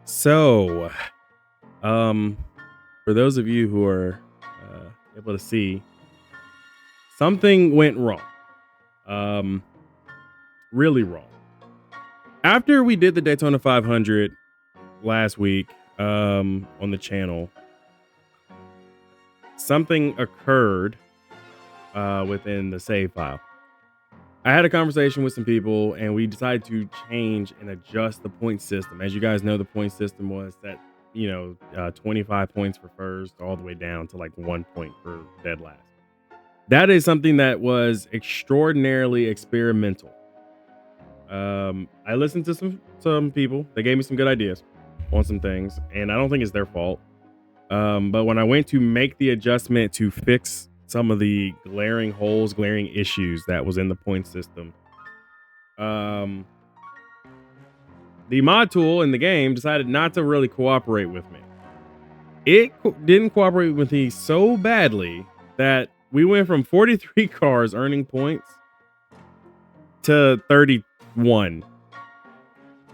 So, um, for those of you who are able to see, something went wrong. Um, really wrong. After we did the Daytona 500 last week, on the channel, something occurred within the save file. I had a conversation with some people, and we decided to change and adjust the point system. As you guys know, the point system was that 25 points for first, all the way down to like 1 point for dead last. That is something that was extraordinarily experimental. I listened to some people. They gave me some good ideas on some things, and I don't think it's their fault. But when I went to make the adjustment to fix some of the glaring holes, glaring issues that was in the point system, the mod tool in the game decided not to really cooperate with me. It didn't cooperate with me so badly that we went from 43 cars earning points to 31,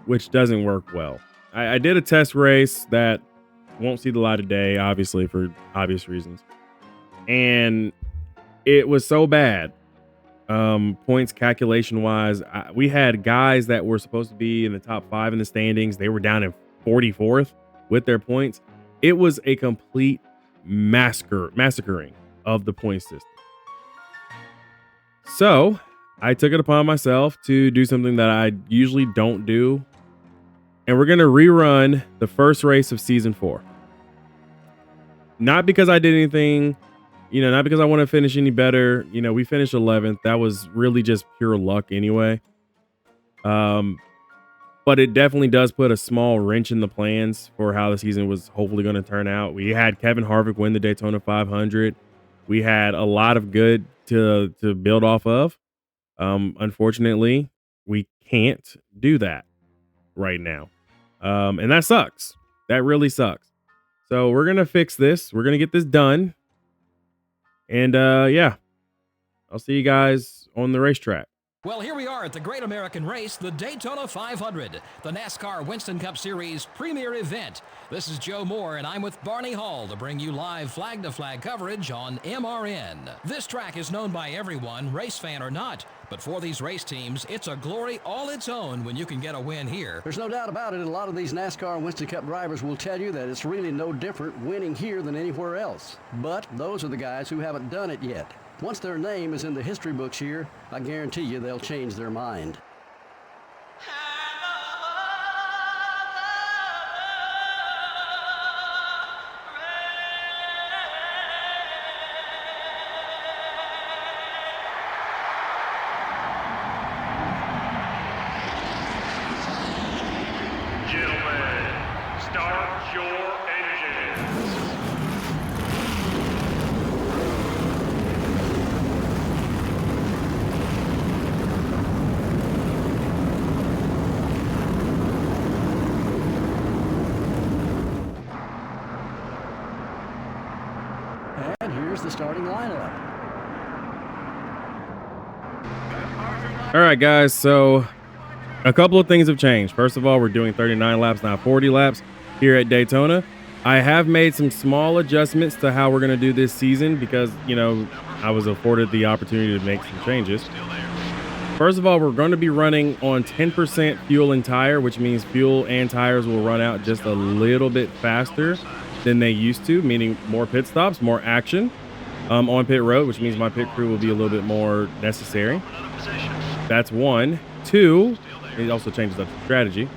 which doesn't work well. I did a test race that won't see the light of day, obviously, for obvious reasons. And it was so bad. Points calculation wise, we had guys that were supposed to be in the top 5 in the standings. They were down in 44th with their points. It was a complete massacring of the point system. So I took it upon myself to do something that I usually don't do. And we're going to rerun the first race of season 4. Not because I did anything, not because I want to finish any better. We finished 11th. That was really just pure luck anyway. But it definitely does put a small wrench in the plans for how the season was hopefully going to turn out. We had Kevin Harvick win the Daytona 500. We had a lot of good to build off of. Unfortunately, we can't do that right now. And that sucks. That really sucks. So we're going to fix this. We're going to get this done. And yeah, I'll see you guys on the racetrack. Well, here we are at the Great American Race, the Daytona 500, the NASCAR Winston Cup Series premier event. This is Joe Moore, and I'm with Barney Hall to bring you live flag-to-flag coverage on MRN. This track is known by everyone, race fan or not. But for these race teams, it's a glory all its own when you can get a win here. There's no doubt about it. A lot of these NASCAR Winston Cup drivers will tell you that it's really no different winning here than anywhere else. But those are the guys who haven't done it yet. Once their name is in the history books here, I guarantee you they'll change their mind. Gentlemen, start your engines. And here's the starting lineup. All right, guys. So a couple of things have changed. First of all, we're doing 39 laps, not 40 laps here at Daytona. I have made some small adjustments to how we're going to do this season because, I was afforded the opportunity to make some changes. First of all, we're going to be running on 10% fuel and tire, which means fuel and tires will run out just a little bit faster than they used to, meaning more pit stops, more action on pit road, which means my pit crew will be a little bit more necessary. That's one. Two, it also changes up the strategy.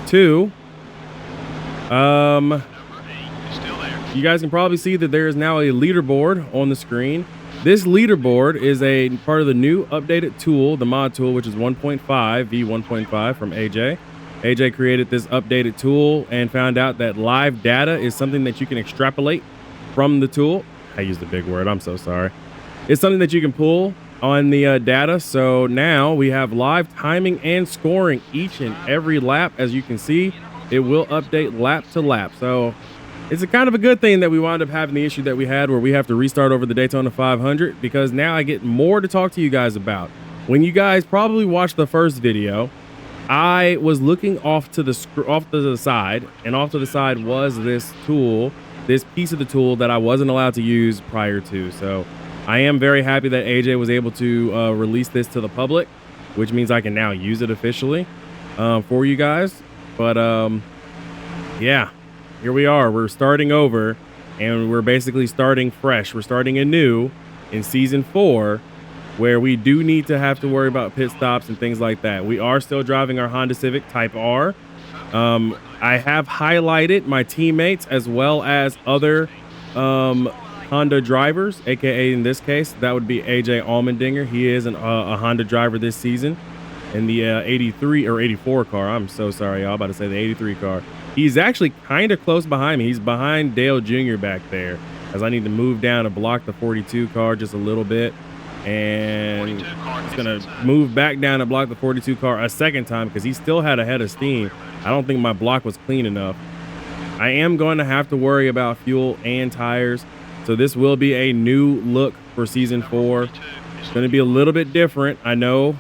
Two, you guys can probably see that there is now a leaderboard on the screen. This leaderboard is a part of the new updated tool, the mod tool, which is 1.5, V1.5 from AJ. AJ created this updated tool and found out that live data is something that you can extrapolate from the tool. I used a big word. I'm so sorry. It's something that you can pull on the data. So now we have live timing and scoring each and every lap. As you can see, it will update lap to lap. So it's a kind of a good thing that we wound up having the issue that we had where we have to restart over the Daytona 500, because now I get more to talk to you guys about. When you guys probably watched the first video, I was looking off to the side, and off to the side was this tool, this piece of the tool that I wasn't allowed to use prior to. So I am very happy that AJ was able to release this to the public, which means I can now use it officially for you guys. But yeah, here we are. We're starting over, and we're basically starting fresh. We're starting anew in season 4, where we do need to have to worry about pit stops and things like that. We are still driving our Honda Civic Type R. I have highlighted my teammates as well as other Honda drivers, aka in this case, that would be AJ Allmendinger. He is a Honda driver this season in the 83 or 84 car. I'm so sorry, y'all. About to say the 83 car. He's actually kind of close behind me. He's behind Dale Jr. back there, as I need to move down to block the 42 car just a little bit. And it's gonna move back down and block the 42 car a second time because he still had a head of steam. I don't think my block was clean enough. I am going to have to worry about fuel and tires, so this will be a new look for season 4. It's going to be a little bit different, I know,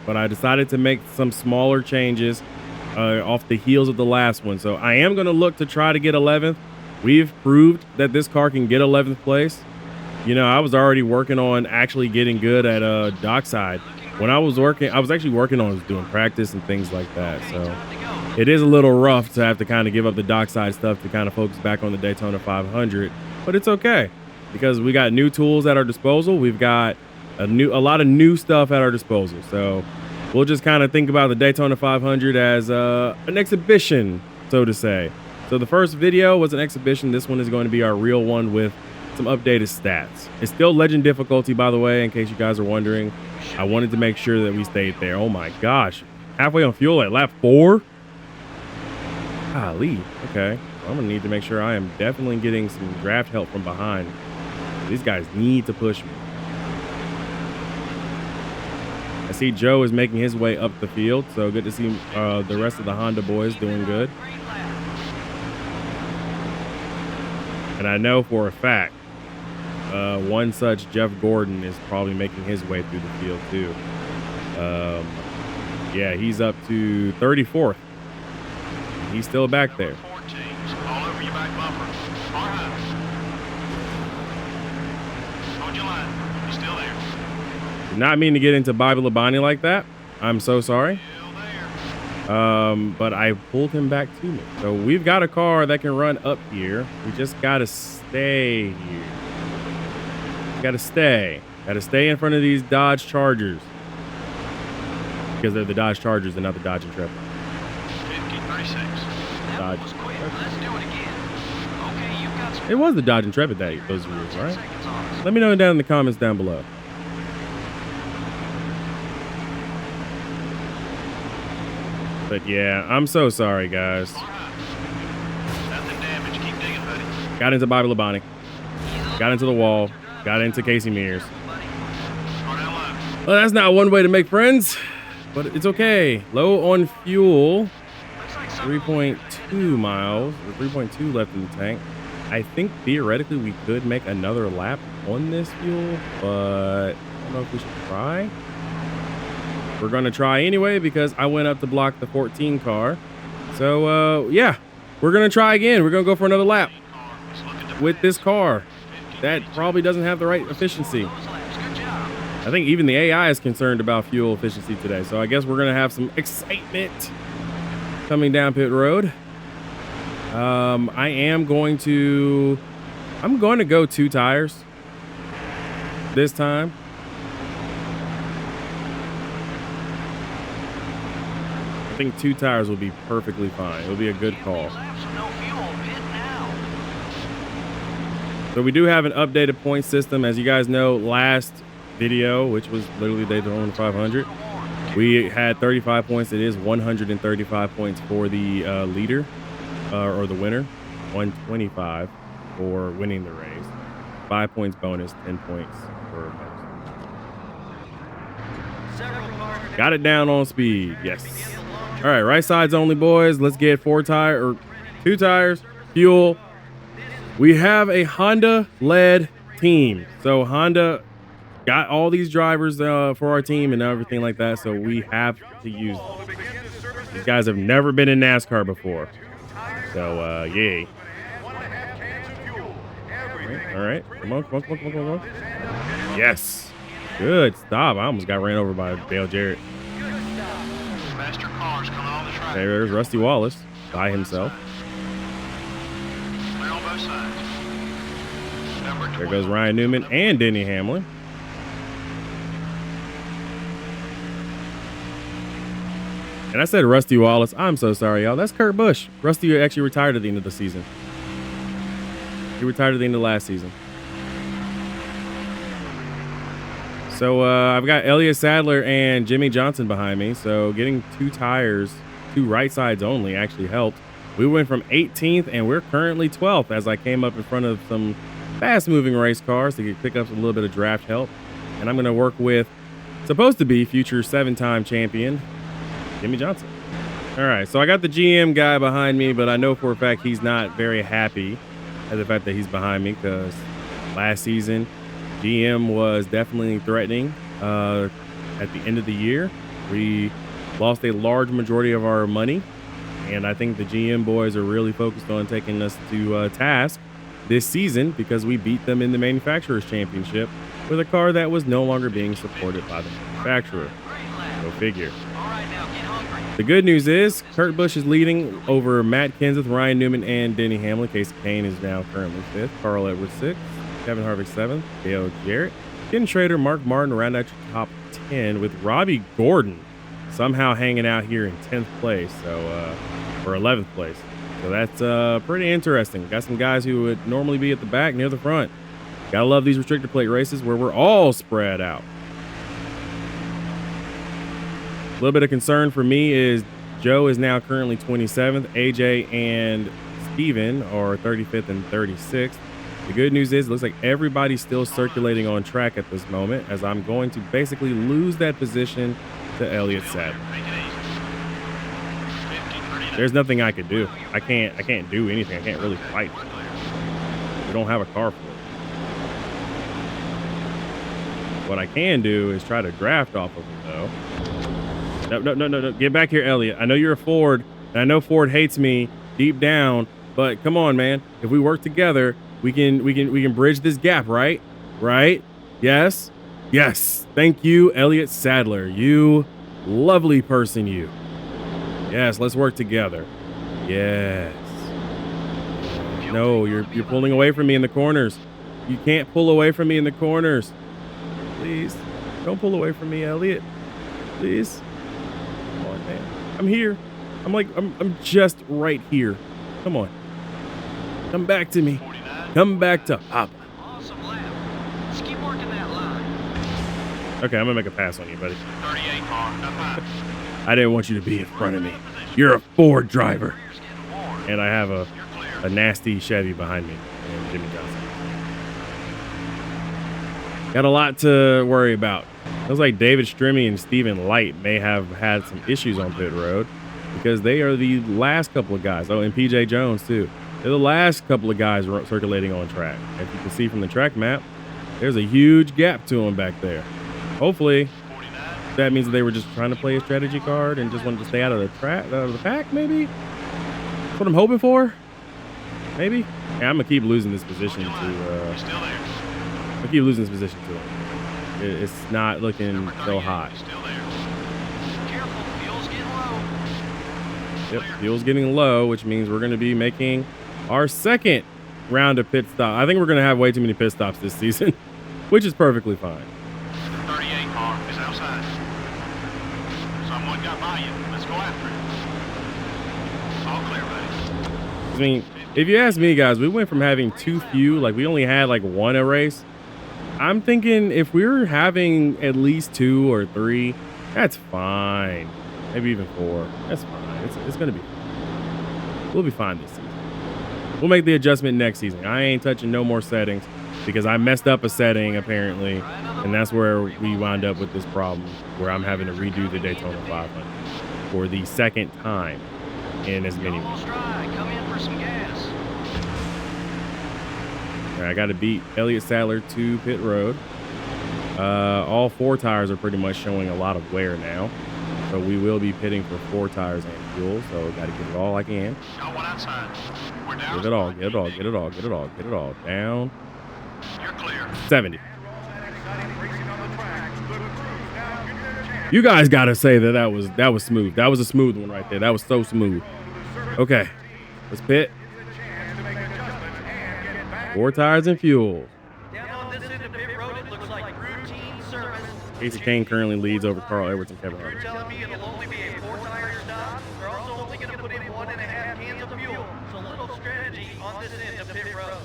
but I decided to make some smaller changes off the heels of the last one. So I am going to look to try to get 11th. We've proved that this car can get 11th place. You know, I was already working on actually getting good at dockside. When I was actually working on doing practice and things like that. So it is a little rough to have to kind of give up the dockside stuff to kind of focus back on the Daytona 500, but it's okay because we got new tools at our disposal. We've got a lot of new stuff at our disposal. So we'll just kind of think about the Daytona 500 as an exhibition, so to say. So the first video was an exhibition. This one is going to be our real one with some updated stats. It's still legend difficulty, by the way, in case you guys are wondering. I wanted to make sure that we stayed there. Oh my gosh, halfway on fuel at lap 4. Golly. Okay, I'm gonna need to make sure I am definitely getting some draft help from behind. These guys need to push me. I see Joe is making his way up the field, so good to see the rest of the Honda boys doing good. And I know for a fact one such Jeff Gordon is probably making his way through the field too. Yeah, he's up to 34th. He's still back there. All over your back bumper. Hold your line. You're still there. Did not mean to get into Bobby Labonte like that. I'm so sorry. But I pulled him back to me. So we've got a car that can run up here. We just gotta stay here. Gotta stay in front of these Dodge Chargers because they're the Dodge Chargers and not the Dodge Intrepid. 50-36. Dodge. Let's do it again. Okay, you've got some. It was the Dodge Intrepid that those years, right? Let me know down in the comments down below. But yeah, I'm so sorry, guys. Nothing damage. Keep digging, buddy. Got into Bobby Labonte. Got into the wall. Got into Casey Mears. Well, that's not one way to make friends, but it's okay. Low on fuel. 3.2 miles, or 3.2 left in the tank. I think theoretically we could make another lap on this fuel, but I don't know if we should try. We're going to try anyway because I went up to block the 14 car. So, yeah, we're going to try again. We're going to go for another lap with this car that probably doesn't have the right efficiency. I think even the AI is concerned about fuel efficiency today. So I guess we're going to have some excitement coming down pit road. I'm going to go 2 tires this time. I think 2 tires will be perfectly fine. It'll be a good call. So we do have an updated point system. As you guys know, last video, which was literally Daytona 500, we had 35 points. It is 135 points for the leader or the winner, 125 for winning the race, 5 points bonus, 10 points for bonus. Got it down on speed. Yes. All right, right sides only, boys. Let's get 2 tires, fuel. We have a Honda led team. So Honda got all these drivers for our team and everything like that, so we have to use them. These guys have never been in NASCAR before. So, yay. All right. Come on, come on, come on, come on, come on. Yes. Good stop. I almost got ran over by Dale Jarrett. Faster cars coming on the track. There's Rusty Wallace by himself. Clear on both sides. Number There goes 12. Ryan Newman and Denny Hamlin. And I said Rusty Wallace. I'm so sorry, y'all. That's Kurt Busch. Rusty actually retired at the end of the season. He retired at the end of last season. So I've got Elliott Sadler and Jimmy Johnson behind me. So getting two tires, two right sides only actually helped. We went from 18th and we're currently 12th as I came up in front of some fast moving race cars to pick up a little bit of draft help. And I'm going to work with supposed to be future 7-time champion, Jimmy Johnson. All right, so I got the GM guy behind me, but I know for a fact he's not very happy at the fact that he's behind me because last season GM was definitely threatening. At the end of the year, we lost a large majority of our money, and I think the GM boys are really focused on taking us to task this season because we beat them in the manufacturer's championship with a car that was no longer being supported by the manufacturer. Go figure. The good news is Kurt Busch is leading over Matt Kenseth, Ryan Newman, and Denny Hamlin. Casey Kane is now currently 5th. Carl Edwards 6th. Kevin Harvick 7th. Dale Jarrett. Ken Schrader, Mark Martin round out your top 10 with Robbie Gordon somehow hanging out here in 10th place. Or 11th place. So that's pretty interesting. Got some guys who would normally be at the back near the front. Gotta love these restrictor plate races where we're all spread out. A little bit of concern for me is Joe is now currently 27th. AJ and Steven are 35th and 36th. The good news is it looks like everybody's still circulating on track at this moment as I'm going to basically lose that position to Elliott Sadler. There's nothing I could do. I can't do anything. I can't really fight. We don't have a car for it. What I can do is try to draft off of him though. No. Get back here, Elliott. I know you're a Ford, and I know Ford hates me deep down, but come on, man. If we work together, we can bridge this gap, right? Right? Yes. Yes. Thank you, Elliott Sadler. You lovely person, you. Yes, let's work together. Yes. No, you're pulling away from me in the corners. You can't pull away from me in the corners. Please. Don't pull away from me, Elliott. Please. Come on, man. I'm here. I'm just right here. Come on. Come back to me. Come back to Papa. Awesome lap. Just keep working that line. Okay, I'm gonna make a pass on you, buddy. 38 car. Up high. I didn't want you to be in front of me. You're a Ford driver. And I have a nasty Chevy behind me. And Jimmy Johnson. Got a lot to worry about. Looks like David Strimmy and Steven Light may have had some issues on pit road because they are the last couple of guys. Oh, and PJ Jones too. They're the last couple of guys circulating on track. As you can see from the track map, there's a huge gap to them back there. Hopefully, that means they were just trying to play a strategy card and just wanted to stay out of the pack, maybe? That's what I'm hoping for. Maybe? Yeah, I'm gonna keep losing this position to Still there. I keep losing this position to him. It's not looking so hot. Still there. Careful, fuel's getting low. Yep, fuel's getting low, which means we're going to be making our second round of pit stop. I think we're going to have way too many pit stops this season, which is perfectly fine. 38 car is outside. Someone got by you. Let's go after it. All clear, buddy. I mean, if you ask me, guys, we went from having too few, like we only had like one a race. I'm thinking if we're having at least 2 or 3, that's fine. Maybe even 4. That's fine. It's going to be fine. We'll be fine this season. We'll make the adjustment next season. I ain't touching no more settings because I messed up a setting apparently, and that's where we wound up with this problem where I'm having to redo the Daytona 500 for the second time in as many weeks. Almost dry. Come in for some gas. All right, I got to beat Elliott Sadler to pit road. All 4 tires are pretty much showing a lot of wear now. So we will be pitting for 4 tires and fuel. So got to get it all I can. Got one outside. We're down. Get it all, get it all, get it all, get it all, get it all down. You're clear. 70. You guys got to say that was smooth. That was a smooth one right there. That was so smooth. Okay, let's pit. 4 tires and fuel. Down on this end of pit road, it looks like routine service. Casey Kane currently leads over Carl Edwards and Kevin You're Harvick. telling me it'll only be a 4-tire stop? They're also only going to put in 1.5 cans of fuel. So a little strategy on this end of pit road.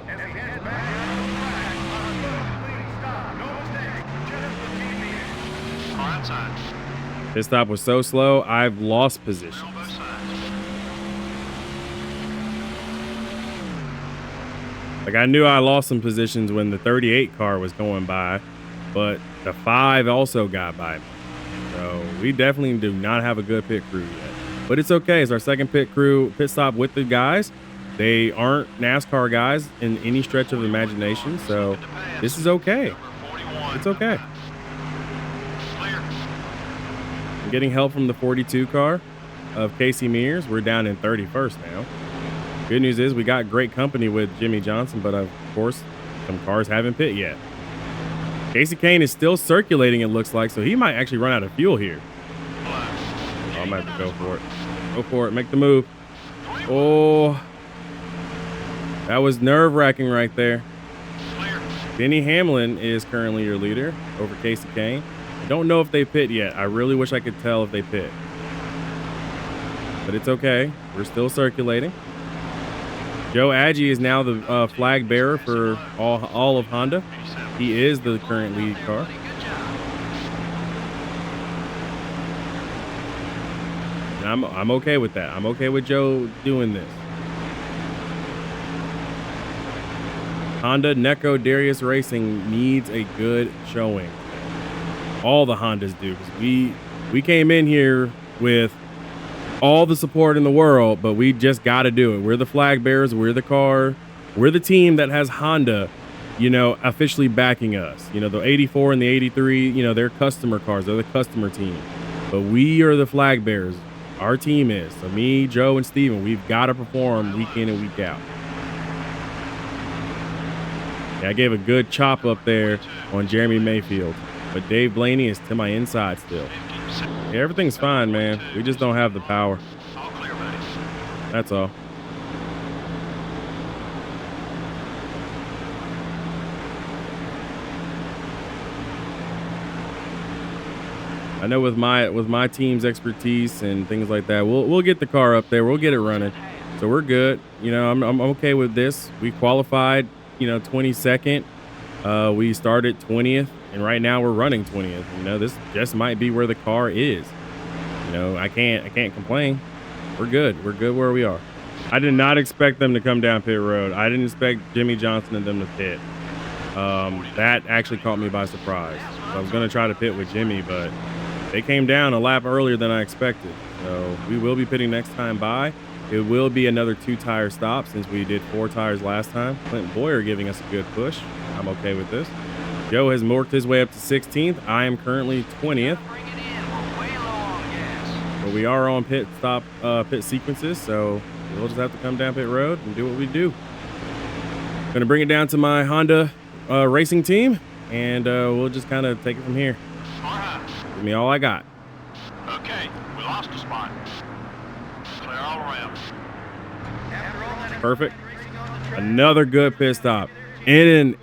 As we head back down the track, on a clean stop. No mistake. Just 15 meters. Car outside. This stop was so slow, I've lost position. On both sides. Like I knew I lost some positions when the 38 car was going by, but the 5 also got by me. So we definitely do not have a good pit crew yet. But it's okay. It's our second pit stop with the guys. They aren't NASCAR guys in any stretch of the imagination, so this is okay. It's okay. Clear. I'm getting help from the 42 car of Casey Mears. We're down in 31st now. Good news is we got great company with Jimmy Johnson, but of course, some cars haven't pit yet. Casey Kane is still circulating, it looks like, so he might actually run out of fuel here. Oh, I might have to go for it. Go for it. Make the move. Oh, that was nerve-wracking right there. Clear. Denny Hamlin is currently your leader over Casey Kane. I don't know if they pit yet. I really wish I could tell if they pit. But it's okay. We're still circulating. Joe Agee is now the flag bearer for all of Honda. He is the current lead car. And I'm okay with that. I'm okay with Joe doing this. Honda Neko Darius Racing needs a good showing. All the Hondas do, because we came in here with all the support in the world, but we just got to do it. We're the flag bearers. We're the car. We're the team that has Honda, officially backing us. The 84 and the 83, they're customer cars. They're the customer team. But we are the flag bearers. Our team is. So me, Joe, and Steven, we've got to perform week in and week out. Yeah, I gave a good chop up there on Jeremy Mayfield. But Dave Blaney is to my inside still. Yeah, everything's fine, man. We just don't have the power. All clear, buddies. That's all. I know with my team's expertise and things like that, we'll get the car up there. We'll get it running. So we're good. I'm okay with this. We qualified, 22nd. We started 20th. And right now we're running 20th. This just might be where the car is. I can't complain. We're good. We're good where we are. I did not expect them to come down pit road. I didn't expect Jimmy Johnson and them to pit. That actually caught me by surprise. I was going to try to pit with Jimmy, but they came down a lap earlier than I expected. So we will be pitting next time by. It will be another 2-tire stop since we did 4 tires last time. Clinton Boyer giving us a good push. I'm okay with this. Joe has worked his way up to 16th. I am currently 20th. But we are on pit sequences, so we'll just have to come down pit road and do what we do. Gonna bring it down to my Honda racing team, and we'll just kind of take it from here. Give me all I got. Okay, we lost a spot. Clear all around. Perfect. Another good pit stop. In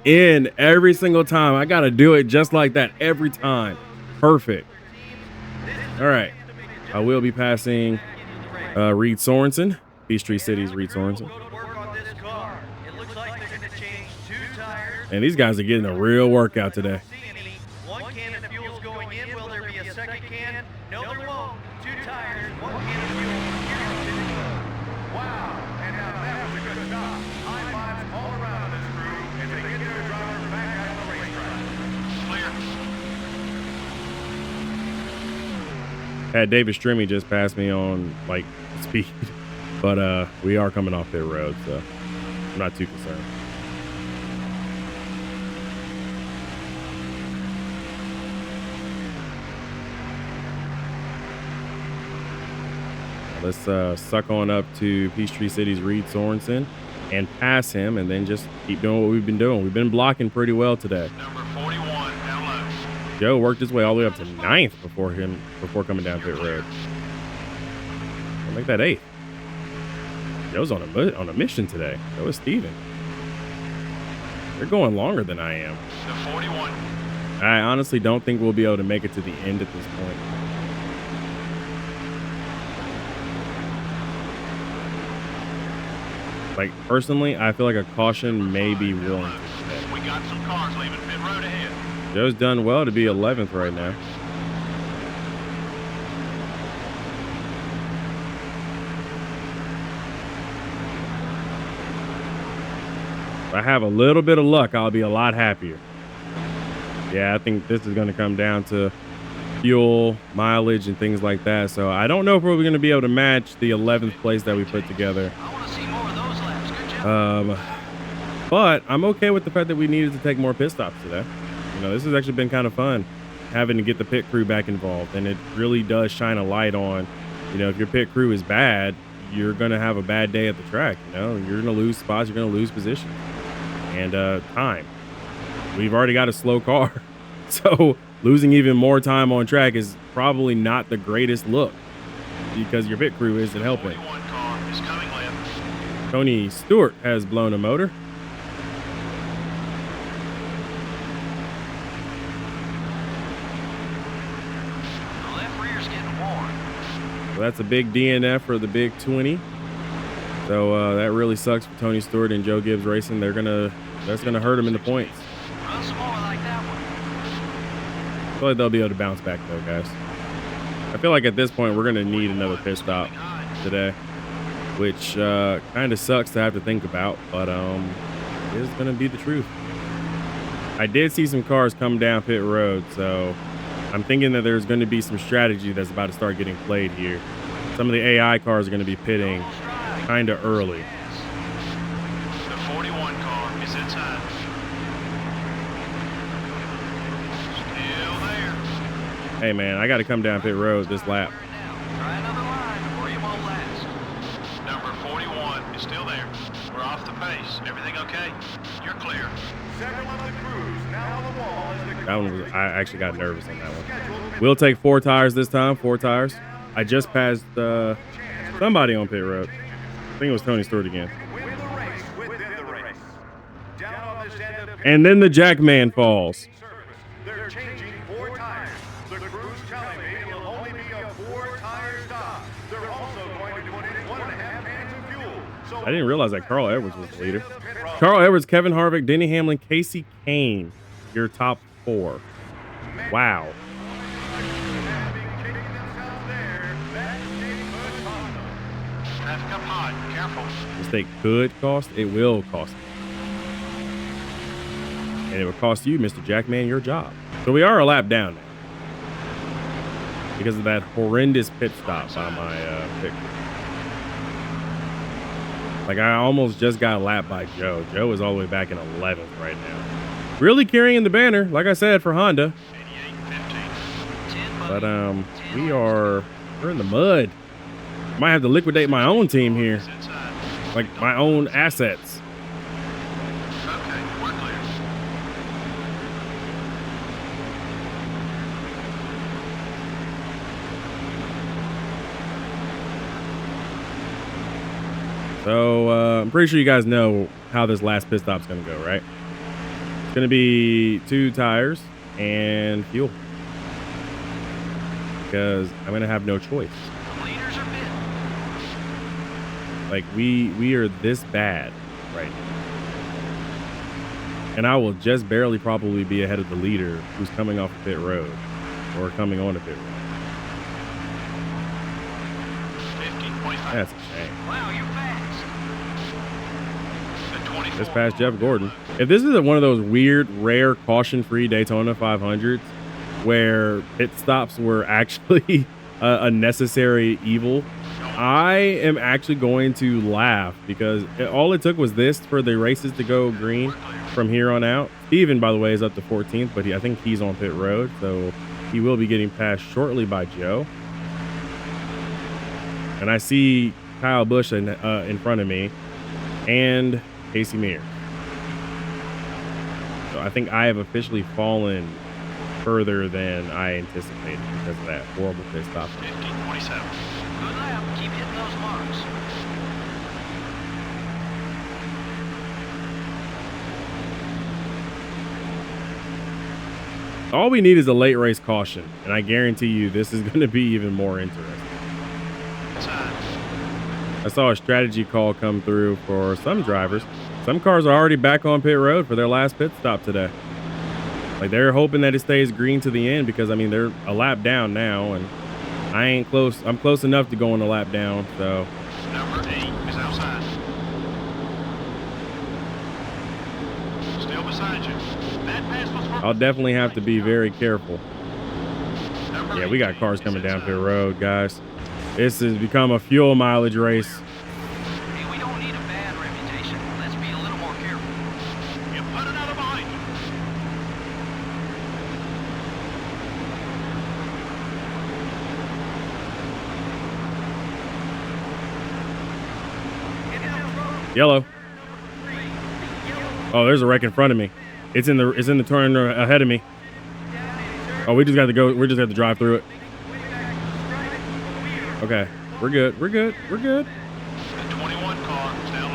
every single time. I got to do it just like that every time. Perfect. All right. I will be passing Reed Sorensen, Peachtree City's Reed Sorensen. And these guys are getting a real workout today. One can of fuel's going in. Will there be a second can? No, there won't. 2 tires, 1 can of fuel. Wow, and now that was a good stop. High fives all around this crew as they get their driver back out on the racetrack. Clear. Had David Strimmy just passed me on speed, but we are coming off pit road, so not too concerned. Let's suck on up to Peachtree City's Reed Sorensen and pass him, and then just keep doing what we've been doing. We've been blocking pretty well today. Number 41, down low. Joe worked his way all the way up to 9th before coming down pit road. I'll make that 8th. Joe's on a mission today. So is Steven. They're going longer than I am. The 41. I honestly don't think we'll be able to make it to the end at this point. Like, personally, I feel like a caution may be warranted today. We got some cars leaving pit road ahead. Joe's done well to be 11th right now. If I have a little bit of luck, I'll be a lot happier. Yeah, I think this is going to come down to fuel, mileage, and things like that. So I don't know if we're going to be able to match the 11th place that we put together. I want to see more of those laps. Good job. But I'm okay with the fact that we needed to take more pit stops today. You know, this has actually been kind of fun having to get the pit crew back involved. And it really does shine a light on, you know, if your pit crew is bad, you're going to have a bad day at the track. You know, you're going to lose spots, you're going to lose positions and time. We've already got a slow car. So losing even more time on track is probably not the greatest look because your pit crew isn't helping. 41 car is coming left. Tony Stewart has blown a motor. The left rear's getting warm. So that's a big DNF for the big 20. So that really sucks for Tony Stewart and Joe Gibbs Racing. That's gonna hurt them in the points. Run some more like that one. I feel like they'll be able to bounce back though, guys. I feel like at this point we're gonna need another pit stop today, which kind of sucks to have to think about, but it is gonna be the truth. I did see some cars come down pit road, so I'm thinking that there's going to be some strategy that's about to start getting played here. Some of the AI cars are going to be pitting kind of early. The 41 car is inside. Still there. Hey man, I got to come down pit road this lap. Try another line or you won't last. Number 41 is still there. We're off the pace. Everything okay? You're clear. Several of the crews now on the wall as the That one was, I actually got nervous on that one. We'll take 4 tires this time, 4 tires. I just passed somebody on pit road. I think it was Tony Stewart again. win the race within the race. Down on this end of And then the jack man falls. service, they're changing 4 tires. The crew's telling me it'll only be a 4-tire stop. They're also going to put in 1.5 cans of fuel. So I didn't realize that Carl Edwards was the leader. Carl Edwards, Kevin Harvick, Denny Hamlin, Casey Kane, your top 4. Wow. Traffic up high. Careful. Mistake could cost, it will cost you. And it will cost you, Mr. Jackman, your job. So we are a lap down now because of that horrendous pit stop by my pit crew. Like I almost just got lapped by Joe. Joe is all the way back in 11th right now. Really carrying the banner, like I said, for Honda. 88-15. But we're in the mud. Might have to liquidate my own team here, It's inside. like my own assets. Okay, we're clear. So I'm pretty sure you guys know how this last pit stop's gonna go, right? It's gonna be 2 tires and fuel because I'm gonna have no choice. the leaders are pit. Like we are this bad right now, and I will just barely probably be ahead of the leader who's coming off a pit road or coming on a pit road. 15.5. That's a shame. Wow, you're fast. The 24. Just past Jeff Gordon. If this is one of those weird, rare, caution-free Daytona 500s where pit stops were actually a necessary evil, I am actually going to laugh because all it took was this for the races to go green from here on out. Steven, by the way, is up to 14th, but I think he's on pit road, so he will be getting passed shortly by Joe. And I see Kyle Busch in front of me and Casey Mears. So I think I have officially fallen further than I anticipated because of that horrible pit stop. 15:27. Good lap. Keep hitting those marks. All we need is a late race caution, and I guarantee you this is going to be even more interesting. I saw a strategy call come through for some drivers. Some cars are already back on pit road for their last pit stop today. Like, they're hoping that it stays green to the end because, I mean, they're a lap down now, and I ain't close. I'm close enough to go on a lap down, so. Number 8 is outside. Still beside you. That pass was for I'll definitely have to be very careful. number Yeah, we got 18 cars is coming down inside. pit road, guys. This has become a fuel mileage race. Hey, we don't need a bad reputation. Let's be a little more careful. You put another behind you. Yellow. Oh, there's a wreck in front of me. It's in the turn ahead of me. Oh, we just got to go. We just have to drive through it. Okay, we're good. We're good. We're good. The 21 car is down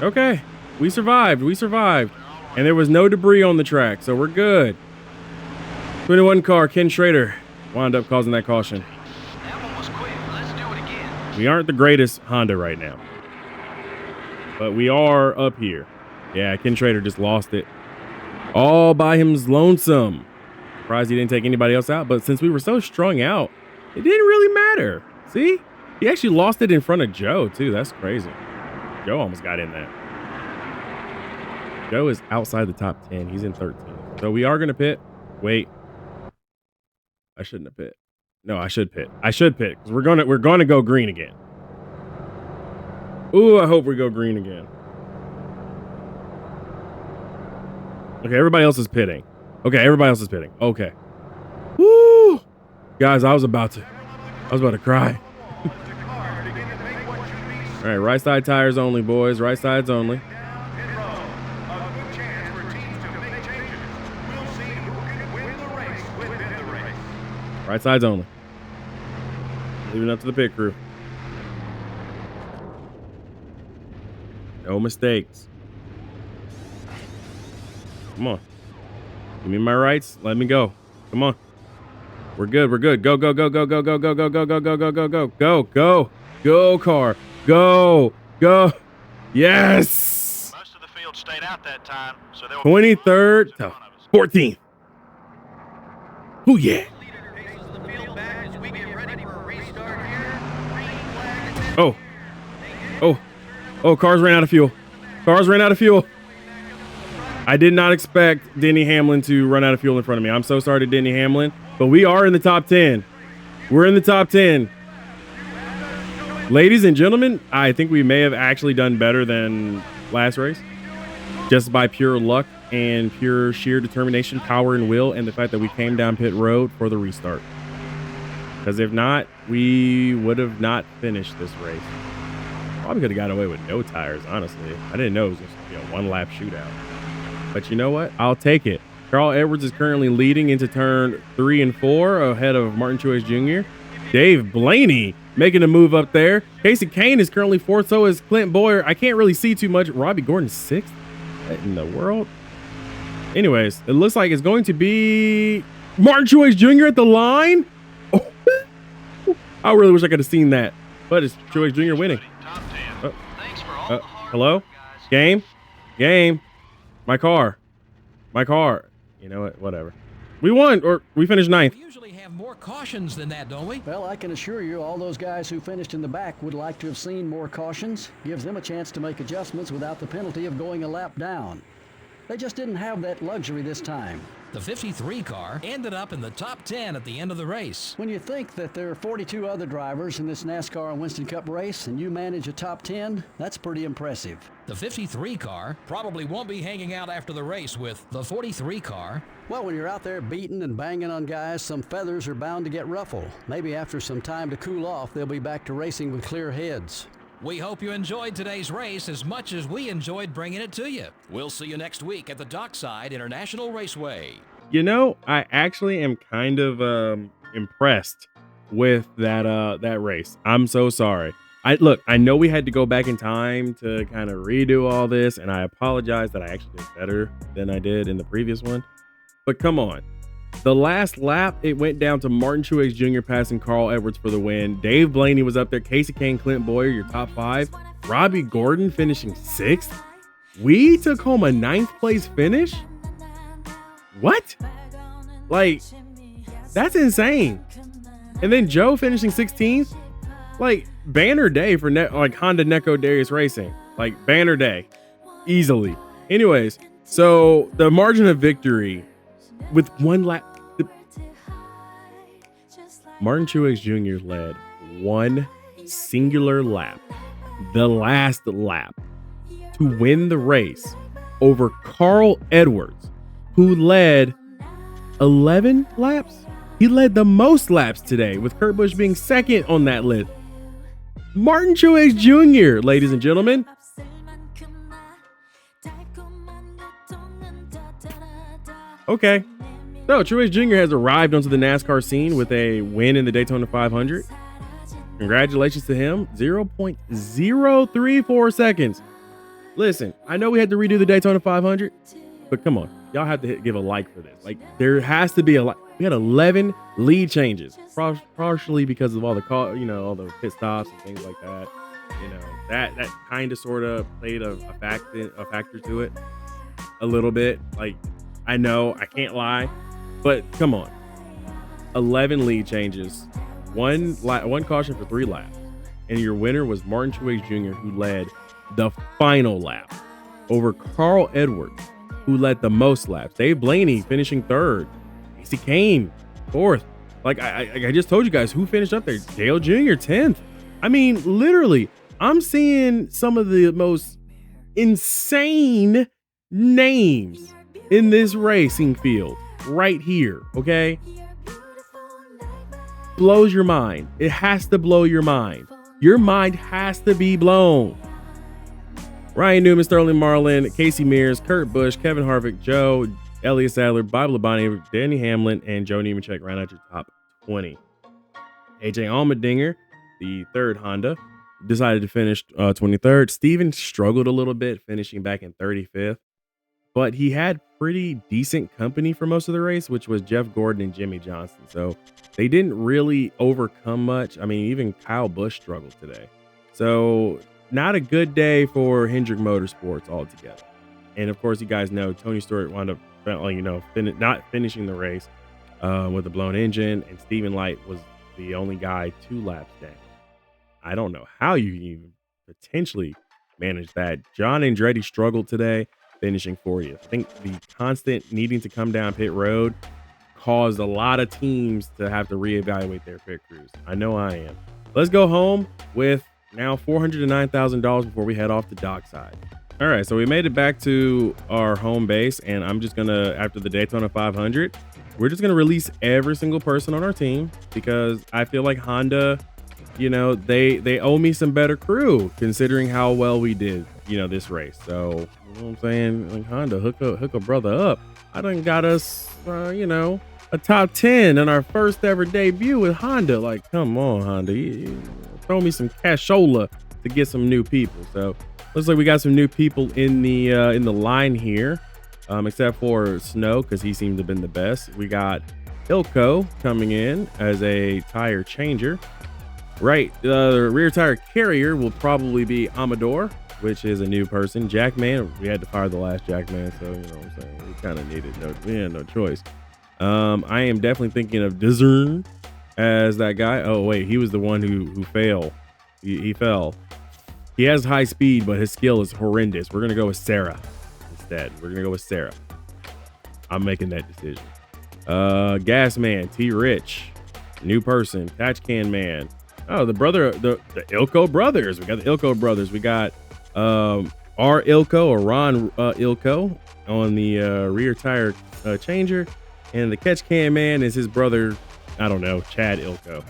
low. Okay, we survived. We survived, and there was no debris on the track, so we're good. 21 car Ken Schrader wound up causing that caution. That one was quick. Let's do it again. We aren't the greatest Honda right now, but we are up here. Yeah, Ken Schrader just lost it all by him's lonesome. Surprised he didn't take anybody else out, but since we were so strung out, it didn't really matter. See? He actually lost it in front of Joe, too. That's crazy. Joe almost got in that. Joe is outside the top 10. He's in 13. So we are going to pit. Wait. I shouldn't have pit. No, I should pit. I should pit because we're gonna go green again. Ooh, I hope we go green again. Okay, everybody else is pitting. Okay, everybody else is pitting. Okay. Woo! Guys, I was about to cry. All right, right side tires only, boys. Right sides only. Pit road. A good chance for teams to make changes. We'll see who can win the race within the race. Right sides only. Leaving up to the pit crew. No mistakes. Come on. Give me my rights. Let me go. Come on. We're good. We're good. Go, go, go, go, go, go, go, go, go, go, go, go, go, go, go, go, go, car. Go, go. Yes. Most of the field stayed out that time, so there will 23rd to 14th. Oh, yeah. Oh. Oh. Oh, cars ran out of fuel. Cars ran out of fuel. I did not expect Denny Hamlin to run out of fuel in front of me. I'm so sorry to Denny Hamlin, but we are in the top 10. We're in the top 10. Ladies and gentlemen, I think we may have actually done better than last race just by pure luck and pure sheer determination, power, and will, and the fact that we came down pit road for the restart. Because if not, we would have not finished this race. Probably could have got away with no tires, honestly. I didn't know it was just a one-lap shootout. But you know what? I'll take it. Carl Edwards is currently leading into turn 3 and 4 ahead of Martin Truex Jr. Dave Blaney making a move up there. Casey Kane is currently 4th. So is Clint Boyer. I can't really see too much. Robbie Gordon 6th. What in the world? Anyways, it looks like it's going to be Martin Truex Jr. at the line. Oh, I really wish I could have seen that. But it's Truex Jr. winning. Thanks for all the hard Hello? work, guys. Game. My car. You know what? Whatever. We won, or we finished 9th. We usually have more cautions than that, don't we? Well, I can assure you all those guys who finished in the back would like to have seen more cautions. Gives them a chance to make adjustments without the penalty of going a lap down. They just didn't have that luxury this time. The 53 car ended up in the top 10 at the end of the race. When you think that there are 42 other drivers in this NASCAR Winston Cup race and you manage a top 10, that's pretty impressive. The 53 car probably won't be hanging out after the race with the 43 car. Well, when you're out there beating and banging on guys, some feathers are bound to get ruffled. Maybe after some time to cool off, they'll be back to racing with clear heads. We hope you enjoyed today's race as much as we enjoyed bringing it to you. We'll see you next week at the Dockside International Raceway. You know, I actually am kind of impressed with that race. I'm so sorry. I know we had to go back in time to kind of redo all this, and I apologize that I actually did better than I did in the previous one. But come on. The last lap, it went down to Martin Truex Jr. passing Carl Edwards for the win. Dave Blaney was up there. Casey Kane, Clint Boyer, your top 5. Robbie Gordon finishing 6th. We took home a 9th place finish? What? Like, that's insane. And then Joe finishing 16th? Like, banner day for Honda Neco Darius Racing. Like, banner day. Easily. Anyways, so the margin of victory with one lap, Martin Truex Jr. led one singular lap, the last lap, to win the race over Carl Edwards, who led 11 laps. He led the most laps today, with Kurt Busch being second on that list. Martin Truex Jr., ladies and gentlemen. Okay. So Truex Jr. has arrived onto the NASCAR scene with a win in the Daytona 500. Congratulations to him. 0.034 seconds. Listen, I know we had to redo the Daytona 500, but come on. Y'all have to give a like for this. Like, there has to be a like. We had 11 lead changes, partially because of all the all the pit stops and things like that. That kind of sort of played a factor to it a little bit. Like, I know I can't lie, but come on, 11 lead changes, one caution for 3 laps, and your winner was Martin Truex Jr., who led the final lap over Carl Edwards, who led the most laps. Dave Blaney finishing 3rd. Casey Kane 4th. Like I just told you guys who finished up there. Dale Jr. 10th. I mean, literally, I'm seeing some of the most insane names in this racing field right here. Okay, blows your mind. It has to blow your mind. Your mind has to be blown. Ryan Newman, Sterling Marlin, Casey Mears, Kurt Busch, Kevin Harvick, Joe, Elliott Sadler, Bob Labonte, Danny Hamlin, and Joe Nemechek round out your top 20. AJ Allmendinger, the 3rd Honda, decided to finish 23rd. Steven struggled a little bit, finishing back in 35th, but he had pretty decent company for most of the race, which was Jeff Gordon and Jimmy Johnson. So they didn't really overcome much. I mean, even Kyle Busch struggled today. So not a good day for Hendrick Motorsports altogether. And of course, you guys know Tony Stewart wound up, not finishing the race with a blown engine, and Stephen Light was the only guy 2 laps down. I don't know how you can even potentially manage that. John Andretti struggled today, finishing 40th. I think the constant needing to come down pit road caused a lot of teams to have to reevaluate their pit crews. I know I am. Let's go home with now $409,000 before we head off to Dockside. All right, so we made it back to our home base, and I'm just gonna, after the Daytona 500, we're just gonna release every single person on our team, because I feel like Honda, they owe me some better crew considering how well we did, this race. So, you know what I'm saying? Like, Honda, hook a brother up. I done got us, a top 10 in our first ever debut with Honda. Like, come on, Honda, you throw me some cashola to get some new people. So looks like we got some new people in the line here, except for Snow, because he seemed to have been the best. We got Ilko coming in as a tire changer. Right, the rear tire carrier will probably be Amador, which is a new person. Jackman, we had to fire the last Jackman, so you know what I'm saying, we kind of we had no choice. I am definitely thinking of Dizern as that guy. Oh wait, he was the one who failed. He fell. He has high speed, but his skill is horrendous. We're gonna go with Sarah instead. I'm making that decision. Gas Man, T Rich, new person, Catch Can Man. Oh, the Ilko brothers. We got the Ilko brothers. We got R Ilko or Ron Ilko on the rear tire changer, and the Catch Can Man is his brother. I don't know, Chad Ilko.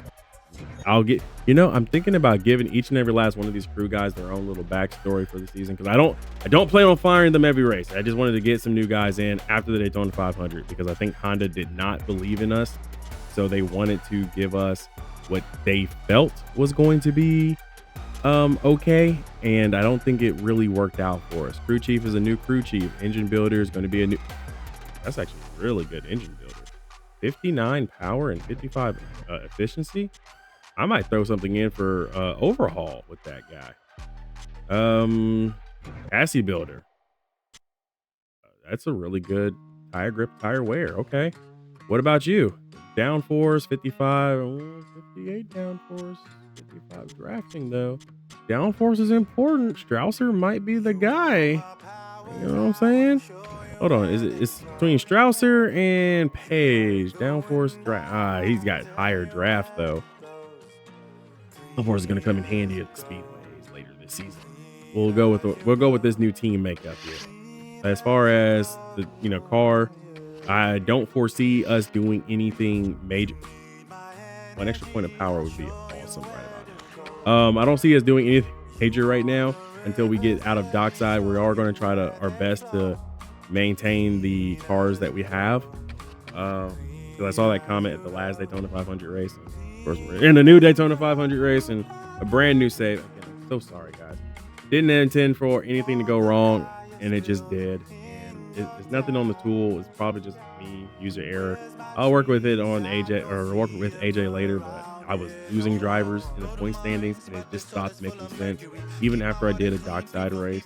I'm thinking about giving each and every last one of these crew guys their own little backstory for the season, because I don't plan on firing them every race. I just wanted to get some new guys in after the Daytona 500 because I think Honda did not believe in us, so they wanted to give us what they felt was going to be okay, and I don't think it really worked out for us. Crew chief is a new crew chief. Engine builder is going to be a new. That's actually really good engine builder. 59 power and 55 efficiency. I might throw something in for overhaul with that guy. Chassis builder. That's a really good tire grip, tire wear. Okay. What about you? Downforce 55, 58 downforce, 55 drafting though. Downforce is important. Strausser might be the guy. You know what I'm saying? Hold on, it's between Strausser and Page. Downforce draft. He's got higher draft though. Downforce is gonna come in handy at the speedways later this season. We'll go with this new team makeup here. As far as the car, I don't foresee us doing anything major. One extra point of power would be awesome right about now. I don't see us doing anything major right now until we get out of dockside. We are going to try our best to maintain the cars that we have. Because I saw that comment at the last Daytona 500 race. And of course, we're in a new Daytona 500 race and a brand new save. Again, I'm so sorry, guys. Didn't intend for anything to go wrong, and it just did. It's nothing on the tool. It's probably just me, user error. I'll work with it on AJ or work with AJ later, but I was losing drivers in the point standings and it just stopped making sense even after I did a dockside race.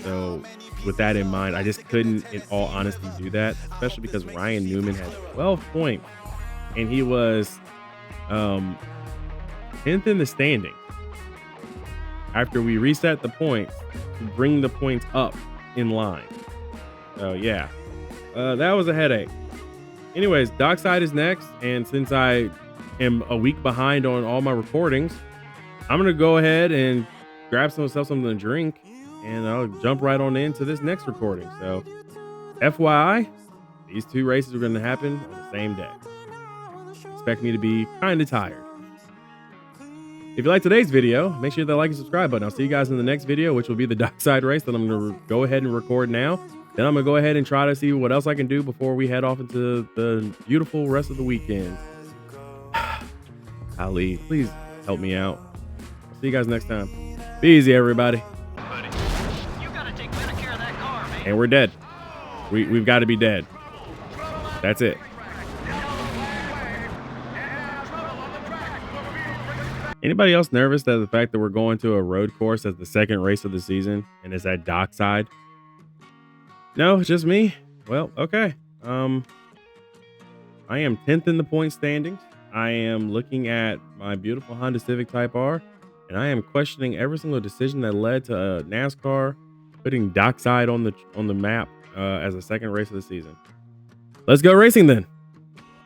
So with that in mind, I just couldn't, in all honesty, do that, especially because Ryan Newman had 12 points and he was 10th in the standing. After we reset the points to bring the points up in line. So yeah, that was a headache. Anyways, dockside is next, and since I am a week behind on all my recordings, I'm gonna go ahead and grab myself something to drink, and I'll jump right on into this next recording. So, FYI, these two races are gonna happen on the same day. Expect me to be kind of tired. If you like today's video, make sure to hit that like and subscribe button. I'll see you guys in the next video, which will be the dockside race that I'm gonna go ahead and record now. Then I'm gonna go ahead and try to see what else I can do before we head off into the beautiful rest of the weekend. Ali, please help me out. I'll see you guys next time. Be easy, everybody. You gotta take better care of that car, man. And we're dead. We've got to be dead. That's it. Anybody else nervous that the fact that we're going to a road course as the second race of the season and it's at dockside? No, it's just me. Well, okay. I am 10th in the point standings. I am looking at my beautiful Honda Civic Type R, and I am questioning every single decision that led to NASCAR putting dockside on the map as a second race of the season. Let's go racing then.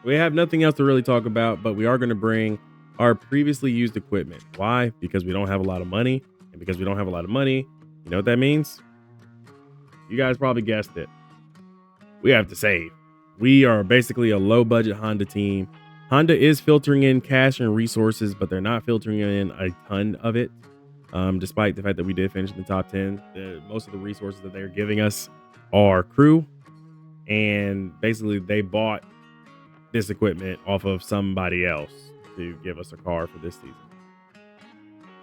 We have nothing else to really talk about, but we are going to bring our previously used equipment. Why? Because we don't have a lot of money, and because we don't have a lot of money, you know what that means? You guys probably guessed it. We have to save. We are basically a low budget Honda team. Honda is filtering in cash and resources, but they're not filtering in a ton of it. Despite the fact that we did finish in the top 10, most of the resources that they're giving us are crew. And basically they bought this equipment off of somebody else to give us a car for this season.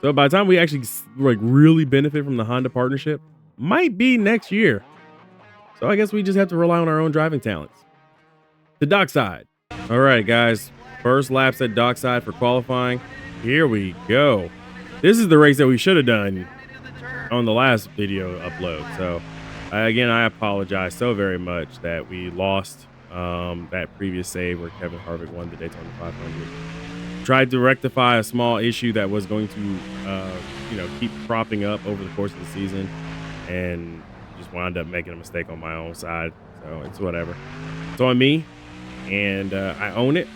So by the time we actually really benefit from the Honda partnership, might be next year. So I guess we just have to rely on our own driving talents. The dockside. All right, guys. First laps at dockside for qualifying. Here we go. This is the race that we should have done on the last video upload. So again, I apologize so very much that we lost that previous save where Kevin Harvick won the Daytona 500. Tried to rectify a small issue that was going to keep cropping up over the course of the season, and just wound up making a mistake on my own side. So it's whatever. It's on me, and I own it.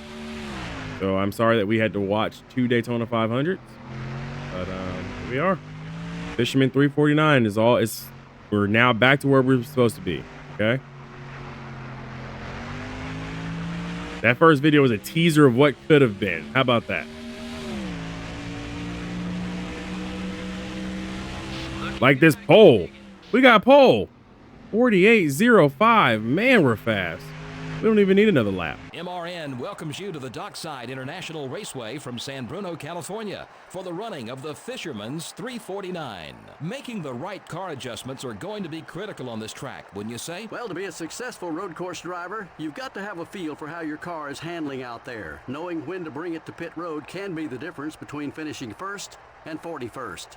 So I'm sorry that we had to watch 2 Daytona 500s, but here we are. Fisherman 349 is all. We're now back to where we're supposed to be. Okay. That first video was a teaser of what could have been. How about that? Like this pole. We got pole. 48.05. Man, we're fast. We don't even need another lap. MRN welcomes you to the Dockside International Raceway from San Bruno, California for the running of the Fisherman's 349. Making the right car adjustments are going to be critical on this track, wouldn't you say? Well, to be a successful road course driver, you've got to have a feel for how your car is handling out there. Knowing when to bring it to pit road can be the difference between finishing first and 41st.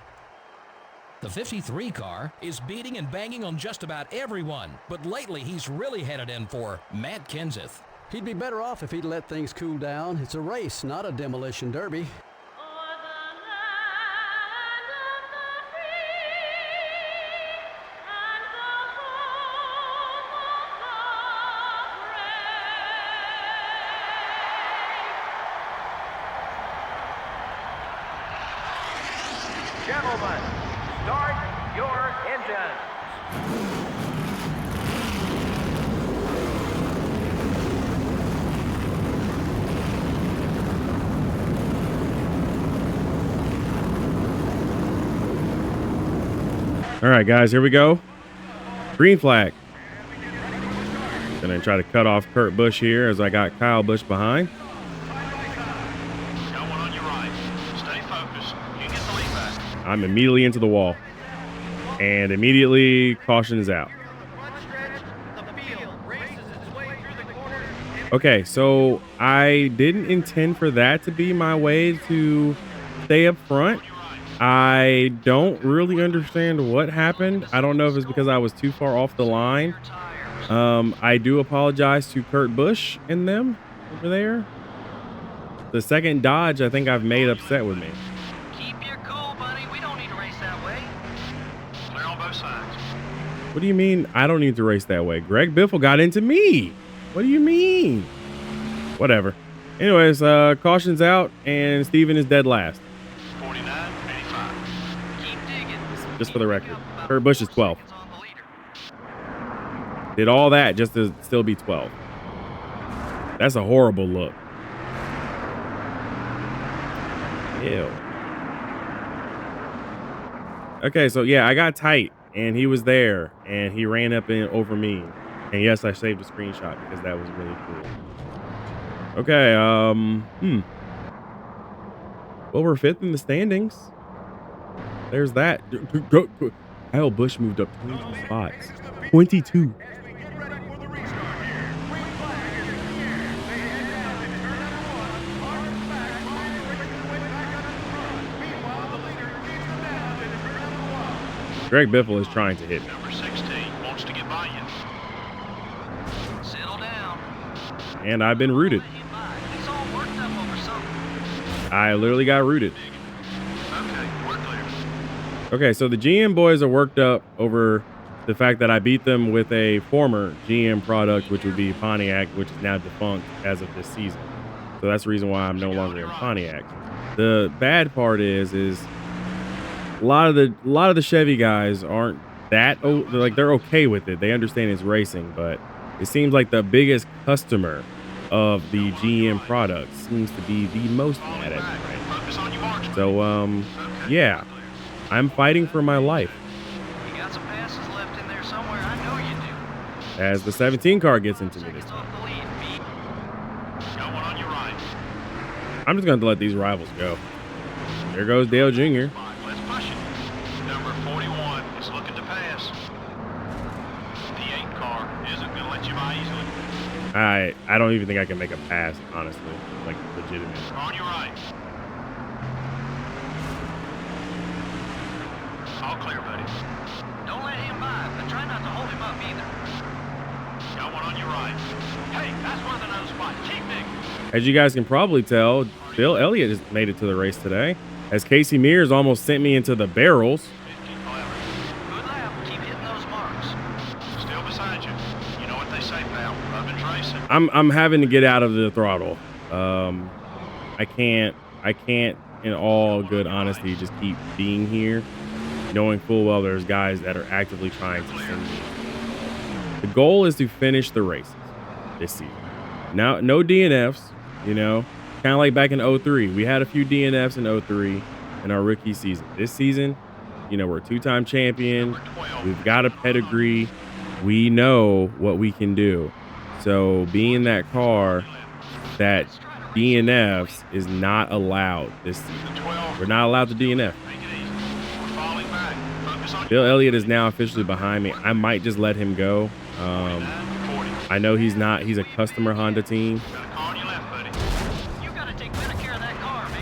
The 53 car is beating and banging on just about everyone, but lately he's really headed in for Matt Kenseth. He'd be better off if he'd let things cool down. It's a race, not a demolition derby. Gentlemen, start your engines. All right, guys, here we go. Green flag. Gonna try to cut off Kurt Busch here as I got Kyle Busch behind. Got one on your right. Stay focused. You get the lead back. I'm immediately into the wall. And immediately caution is out. Okay, so I didn't intend for that to be my way to stay up front. I don't really understand what happened. I don't know if it's because I was too far off the line. I do apologize to Kurt Busch and them over there. The second Dodge I think I've made upset with me. Keep your cool, buddy. We don't need to race that way. Clear on both sides. What do you mean I don't need to race that way? Greg Biffle got into me. What do you mean? Whatever. Anyways, caution's out and Steven is dead last. 49, 85. Keep digging. Just for the record. Kurt Busch is 12. Did all that just to still be 12. That's a horrible look. Ew. Okay, so yeah, I got tight and he was there and he ran up in over me. And yes, I saved a screenshot because that was really cool. Okay, well, we're fifth in the standings. There's that. Kyle Busch moved up 22 spots. 22. Greg Biffle is trying to hit me. Number 16 wants to get by you. Settle down. And I've been rooted. He's all worked up over something. I literally got rooted. Okay, we're clear. Okay, so the GM boys are worked up over the fact that I beat them with a former GM product, which would be Pontiac, which is now defunct as of this season. So that's the reason why I'm no longer in Pontiac. The bad part is a lot of the Chevy guys aren't that like they're okay with it. They understand it's racing, but it seems like the biggest customer of the GM product seems to be the most mad at me right now. Focus on your margin. So yeah, I'm fighting for my life You got some passes left in there somewhere. I know you do. as the 17 car gets into me this Seconds time. off the lead, B. Got one on your right. I'm just going to let these rivals go. There goes Dale Jr. Let's push it. Number 41 is looking to pass. The 8 car isn't going to let you by easily. I don't even think I can make a pass, honestly, like legitimate. On your right. All clear, buddy. Don't let him by, but try not to hold him up either. Got one on your right. Hey, that's one of the nose spot. Keep digging. As you guys can probably tell, Bill Elliott has made it to the race today, as Casey Mears almost sent me into the barrels. 15 kilometers. Good lap. Keep hitting those marks. Still beside you. You know what they say, pal. Love and racing. I'm having to get out of the throttle. I can't in all good honesty just keep being here, knowing full well there's guys that are actively trying to send me. The goal is to finish the races this season. Now, no DNFs, you know, kind of like back in 03. We had a few DNFs in 03 in our rookie season. This season, you know, we're a two-time champion. We've got a pedigree. We know what we can do. So being in that car, that DNFs is not allowed this season. We're not allowed to DNF. Bill Elliott is now officially behind me. I might just let him go. I know he's a customer Honda team.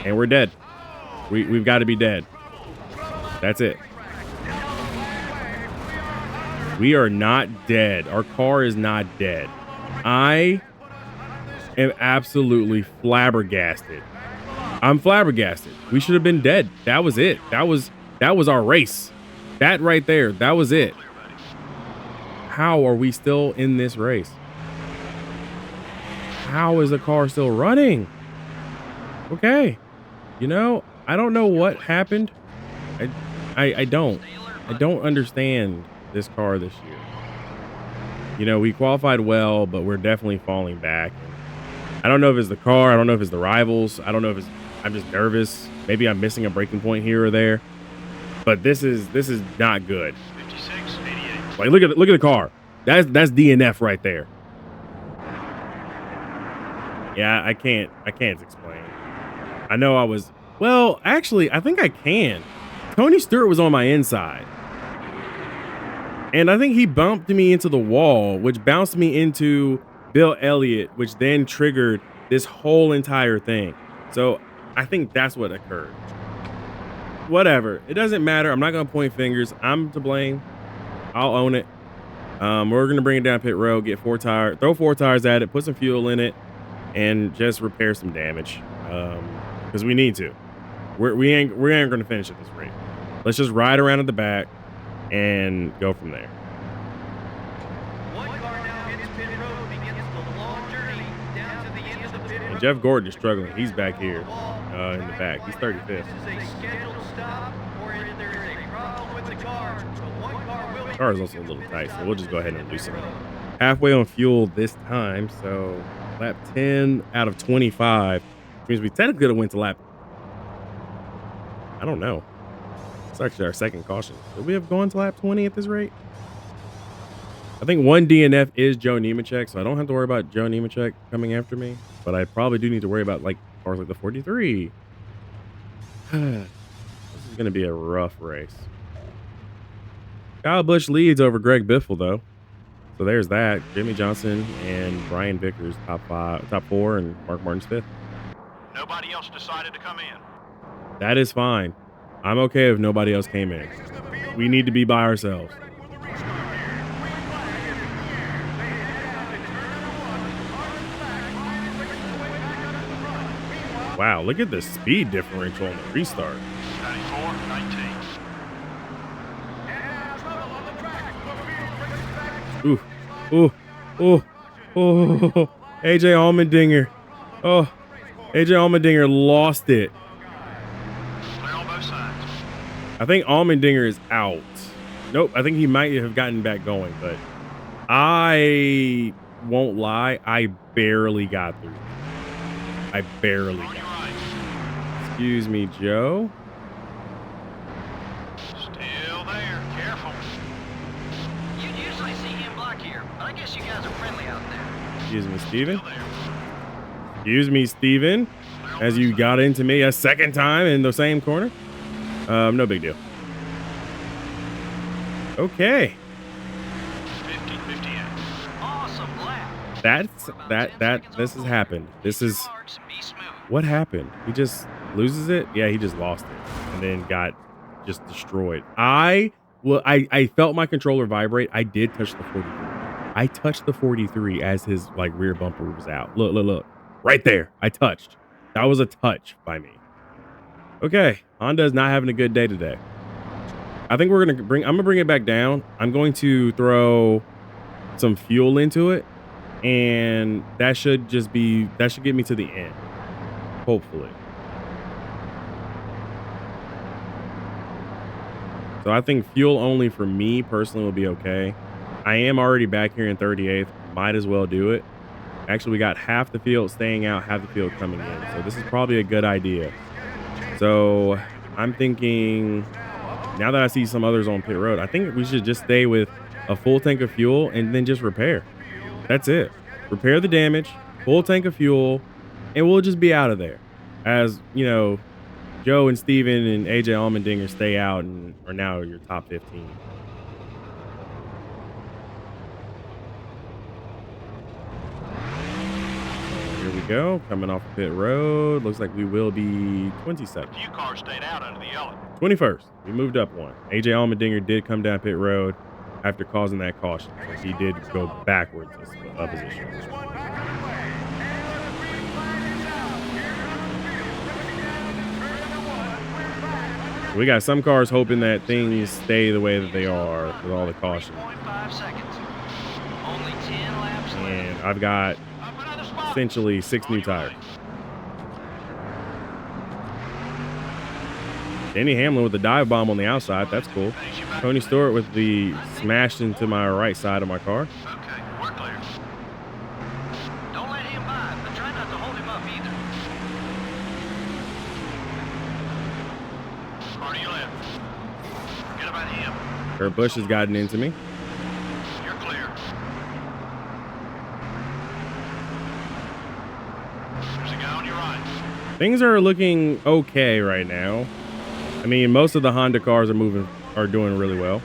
And we're dead. We've got to be dead. That's it. We are not dead. Our car is not dead. I am absolutely flabbergasted. I'm flabbergasted. We should have been dead. That was it. That was our race. That right there. That was it. How are we still in this race? How is the car still running? Okay. You know, I don't know what happened. I don't understand this car this year. You know, we qualified well, but we're definitely falling back. I don't know if it's the car. I don't know if it's the rivals. I don't know if I'm just nervous. Maybe I'm missing a braking point here or there. But this is not good. 56, 88. Like, look at the car. That's DNF right there. Yeah, I can't explain. I know actually, I think I can. Tony Stewart was on my inside. And I think he bumped me into the wall, which bounced me into Bill Elliott, which then triggered this whole entire thing. So I think that's what occurred. Whatever. It doesn't matter. I'm not going to point fingers. I'm to blame. I'll own it. We're going to bring it down pit road, get throw 4 tires at it, put some fuel in it, and just repair some damage. Because we need to. We ain't going to finish at this rate. Let's just ride around at the back and go from there. One car now hits pit road, begins the long journey down to the end of the pit road. And Jeff Gordon is struggling. He's back here in the back. He's 35th. This is a scheduled stop, or if there is a problem with the car, the one car will be... The car is also a little tight, so we'll just go ahead and do something. Halfway on fuel this time, so lap 10 out of 25, which means we technically could have went to lap... I don't know. It's actually our second caution. Should we have gone to lap 20 at this rate? I think one DNF is Joe Nemechek, so I don't have to worry about Joe Nemechek coming after me. But I probably do need to worry about like cars like the 43. This is going to be a rough race. Kyle Busch leads over Greg Biffle, though. So there's that. Jimmy Johnson and Brian Vickers top 4, and Mark Martin's 5th. Nobody else decided to come in. That is fine. I'm okay if nobody else came in. We need to be by ourselves. Wow, look at the speed differential on the restart. 94, 19. Ooh. AJ Allmendinger. Oh, AJ Allmendinger lost it. Clear on both sides. I think Allmendinger is out. Nope, I think he might have gotten back going, but I won't lie, I barely got through. I barely got through. Excuse me, Joe. Still there. Careful. You'd usually see him block here, but I guess you guys are friendly out there. Excuse me, Steven. Still there. Excuse me, Steven. As you got into me a second time in the same corner. No big deal. Okay. 50, 58. Awesome lap. This has happened. This is Marks, be smooth. what happened. He just loses it. Yeah, he just lost it and then got just destroyed. I felt my controller vibrate. I did touch the 43. I touched the 43 as his like rear bumper was out. Look. Right there. I touched. That was a touch by me. Okay. Honda is not having a good day today. I think I'm gonna bring it back down. I'm going to throw some fuel into it And that should get me to the end, hopefully. So I think fuel only for me personally will be okay. I am already back here in 38th. Might as well do it. Actually, we got half the field staying out, half the field coming in. So this is probably a good idea. So I'm thinking, now that I see some others on pit road, I think we should just stay with a full tank of fuel and then just repair. That's it. Repair the damage, full tank of fuel, and we'll just be out of there. As, you know, Joe and Steven and AJ Allmendinger stay out and are now your top 15. Here we go. Coming off pit road. Looks like we will be 27th. A few cars stayed out under the yellow. 21st. We moved up one. AJ Allmendinger did come down pit road after causing that caution. So he did go backwards a position. We got some cars hoping that things stay the way that they are with all the caution. 5 seconds. Only 10 laps left. And I've got essentially 6 new tires. Danny Hamlin with the dive bomb on the outside. That's cool. Tony Stewart with the smashed into my right side of my car. Okay, we're clear. Don't let him by, but try not to hold him up either. Hard to your left. Forget about him. Kurt Busch has gotten into me. You're clear. There's a guy on your right. Things are looking okay right now. I mean, most of the Honda cars are doing really well.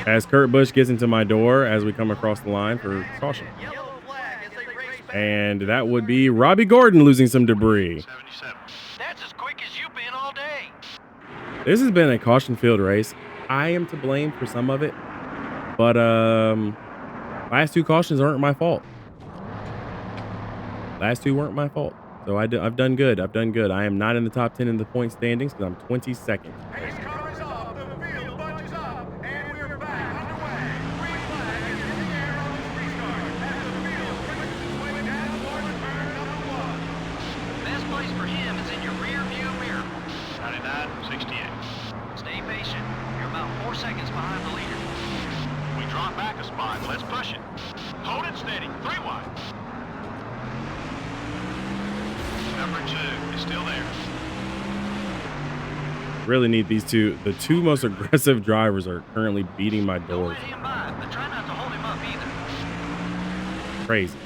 As Kurt Busch gets into my door as we come across the line for caution. And that would be Robbie Gordon losing some debris. 77. That's as quick as you've been all day. This has been a caution field race. I am to blame for some of it. But last 2 cautions aren't my fault. Last 2 weren't my fault. So I've done good. I've done good. I am not in the top 10 in the point standings because I'm 22nd. Pace car is off, the field bunches up, and we're back underway. Green flag is in the air on this restart as the field brings its way down toward turn number 1. Best place for him is in your rear view mirror. 99, 68. Stay patient. You're about 4 seconds behind the leader. We drop back a spot. Let's push it. Hold it steady. 3 wide. Number 2 is still there. Really need these two. The 2 most aggressive drivers are currently beating my Don't doors. let him by, but try not to hold him up either. Crazy.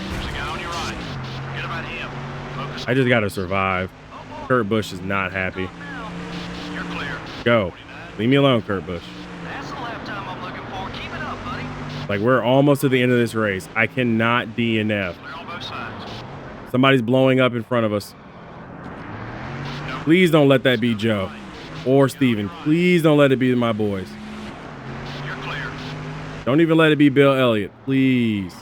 There's a guy on your right. Forget about him. Focus. I just got to survive. Kurt Busch is not happy. Now, You're clear. Go. Leave me alone, Kurt Busch. that's the lap time I'm looking for. Keep it up, buddy. Like, we're almost to the end of this race. I cannot DNF. Clear on both sides. Somebody's blowing up in front of us. Please don't let that be Joe or Steven. Please don't let it be my boys. You're clear. Don't even let it be Bill Elliott. Please.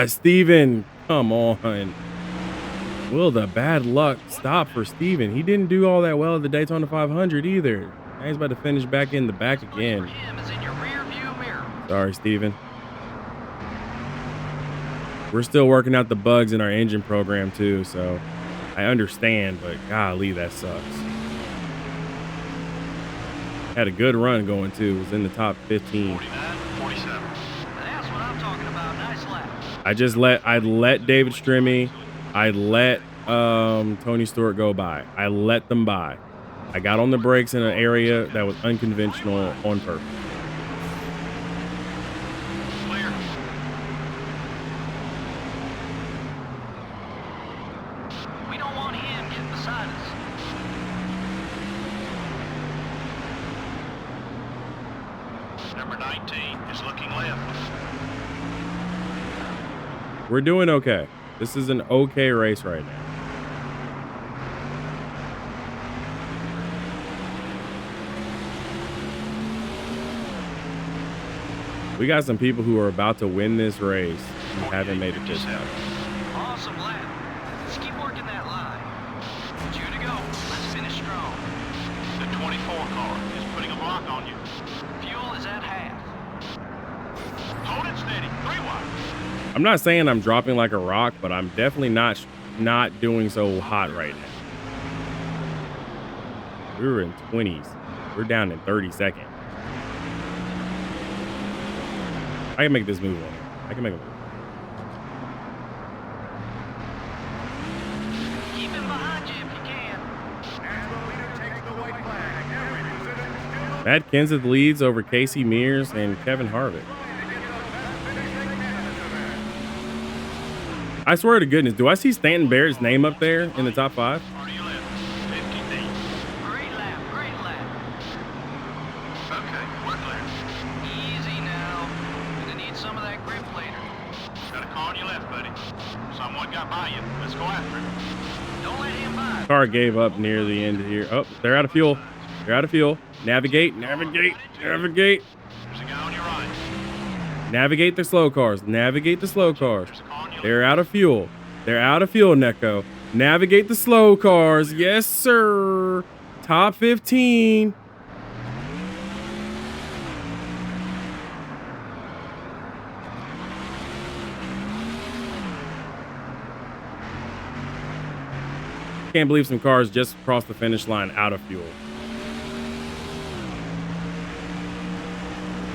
Steven. Come on. Will the bad luck stop for Steven? He didn't do all that well at the Daytona 500 either. Now he's about to finish back in the back For again. him is in your rear view mirror. Sorry, Steven. We're still working out the bugs in our engine program too, so I understand, but golly, that sucks. Had a good run going too. Was in the top 15. 49, 47. That's what I'm talking about. Nice lap. I let David Strimmy, I let Tony Stewart go by. I let them by. I got on the brakes in an area that was unconventional on purpose. Clear. We don't want him getting beside us. Number 19 is looking left. We're doing okay. This is an okay race right now. We got some people who are about to win this race who haven't made it this far. Awesome lap. Let's keep working that line. 2 to go. Let's finish strong. The 24 car is putting a block on you. Fuel is at half. Hold it steady. 3 wide. I'm not saying I'm dropping like a rock, but I'm definitely not doing so hot right now. We were in 20s. We're down in 32nd. I can make this move on it. I can make a move. Keep him behind you if you can. National leader takes the white flag. Every position still Matt Kenseth leads over Casey Mears and Kevin Harvick. I swear to goodness, do I see Stanton Barrett's name up there in the top 5? Car to your left. 50 deep. Great lap, great lap. Okay, we're clear. Easy now. Gonna need some of that grip later. Got a car on your left, buddy. Someone got by you. Let's go after him. Don't let him by. Car gave up near the end here. Oh, they're out of fuel. They're out of fuel. Navigate, navigate, navigate. There's a guy on your right. Navigate the slow cars. Navigate the slow cars. There's a car on your They're out of fuel. They're out of fuel, Neko. Navigate the slow cars. Yes, sir. Top 15. Can't believe some cars just crossed the finish line out of fuel.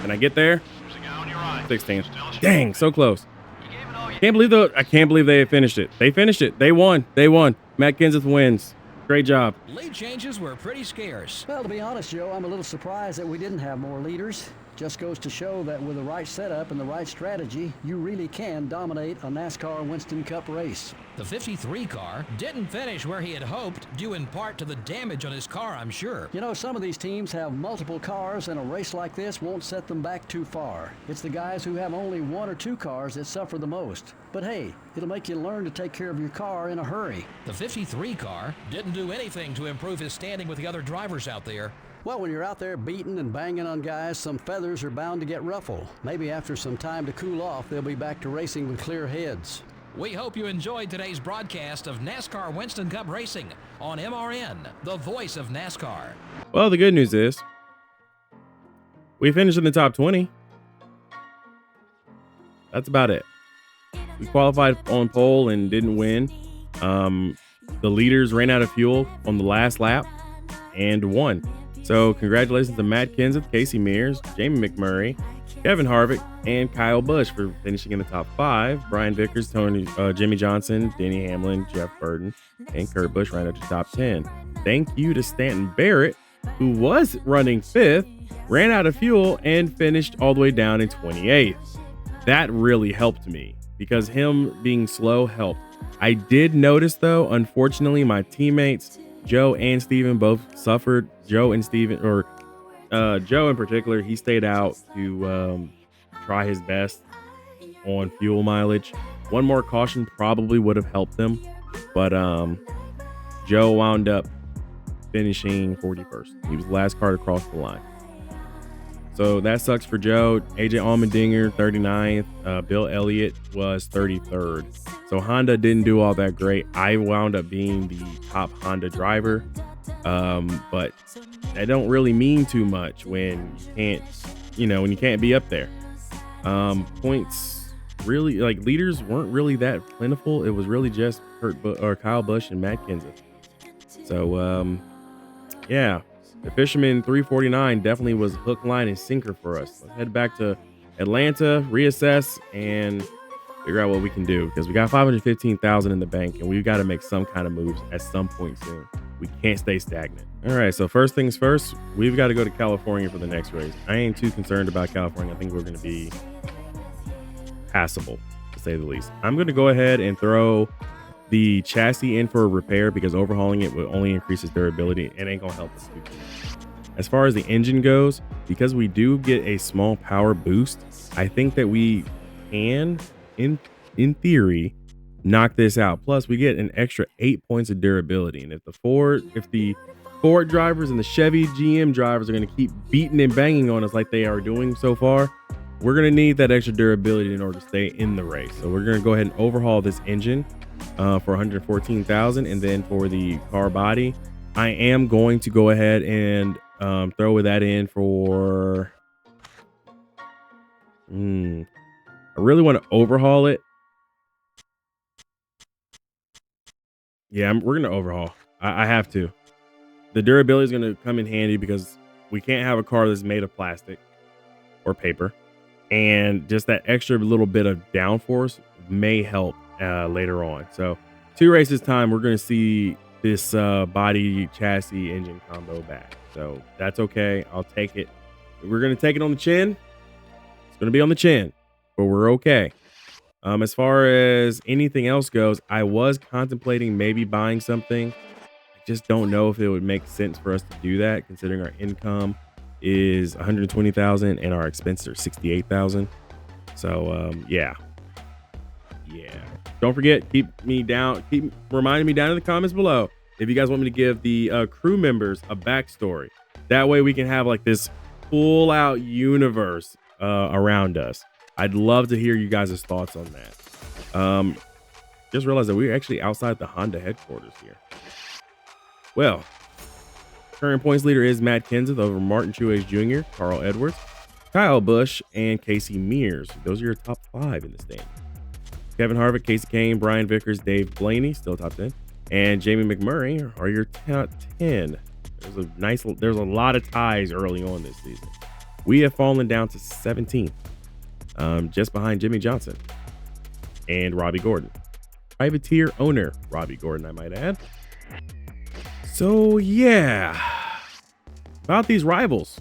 Can I get there? There's a guy on your right. 16. Still a Dang, so close. You gave it all you I can't believe they finished it. They finished it. They won. They won. Matt Kenseth wins. Great job. Lead changes were pretty scarce. Well, to be honest, Joe, I'm a little surprised that we didn't have more leaders. Just goes to show that with the right setup and the right strategy, you really can dominate a NASCAR Winston Cup race. The 53 car didn't finish where he had hoped, due in part to the damage on his car, I'm sure. You know, some of these teams have multiple cars, and a race like this won't set them back too far. It's the guys who have only 1 or 2 cars that suffer the most. But hey, it'll make you learn to take care of your car in a hurry. The 53 car didn't do anything to improve his standing with the other drivers out there. Well, when you're out there beating and banging on guys, some feathers are bound to get ruffled. Maybe after some time to cool off, they'll be back to racing with clear heads. We hope you enjoyed today's broadcast of NASCAR Winston Cup Racing on MRN, the voice of NASCAR. Well, the good news is we finished in the top 20. That's about it. We qualified on pole and didn't win. The leaders ran out of fuel on the last lap and won. So congratulations to Matt Kenseth, Casey Mears, Jamie McMurray, Kevin Harvick, and Kyle Busch for finishing in the top 5. Brian Vickers, Jimmy Johnson, Denny Hamlin, Jeff Burton, and Kurt Busch ran up to top 10. Thank you to Stanton Barrett, who was running 5th, ran out of fuel, and finished all the way down in 28th. That really helped me because him being slow helped. I did notice, though, unfortunately, my teammates, Joe and Steven, both suffered. Joe in particular, he stayed out to try his best on fuel mileage. One more caution probably would have helped him, but Joe wound up finishing 41st. He was the last car to cross the line. So that sucks for Joe. AJ Allmendinger, 39th. Bill Elliott was 33rd. So Honda didn't do all that great. I wound up being the top Honda driver. But that don't really mean too much when you can't be up there. Points really, like, leaders weren't really that plentiful. It was really just Kyle Busch and Matt Kenseth. So yeah. The Fisherman 349 definitely was hook, line, and sinker for us. Let's head back to Atlanta, reassess, and figure out what we can do because we got $515,000 in the bank, and we've got to make some kind of moves at some point soon. We can't stay stagnant. All right, so first things first, we've got to go to California for the next race. I ain't too concerned about California. I think we're going to be passable, to say the least. I'm going to go ahead and throw the chassis in for a repair because overhauling it will only increase its durability. It ain't gonna help us too much. As far as the engine goes, because we do get a small power boost, I think that we can, in theory, knock this out. Plus, we get an extra 8 points of durability. And if the Ford drivers and the Chevy GM drivers are gonna keep beating and banging on us like they are doing so far, we're going to need that extra durability in order to stay in the race. So we're going to go ahead and overhaul this engine for 114,000. And then for the car body, I am going to go ahead and throw that in for, I really want to overhaul it. Yeah, we're going to overhaul. I have to. The durability is going to come in handy because we can't have a car that's made of plastic or paper. And just that extra little bit of downforce may help later on. So 2 races time, we're going to see this body chassis engine combo back. So that's okay. I'll take it. We're going to take it on the chin. It's going to be on the chin, but we're okay. As far as anything else goes, I was contemplating maybe buying something. I just don't know if it would make sense for us to do that, considering our income is 120,000 and our expenses are 68,000. So yeah. Don't forget, keep reminding me down in the comments below if you guys want me to give the crew members a backstory. That way we can have like this full out universe around us. I'd love to hear you guys' thoughts on that. Just realized that we're actually outside the Honda headquarters here. Well, current points leader is Matt Kenseth over Martin Truex Jr., Carl Edwards, Kyle Busch, and Casey Mears. Those are your top 5 in the standings. Kevin Harvick, Casey Kane, Brian Vickers, Dave Blaney, still top 10, and Jamie McMurray are your top 10. There's a lot of ties early on this season. We have fallen down to 17th, just behind Jimmy Johnson and Robbie Gordon. Privateer owner Robbie Gordon, I might add. So yeah, about these rivals.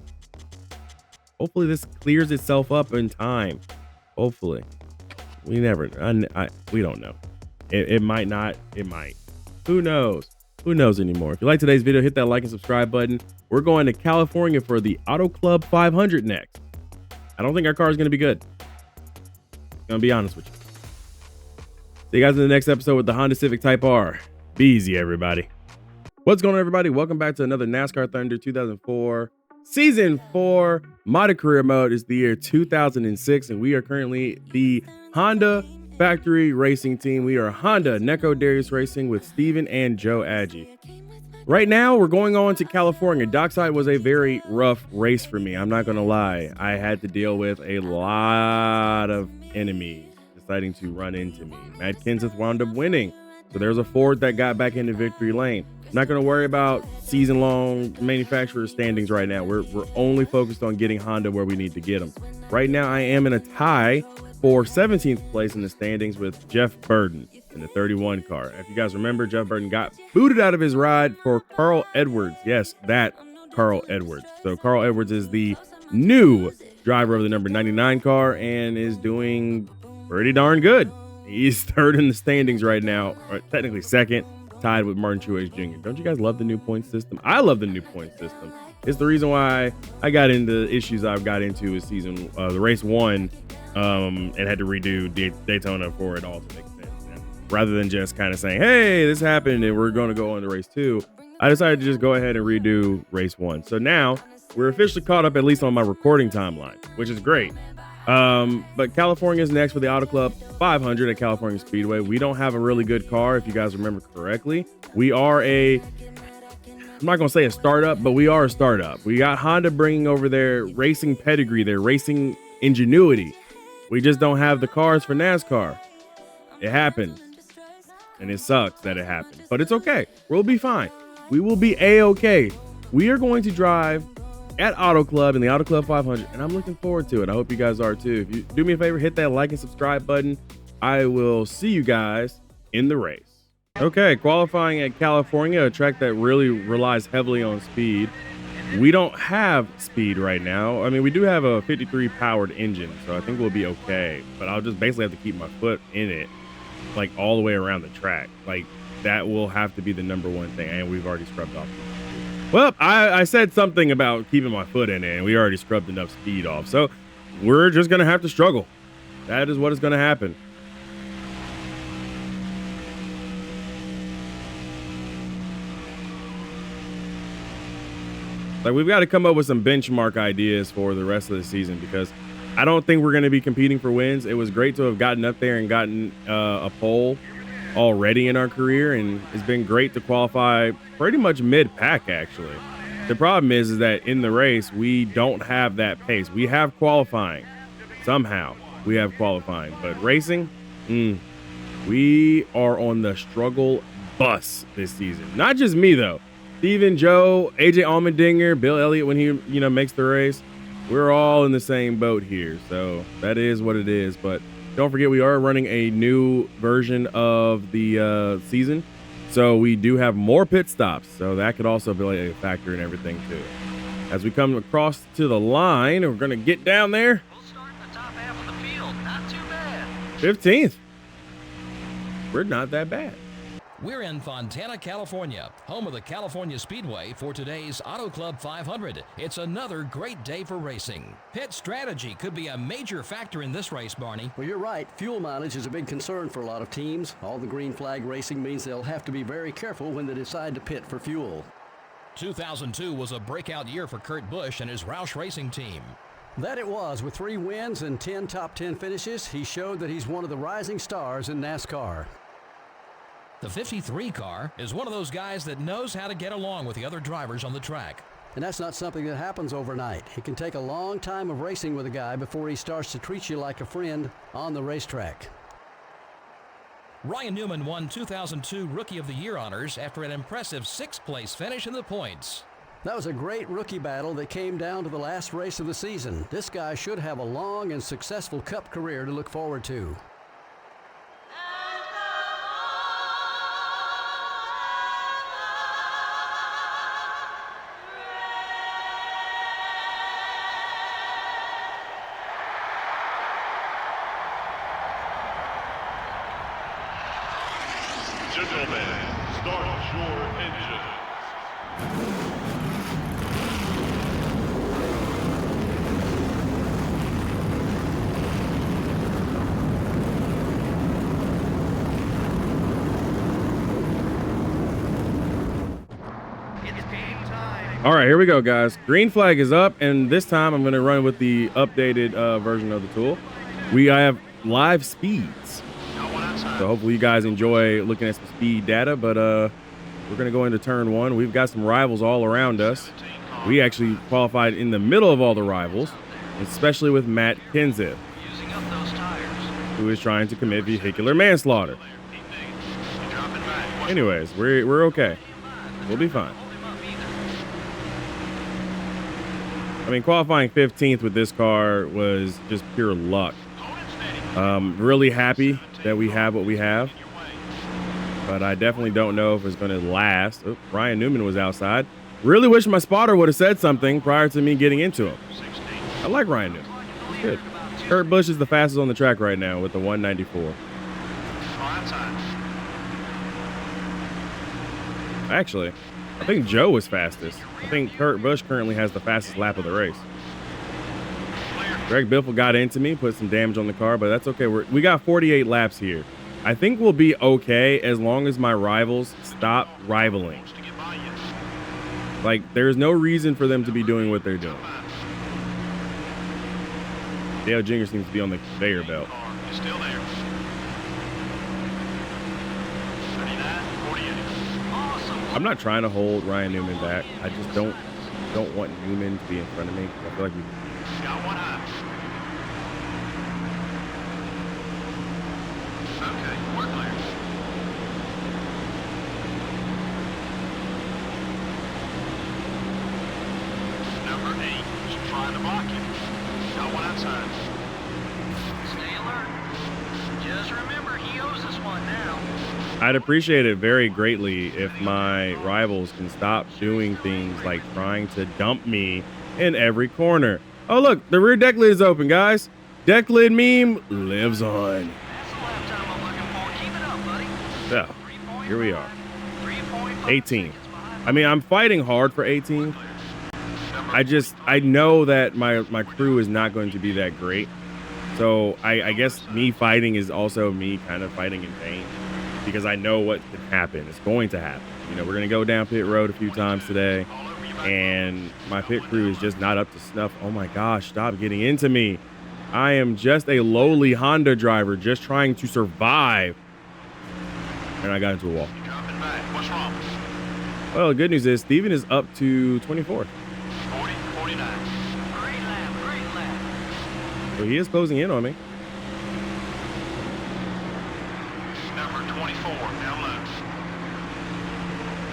Hopefully this clears itself up in time. Hopefully. We don't know. It might not. It might. Who knows? Who knows anymore? If you like today's video, hit that like and subscribe button. We're going to California for the Auto Club 500 next. I don't think our car is going to be good. I'm going to be honest with you. See you guys in the next episode with the Honda Civic Type R. Be easy, everybody. What's going on, everybody? Welcome back to another NASCAR Thunder 2004 Season 4 modded career mode. Is the year 2006, and we are currently the Honda Factory Racing Team. We are Honda Neko Darius Racing with Steven and Joe Agee. Right now, we're going on to California. Dockside was a very rough race for me. I'm not going to lie. I had to deal with a lot of enemies deciding to run into me. Matt Kenseth wound up winning. So there's a Ford that got back into victory lane. I'm not going to worry about season-long manufacturer standings right now. We're only focused on getting Honda where we need to get them. Right now, I am in a tie for 17th place in the standings with Jeff Burton in the 31 car. If you guys remember, Jeff Burton got booted out of his ride for Carl Edwards. Yes, that Carl Edwards. So Carl Edwards is the new driver of the number 99 car and is doing pretty darn good. He's 3rd in the standings right now, or technically 2nd, tied with Martin Truex Jr. Don't you guys love the new point system? I love the new point system. It's the reason why I got into issues I've got into with the race 1, and had to redo Daytona for it all to make sense. And rather than just kind of saying, hey, this happened and we're going to go on to race 2, I decided to just go ahead and redo race 1. So now we're officially caught up, at least on my recording timeline, which is great. But California is next for the Auto Club 500 at California Speedway. We don't have a really good car, if you guys remember correctly. We are I'm not going to say a startup, but we are a startup. We got Honda bringing over their racing pedigree, their racing ingenuity. We just don't have the cars for NASCAR. It happened, and it sucks that it happened, but it's okay. We'll be fine. We will be A-okay. We are going to drive at Auto Club in the Auto Club 500, and I'm looking forward to it. I hope you guys are too. If you do me a favor, hit that like and subscribe button. I will see you guys in the race. Okay, qualifying at California, a track that really relies heavily on speed. We don't have speed right now. I mean, we do have a 53 powered engine, so I think we'll be okay, but I'll just basically have to keep my foot in it, like all the way around the track. Like that will have to be the number one thing, and we've already scrubbed off. Well, I said something about keeping my foot in it, and we already scrubbed enough speed off. So we're just going to have to struggle. That is what is going to happen. Like, we've got to come up with some benchmark ideas for the rest of the season, because I don't think we're going to be competing for wins. It was great to have gotten up there and gotten a pole already in our career, and it's been great to qualify pretty much mid-pack, actually. The problem is that in the race, we don't have that pace. We have qualifying. Somehow, we have qualifying. But racing, we are on the struggle bus this season. Not just me, though. Steven, Joe, AJ Allmendinger, Bill Elliott when he, makes the race. We're all in the same boat here. So that is what it is. But don't forget, we are running a new version of the season. So we do have more pit stops. So that could also be a factor in everything, too. As we come across to the line, we're going to get down there. We'll start in the top half of the field. Not too bad. 15th. We're not that bad. We're in Fontana, California, home of the California Speedway for today's Auto Club 500. It's another great day for racing. Pit strategy could be a major factor in this race, Barney. Well, you're right. Fuel mileage is a big concern for a lot of teams. All the green flag racing means they'll have to be very careful when they decide to pit for fuel. 2002 was a breakout year for Kurt Busch and his Roush Racing team. That it was. With 3 wins and 10 top 10 finishes, he showed that he's one of the rising stars in NASCAR. The 53 car is one of those guys that knows how to get along with the other drivers on the track. And that's not something that happens overnight. It can take a long time of racing with a guy before he starts to treat you like a friend on the racetrack. Ryan Newman won 2002 Rookie of the Year honors after an impressive 6th place finish in the points. That was a great rookie battle that came down to the last race of the season. This guy should have a long and successful Cup career to look forward to. Gentlemen, start your engines. It's game time. All right, here we go, guys. Green flag is up, and this time I'm going to run with the updated version of the tool. I have live speeds. So hopefully you guys enjoy looking at some speed data, but we're going to go into turn 1. We've got some rivals all around us. We actually qualified in the middle of all the rivals, especially with Matt Kenseth, Using up those tires. who is trying to commit vehicular manslaughter. Anyways, we're okay. We'll be fine. I mean, qualifying 15th with this car was just pure luck. Really happy that we have what we have, but I definitely don't know if it's going to last. Oh, Ryan Newman was outside. Really wish my spotter would have said something prior to me getting into him. I like Ryan Newman. He's good. Kurt Busch is the fastest on the track right now with the 194. Actually, I think Joe was fastest. I think Kurt Busch currently has the fastest lap of the race. Greg Biffle got into me, put some damage on the car, but that's okay. We got 48 laps here. I think we'll be okay as long as my rivals stop rivaling. Like, there's no reason for them to be doing what they're doing. Dale Jr. seems to be on the conveyor belt. Still there. 39, 48. Awesome. I'm not trying to hold Ryan Newman back. I just don't want Newman to be in front of me. I feel like we Got one eye. Okay, we're clear. Number 8 is trying to block you. Got one outside. Stay alert. Just remember, he owes us one now. I'd appreciate it very greatly if my rivals can stop doing things like trying to dump me in every corner. Oh, look, the rear deck lid is open, guys. Deck lid meme lives on. That's the lap time I'm looking for. Keep it up, buddy. So, here we are. 3.5 18. seconds behind. I mean, I'm fighting hard for 18. I know that my crew is not going to be that great. So I guess me fighting is also me kind of fighting in vain, because I know what can happen. It's going to happen. You know, we're going to go down pit road a few times today, and my pit crew is just not up to snuff. Oh my gosh, stop getting into me. I am just a lowly Honda driver just trying to survive. And I got into a wall. You're dropping back. What's wrong? Well, the good news is Steven is up to 24th. 40, 49. Great lap, great lap. So he is closing in on me. Number 24, now loose.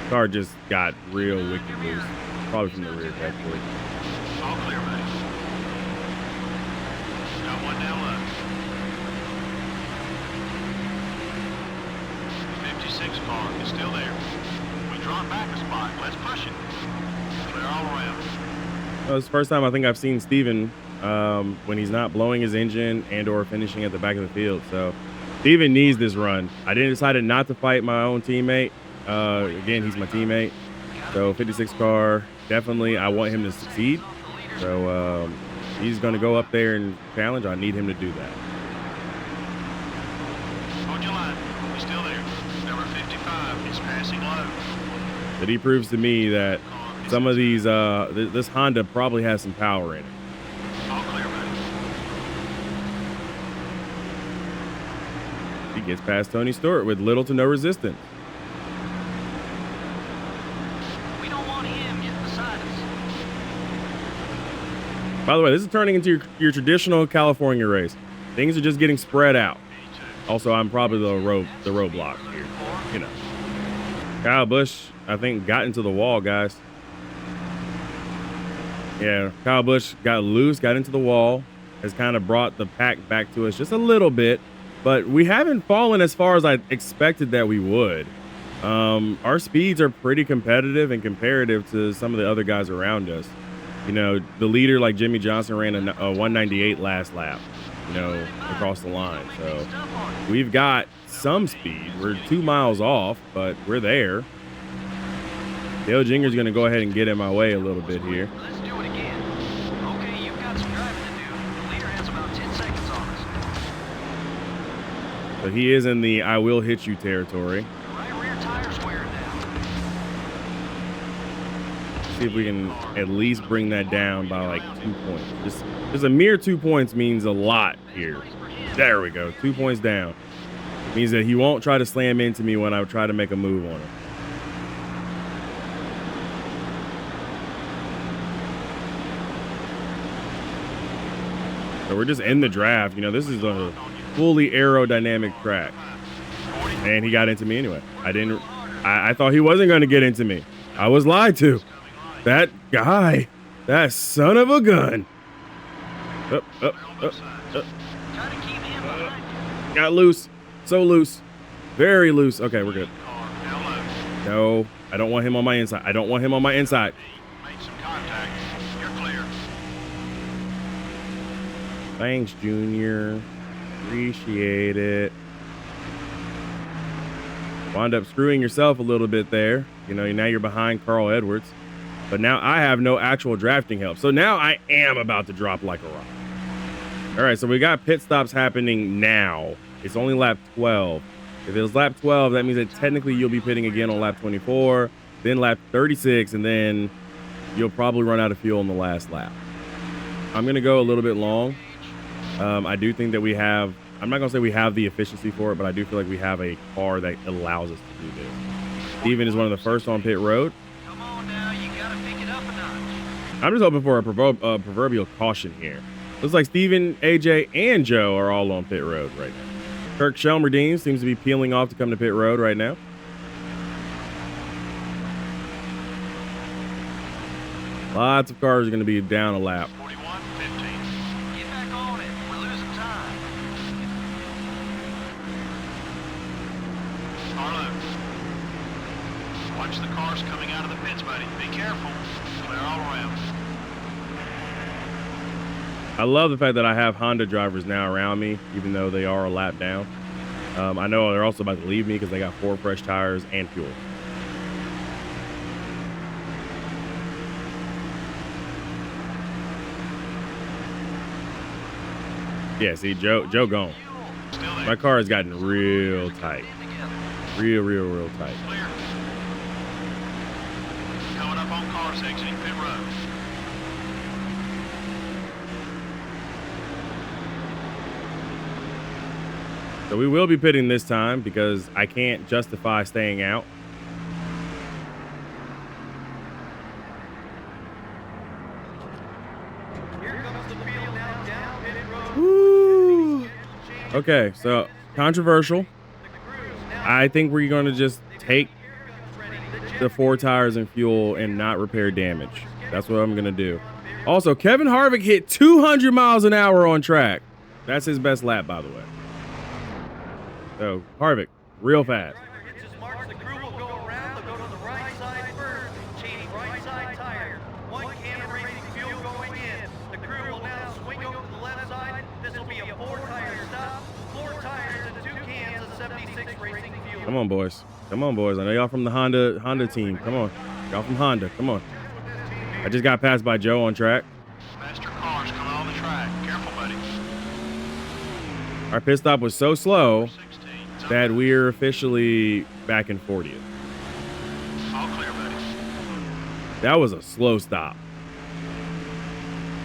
Car just got real wicked loose. Probably from the rear, actually. All clear, buddy. Got one down loose. 56 car is still there. We drawn back a spot. Let's push it. Clear all around. Well, it's the first time I think I've seen Steven when he's not blowing his engine and or finishing at the back of the field. So Steven needs this run. I decided not to fight my own teammate. Again, he's my teammate. So 56 car, definitely I want him to succeed. So he's going to go up there and challenge. I need him to do that. Hold your line. We're still there. Number 55 is passing low. But he proves to me that some of these, this Honda probably has some power in it. All clear, buddy. He gets past Tony Stewart with little to no resistance. We don't want him getting beside us. By the way, this is turning into your traditional California race. Things are just getting spread out. Also, I'm probably the roadblock here. You know, Kyle Busch, I think, got into the wall, guys. Yeah, Kyle Busch got loose, got into the wall, has kind of brought the pack back to us just a little bit, but we haven't fallen as far as I expected that we would. Our speeds are pretty competitive and comparative to some of the other guys around us. You know, the leader like Jimmy Johnson ran a 198 last lap, you know, across the line. So we've got some speed. We're 2 miles off, but we're there. Dale Jinger's going to go ahead and get in my way a little bit here. Let's do it again. Okay, you've got some driving to do. The leader has about 10 seconds on us. So he is in the I will hit you territory. The right rear tire's wearing down. See if we can at least bring that down by like 2 points. Just a mere 2 points means a lot here. There we go. 2 points down. Means that he won't try to slam into me when I try to make a move on him. So we're just in the draft. You know, this is a fully aerodynamic track. And he got into me anyway. I thought he wasn't going to get into me. I was lied to. That guy, that son of a gun. Try to keep him behind you. Got loose. So loose. Very loose. Okay, we're good. No, I don't want him on my inside. I don't want him on my inside. Made some contact. You're clear. Thanks, Junior. Appreciate it. Wound up screwing yourself a little bit there. You know, now you're behind Carl Edwards. But now I have no actual drafting help. So now I am about to drop like a rock. All right, so we got pit stops happening now. It's only lap 12. If it was lap 12, that means that technically you'll be pitting again on lap 24, then lap 36, and then you'll probably run out of fuel in the last lap. I'm going to go a little bit long. I do think that we have, I'm not going to say we have the efficiency for it, but I do feel like we have a car that allows us to do this. Steven is one of the first on pit road. Come on now, you gotta pick it up a notch. I'm just hoping for a proverbial caution here. Looks like Steven, AJ, and Joe are all on pit road right now. Kirk Shelmerdine seems to be peeling off to come to pit road right now. Lots of cars are going to be down a lap. 41-15. Get back on it. We're losing time. Carlo. Watch the cars coming out of the pits, buddy. Be careful. Clear all around. I love the fact that I have Honda drivers now around me, even though they are a lap down. I know they're also about to leave me because they got 4 fresh tires and fuel. Yeah, see, Joe gone. Still there. My car has gotten real tight. Real tight. Clear. Coming up on cars exiting pit road. So we will be pitting this time because I can't justify staying out. Here comes the field now down pit road. Woo. Okay, so controversial. The crews now I think we're going to just take the 4 tires and fuel and not repair damage. That's what I'm going to do. Also, Kevin Harvick hit 200 miles an hour on track. That's his best lap, by the way. So, Harvick, real fast. driver hits his marks. The crew will go around. They'll go to the right side first. Change right side tire. 1 can of racing fuel going in. The crew will now swing over to the left side. This will be a 4-tire stop. 4 tires and 2 cans of 76 racing fuel. Come on, boys. Come on, boys. I know y'all from the Honda team. Come on. Y'all from Honda. Come on. I just got passed by Joe on track. Faster cars coming on the track. Careful, buddies. Our pit stop was so slow 16. that we're officially back in 40th. All clear, buddies. That was a slow stop.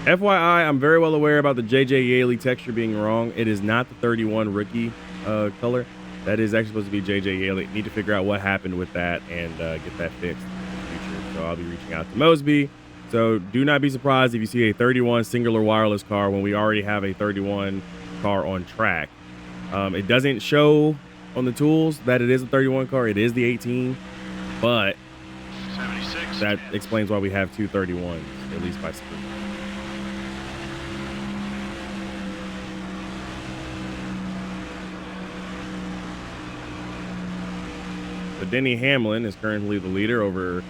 FYI, I'm very well aware about the JJ Yaley texture being wrong. It is not the 31 rookie color. That is actually supposed to be JJ Yaley. Need to figure out what happened with that and get that fixed in the future. So I'll be reaching out to Mosby. So do not be surprised if you see a 31 singular wireless car when we already have a 31 car on track. It doesn't show on the tools that it is a 31 car. It is the 18, but 76. that explains why we have 2 31s, at least by speed. So Denny Hamlin is currently the leader over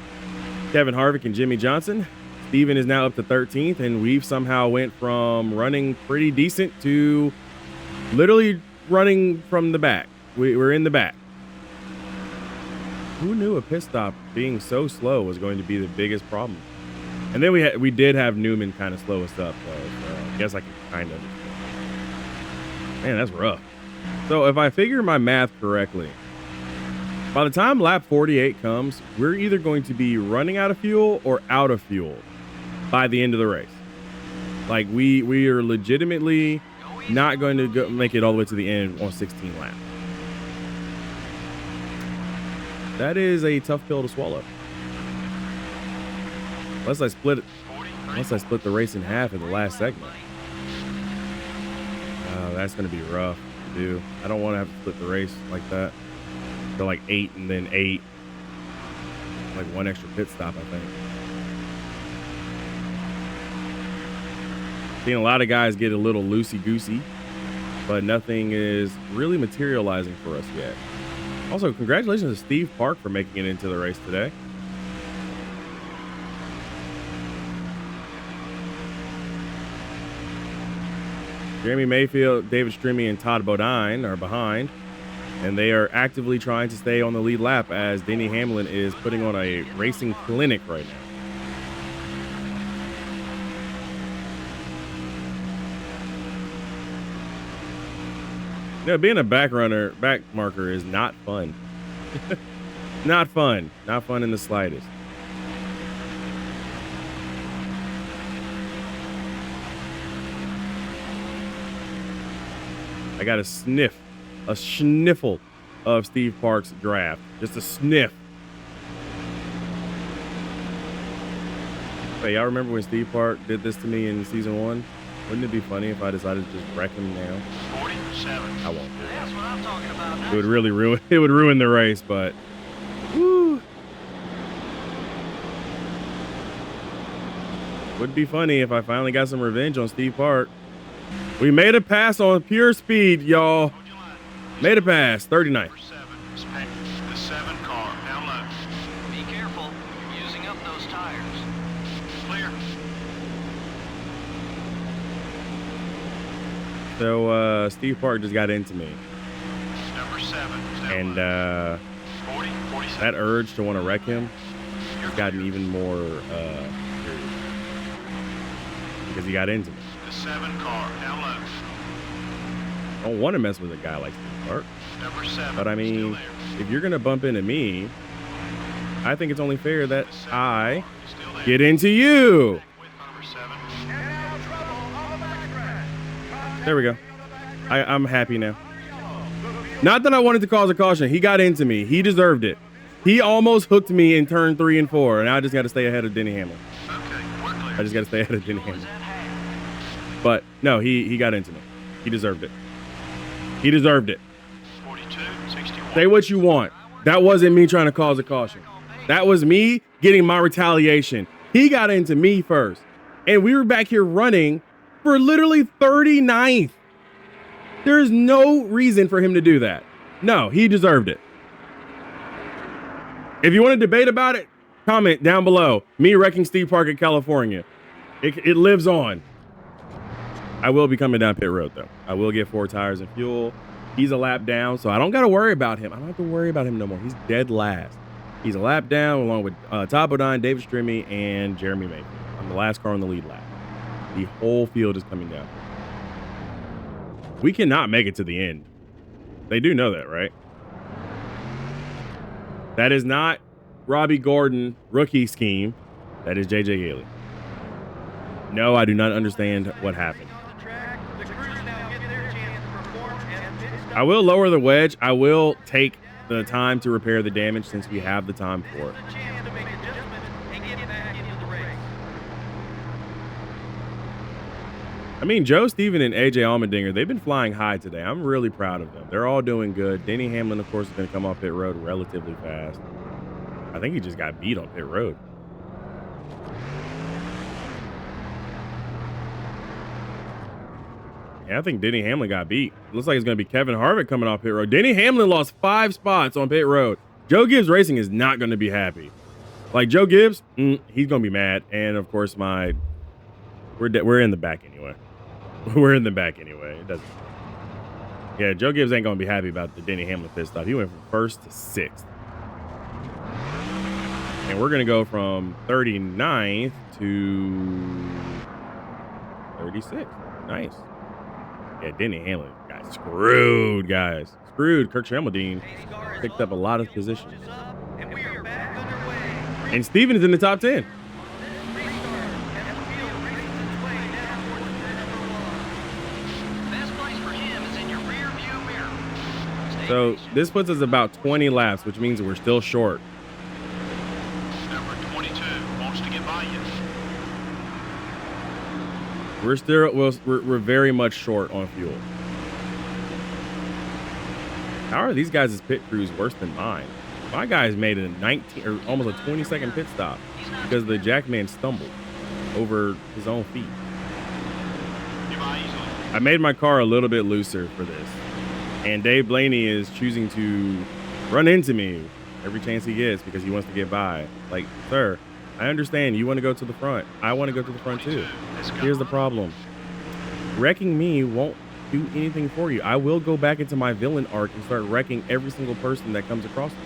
Kevin Harvick and Jimmy Johnson. Steven is now up to 13th, and we've somehow went from running pretty decent to literally running from the back. We're in the back. Who knew a pit stop being so slow was going to be the biggest problem? And then we did have Newman kind of slow us up, though. So I guess I can kind of. Man, that's rough. So if I figure my math correctly, by the time lap 48 comes, we're either going to be running out of fuel or out of fuel by the end of the race. Like we are legitimately not going to make it all the way to the end on 16 laps. That is a tough pill to swallow. Unless I split the race in half in the last segment. That's going to be rough to do. I don't want to have to split the race like that. Go like 8 and then 8. Like 1 extra pit stop, I think. Seen a lot of guys get a little loosey-goosey, but nothing is really materializing for us yet. Also, congratulations to Steve Park for making it into the race today. Jeremy Mayfield, David Strimmy, and Todd Bodine are behind, and they are actively trying to stay on the lead lap as Denny Hamlin is putting on a racing clinic right now. You know, being a back marker is not fun. Not fun. Not fun in the slightest. I got a sniffle of Steve Park's draft. Just a sniff. Hey, y'all remember when Steve Park did this to me in season 1? Wouldn't it be funny if I decided to just wreck him now? 47. I won't. That's what I'm talking about. It would really ruin the race, but woo. Would be funny if I finally got some revenge on Steve Park. We made a pass on pure speed, y'all. Made a pass, 39. The 7 car, down low. Be careful. You're using up those tires. Clear. So Steve Park just got into me, Number 7. and 40, 47. that urge to want to wreck him has gotten even more serious because he got into me. The 7 car, down low. I don't want to mess with a guy like Steve Park, Number 7. but I mean, still there. if you're gonna bump into me, I think it's only fair that The 7 I car is still there. get into you. With number 7. And now trouble on the backstretch. There we go. I'm happy now. The Not that I wanted to cause a caution. He got into me. He deserved it. He almost hooked me in turn 3 and 4, and I just got to stay ahead of Denny Hamlin. Okay, we're clear. I just got to stay ahead of Denny Fuel is Hamlin. at half. But no, he got into me. He deserved it. He deserved it. 42, 61. Say what you want. That wasn't me trying to cause a caution. That was me getting my retaliation. He got into me first. And we were back here running for literally 39th. There is no reason for him to do that. No, he deserved it. If you want to debate about it, comment down below. Me wrecking Steve Park in California. It lives on. I will be coming down pit road, though. I will get 4 tires and fuel. He's a lap down, so I don't got to worry about him. I don't have to worry about him no more. He's dead last. He's a lap down along with Todd Bodine, David Strimmy, and Jeremy Mayfield. I'm the last car on the lead lap. The whole field is coming down. We cannot make it to the end. They do know that, right? That is not Robbie Gordon rookie scheme. That is JJ Gailey. No, I do not understand what happened. On the track, the crews now get their chance to perform at pit stop. I will lower the wedge. I will take the time to repair the damage since we have the time for it. The chance to make adjustments and get back into the race. I mean, Joe Steven and AJ Allmendinger, they've been flying high today. I'm really proud of them. They're all doing good. Denny Hamlin, of course, is going to come off pit road relatively fast. I think he just got beat on pit road. Yeah, I think Denny Hamlin got beat. Looks like it's going to be Kevin Harvick coming off pit road. Denny Hamlin lost 5 spots on pit road. Joe Gibbs Racing is not going to be happy. Like Joe Gibbs, he's going to be mad. And of course, we're in the back anyway. We're in the back anyway. It doesn't. Yeah, Joe Gibbs ain't going to be happy about the Denny Hamlin pit stop. He went from 1st to 6th. And we're going to go from 39th to 36th. Nice. Yeah, Denny Hamlin got screwed, guys. Screwed. Kirk Shamaldine picked up a lot of positions. And we are back underway. And Steven is in the top 10. Best place for him is in your rear view mirror. Stay So patient. this puts us about 20 laps, which means we're still short. Number 22 wants to get by you. We're very much short on fuel. How are these guys' pit crews worse than mine? My guys made a 19 or almost a 20-second pit stop because the jackman stumbled over his own feet. Get by easily. I made my car a little bit looser for this, and Dave Blaney is choosing to run into me every chance he gets because he wants to get by. Like, sir, I understand you want to go to the front. I want to go to the front too. Let's go. Here's the problem. Wrecking me won't do anything for you. I will go back into my villain arc and start wrecking every single person that comes across me.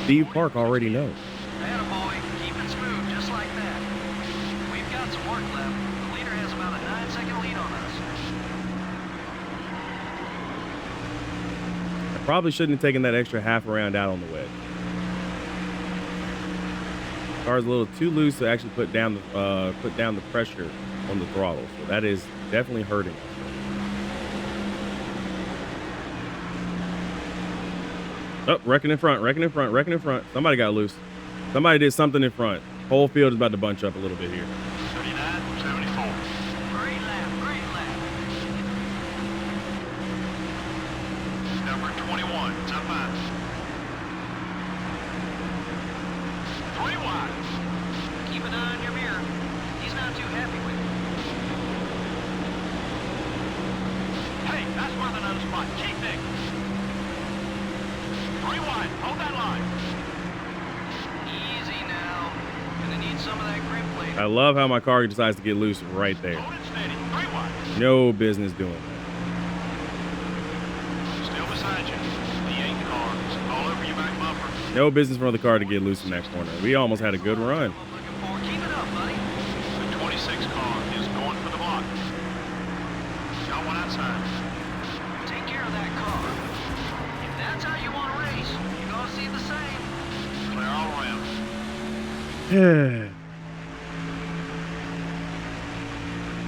Steve Park already knows. Attaboy, keep it smooth just like that. We've got some work left. The leader has about a 9-second lead on us. I probably shouldn't have taken that extra half a round out on the wedge. Car's a little too loose to actually put down the pressure on the throttle. So that is definitely hurting us. Oh, wrecking in front, wrecking in front, wrecking in front. Somebody got loose. Somebody did something in front. Whole field is about to bunch up a little bit here. 39, 74. Great lap, great lap. Number 21, top 5. 3 wide. Keep an eye on your mirror. He's not too happy with you. Hey, that's where the nose spot. Keep digging. 3 wide. Hold that line. Easy now. Gonna need some of that grip plate. I love how my car decides to get loose right there. Hold it steady. 3 wide. No business doing that. Still beside you. The 8 cars all over your back bumper. No business for the car to get loose in that corner. We almost had a good run. I'm looking for. Keep it up, buddy. The 26 car is going for the block. Got one outside. Take care of that car. If that's how you want to race, you're gonna see the same. Clear all around.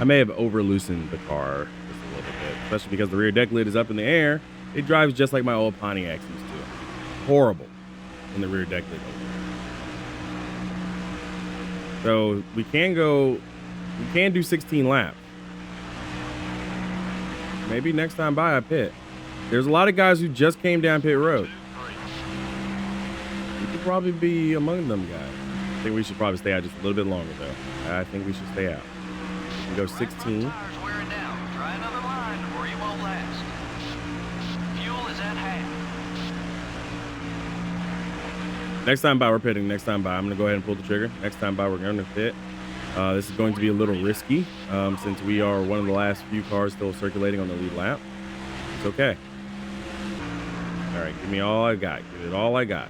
I may have over loosened the car just a little bit, especially because the rear deck lid is up in the air It drives just like my old Pontiacs used to. Horrible when the rear deck lid opens. So we can do 16 laps. Maybe next time by I pit. There's a lot of guys who just came down pit road. We could probably be among them guys. I think we should probably stay out just a little bit longer though. I think we should stay out. We go 16. Tires wearing down. Try another line or you won't last. Fuel is at half. Next time by we're pitting. Next time by I'm gonna go ahead and pull the trigger. Next time by we're gonna pit. This is going to be a little risky since we are one of the last few cars still circulating on the lead lap. It's okay. All right, give me all I got. Give it all I got.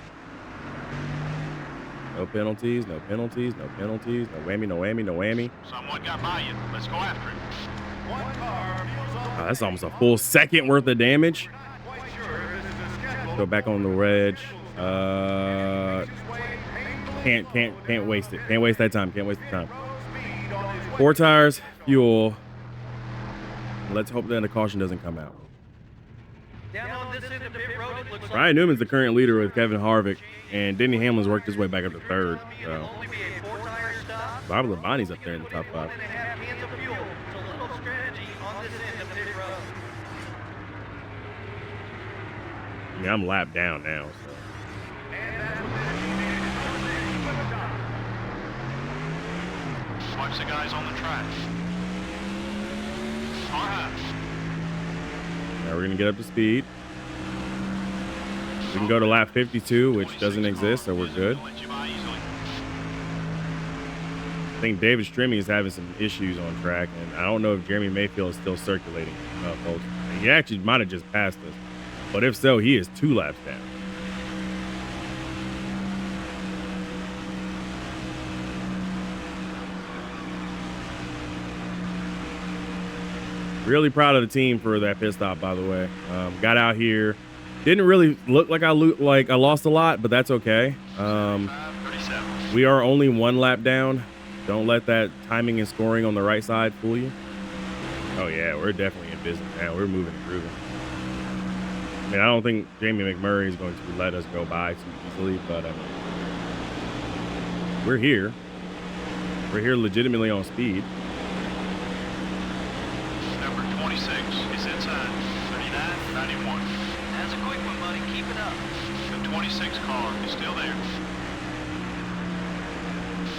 No penalties, no penalties, no penalties, no whammy, no whammy, no whammy. Someone got by you. Let's go after it. One car feels all That's almost a full second worth of damage. not quite sure if this is a schedule. Go back on the wedge. Can't waste it. Can't waste that time. Can't waste the time. Speed on his way. 4 tires, fuel. Let's hope that the caution doesn't come out. Down on this end of pit road, it looks like Ryan Newman's the current leader with Kevin Harvick, and Denny Hamlin's worked his way back up to third. So it'll only be a 4-tire stop. Bob Labonte's up there in the top 5. 1.5 cans of fuel. So a little strategy on this end of pit road. I mean, I'm lapped down now. So. Watch the guys on the track. All right. Now we're gonna get up to speed. We can go to lap 52, which doesn't exist, so we're good. Let you by easily. I think David Strimmy is having some issues on track, and I don't know if Jeremy Mayfield is still circulating, folks. He actually might have just passed us, but if so, he is 2 laps down. Really proud of the team for that pit stop, by the way. Got out here. Didn't really look like I lost a lot, but that's okay. 37. We are only 1 lap down. Don't let that timing and scoring on the right side fool you. Oh, yeah, we're definitely in business now. We're moving and grooving. I mean, I don't think Jamie McMurray is going to let us go by too easily, but we're here. We're here legitimately on speed. Number 26 is inside. 39, 91. That's a quick one, buddy. Keep it up. The 26 car is still there.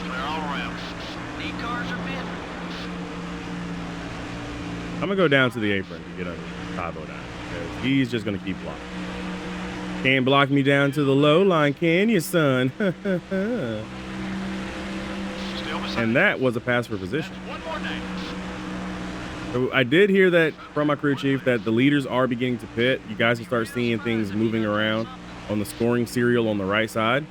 Clear all around. Lead cars are bent. I'm going to go down to the apron to get under Tabo down because he's just going to keep blocking. Can't block me down to the low line, can you, son? Still beside. And that was a pass for position. One more name. So I did hear that from my crew chief that the leaders are beginning to pit. You guys will start seeing things moving around on the scoring serial on the right side.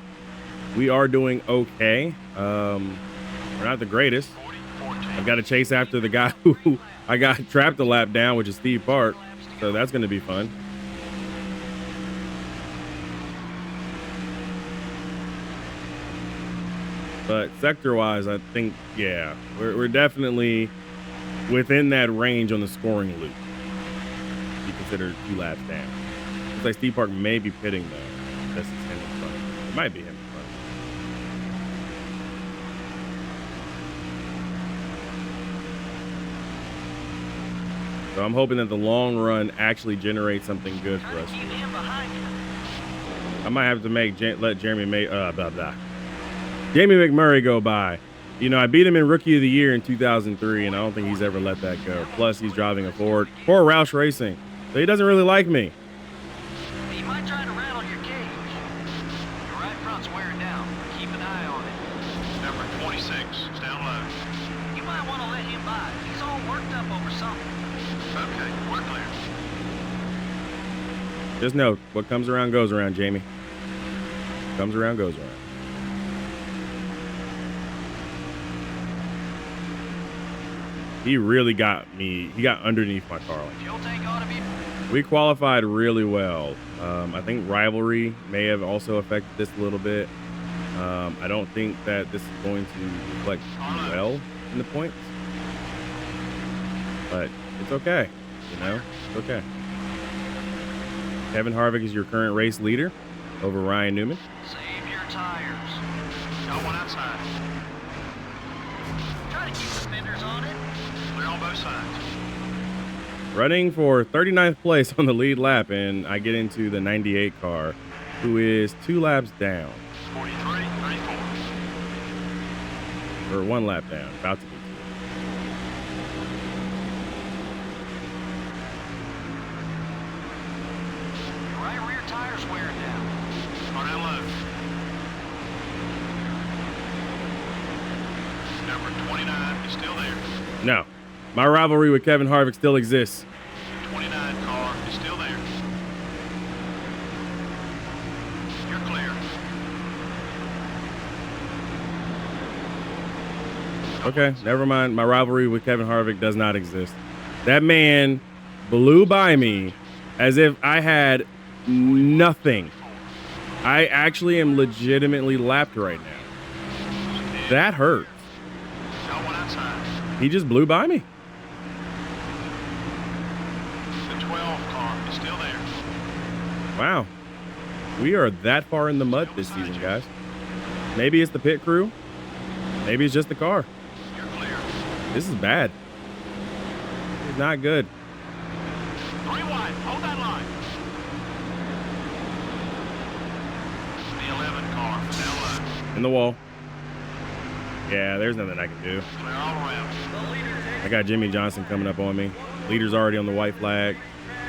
We are doing okay. We're not the greatest. 40, 14. I've got to chase after the guy who I got trapped a lap down, which is Steve Park. So that's going to be fun. But sector-wise, I think, yeah, we're definitely within that range on the scoring loop. If you consider 2 laps down. Looks like Steve Park may be pitting, though. This is him in front. It might be him in front. So I'm hoping that the long run actually generates something good for Try to us. keep him behind you. I might have to let Jamie McMurray go by. You know, I beat him in Rookie of the Year in 2003, and I don't think he's ever let that go. Plus, he's driving a Ford for Roush Racing, so he doesn't really like me. He might try to rattle your cage. Your right front's wearing down. Keep an eye on it. Number 26 is down low. You might want to let him by. He's all worked up over something. Okay, we're clear. Just know, what comes around goes around, Jamie. Comes around goes around. He really got me. He got underneath my car. Fuel tank ought to be. We qualified really well. I think rivalry may have also affected this a little bit. I don't think that this is going to reflect too well in the points, but it's okay. You know, it's okay. Kevin Harvick is your current race leader over Ryan Newman. Save your tires. Got one outside. Try to keep the fenders on it. Clear on both sides. Running for 39th place on the lead lap, and I get into the 98 car, who is 2 laps down, 43, 34. or 1 lap down, about to be 2. Your right rear tire's wearing down. Start out low. Number 29 is still there. No, my rivalry with Kevin Harvick still exists. 29 car is still there. You're clear. Okay, never mind. My rivalry with Kevin Harvick does not exist. That man blew by me as if I had nothing. I actually am legitimately lapped right now. That hurts. Got one outside. He just blew by me. The 12 car is still there. Wow. We are that far in the mud this season, guys. Maybe it's the pit crew. Maybe it's just the car. You're clear. This is bad. It's not good. 3 wide. Hold that line. The 11 car down low. In the wall. Yeah, there's nothing I can do. Clear all around. I got Jimmy Johnson coming up on me. Leader's already on the white flag.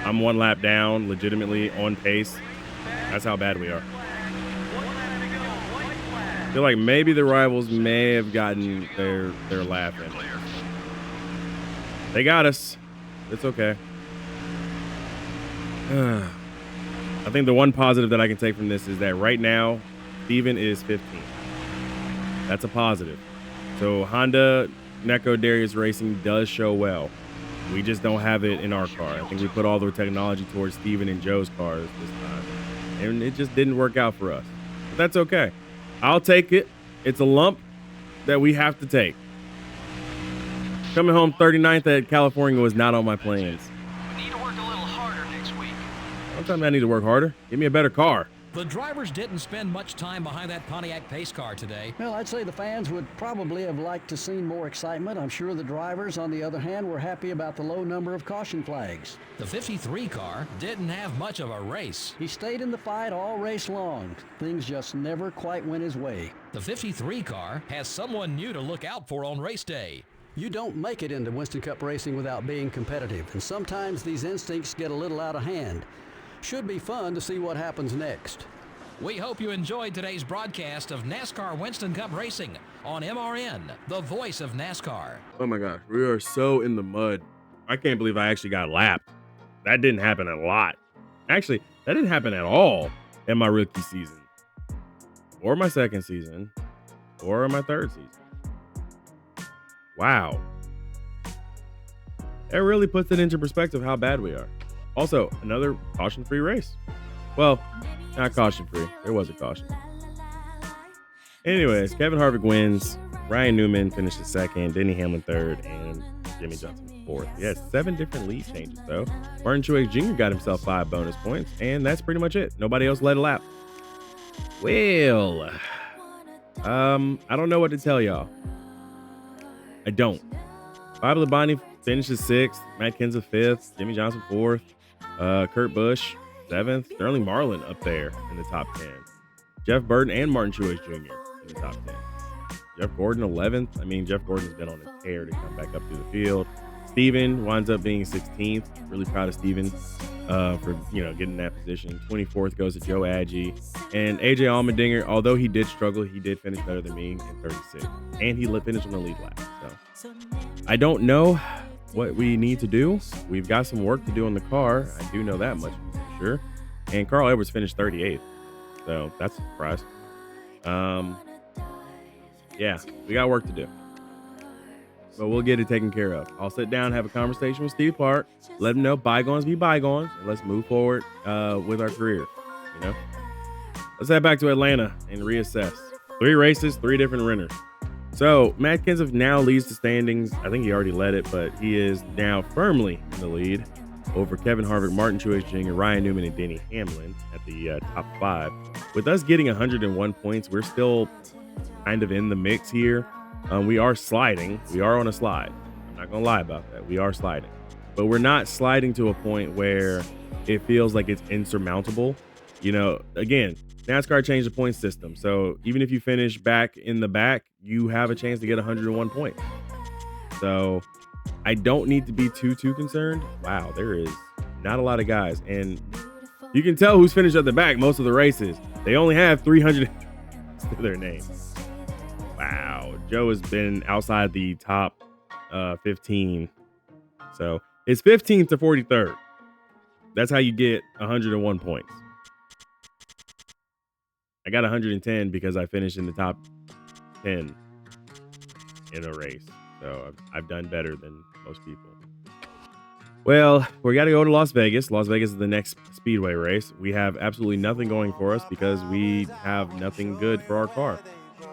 I'm 1 lap down, legitimately on pace. That's how bad we are. I feel like maybe the rivals may have gotten their lap in. Clear. They got us. It's okay. I think the one positive that I can take from this is that right now, Steven is 15. That's a positive. So Honda Neko Darius Racing does show well. We just don't have it in our car. I think we put all the technology towards Steven and Joe's cars this time. And it just didn't work out for us. But that's okay. I'll take it. It's a lump that we have to take. Coming home 39th at California was not on my plans. We need to work a little harder next week. Sometimes I need to work harder. Give me a better car. The drivers didn't spend much time behind that Pontiac pace car today. Well, I'd say the fans would probably have liked to seen more excitement. I'm sure the drivers, on the other hand, were happy about the low number of caution flags. The 53 car didn't have much of a race. He stayed in the fight all race long. Things just never quite went his way. The 53 car has someone new to look out for on race day. You don't make it into Winston Cup racing without being competitive, and sometimes these instincts get a little out of hand. Should be fun to see what happens next. We hope you enjoyed today's broadcast of NASCAR Winston Cup Racing on MRN, the voice of NASCAR. Oh my gosh, we are so in the mud. I can't believe I actually got lapped. That didn't happen a lot. Actually, that didn't happen at all in my rookie season, or my second season, or my third season. Wow. That really puts it into perspective how bad we are. Also, another caution-free race. Well, not caution-free. There was a caution. Anyways, Kevin Harvick wins. Ryan Newman finishes second. Denny Hamlin third. And Jimmy Johnson fourth. He had 7 different lead changes, though. Martin Truex Jr. got himself 5 bonus points. And that's pretty much it. Nobody else led a lap. Well, I don't know what to tell y'all. I don't. Bob Labonte finishes 6th. Matt Kenseth 5th. Jimmy Johnson 4th. Kurt Busch 7th. Sterling Marlin up there in the top 10. Jeff Burton and Martin Truex Jr. in the top 10. Jeff Gordon 11th. I mean, Jeff Gordon's been on a tear to come back up through the field. Steven winds up being 16th. Really proud of Steven for getting that position. 24th goes to Joe Agee. And AJ Allmendinger, although he did struggle, he did finish better than me in 36th. And he finished on the lead lap. So I don't know what we need to do. We've got some work to do on the car. I do know that much for sure. And Carl Edwards finished 38th. So that's a surprise. Yeah, we got work to do. But we'll get it taken care of. I'll sit down, have a conversation with Steve Clark, let him know bygones be bygones, and let's move forward with our career. Let's head back to Atlanta and reassess. 3 races, 3 different winners. So Matt Kenseth now leads the standings. I think he already led it, but he is now firmly in the lead. over Kevin Harvick, Martin Truex Jr., Ryan Newman, and Denny Hamlin at the top 5. With us getting 101 points, we're still kind of in the mix here. We are sliding. We are on a slide. I'm not going to lie about that. We are sliding. But we're not sliding to a point where it feels like it's insurmountable. You know, again, NASCAR changed the point system. So even if you finish back in the back, you have a chance to get 101 points. So I don't need to be too concerned. Wow, there is not a lot of guys. And you can tell who's finished at the back most of the races. They only have 300 to their name. Wow, Joe has been outside the top 15. So it's 15th to 43rd. That's how you get 101 points. I got 110 because I finished in the top 10 in a race. So I've done better than most people. Well, we got to go to Las Vegas. Las Vegas is the next speedway race. We have absolutely nothing going for us because we have nothing good for our car.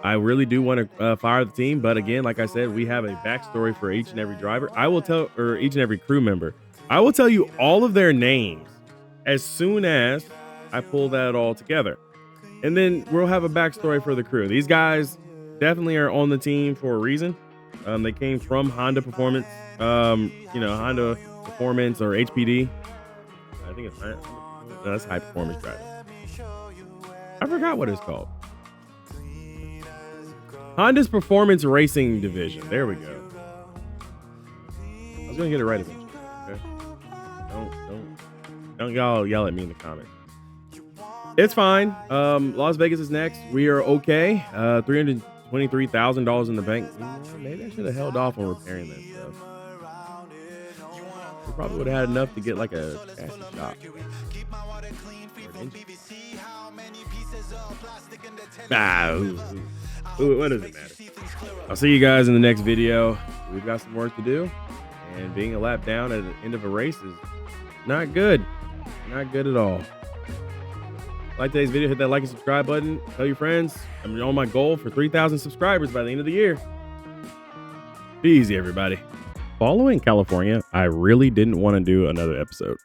I really do want to fire the team. But again, like I said, we have a backstory for each and every driver. Or each and every crew member. I will tell you all of their names as soon as I pull that all together. And then we'll have a backstory for the crew. These guys definitely are on the team for a reason. They came from Honda Performance, Honda Performance or HPD. I think it's that's High Performance Driving. I forgot what it's called. Honda's Performance Racing Division. There we go. I was gonna get it right eventually. Okay. Don't y'all yell at me in the comments. It's fine. Las Vegas is next. We are okay. $323,000 in the bank. Maybe I should have held off on repairing that stuff. We probably would have had enough to get like a chassis shop. What does it matter? I'll see you guys in the next video. We've got some work to do, and being a lap down at the end of a race is not good. Not good at all. Like today's video, hit that like and subscribe button. Tell your friends I'm on my goal for 3,000 subscribers by the end of the year. Be easy, everybody. Following California, I really didn't want to do another episode.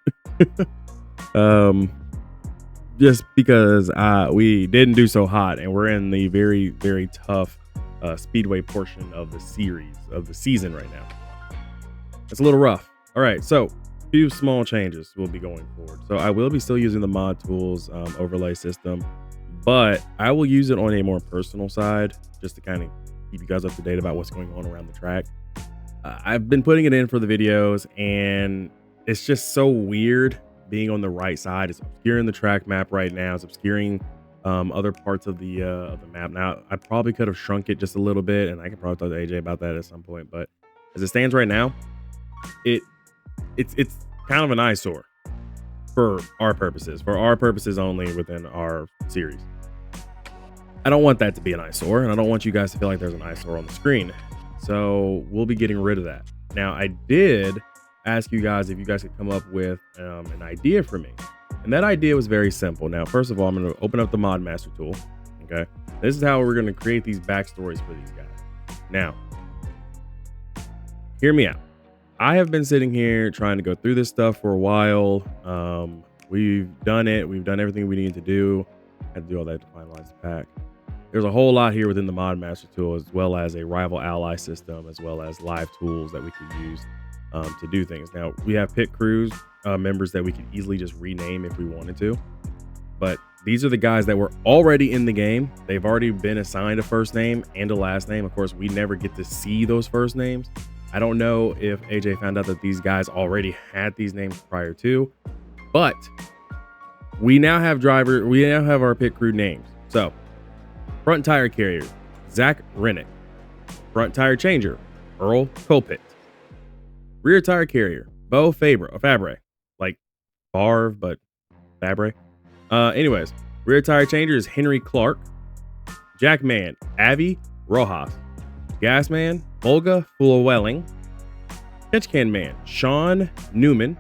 Just because we didn't do so hot, and we're in the very, very tough speedway portion of the season right now. It's a little rough. All right, so few small changes will be going forward. So I will be still using the mod tools overlay system, but I will use it on a more personal side just to kind of keep you guys up to date about what's going on around the track. I've been putting it in for the videos, and it's just so weird being on the right side. It's obscuring the track map right now. It's obscuring other parts of the map. Now, I probably could have shrunk it just a little bit, and I could probably talk to AJ about that at some point. But as it stands right now, it's kind of an eyesore for our purposes only within our series. I don't want that to be an eyesore, and I don't want you guys to feel like there's an eyesore on the screen. So we'll be getting rid of that. Now, I did ask you guys if you guys could come up with an idea for me. And that idea was very simple. Now, first of all, I'm going to open up the Mod Master tool. Okay. This is how we're going to create these backstories for these guys. Now, hear me out. I have been sitting here trying to go through this stuff for a while. We've done it. We've done everything we needed to do. I had to do all that to finalize the pack. There's a whole lot here within the Mod Master tool, as well as a rival ally system, as well as live tools that we could use to do things. Now, we have pit crews members that we could easily just rename if we wanted to. But these are the guys that were already in the game. They've already been assigned a first name and a last name. Of course, we never get to see those first names. I don't know if AJ found out that these guys already had these names prior to, but we now have our pit crew names. So, front tire carrier, Zach Rennick. Front tire changer, Earl Colpitt. Rear tire carrier, Bo Fabre. Like Favre, but Fabre. Anyways, rear tire changer is Henry Clark. Jackman, Avi Rojas. Gasman, Olga Fulwelling. Catch can man, Sean Newman.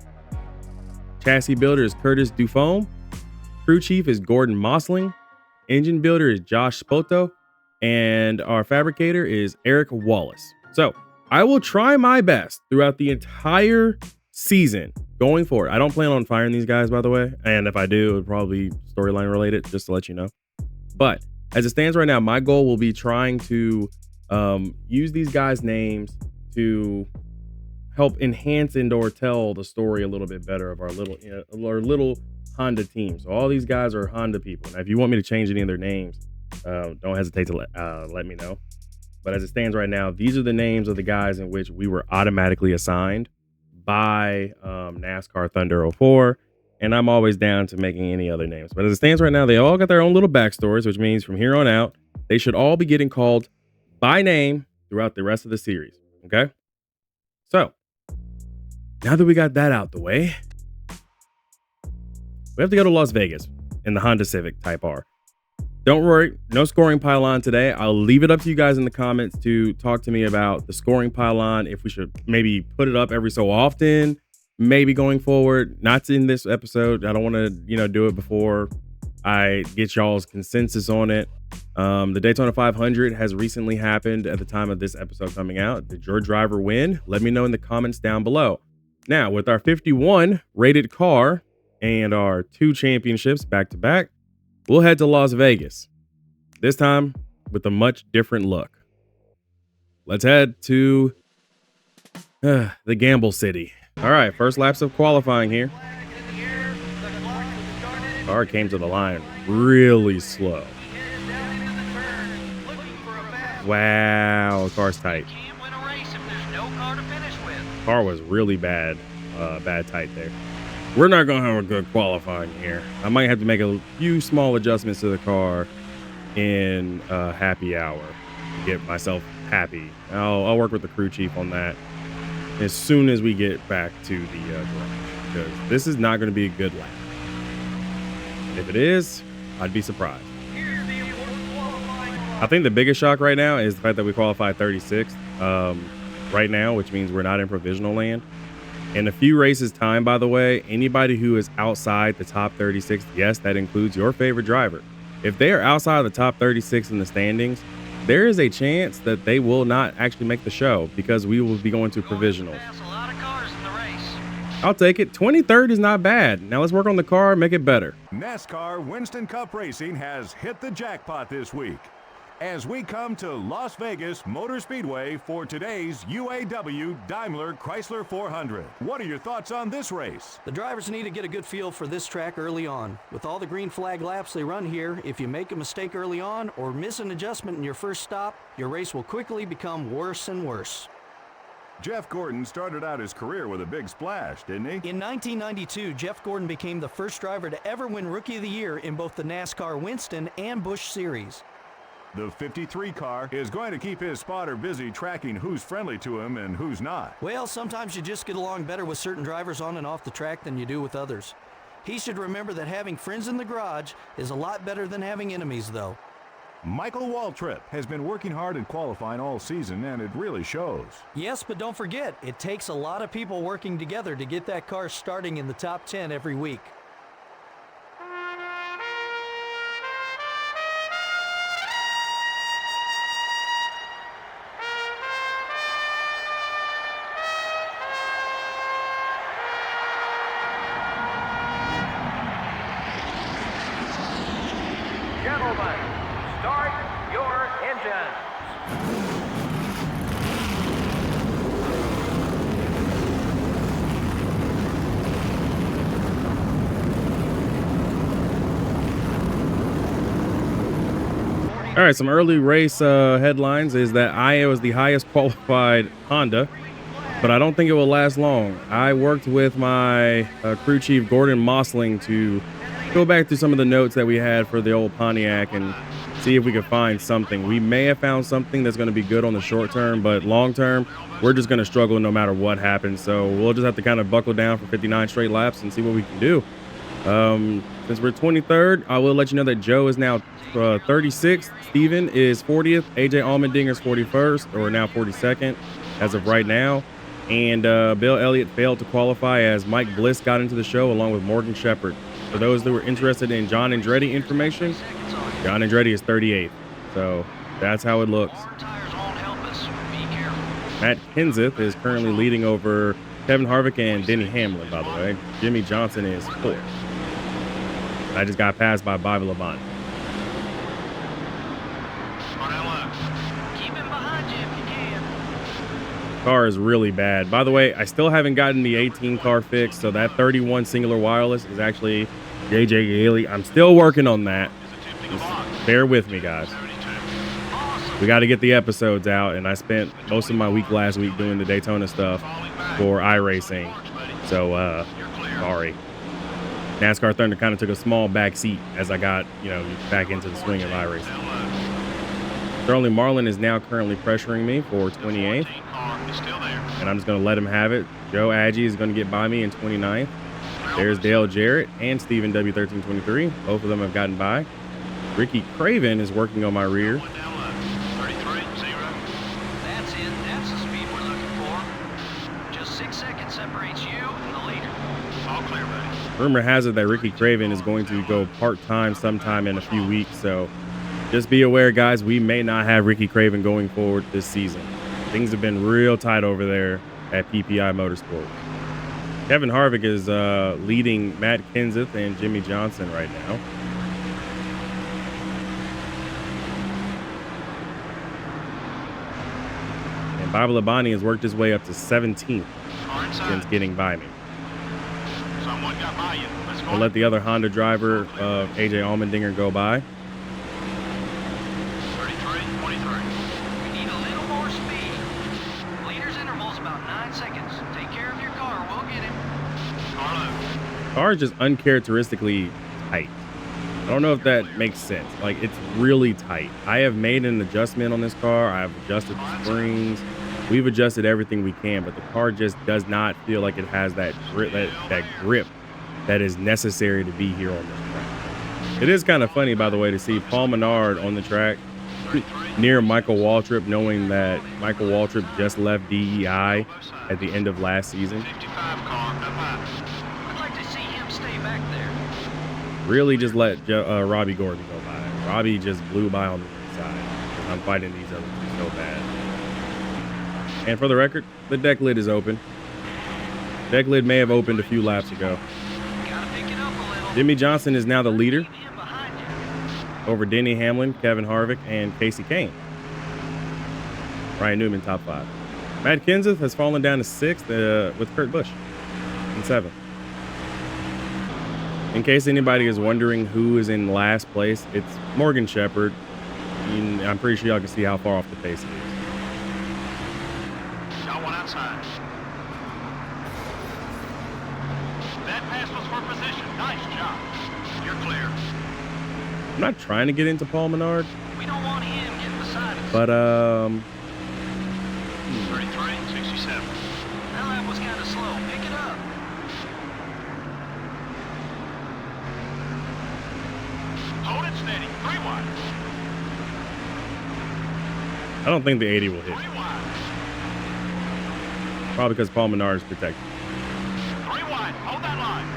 Chassis builder is Curtis Dufome. Crew chief is Gordon Mosling. Engine builder is Josh Spoto. And our fabricator is Eric Wallace. So I will try my best throughout the entire season going forward, I don't plan on firing these guys, by the way. And if I do, it would probably be storyline related, just to let you know. But as it stands right now, my goal will be trying to use these guys' names to help enhance and or tell the story a little bit better of our little Honda team. So all these guys are Honda people. Now, if you want me to change any of their names, don't hesitate to let me know. But as it stands right now, these are the names of the guys in which we were automatically assigned by NASCAR Thunder 04. And I'm always down to making any other names. But as it stands right now, they all got their own little backstories, which means from here on out, they should all be getting called by name throughout the rest of the series. Okay? So, now that we got that out the way, we have to go to Las Vegas in the Honda Civic Type R. Don't worry, no scoring pylon today. I'll leave it up to you guys in the comments to talk to me about the scoring pylon, if we should maybe put it up every so often, maybe going forward. Not in this episode. I don't want to, do it before I get y'all's consensus on it. The Daytona 500 has recently happened at the time of this episode coming out. Did your driver win? Let me know in the comments down below. Now, with our 51 rated car and our 2 championships back to back, we'll head to Las Vegas, this time with a much different look. Let's head to the Gamble City. All right, first laps of qualifying here. Car came to the line really slow. Wow, car's tight. Can't win a race if there's no car to finish with. Car was really bad tight there. We're not going to have a good qualifying here. I might have to make a few small adjustments to the car in happy hour to get myself happy. I'll work with the crew chief on that as soon as we get back to the garage, because this is not going to be a good lap. If it is, I'd be surprised. I think the biggest shock right now is the fact that we qualified 36th right now, which means we're not in provisional land. In a few races time, by the way, anybody who is outside the top 36, yes, that includes your favorite driver. If they are outside of the top 36 in the standings, there is a chance that they will not actually make the show because we will be going to provisionals. A lot of cars in the race. I'll take it. 23rd is not bad. Now let's work on the car, make it better. NASCAR Winston Cup Racing has hit the jackpot this week as we come to Las Vegas Motor Speedway for today's UAW Daimler Chrysler 400. What are your thoughts on this race? The drivers need to get a good feel for this track early on. With all the green flag laps they run here, if you make a mistake early on or miss an adjustment in your first stop, your race will quickly become worse and worse. Jeff Gordon started out his career with a big splash, didn't he? In 1992, Jeff Gordon became the first driver to ever win Rookie of the Year in both the NASCAR Winston and Busch Series. The 53 car is going to keep his spotter busy tracking who's friendly to him and who's not. Well, sometimes you just get along better with certain drivers on and off the track than you do with others. He should remember that having friends in the garage is a lot better than having enemies, though. Michael Waltrip has been working hard in qualifying all season, and it really shows. Yes, but don't forget, it takes a lot of people working together to get that car starting in the top 10 every week. Gentlemen, start your engines. All right, some early race headlines is that IA was the highest qualified Honda, but I don't think it will last long. I worked with my crew chief, Gordon Mosling, to go back through some of the notes that we had for the old Pontiac and see if we could find something. We may have found something that's going to be good on the short term, but long term, we're just going to struggle no matter what happens. So we'll just have to kind of buckle down for 59 straight laps and see what we can do. Since we're 23rd, I will let you know that Joe is now 36th. Steven is 40th. AJ Allmendinger's 41st, or now 42nd as of right now. And Bill Elliott failed to qualify as Mike Bliss got into the show along with Morgan Shepherd. For those that were interested in John Andretti information, John Andretti is 38th. So that's how it looks. Tires won't help us. Be careful. Matt Kenseth is currently leading over Kevin Harvick and Denny Hamlin, by the way. Jimmy Johnson is 4th. I just got passed by Bobby Labonte. Slow down low. Keep him behind you if you can. Car is really bad. By the way, I still haven't gotten the 18 car fixed, so that 31 singular wireless is actually JJ Haley. I'm still working on that. Is attempting a box. Bear with me, guys. 72. We got to get the episodes out, and I spent most of my week last week doing the Daytona stuff for iRacing. So, You're clear. sorry. NASCAR Thunder kind of took a small back seat as I got, back into the swing of iRacing. Down low. Sterling Marlin is now currently pressuring me for 28th, 14 car is still there. and I'm just going to let him have it. Joe Agee is going to get by me in 29th. There's Dale Jarrett and Stephen W1323. Both of them have gotten by. Ricky Craven is working on my rear. One down low. 33, 0. That's it. That's the speed we're looking for. Just 6 seconds separates you and the leader. All clear, buddy. Rumor has it that Ricky Craven is going to go part-time sometime in a few weeks, so just be aware, guys, we may not have Ricky Craven going forward this season. Things have been real tight over there at PPI Motorsport. Kevin Harvick is leading Matt Kenseth and Jimmy Johnson right now. And Bobby Labonte has worked his way up to 17th Car inside. since getting by me. Someone got by you. Let's go. We'll let the other Honda driver, AJ Allmendinger, go by. 33, 23. We need a little more speed. Leader's interval's about 9 seconds. Take care of your car. We'll get him. Car low. Car is just uncharacteristically tight. I don't know if that makes sense. Like, it's really tight. I have made an adjustment on this car. I've adjusted the springs. We've adjusted everything we can, but the car just does not feel like it has that grip, that grip that is necessary to be here on this track. It is kind of funny, by the way, to see Paul Menard on the track near Michael Waltrip, knowing that Michael Waltrip just left DEI at the end of last season. 55 car up high. I'd like to see him stay back there. Really just let Robbie Gordon go by. Robbie just blew by on the inside. I'm fighting these other two so bad. And for the record, the deck lid is open. Deck lid may have opened a few laps ago. Gotta pick it up a little. Jimmy Johnson is now the leader Leave him behind you. over Denny Hamlin, Kevin Harvick, and Casey Kane. Ryan Newman, top 5. Matt Kenseth has fallen down to 6th with Kurt Busch in 7th. In case anybody is wondering who is in last place, it's Morgan Shepherd. I'm pretty sure y'all can see how far off the pace he is. Got one outside. That pass was for position. Nice job. You're clear. I'm not trying to get into Paul Menard, We don't want him getting beside us. but 33, 67. That lap was kind of slow. Pick it up. Hold it steady. 3 wide. I don't think the 80 will hit. 3 wide. Probably because Paul Menard is protected. 3 wide. Hold that line.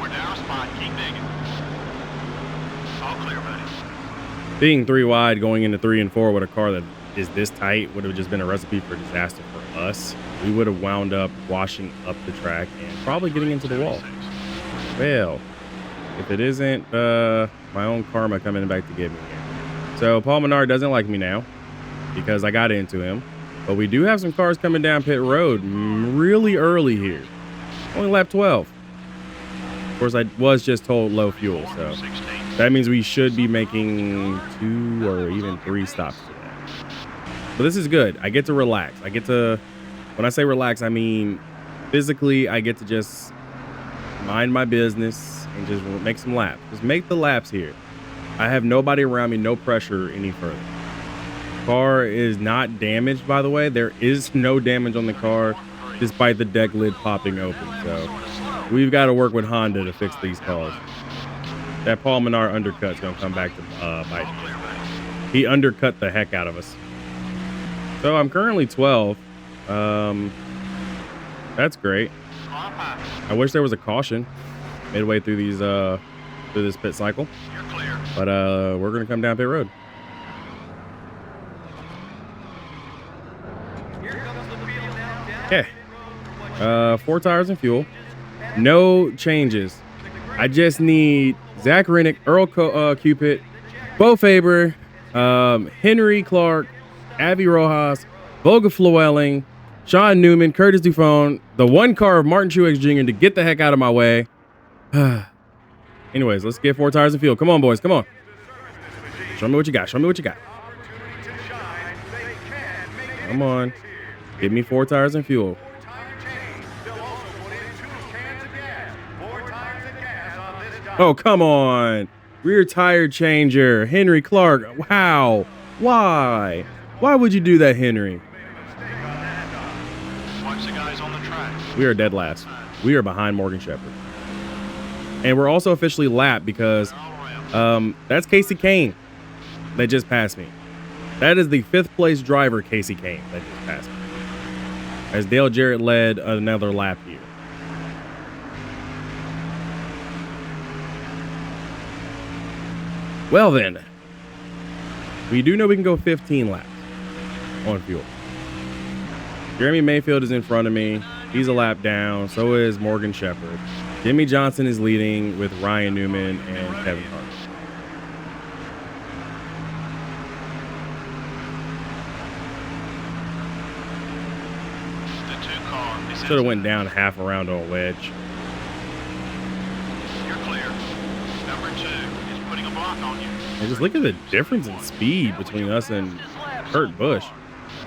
We're down a spot. Keep digging. All clear, buddy. Being 3 wide going into 3 and 4 with a car that is this tight would have just been a recipe for disaster for us. We would have wound up washing up the track and probably getting into the wall. 76. Well, if it isn't my own karma coming back to get me here. So Paul Menard doesn't like me now because I got into him. But we do have some cars coming down pit road really early here. Only lap 12. Of course, I was just told low fuel, so 16. that means we should be making 2 or even 3 stops today. But this is good. I get to relax. When I say relax, I mean physically, I get to just mind my business and just make some laps. Just make the laps here. I have nobody around me, no pressure any further. Car is not damaged, by the way. There is no damage on the car, despite the deck lid popping open. So we've got to work with Honda to fix these cars. That Paul Menard undercut's gonna come back to bite me. He undercut the heck out of us. So I'm currently 12. That's great. I wish there was a caution midway through this pit cycle. You're clear. But we're gonna come down pit road. Here comes the field now. Down Okay. pit road for what 4 tires and fuel. No changes. I just need Zach Rennick, Cupid, Bo Faber, Henry Clark, Avi Rojas, Boga Flewelling, Sean Newman, Curtis Dufone, the one car of Martin Truex Jr. to get the heck out of my way. Anyways, let's get 4 tires and fuel. Come on, boys. Come on. Show me what you got. Show me what you got. Come on. Give me 4 tires and fuel. Oh, come on. Rear tire changer. Henry Clark. How? Why? Why would you do that, Henry? Watch the guys on the tracks. We are dead last. We are behind Morgan Shepherd. And we're also officially lapped because that's Casey Kane that just passed me. That is the 5th place driver, Casey Kane, that just passed me. As Dale Jarrett led another lap here. Well then, we do know we can go 15 laps on fuel. Jeremy Mayfield is in front of me. He's a lap down. So is Morgan Shepherd. Jimmy Johnson is leading with Ryan Newman and Kevin Hart. Should have went down half around on wedge. You're clear. Number 2 is putting a block on you. And just look at the difference in speed between us and Kurt Busch.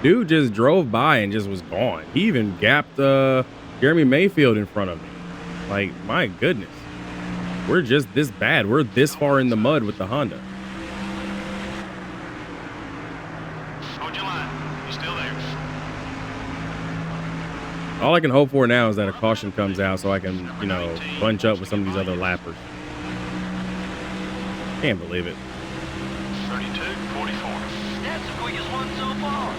Dude just drove by and just was gone. He even gapped Jeremy Mayfield in front of me. Like, my goodness. We're just this bad. We're this far in the mud with the Honda. Hold your line. You're still there. All I can hope for now is that a caution comes out so I can, you know, bunch up with some of these other lappers. Can't believe it. 32, 44. That's the quickest one so far.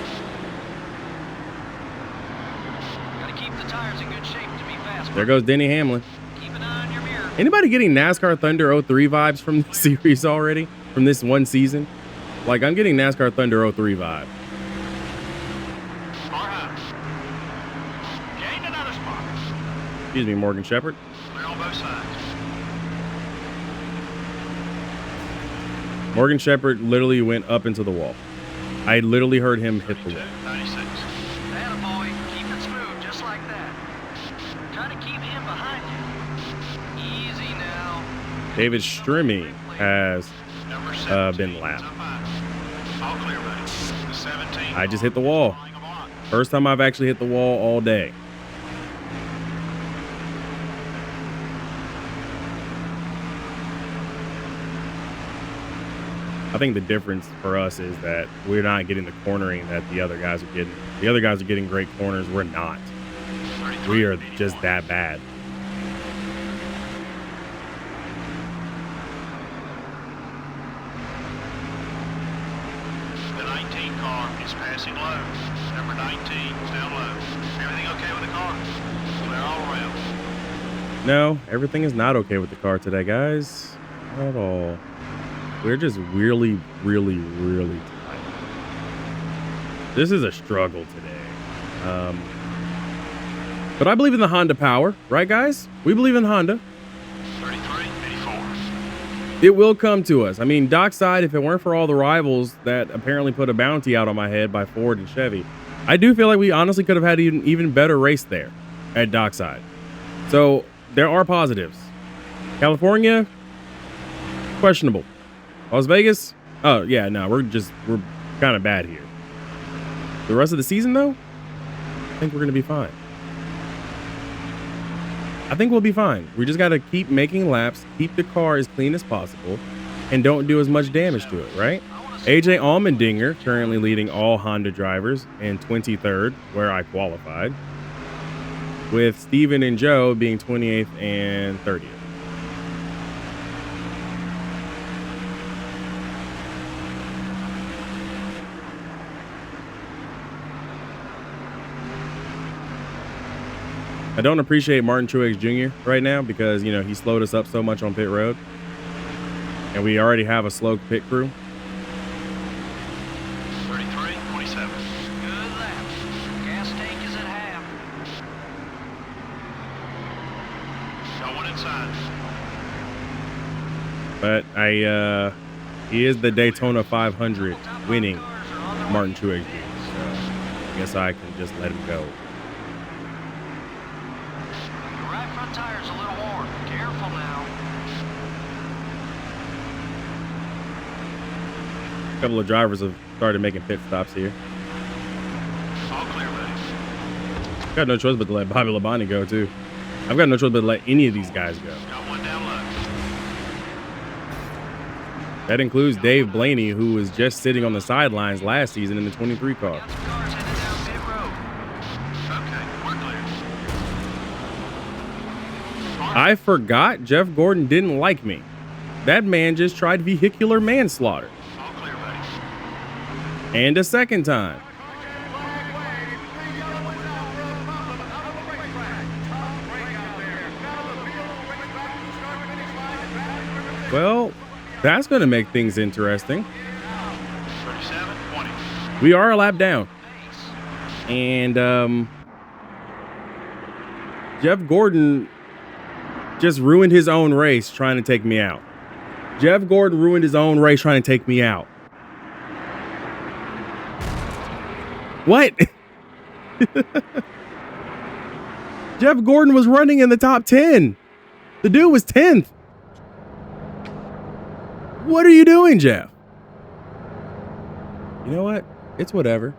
Gotta keep the tires in good shape to be fast. There goes Denny Hamlin. Keep an eye on your mirror. Anybody getting NASCAR Thunder 03 vibes from this series already? From this one season? Like, I'm getting NASCAR Thunder 03 vibe. Gained another spot. Excuse me, Morgan Shepherd. Clear on both sides. Morgan Shepherd literally went up into the wall. I literally heard him hit the 32, wall. 96. Attaboy, keep it smooth, just like that. Try to keep him behind you. Easy now. David Strimmy has Number 17 been lapped. is up high. All clear, buddy. The 17. I just hit the wall. Flying a block. First time I've actually hit the wall all day. I think the difference for us is that we're not getting the cornering that the other guys are getting. The other guys are getting great corners. We're not. 33, We are 81. just that bad. The 19 car is passing low. Number 19 is down low. Everything okay with the car? Clear all around. No, everything is not okay with the car today, guys. Not at all. We're just really, really, really tight. This is a struggle today. But I believe in the Honda power, right, guys? We believe in Honda. 33, 84. It will come to us. I mean, Dockside, if it weren't for all the rivals that apparently put a bounty out on my head by Ford and Chevy, I do feel like we honestly could have had an even better race there at Dockside. So there are positives. California, questionable. Las Vegas, oh yeah, no, we're kind of bad here. The rest of the season, though, I think we're gonna be fine. I think we'll be fine. We just gotta keep making laps, keep the car as clean as possible, and don't do as much damage to it, right? AJ Allmendinger currently leading all Honda drivers in 23rd, where I qualified, with Steven and Joe being 28th and 30th. I don't appreciate Martin Truex Jr. right now because, you know, he slowed us up so much on pit road. And we already have a slow pit crew. 33, 27. Good lap. Gas tank is at half. outside. But he is the Daytona 500 winning Martin Truex Jr. So I guess I can just let him go. Your right front tire's a little worn. Careful now. A couple of drivers have started making pit stops here. All clear, buddies. I've got no choice but to let Bobby Labonte go too. I've got no choice but to let any of these guys go. Got one down low. That includes Dave Blaney, who was just sitting on the sidelines last season in the 23 car. Got some cars headed down pit road. Okay, we're clear. I forgot Jeff Gordon didn't like me. That man just tried vehicular manslaughter. All clear, buddies. And a second time. Flag wave. The yellow is out for a problem out of the racetrack. Tough break out there. Now the field will race back to the start-finish line at Valley River Six. Well, that's going to make things interesting. 37-20. We are a lap down. And Jeff Gordon just ruined his own race trying to take me out. Jeff Gordon ruined his own race trying to take me out. What? Jeff Gordon was running in the top 10. The dude was 10th. What are you doing, Jeff? You know what? It's whatever.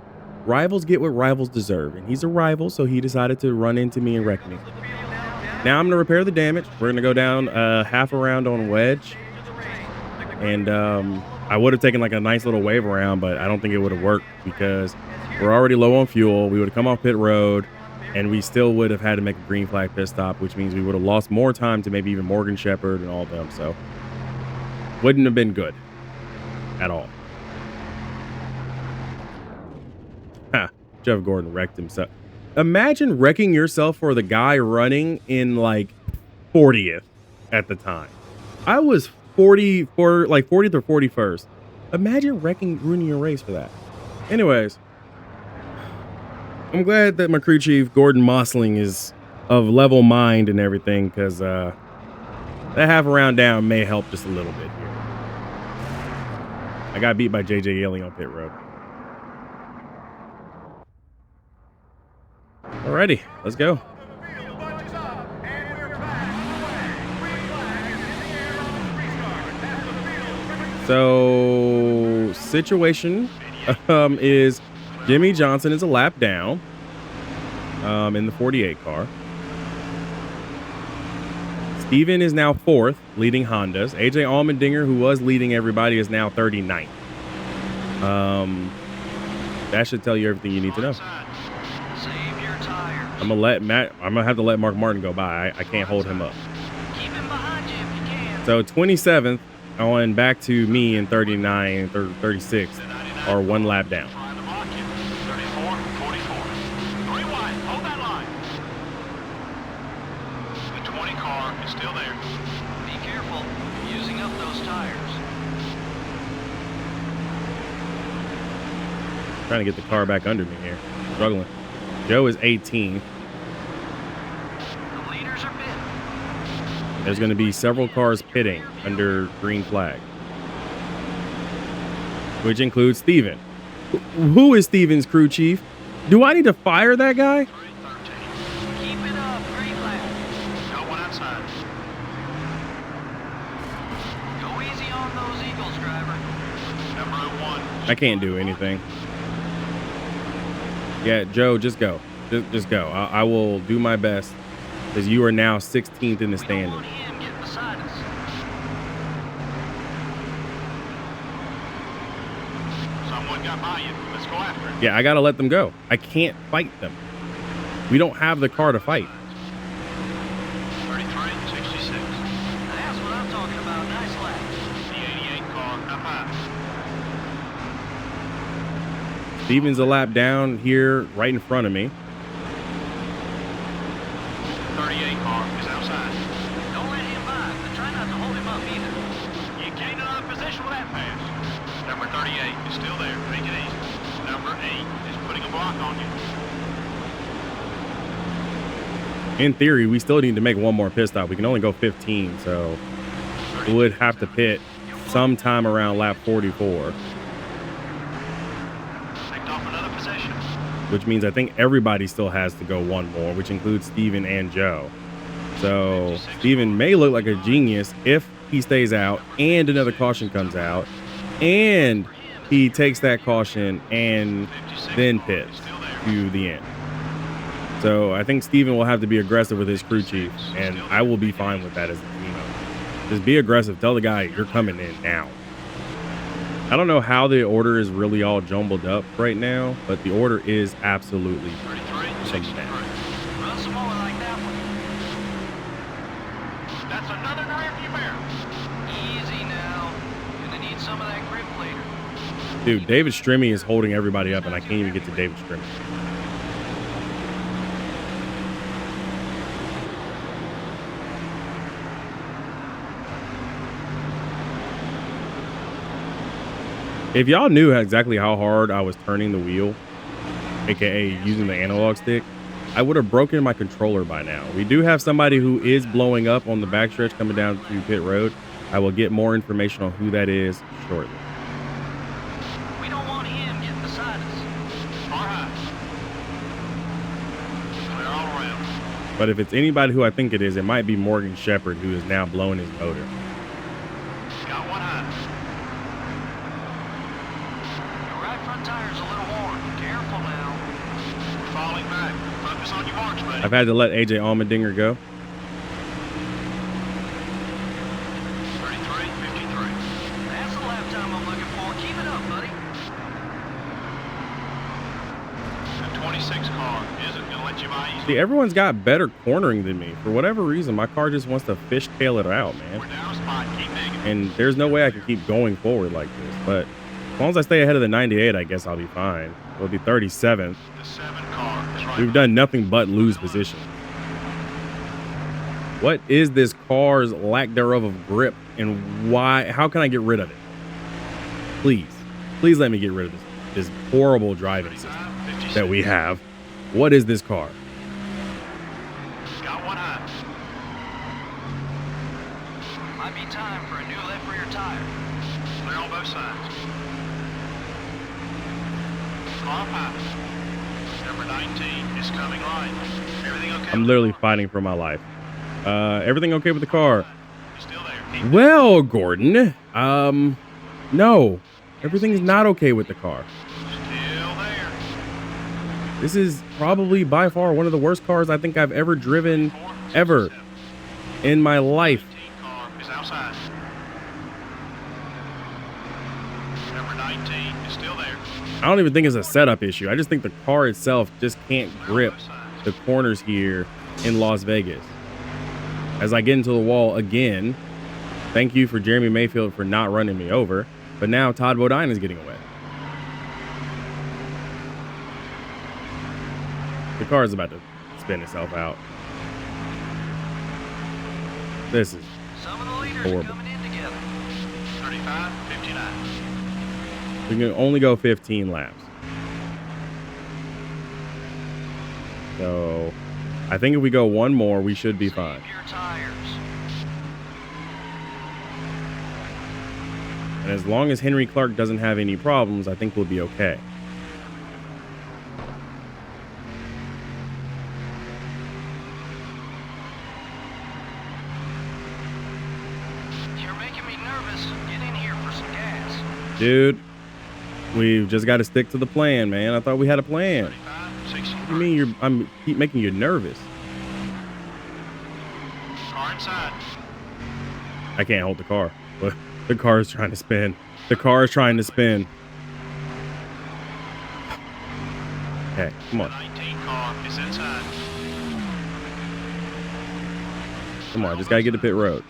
Rivals get what rivals deserve, and he's a rival, so he decided to run into me and wreck me. Now I'm going to repair the damage. We're going to go down half a round on wedge, and I would have taken like a nice little wave around, but I don't think it would have worked because we're already low on fuel. We would have come off pit road, and we still would have had to make a green flag pit stop, which means we would have lost more time to maybe even Morgan Shepherd and all of them, so wouldn't have been good at all. Jeff Gordon wrecked himself. Imagine wrecking yourself for the guy running in like 40th at the time. I was 40 for like 40th or 41st. Imagine ruining your race for that. Anyways, I'm glad that my crew chief Gordon Mosling is of level mind and everything, because that half a round down may help just a little bit here. I got beat by JJ Yelling on pit road. Alrighty, let's go. The field bunches up, and we're back underway. Green flag is in the air on this restart. As the field brings So situation is Jimmy Johnson is a lap down in the 48 car. Steven is now 4th, leading Hondas. AJ Allmendinger, who was leading everybody, is now 39th. That should tell you everything you need to know. Save your tires. I'm gonna have to let Mark Martin go by. I can't hold him up. Keep him behind you if you can. So 27th on back to me in 39, 36 are one lap down. Trying to block you. 34, 44. 3 wide. Hold that line. The 20 car is still there. Be careful. You're using up those tires. Trying to get the car back under me here. Struggling. Joe is 18th. The leaders are pitting. There's going to be several cars pitting under green flag, which includes Steven. Who is Steven's crew chief? Do I need to fire that guy? 313. Keep it up. Green flag. Got one outside. Go easy on those Eagles, driver. Number 01. I can't do anything. Yeah, Joe, just go. Just go. I will do my best, because you are now 16th in the We don't standings. want him getting beside us. Someone got by you. Let's go after it. Yeah, I got to let them go. I can't fight them. We don't have the car to fight. 33, 66. That's what I'm talking about. Nice lap. The 88 car up high. Steven's a lap down here right in front of me. 38 car is outside. Don't let him by, but try not to hold him up either. You gained another position with that pass. Number 38 is still there. Take it easy. Number 8 is putting a block on you. in theory, we still need to make one more pit stop. We can only go 15, so we would have to pit sometime around lap 44, Picked off another position. which means I think everybody still has to go one more, which includes Steven and Joe. So Steven may look like a genius if he stays out and another caution comes out and he takes that caution and then pits to the end. So I think Steven will have to be aggressive with his crew chief, and I will be fine with that as a team. Just be aggressive. Tell the guy you're coming in now. I don't know how the order is really all jumbled up right now, but the order is absolutely 33, 63. Run some more like that one. That's another rear view mirror. Easy now. Gonna need some of that grip later. Dude, David Strimmy is holding everybody up, and I can't even get to David Strimmy. If y'all knew exactly how hard I was turning the wheel, aka using the analog stick, I would have broken my controller by now. We do have somebody who is blowing up on the backstretch coming down to pit road. I will get more information on who that is shortly. We don't want him getting beside us. Far high. Clear all around. But if it's anybody who I think it is, it might be Morgan Shepherd, who is now blowing his motor. Got one high. Your right front tire's a little worn. Careful now. We're falling back. Focus on your marks, buddy. I've had to let AJ Allmendinger go. 33, 53. That's the lap time I'm looking for. Keep it up, buddy. The 26 car isn't going to let you by easily. See, everyone's got better cornering than me. For whatever reason, my car just wants to fishtail it out, man. We're down a spot. Keep digging. And there's no way I can keep going forward like this. But as long as I stay ahead of the 98, I guess I'll be fine. We'll be 37th. The 7 car is right. We've done nothing but lose position. What is this car's lack thereof of grip, and why? How can I get rid of it? Please let me get rid of this horrible driving system that we have. What is this car? Got one high. Might be time for a new left rear tire. Clear on both sides. Car high. Number 19 is coming right. Everything okay? I'm literally fighting for my life. Everything okay with the car? You're still there. Keep Well, Gordon, no, everything's not okay with the car. still there. This is probably by far one of the worst cars I think I've ever driven ever in my life. 19 car is outside. Number 19 is still there. I don't even think it's a setup issue. I just think the car itself just can't grip the corners here in Las Vegas. As I get into the wall again, thank you for Jeremy Mayfield for not running me over, but now Todd Bodine is getting away. The car is about to spin itself out. This is Some of the leaders horrible. are coming in together. 35, 59. We can only go 15 laps. So I think if we go one more, we should be fine. Save your tires. And as long as Henry Clark doesn't have any problems, I think we'll be okay. You're making me nervous. Get in here for some gas. Dude, we've just got to stick to the plan, man. I thought we had a plan. 35, 63. What do you mean I'm keep making you nervous? Car inside. I can't hold the car. But the car is trying to spin. The car is trying to spin. Okay, come The on. 19 car is inside. Come on, just got to get to pit road.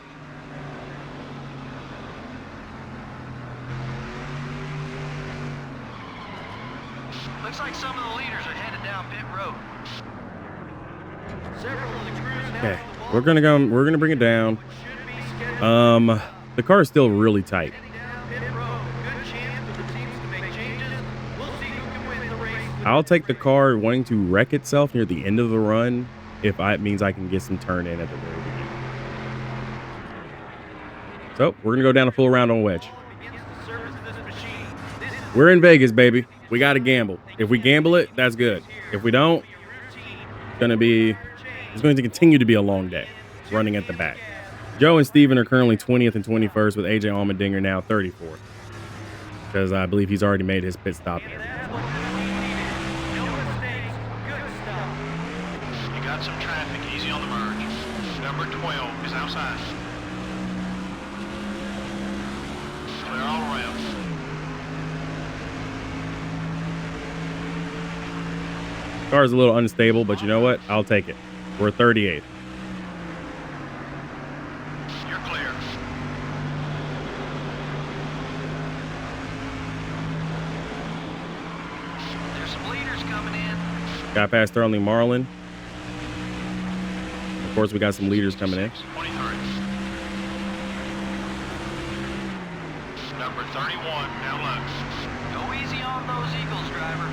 Looks like some of the leaders are headed down pit road. Several of the crews now Okay, on the wall we're gonna bring it down. should be scheduled The car is still really tight. down pit road. Good chance for the teams to make changes. We'll see who can win the race. I'll take the car wanting to wreck itself near the end of the run if it means I can get some turn in at the very beginning. So we're gonna go down a full round on wedge. We're in Vegas, baby. We got to gamble. If we gamble it, that's good. If we don't, it's going to continue to be a long day running at the back. Joe and Steven are currently 20th and 21st with AJ Allmendinger now 34th because I believe he's already made his pit stop. You got some traffic. Easy on the merge. Number 12 is outside. Clear all around. Car's a little unstable, but you know what? I'll take it. We're 38th. You're clear. There's some leaders coming in. Got past Sterling Marlin. Of course, we got some leaders coming in. 23. Number 31 down low. Go easy on those Eagles, driver.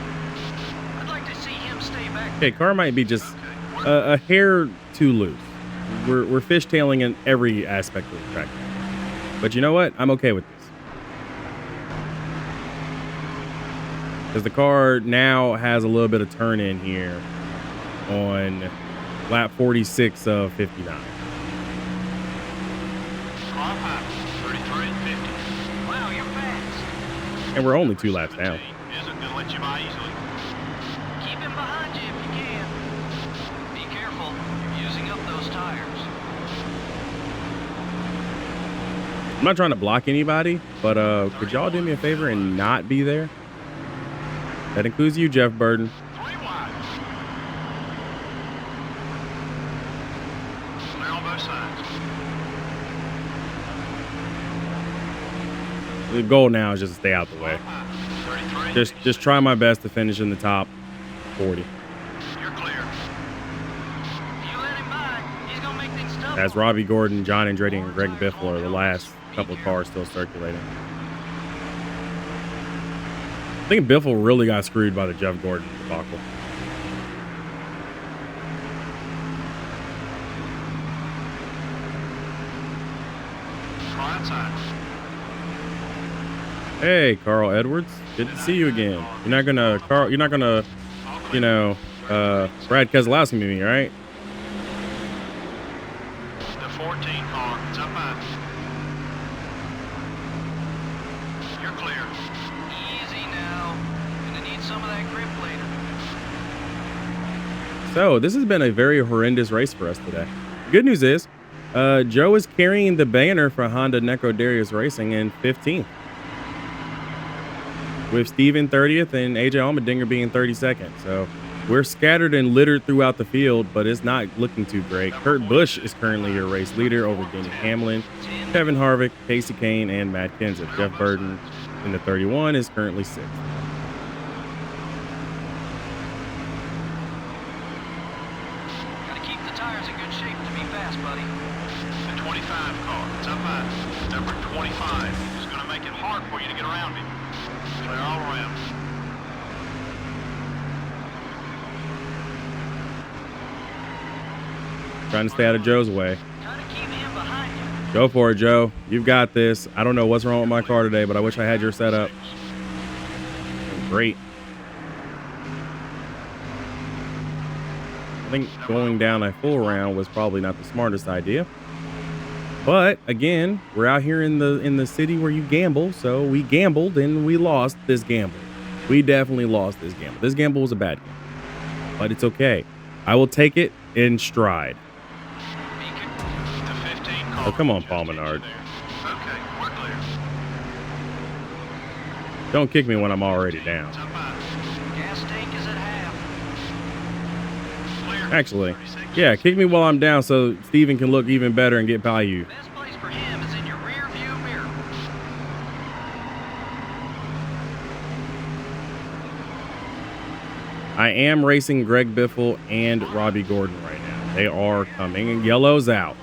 I'd like to see him stay back. Okay, car might be just a hair too loose. We're fishtailing in every aspect of the track. But you know what? I'm okay with this. Because the car now has a little bit of turn in here on lap 46 of 59. Slot high. 33 and 50. Wow, you're fast. And we're only 2 laps down. Isn't going to let you by easily. Keep him behind you if you can. Be careful. You're using up those tires. I'm not trying to block anybody, but could y'all do me a favor and not be there? That includes you, Jeff Burden. 3 wide. Clear on both sides. The goal now is just to stay out the way. 33. Just try my best to finish in the top 40. You're clear. If you let him by, he's gonna make things tough. As Robbie Gordon, John Andretti, and Greg Biffle are the last couple of cars still circulating. I think Biffle really got screwed by the Jeff Gordon debacle. Try inside. Hey, Carl Edwards. Good to see you again. You're not gonna, you know, Brad Keselowski me, right? The 14 car. It's up high. You're clear. Easy now. Gonna need some of that grip later. So this has been a very horrendous race for us today. Good news is, Joe is carrying the banner for Honda Necro Darius Racing in 15th. With Steven 30th and AJ Allmendinger being 32nd. So we're scattered and littered throughout the field, but it's not looking too great. Kurt Busch is currently your race leader over Denny Hamlin, Kevin Harvick, Casey Kane, and Matt Kenseth. Jeff Burton in the 31 is currently 6th. Gotta keep the tires in good shape to be fast, buddy. The 25 car. It's up high. Number 25 is going to make it hard for you to get around him. Clear all around. Trying to stay out of Joe's way. Gotta keep him behind you. Go for it, Joe. You've got this. I don't know what's wrong with my car today, but I wish I had your setup. Great. I think going down a full round was probably not the smartest idea. But again, we're out here in the city where you gamble, so we gambled and we lost this gamble. We definitely lost this gamble. This gamble was a bad game, but it's okay. I will take it in stride. The 15 car. Oh, come on, just Paul gets you Menard. there. Okay, we're clear. Don't kick me when I'm already down. It's up high. Gas tank is at half. Clear. Actually, 36. yeah, kick me while I'm down so Steven can look even better and get by you. Best place for him is in your rear view mirror. I am racing Greg Biffle and Robbie Gordon right now. They are coming, and yellow's out. The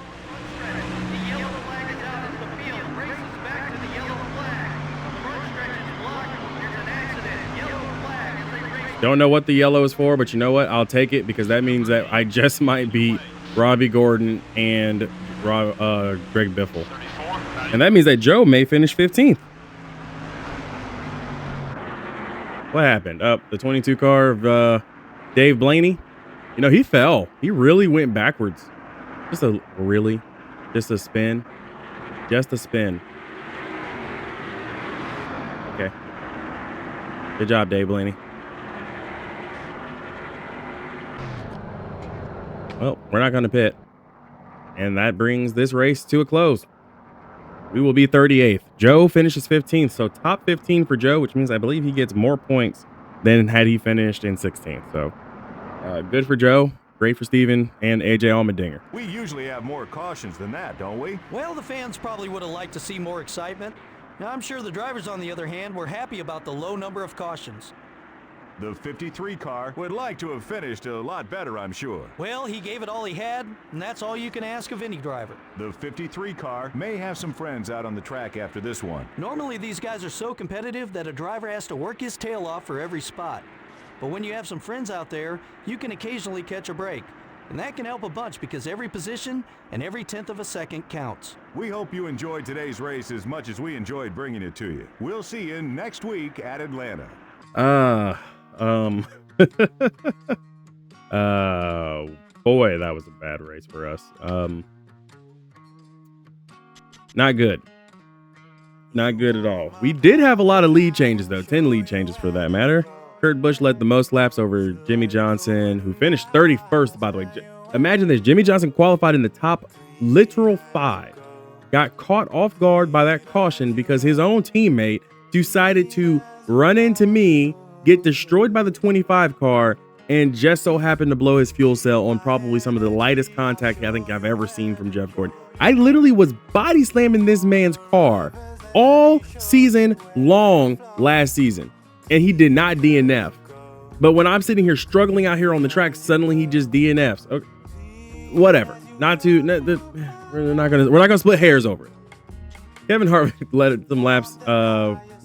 yellow flag is out as the field races back to the yellow flag. The front stretch is blocked. There's an accident. Yellow flag as they race Don't know what the yellow is for, but you know what? I'll take it because that means that I just might beat Robbie Gordon and Greg Biffle. 34. And that means that Joe may finish 15th. What happened? Up the 22 car of Dave Blaney. You know, he fell. He really went backwards. Just a spin. Just a spin. Okay. Good job, Dave Blaney. Well, we're not going to pit. And that brings this race to a close. We will be 38th. Joe finishes 15th. So top 15 for Joe, which means I believe he gets more points than had he finished in 16th. So good for Joe. Great for Steven and AJ Allmendinger. We usually have more cautions than that, don't we? Well, the fans probably would have liked to see more excitement. Now, I'm sure the drivers, on the other hand, were happy about the low number of cautions. The 53 car would like to have finished a lot better, I'm sure. Well, he gave it all he had, and that's all you can ask of any driver. The 53 car may have some friends out on the track after this one. Normally, these guys are so competitive that a driver has to work his tail off for every spot. But when you have some friends out there, you can occasionally catch a break. And that can help a bunch because every position and every 1/10 of a second counts. We hope you enjoyed today's race as much as we enjoyed bringing it to you. We'll see you next week at Atlanta. Boy, that was a bad race for us. Not good. Not good at all. We did have a lot of lead changes, though. 10 lead changes for that matter. Kurt Busch led the most laps over Jimmy Johnson, who finished 31st, by the way. Imagine this. Jimmy Johnson qualified in the top literal 5. Got caught off guard by that caution because his own teammate decided to run into me, get destroyed by the 25 car, and just so happened to blow his fuel cell on probably some of the lightest contact I think I've ever seen from Jeff Gordon. I literally was body slamming this man's car all season long last season, and he did not DNF. But when I'm sitting here struggling out here on the track, suddenly he just DNFs. Okay. Whatever. We're not gonna split hairs over it. Kevin Harvick led some laps,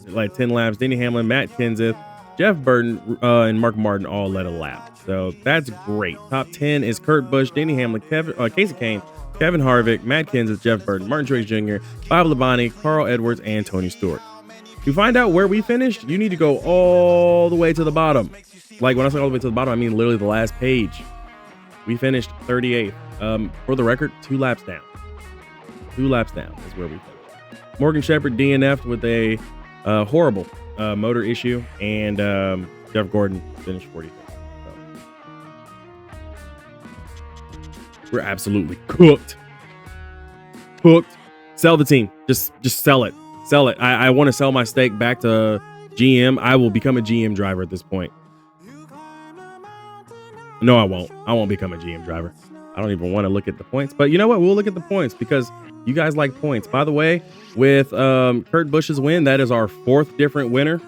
like 10 laps. Denny Hamlin, Matt Kenseth, Jeff Burton, and Mark Martin all led a lap. So that's great. Top 10 is Kurt Busch, Denny Hamlin, Casey Kane, Kevin Harvick, Matt Kenseth, Jeff Burton, Martin Truex Jr., Bob Labonte, Carl Edwards, and Tony Stewart. To find out where we finished, you need to go all the way to the bottom. Like when I say all the way to the bottom, I mean literally the last page. We finished 38th. For the record, 2 laps down. 2 laps down is where we finished. Morgan Shepherd DNF'd with a horrible motor issue, and Jeff Gordon finished 45th. We're absolutely cooked. Cooked. Sell the team. Just sell it. Sell it. I want to sell my stake back to GM. I will become a GM driver at this point. No, I won't. I won't become a GM driver. I don't even want to look at the points. But you know what? We'll look at the points because you guys like points. By the way, with Kurt Busch's win, that is our 4th different winner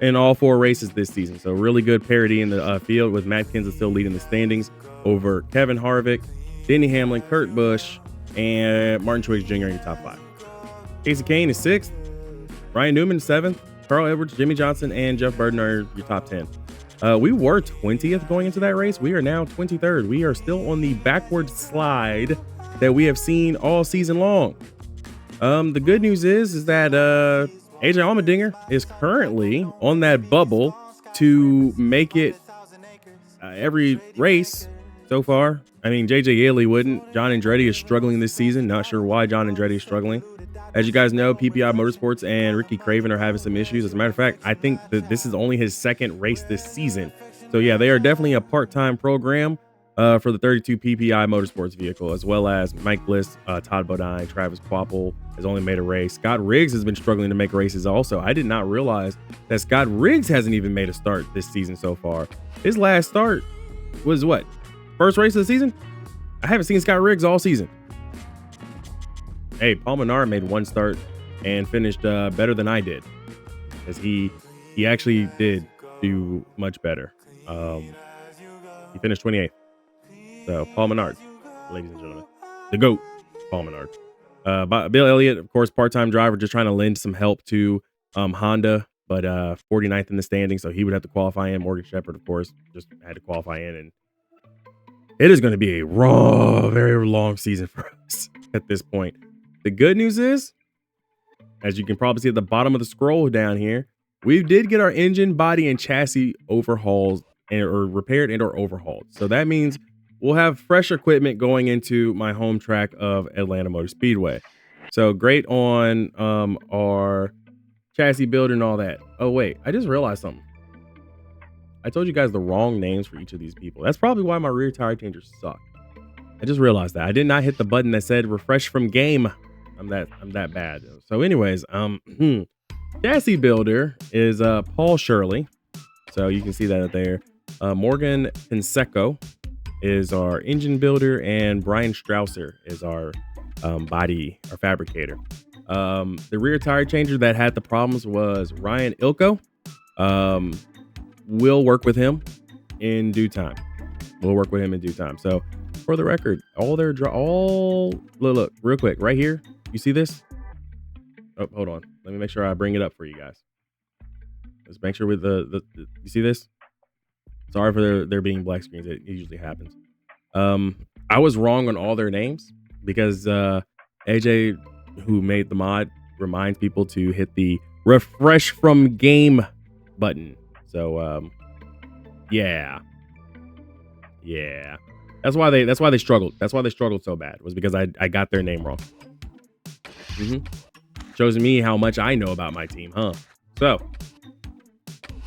in all 4 races this season. So really good parity in the field with Matt Kenseth still leading the standings over Kevin Harvick, Denny Hamlin, Kurt Busch, and Martin Truex Jr. in the top 5. Casey Kane is 6th. Ryan Newman 7th. Carl Edwards, Jimmy Johnson, and Jeff Burton are your top 10. We were 20th going into that race. We are now 23rd. We are still on the backward slide that we have seen all season long. The good news is that AJ Allmendinger is currently on that bubble to make it every race so far. I mean, JJ Yeley wouldn't. John Andretti is struggling this season. Not sure why John Andretti is struggling. As you guys know, PPI Motorsports and Ricky Craven are having some issues. As a matter of fact, I think that this is only his 2nd race this season. So yeah, they are definitely a part-time program for the 32 PPI Motorsports vehicle, as well as Mike Bliss, Todd Bodine, Travis Kvapil has only made a race. Scott Riggs has been struggling to make races also. I did not realize that Scott Riggs hasn't even made a start this season so far. His last start was what? First race of the season? I haven't seen Scott Riggs all season. Hey, Paul Menard made 1 start and finished better than I did, as he actually did do much better. He finished 28th. So Paul Menard, ladies and gentlemen, the GOAT, Paul Menard. Bill Elliott, of course, part-time driver, just trying to lend some help to Honda but 49th in the standing, so he would have to qualify in. Morgan Shepherd, of course, just had to qualify in, and it is going to be a very long season for us at this point. The good news is, as you can probably see at the bottom of the scroll down here, we did get our engine, body, and chassis overhauls or repaired and or overhauled. So that means we'll have fresh equipment going into my home track of Atlanta Motor Speedway. So great on our chassis build and all that. Oh wait, I just realized something. I told you guys the wrong names for each of these people. That's probably why my rear tire changers suck. I just realized that. I did not hit the button that said refresh from game. I'm that bad. So anyways, chassis builder is Paul Shirley. So you can see that there. Morgan Pinseco is our engine builder, and Brian Strausser is our body or fabricator. The rear tire changer that had the problems was Ryan Ilko. We'll work with him in due time. So for the record, look real quick right here. You see this? Oh, hold on. Let me make sure I bring it up for you guys. Let's make sure with the you see this? Sorry for there being black screens. It usually happens. I was wrong on all their names because AJ, who made the mod, reminds people to hit the refresh from game button. So yeah. That's why they struggled. That's why they struggled so bad, was because I got their name wrong. Shows me how much I know about my team, huh? So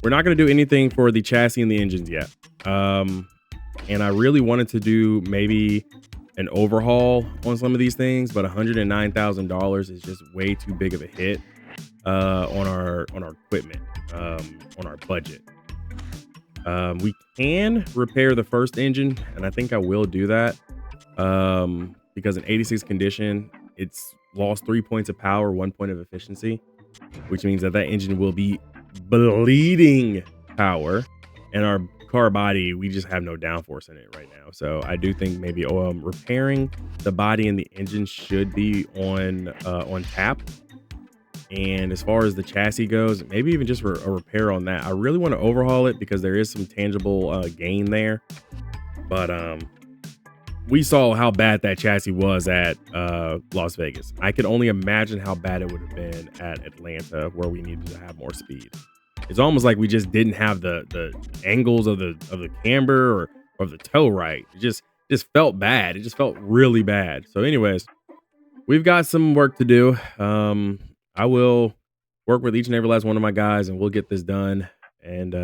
we're not going to do anything for the chassis and the engines yet. And I really wanted to do maybe an overhaul on some of these things, but $109,000 is just way too big of a hit on our equipment, on our budget. We can repair the first engine, and I think I will do that because in 86 condition, it's lost 3 points of power, 1 point of efficiency, which means that engine will be bleeding power, and our car body, we just have no downforce in it right now. So I do think maybe repairing the body and the engine should be on tap. And as far as the chassis goes, maybe even just a repair on that. I really want to overhaul it because there is some tangible gain there. But we saw how bad that chassis was at Las Vegas. I could only imagine how bad it would have been at Atlanta, where we needed to have more speed. It's almost like we just didn't have the angles of the camber or the toe right. It just felt bad. It just felt really bad. So anyways, we've got some work to do. I will work with each and every last one of my guys, and we'll get this done. And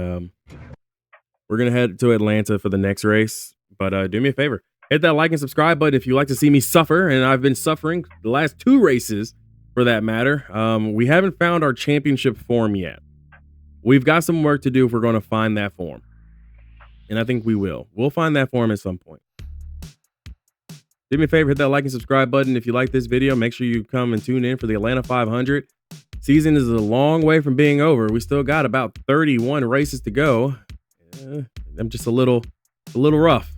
we're going to head to Atlanta for the next race. But do me a favor. Hit that like and subscribe button if you like to see me suffer. And I've been suffering the last 2 races, for that matter. We haven't found our championship form yet. We've got some work to do if we're going to find that form. And I think we will. We'll find that form at some point. Do me a favor, hit that like and subscribe button. If you like this video, make sure you come and tune in for the Atlanta 500. Season is a long way from being over. We still got about 31 races to go. I'm just a little rough.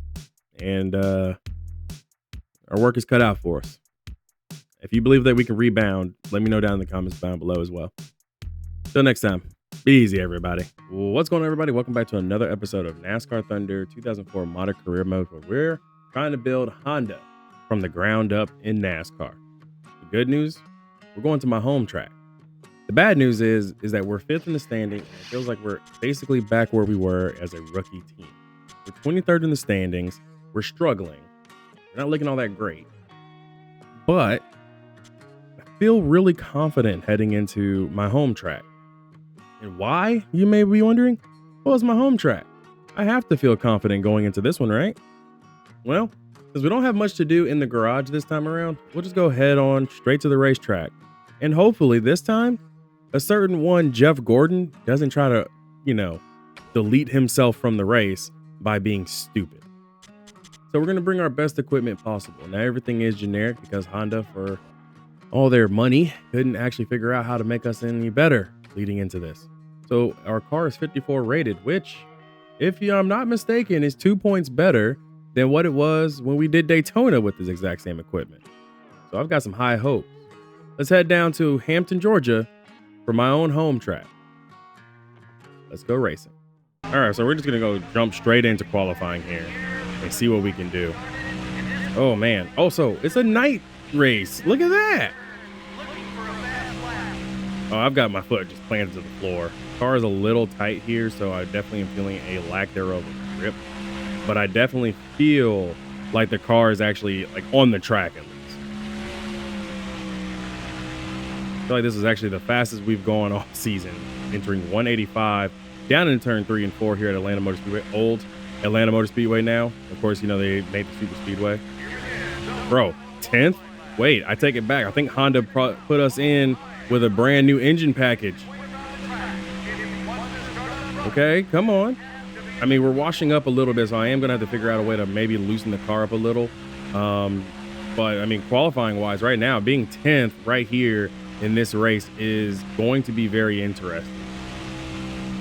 And our work is cut out for us. If you believe that we can rebound, let me know down in the comments down below as well. Till next time, be easy, everybody. What's going on, everybody? Welcome back to another episode of NASCAR Thunder 2004 Modern Career Mode, where we're trying to build Honda from the ground up in NASCAR. The good news, we're going to my home track. The bad news is that we're 5th in the standing, and it feels like we're basically back where we were as a rookie team. We're 23rd in the standings. We're struggling. We're not looking all that great. But I feel really confident heading into my home track. And why, you may be wondering? Well, it's my home track. I have to feel confident going into this one, right? Well, because we don't have much to do in the garage this time around, we'll just go head on straight to the racetrack. And hopefully this time, a certain one, Jeff Gordon, doesn't try to, delete himself from the race by being stupid. So we're going to bring our best equipment possible. Now, everything is generic because Honda, for all their money, couldn't actually figure out how to make us any better leading into this. So our car is 54 rated, which, if I'm not mistaken, is 2 points better than what it was when we did Daytona with this exact same equipment. So I've got some high hopes. Let's head down to Hampton, Georgia for my own home track. Let's go racing. All right, so we're just gonna go jump straight into qualifying here and see what we can do. Oh man. Also, it's a night race. Look at that. Oh, I've got my foot just planted to the floor. Car is a little tight here, so I definitely am feeling a lack thereof of grip. But I definitely feel like the car is actually like on the track at least. I feel like this is actually the fastest we've gone all season, entering 185 down in turn 3 and 4 here at Atlanta Motor Speedway. Old Atlanta Motor Speedway now. Of course, you know, they made the Super Speedway. Bro, 10th? Wait, I take it back. I think Honda put us in with a brand new engine package. Okay, come on. I mean, we're washing up a little bit, so I am going to have to figure out a way to maybe loosen the car up a little. But, I mean, qualifying-wise, right now, being 10th right here in this race is going to be very interesting.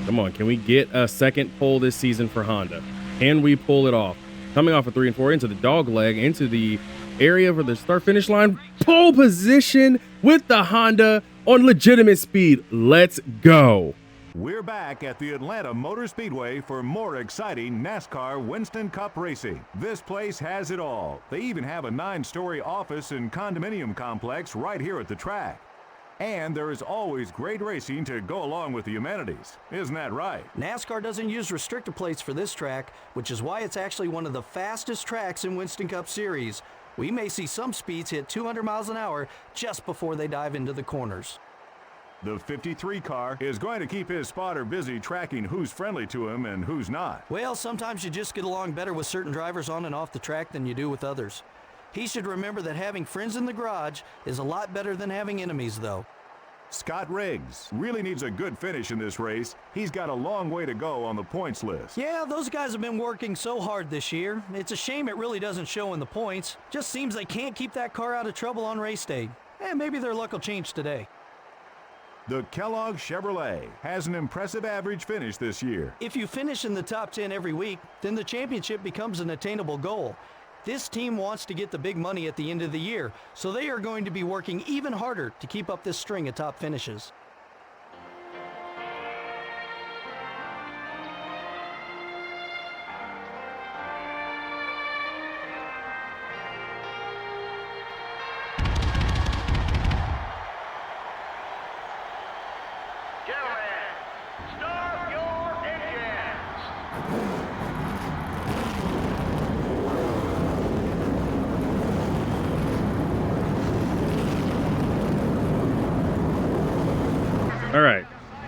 Come on, can we get a second pole this season for Honda? Can we pull it off? Coming off of 3 and 4 into the dog leg, into the area for the start-finish line. Pole position with the Honda on legitimate speed. Let's go. We're back at the Atlanta Motor Speedway for more exciting NASCAR Winston Cup racing. This place has it all. They even have a 9-story office and condominium complex right here at the track. And there is always great racing to go along with the amenities. Isn't that right? NASCAR doesn't use restrictor plates for this track, which is why it's actually one of the fastest tracks in Winston Cup Series. We may see some speeds hit 200 miles an hour just before they dive into the corners. The 53 car is going to keep his spotter busy tracking who's friendly to him and who's not. Well, sometimes you just get along better with certain drivers on and off the track than you do with others. He should remember that having friends in the garage is a lot better than having enemies, though. Scott Riggs really needs a good finish in this race. He's got a long way to go on the points list. Yeah, those guys have been working so hard this year. It's a shame it really doesn't show in the points. Just seems they can't keep that car out of trouble on race day. Maybe their luck will change today. The Kellogg Chevrolet has an impressive average finish this year. If you finish in the top 10 every week, then the championship becomes an attainable goal. This team wants to get the big money at the end of the year, so they are going to be working even harder to keep up this string of top finishes. All right,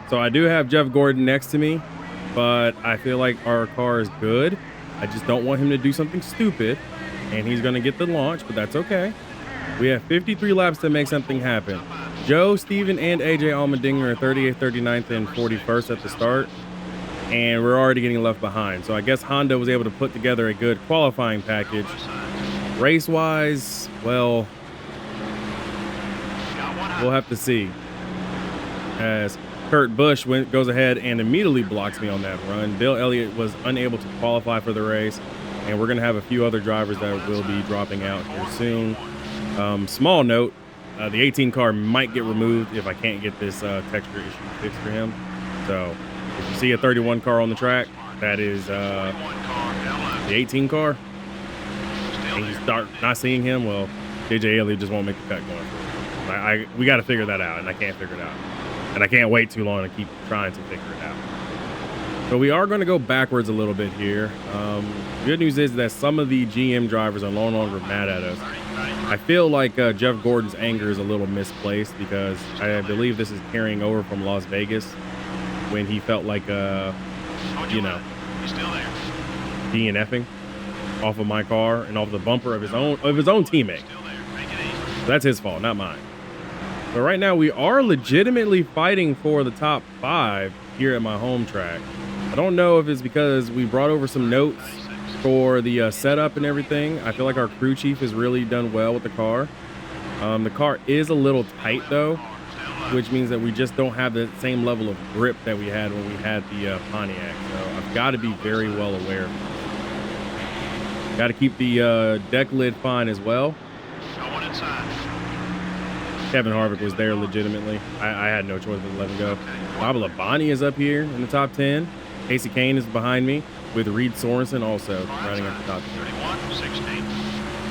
so I do have Jeff Gordon next to me, but I feel like our car is good. I just don't want him to do something stupid, and he's going to get the launch, but that's okay. We have 53 laps to make something happen. Joe, Steven, and AJ Allmendinger are 38th, 39th, and 41st at the start, and we're already getting left behind. So I guess Honda was able to put together a good qualifying package. Race-wise, well, we'll have to see. As Kurt Busch goes ahead and immediately blocks me on that run. Bill Elliott was unable to qualify for the race, and we're going to have a few other drivers that will be dropping out here soon. Small note, the 18 car might get removed if I can't get this texture issue fixed for him. So if you see a 31 car on the track, that is the 18 car, and you start not seeing him, well, JJ Elliott just won't make the cut going. We got to figure that out, and I can't figure it out. And I can't wait too long to keep trying to figure it out. So we are going to go backwards a little bit here. Good news is that some of the GM drivers are no longer mad at us. I feel like Jeff Gordon's anger is a little misplaced because I believe this is carrying over from Las Vegas when he felt like, you know, DNFing off of my car and off the bumper of his own teammate. That's his fault, not mine. But right now, we are legitimately fighting for the top 5 here at my home track. I don't know if it's because we brought over some notes for the setup and everything. I feel like our crew chief has really done well with the car. The car is a little tight, though, which means that we just don't have the same level of grip that we had when we had the Pontiac. So I've got to be very well aware of this. Got to keep the deck lid fine as well. Going inside. Kevin Harvick was there legitimately. I had no choice but to let him go. Bob Labonte is up here in the top 10. Casey Kane is behind me with Reed Sorensen also running at the top 10. 31-16.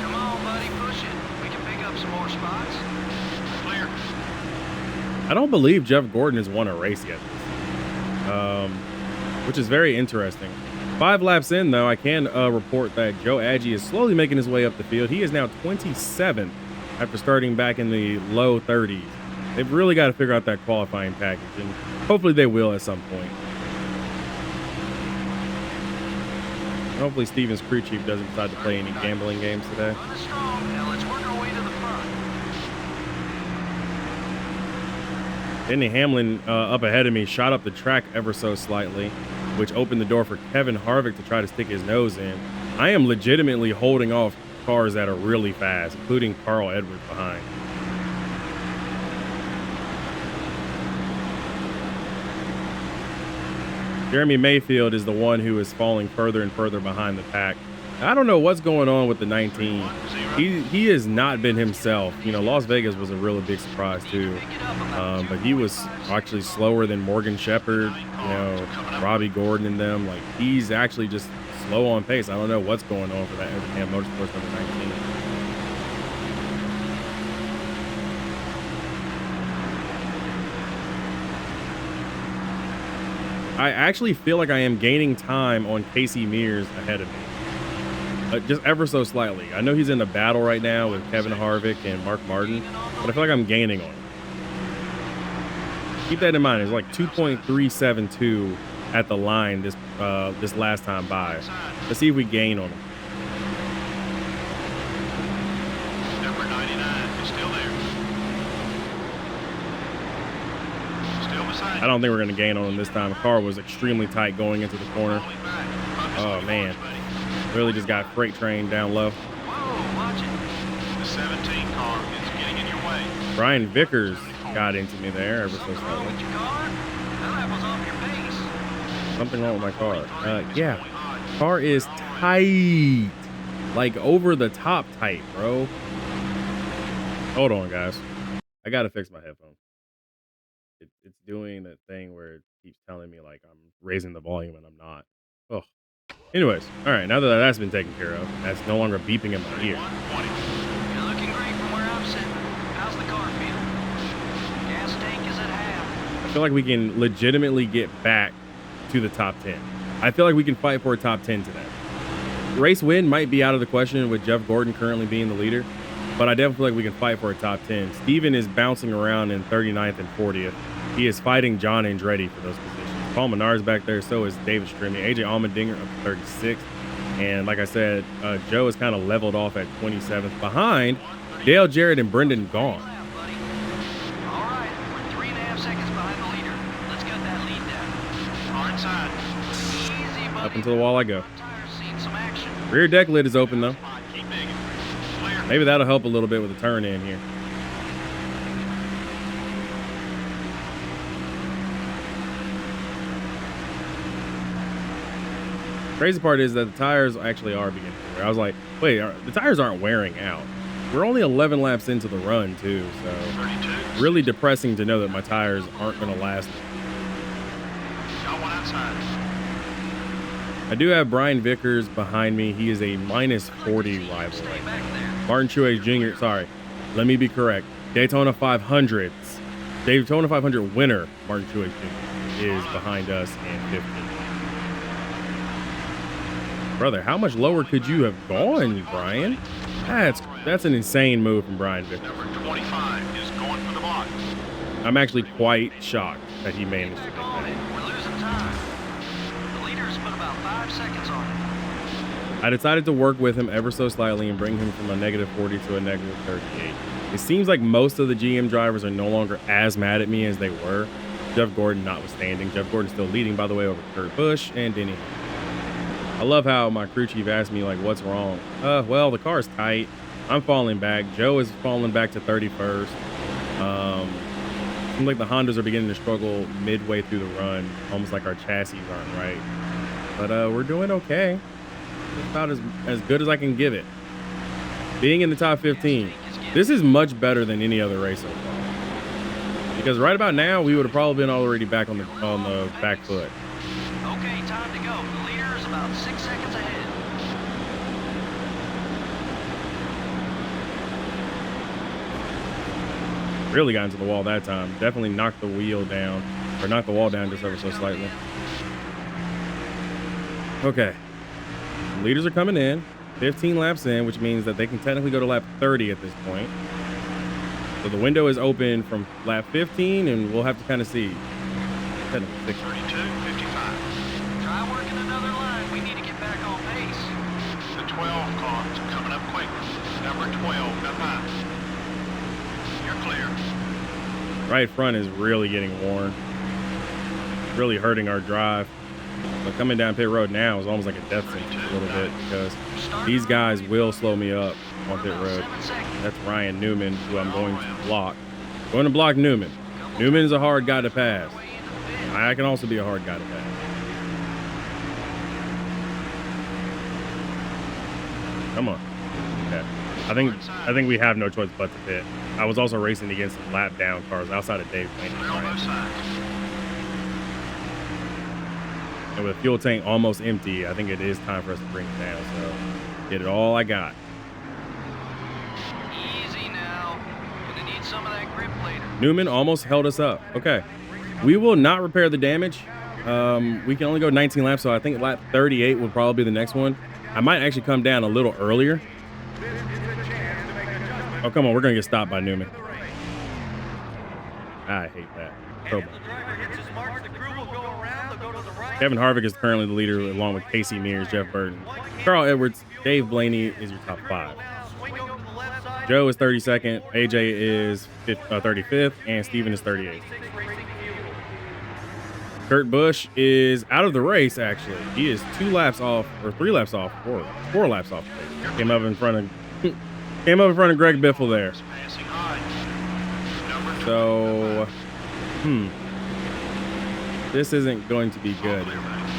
Come on, buddy, push it. We can pick up some more spots. Clear. I don't believe Jeff Gordon has won a race yet, which is very interesting. 5 laps in, though, I can report that Joe Agee is slowly making his way up the field. He is now 27th after starting back in the low 30s. They've really got to figure out that qualifying package, and hopefully they will at some point. Hopefully Steven's crew chief doesn't decide to play any gambling games today. Run it strong. Now let's work our way to the front. Denny Hamlin up ahead of me shot up the track ever so slightly, which opened the door for Kevin Harvick to try to stick his nose in. I am legitimately holding off cars that are really fast, including Carl Edwards behind. Jeremy Mayfield is the one who is falling further and further behind the pack. I don't know what's going on with the 19. He has not been himself. You know, Las Vegas was a really big surprise too. But he was actually slower than Morgan Shepherd, you know, Robbie Gordon and them. Like, he's actually just slow on pace. I don't know what's going on for that Evernham Motorsports number 19. I actually feel like I am gaining time on Casey Mears ahead of me. Just ever so slightly. I know he's in a battle right now with Kevin Harvick and Mark Martin, but I feel like I'm gaining on him. Keep that in mind. It's like 2.372 at the line this last time by. Let's see if we gain on him. Number 99 is still there. Still beside I don't think we're going to gain on him this time. The car was extremely tight going into the corner. Oh, man. Really just got freight train down low. Whoa, watch it. The 17 car is getting in your way. Brian Vickers got into me there ever so Wrong slightly. with your car? That was off your pace. Something wrong with my car. Yeah. Car is tight. Like over the top tight, bro. Hold on, guys. I got to fix my headphones. It's doing that thing where it keeps telling me like I'm raising the volume and I'm not. Oh. Anyways, all right, now that that's been taken care of, that's no longer beeping in my ear. 20. You're looking great from where I'm sitting. How's the car feel? Gas tank is at half. I feel like we can legitimately get back to the top 10. I feel like we can fight for a top 10 today. Race win might be out of the question with Jeff Gordon currently being the leader, but I definitely feel like we can fight for a top 10. Steven is bouncing around in 39th and 40th. He is fighting John Andretti for those positions. Paul Menard's back there, so is David Strimmy. AJ Allmendinger up to 36th. And like I said, Joe is kind of leveled off at 27th behind Dale Jarrett and Brendan Gaughan. All right, we're 3.5 seconds behind the leader. Let's get that lead down. Car inside. Easy, buddy. Up until the wall I go. Tires seen some action. Rear deck lid is open though. Keep digging. Clear. Maybe that'll help a little bit with the turn in here. Crazy part is that the tires actually are beginning to wear. I was like, wait, the tires aren't wearing out. We're only 11 laps into the run too, so 32. really depressing to know that my tires aren't going to last. Got one outside. I do have Brian Vickers behind me. He is a minus 40 rival Stay right now. back there. Martin Truex Jr., sorry, let me be correct. Daytona 500 winner Martin Truex Jr. is behind us in 15th. Brother, how much lower could you have gone, Brian? That's an insane move from Brian Vickers. Number 25 is going for the block. I'm actually quite shocked that he managed to Back make on that. it. We're losing time. The leader's put about 5 seconds on it. I decided to work with him ever so slightly and bring him from a negative 40 to a negative 38. It seems like most of the GM drivers are no longer as mad at me as they were. Jeff Gordon notwithstanding. Jeff Gordon still leading, by the way, over Kurt Busch and Denny. I love how my crew chief asked me, like, what's wrong? Well, the car's tight. I'm falling back. Joe is falling back to 31st. Seems like the Hondas are beginning to struggle midway through the run, almost like our chassis aren't right. But we're doing okay. It's about as good as I can give it. Being in the top 15, This is much better than any other race so far. Because right about now, we would have probably been already back on the back foot. Okay, time to go. The leader is about 6 seconds ahead. Really got into the wall that time. Definitely knocked the wheel down, or knocked the wall down just ever so slightly. Okay. Leaders are coming in. 15 laps in, which means that they can technically go to lap 30 at this point. So the window is open from lap 15, and we'll have to kind of see. Technically 60. 32, 55. Try working another line. We need to get back on pace. The 12 cars are coming up quick. Number 12, up high. You're clear. Right front is really getting worn. Really hurting our drive. But coming down pit road now is almost like a death sentence a little bit because these guys will slow me up on pit road. That's Ryan Newman, who I'm going to block. Going to block Newman. Newman is a hard guy to pass. I can also be a hard guy to pass. Come on. Okay. I think we have no choice but to pit. I was also racing against some lap down cars outside of Dave Blaney. They're on both sides. And with fuel tank almost empty, I think it is time for us to bring it down. So get it all I got. Easy now. Gonna need some of that grip later. Newman almost held us up. Okay. We will not repair the damage. We can only go 19 laps, so I think lap 38 will probably be the next one. I might actually come down a little earlier. Oh, come on. We're going to get stopped by Newman. I hate that. So bad. Kevin Harvick is currently the leader, along with Casey Mears, Jeff Burton. Carl Edwards, Dave Blaney is your top 5. Joe is 32nd, AJ is 35th, and Steven is 38th. Kurt Busch is out of the race, actually. He is 2 laps off, or 3 laps off, 4 laps off. Came up in front of Greg Biffle there. So, this isn't going to be good.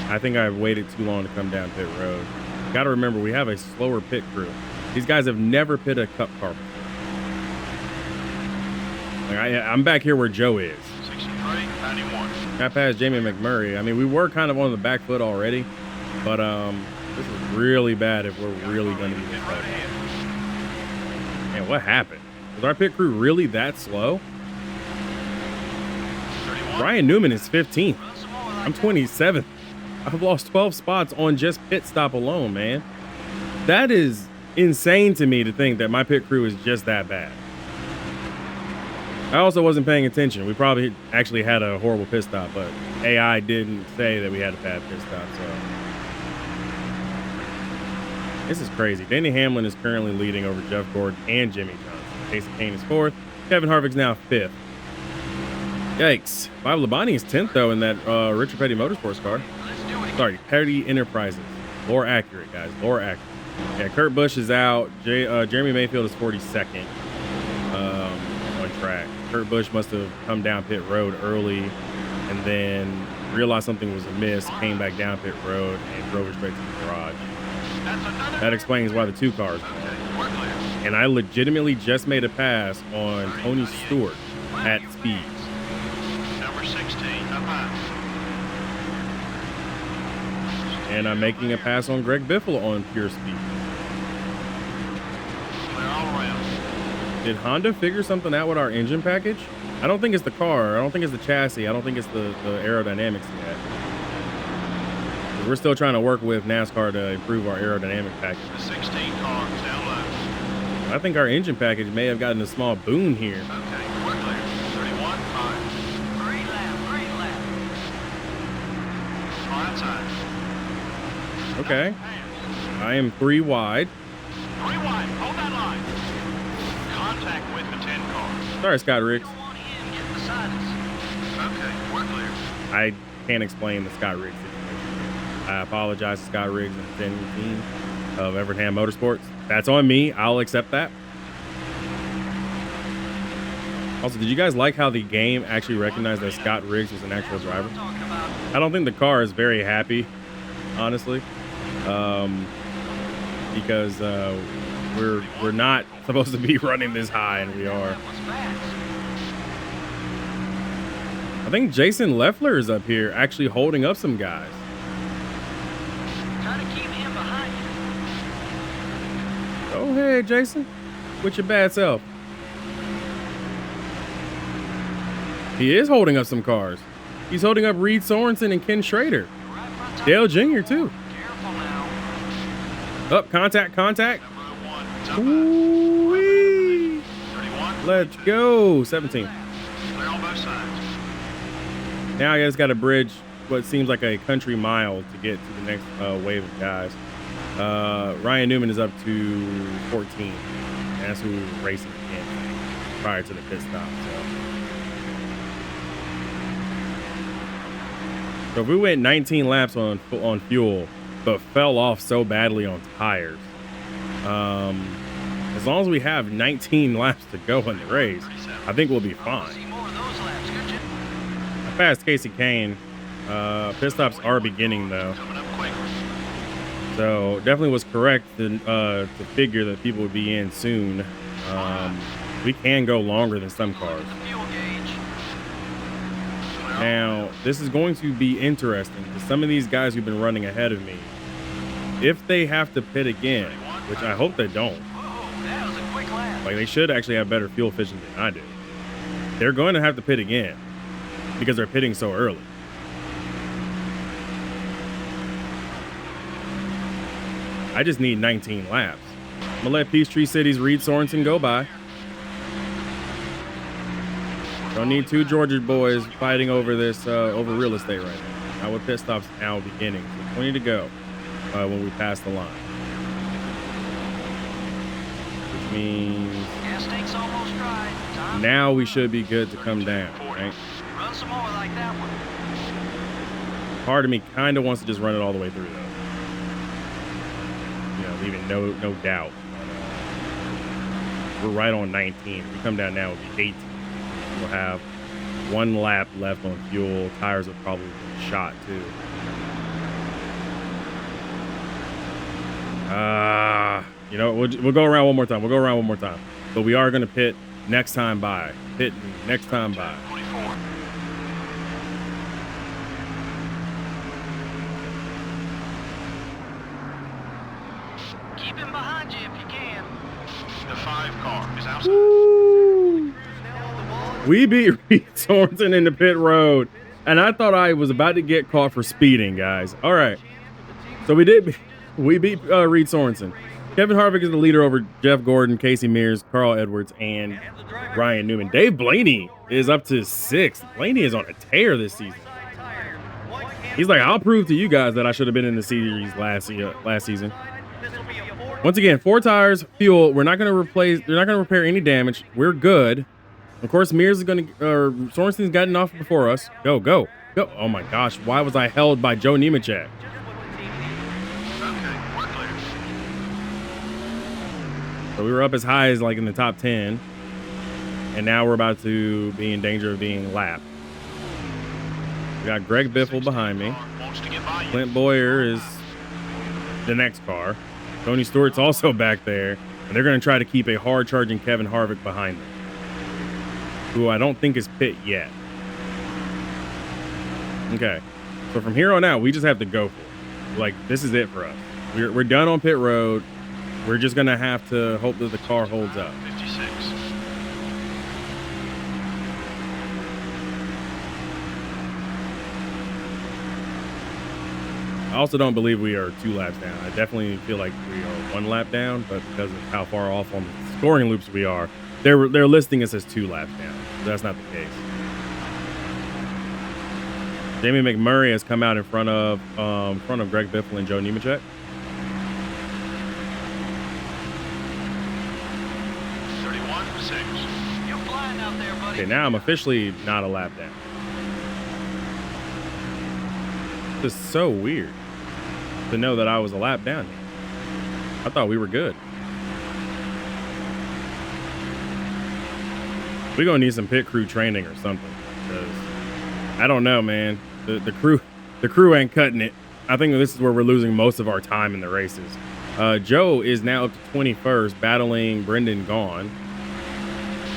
I think I've waited too long to come down pit road. Got to remember, we have a slower pit crew. These guys have never pit a cup car before. Like I'm back here where Joe is. 63, 91. Got past Jamie McMurray. I mean, we were kind of on the back foot already, but this is really bad if we're really going to be this slow. Man, what happened? Was our pit crew really that slow? 31. Ryan Newman is 15th. I'm 27th. I've lost 12 spots on just pit stop alone, man. That is insane to me to think that my pit crew is just that bad. I also wasn't paying attention. We probably actually had a horrible pit stop, but AI didn't say that we had a bad pit stop, so. This is crazy. Denny Hamlin is currently leading over Jeff Gordon and Jimmy Johnson. Jason Kane is 4th. Kevin Harvick's now 5th. Yikes. Bob Labonte is 10th, though, in that Richard Petty Motorsports car. Sorry, Petty Enterprises. More accurate, guys. More accurate. Yeah, Kurt Busch is out. Jeremy Mayfield is 42nd on track. Kurt Busch must have come down pit road early and then realized something was amiss, came back down pit road, and drove it straight to the garage. That explains why the 2 cars won. And I legitimately just made a pass on Tony Stewart at speed. Number 16, up high. And I'm making a pass on Greg Biffle on pure speed. Clear all around. Did Honda figure something out with our engine package? I don't think it's the car. I don't think it's the chassis. I don't think it's the aerodynamics yet. 'Cause we're still trying to work with NASCAR to improve our aerodynamic package. The 16 cars down low. I think our engine package may have gotten a small boon here. Okay, we're clear. 31, 5. Great lap, great lap. Fly inside. Okay. I am 3 wide. 3 wide. Hold that line. Contact with the 10 cars. Sorry, Scott Riggs. Go on in, get beside us. Okay, we're clear. I can't explain the Scott Riggs situation. I apologize to Scott Riggs and the team of Evernham Motorsports. That's on me. I'll accept that. Also, did you guys like how the game actually recognized that Scott Riggs was an actual driver? I don't think the car is very happy, honestly, because we're not supposed to be running this high, and we are. That was fast. I think Jason Leffler is up here actually holding up some guys. Try to keep him behind you. Go ahead, Jason, with your bad self. He is holding up some cars. He's holding up Reed Sorensen and Ken Schrader. Right front Dale Jr. too. Careful now. Up, contact. Number 1, it's outside. Ooh-wee. 31. Let's go. 17. Clear on both sides. Now I just got to bridge what seems like a country mile to get to the next wave of guys. Ryan Newman is up to 14. And that's who we were racing against prior to the pit stop. So if we went 19 laps on fuel, but fell off so badly on tires, as long as we have 19 laps to go in the race, I think we'll be fine. See more of those laps, could you? I passed Casey Kane. Pit stops are beginning though, Coming up quick. so definitely was correct to figure that people would be in soon. We can go longer than some cars. The fuel gauge. Now, this is going to be interesting because some of these guys who've been running ahead of me, if they have to pit again, which I hope they don't, Whoa, that was a quick lap. like they should actually have better fuel efficiency than I do. They're going to have to pit again because they're pitting so early. I just need 19 laps. I'm gonna let Peachtree City's Reed Sorensen go by. Don't need two Georgia boys fighting over this over real estate right now. Now with pit stops now beginning. So 20 to go when we pass the line. Which means Gas tank's almost dry. Time now we should be good to come down, right? run some more like that one. Part of me kind of wants to just run it all the way through though. You know, leaving no doubt. We're right on 19. If we come down now, it'll be 18. We'll have one lap left on fuel. Tires will probably be shot too. You know, we'll go around one more time. But we are going to pit next time by. Pit next time by. 24. Keep him behind you if you can. The 5 car is outside. Woo! We beat Reed Sorensen in the pit road, and I thought I was about to get caught for speeding, guys. All right, so we beat Reed Sorensen. Kevin Harvick is the leader over Jeff Gordon, Casey Mears, Carl Edwards, and Ryan Newman. Dave Blaney is up to 6th. Blaney is on a tear this season. He's like, I'll prove to you guys that I should have been in the series last season. Once again, 4 tires, fuel. We're not going to replace. They're not going to repair any damage. We're good. Of course, Mears is going to. Sorensen's gotten off before us. Go. Oh my gosh! Why was I held by Joe Nemechek? Okay, we're clear. So we were up as high as like in the top 10, and now we're about to be in danger of being lapped. We got Greg Biffle behind me. Wants to get by you. Clint Boyer is the next car. Tony Stewart's also back there, and they're going to try to keep a hard-charging Kevin Harvick behind them, who I don't think is pit yet. Okay, so from here on out, we just have to go for it. Like, this is it for us. We're done on pit road. We're just going to have to hope that the car holds up. 56. I also don't believe we are 2 laps down. I definitely feel like we are 1 lap down, but because of how far off on the scoring loops we are, they're listing us as 2 laps down. That's not the case. Jamie McMurray has come out in front of Greg Biffle and Joe Nemechek. 31-6. You're flying out there, buddy. Okay, now I'm officially not a lap down. This is so weird to know that I was a lap down here. I thought we were good. We're gonna need some pit crew training or something, because I don't know, man. The crew ain't cutting it. I think this is where we're losing most of our time in the races. Joe is now up to 21st, battling Brendan Gaughan.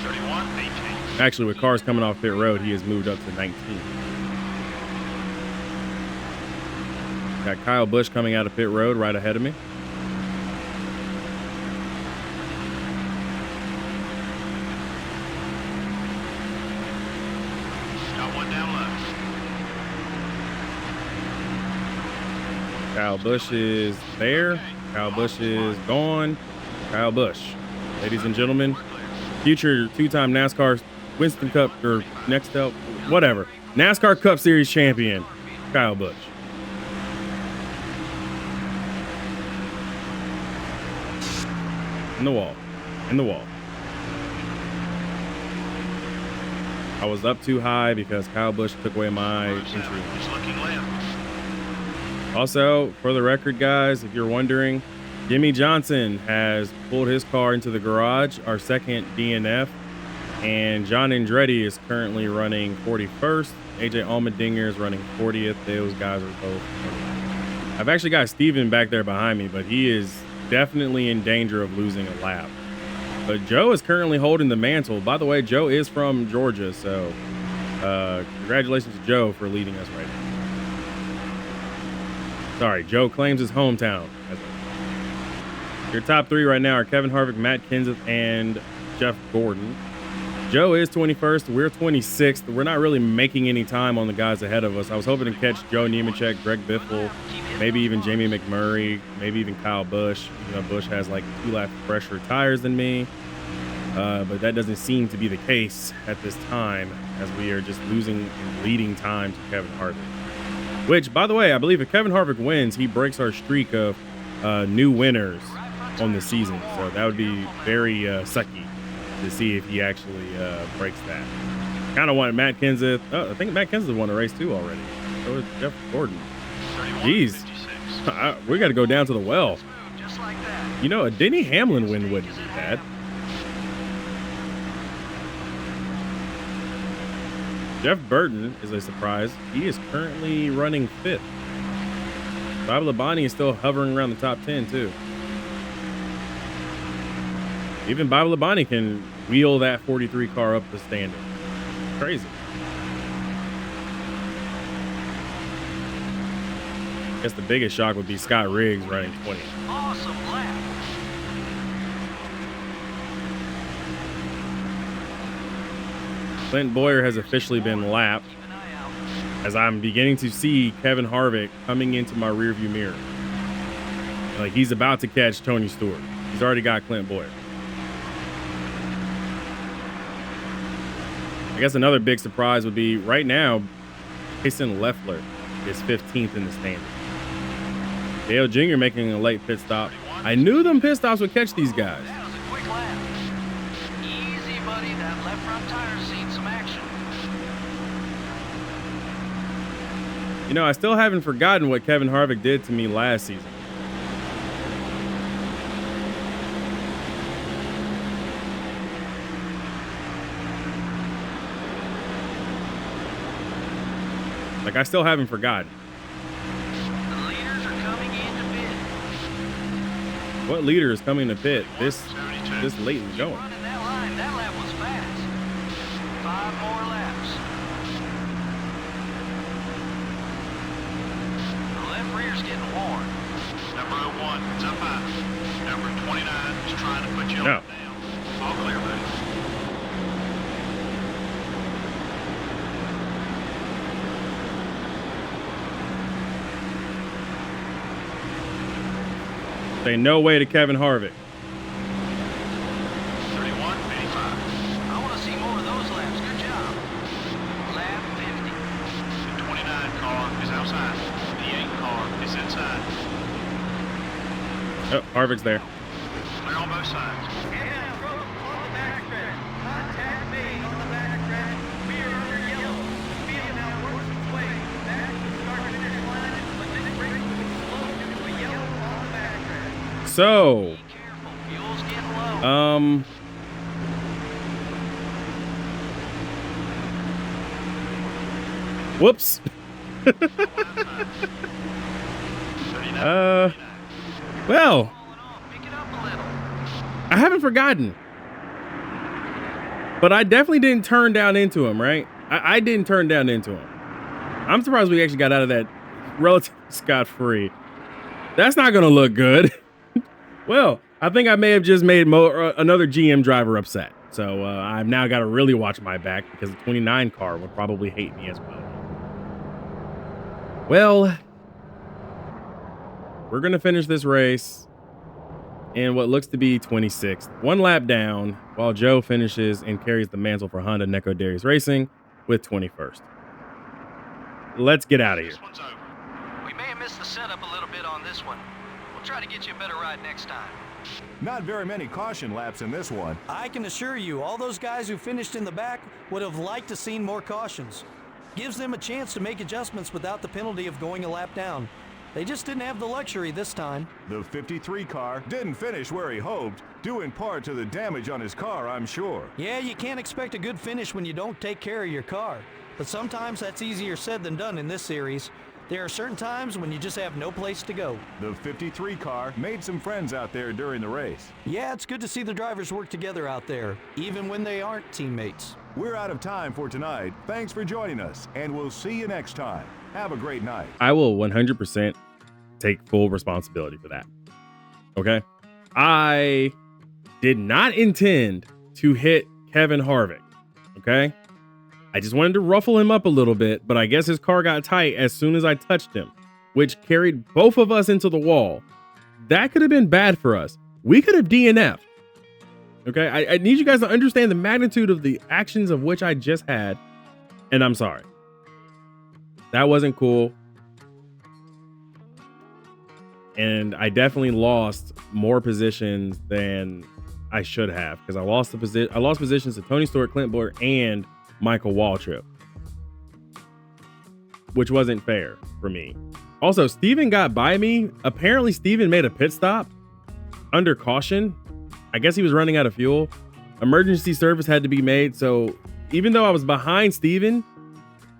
31-18. Actually, with cars coming off pit road, he has moved up to 19. Got Kyle Busch coming out of pit road right ahead of me. Got one down left. Kyle Busch is there. Kyle Busch is gone. Kyle Busch. Ladies and gentlemen, future two-time NASCAR Winston Cup or next up, whatever. NASCAR Cup Series champion, Kyle Busch. In the wall. In the wall. I was up too high because Kyle Busch took away my entry. He's looking left. Also, for the record, guys, if you're wondering, Jimmy Johnson has pulled his car into the garage, our second DNF, and John Andretti is currently running 41st. AJ Allmendinger is running 40th. Those guys are both. I've actually got Steven back there behind me, but he is definitely in danger of losing a lap. But Joe is currently holding the mantle. By the way, Joe is from Georgia, so congratulations to Joe for leading us right now. Sorry, Joe claims his hometown. Your top three right now are Kevin Harvick, Matt Kenseth, and Jeff Gordon. Joe is 21st. We're 26th. We're not really making any time on the guys ahead of us. I was hoping to catch Joe Nemechek, Greg Biffle, maybe even Jamie McMurray, maybe even Kyle Busch. You know, Busch has like 2 laps fresher tires than me. But that doesn't seem to be the case at this time, as we are just losing and leading time to Kevin Harvick. Which, by the way, I believe if Kevin Harvick wins, he breaks our streak of new winners on the season. So that would be very sucky to see if he actually breaks that. Kind of wanted Matt Kenseth. Oh, I think Matt Kenseth won a race too already. So is Jeff Gordon. Jeez, we got to go down to the well. You know, a Denny Hamlin win wouldn't be bad. Jeff Burton is a surprise. He is currently running 5th. Bob Labonte is still hovering around the top 10 too. Even Bob Labonte can wheel that 43 car up the standard. Crazy. I guess the biggest shock would be Scott Riggs running 20. Awesome lap. Clint Boyer has officially been lapped, as I'm beginning to see Kevin Harvick coming into my rearview mirror. Like he's about to catch Tony Stewart. He's already got Clint Boyer. I guess another big surprise would be right now, Jason Leffler is 15th in the standings. Dale Jr. making a late pit stop. I knew them pit stops would catch these guys. That was a quick lap. Easy, buddy. That left front tire's seen some action. You know, I still haven't forgotten what Kevin Harvick did to me last season. Like, I still haven't forgotten. The leaders are coming into pit. What leader is coming to pit this late in the going? Running that line, that lap was fast. 5 more laps. The left rear's getting warm. Number 01 is up high. Number 29 is trying to put you No. down. All clear, buddy. Say no way to Kevin Harvick. 31-85. I want to see more of those laps. Good job. Lap 50. The 29 car is outside. The 8 car is inside. Oh, Harvick's there. Clear on both sides. And from on the backstretch. Contact made on the backstretch. We are under yellow. The field now works its way back to the start-finish line, but this race will be slow due to a yellow on the backstretch. So, Careful. Fuel's getting low. Whoops. 39. Well, I haven't forgotten. But I definitely didn't turn down into him, right? I didn't turn down into him. I'm surprised we actually got out of that relatively scot-free. That's not going to look good. Well, I think I may have just made another GM driver upset. So I've now got to really watch my back because the 29 car would probably hate me as well. Well, we're going to finish this race in what looks to be 26th. One lap down while Joe finishes and carries the mantle for Honda Neco Darius Racing with 21st. Let's get out of here. This one's over. We may have missed the setup a little bit on this one. We'll try to get you a better ride next time. Not very many caution laps in this one. I can assure you, all those guys who finished in the back would have liked to seen more cautions. Gives them a chance to make adjustments without the penalty of going a lap down. They just didn't have the luxury this time. The 53 car didn't finish where he hoped, due in part to the damage on his car, I'm sure. Yeah, you can't expect a good finish when you don't take care of your car. But sometimes that's easier said than done in this series. There are certain times when you just have no place to go. The 53 car made some friends out there during the race. Yeah, it's good to see the drivers work together out there, even when they aren't teammates. We're out of time for tonight. Thanks for joining us, and we'll see you next time. Have a great night. I will 100% take full responsibility for that. Okay? I did not intend to hit Kevin Harvick. Okay? I just wanted to ruffle him up a little bit, but I guess his car got tight as soon as I touched him, which carried both of us into the wall. That could have been bad for us. We could have DNF'd. Okay? I need you guys to understand the magnitude of the actions of which I just had, and I'm sorry. That wasn't cool. And I definitely lost more positions than I should have because I lost positions to Tony Stewart, Clint Boyer, and Michael Waltrip, which wasn't fair for me. Also, Steven got by me. Apparently, Steven made a pit stop under caution. I guess he was running out of fuel. Emergency service had to be made. So even though I was behind Steven,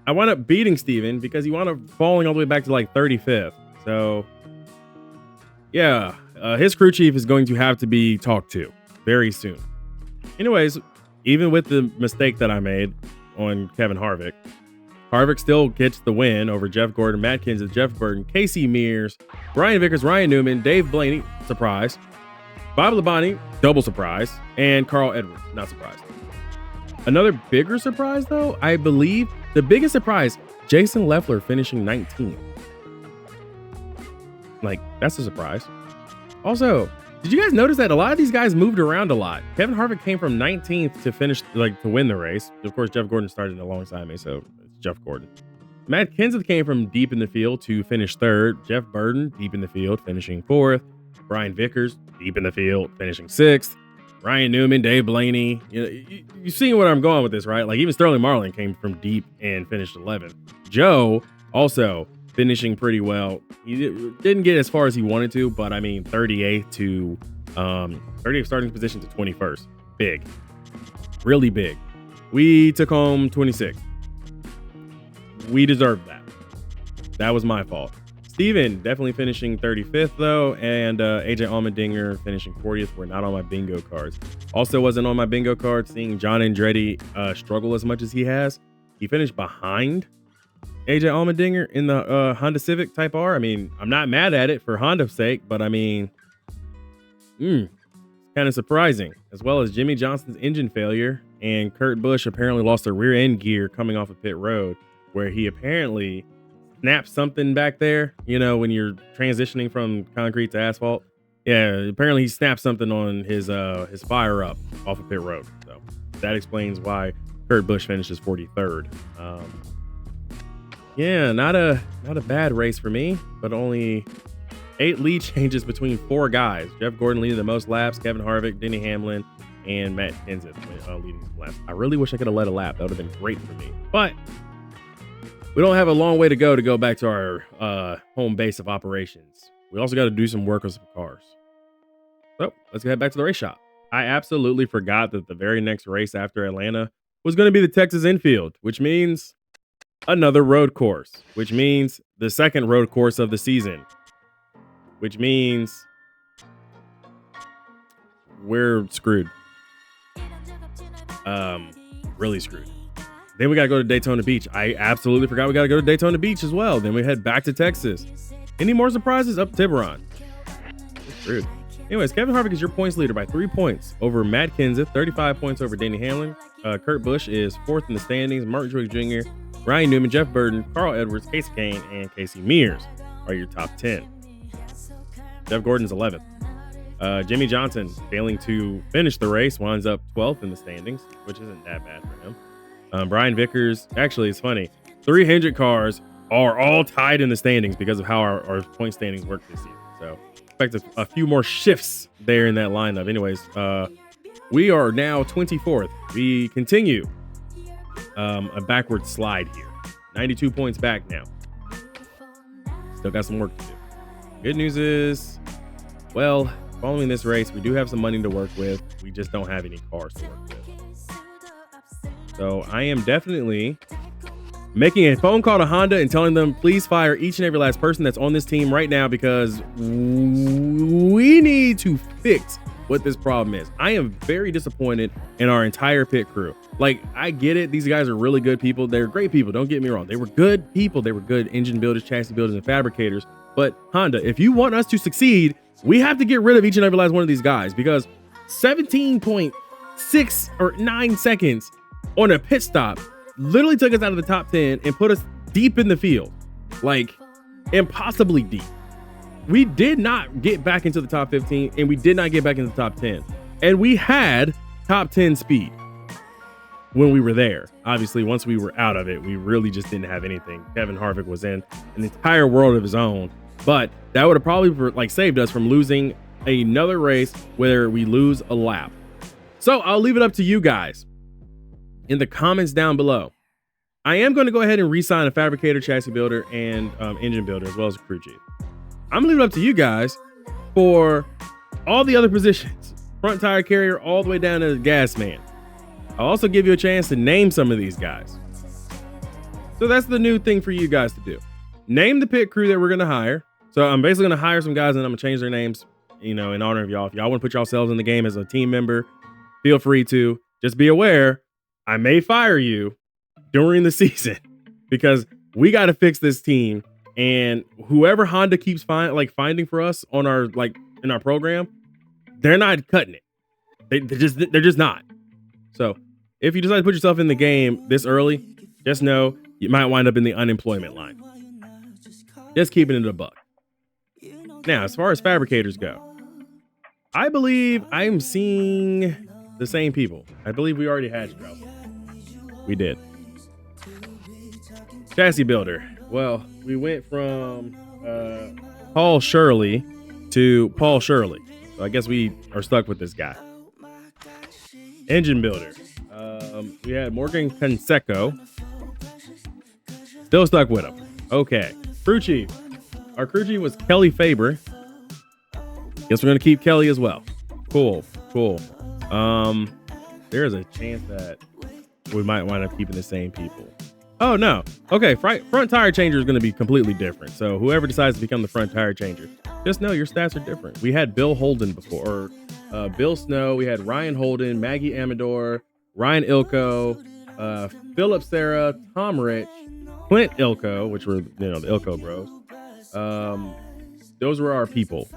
I wound up beating Steven because he wound up falling all the way back to like 35th. So yeah, his crew chief is going to have to be talked to very soon. Anyways, even with the mistake that I made on Kevin Harvick, Harvick still gets the win over Jeff Gordon, Matt Kenseth, Jeff Burton, Casey Mears, Brian Vickers, Ryan Newman, Dave Blaney, surprise, Bob Labonte, double surprise, and Carl Edwards, not surprised. Another bigger surprise, though, I believe the biggest surprise, Jason Leffler finishing 19th. Like, that's a surprise. Also, did you guys notice that a lot of these guys moved around a lot? Kevin Harvick came from 19th to finish, to win the race. Of course, Jeff Gordon started alongside me, so it's Jeff Gordon. Matt Kenseth came from deep in the field to finish 3rd. Jeff Burton, deep in the field, finishing 4th. Brian Vickers, deep in the field, finishing 6th. Ryan Newman, Dave Blaney. You see where I'm going with this, right? Like, even Sterling Marlin came from deep and finished 11th. Joe, also finishing pretty well. He didn't get as far as he wanted to, but I mean, 38th to 38th starting position to 21st. Big. Really big. We took home 26th. We deserved that. That was my fault. Steven definitely finishing 35th though, and AJ Allmendinger finishing 40th. Were not on my bingo cards. Also wasn't on my bingo card seeing John Andretti struggle as much as he has. He finished behind AJ Allmendinger in the Honda Civic Type R. I mean, I'm not mad at it for Honda's sake, but I mean, kind of surprising. As well as Jimmy Johnson's engine failure, and Kurt Busch apparently lost a rear end gear coming off of pit road, where he apparently snapped something back there. You know, when you're transitioning from concrete to asphalt. Yeah, apparently he snapped something on his fire up off of pit road. So that explains why Kurt Busch finishes 43rd. Yeah, not a bad race for me, but only 8 lead changes between 4 guys. Jeff Gordon leading the most laps, Kevin Harvick, Denny Hamlin, and Matt Kenseth leading some laps. I really wish I could have led a lap. That would have been great for me. But we don't have a long way to go back to our home base of operations. We also got to do some work on some cars. So let's head back to the race shop. I absolutely forgot that the very next race after Atlanta was going to be the Texas infield, which means another road course, which means the second road course of the season, which means we're screwed. Really screwed. Then we got to go to Daytona Beach. I absolutely forgot we got to go to Daytona Beach as well. Then we head back to Texas. Any more surprises? Up Tiburon. Screwed. Anyways, Kevin Harvick is your points leader by 3 points over Matt Kenseth, 35 points over Denny Hamlin. Kurt Busch is 4th in the standings. Martin Truex Jr., Ryan Newman, Jeff Burton, Carl Edwards, Casey Kane, and Casey Mears are your top 10. Jeff Gordon's 11th. Jimmy Johnson, failing to finish the race, winds up 12th in the standings, which isn't that bad for him. Brian Vickers, actually, it's funny. 300 cars are all tied in the standings because of how our point standings work this season. So expect a few more shifts there in that lineup. Anyways, we are now 24th. We continue a backward slide here. 92 points back now. Still got some work to do. Good news is, well, following this race, we do have some money to work with. We just don't have any cars to work with. So I am definitely making a phone call to Honda and telling them, please fire each and every last person that's on this team right now, because we need to fix what this problem is. I am very disappointed in our entire pit crew. Like, I get it. These guys are really good people. They're great people. Don't get me wrong. They were good people. They were good engine builders, chassis builders, and fabricators. But Honda, if you want us to succeed, we have to get rid of each and every last one of these guys, because 17.6 or 9 seconds on a pit stop literally took us out of the top 10 and put us deep in the field, like impossibly deep. We did not get back into the top 15, and we did not get back into the top 10. And we had top 10 speed when we were there. Obviously, once we were out of it, we really just didn't have anything. Kevin Harvick was in an entire world of his own, but that would have probably saved us from losing another race where we lose a lap. So I'll leave it up to you guys in the comments down below. I am going to go ahead and re-sign a fabricator, chassis builder, and engine builder, as well as a crew chief. I'm leaving it up to you guys for all the other positions, front tire carrier all the way down to the gas man. I'll also give you a chance to name some of these guys. So that's the new thing for you guys to do. Name the pit crew that we're going to hire. So I'm basically going to hire some guys and I'm going to change their names, in honor of y'all. If y'all want to put yourselves in the game as a team member, feel free to. Just be aware, I may fire you during the season because we got to fix this team. And whoever Honda keeps finding for us on our, in our program, they're not cutting it. They're just not. So if you decide to put yourself in the game this early, just know you might wind up in the unemployment line. Just keeping it a buck. Now, as far as fabricators go, I believe I'm seeing the same people. I believe we already had Strauss. We did. Chassis builder. Well, we went from Paul Shirley to Paul Shirley. So I guess we are stuck with this guy. Engine builder. We had Morgan Canseco. Still stuck with him. Okay. Crew chief. Our crew chief was Kelly Faber. Guess we're going to keep Kelly as well. Cool. There's a chance that we might wind up keeping the same people. Oh, no. Okay, front tire changer is going to be completely different. So whoever decides to become the front tire changer, just know your stats are different. We had Bill Holden before, or Bill Snow. We had Ryan Holden, Maggie Amador, Ryan Ilko, Philip Sarah, Tom Rich, Clint Ilko, which were, the Ilko bros. Those were our people.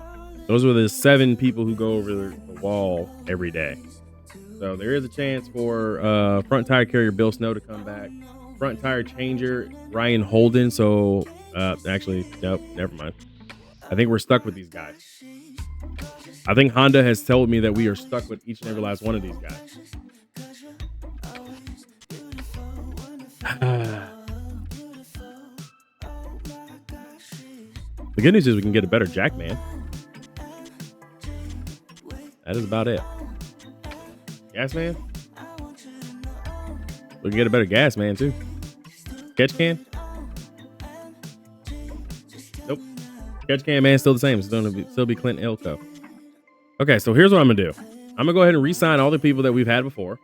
Those were the 7 people who go over the wall every day. So there is a chance for front tire carrier Bill Snow to come back. Front tire changer Ryan Holden. So actually, nope, never mind. I think we're stuck with these guys. I think Honda has told me that we are stuck with each and every last one of these guys. The good news is we can get a better jack man. That is about it. Gas man? We can get a better gas man too. Catch can? Nope. Catch can man still the same. It's going to still be Clint Ilko. Okay, so here's what I'm going to do. I'm going to go ahead and re-sign all the people that we've had before,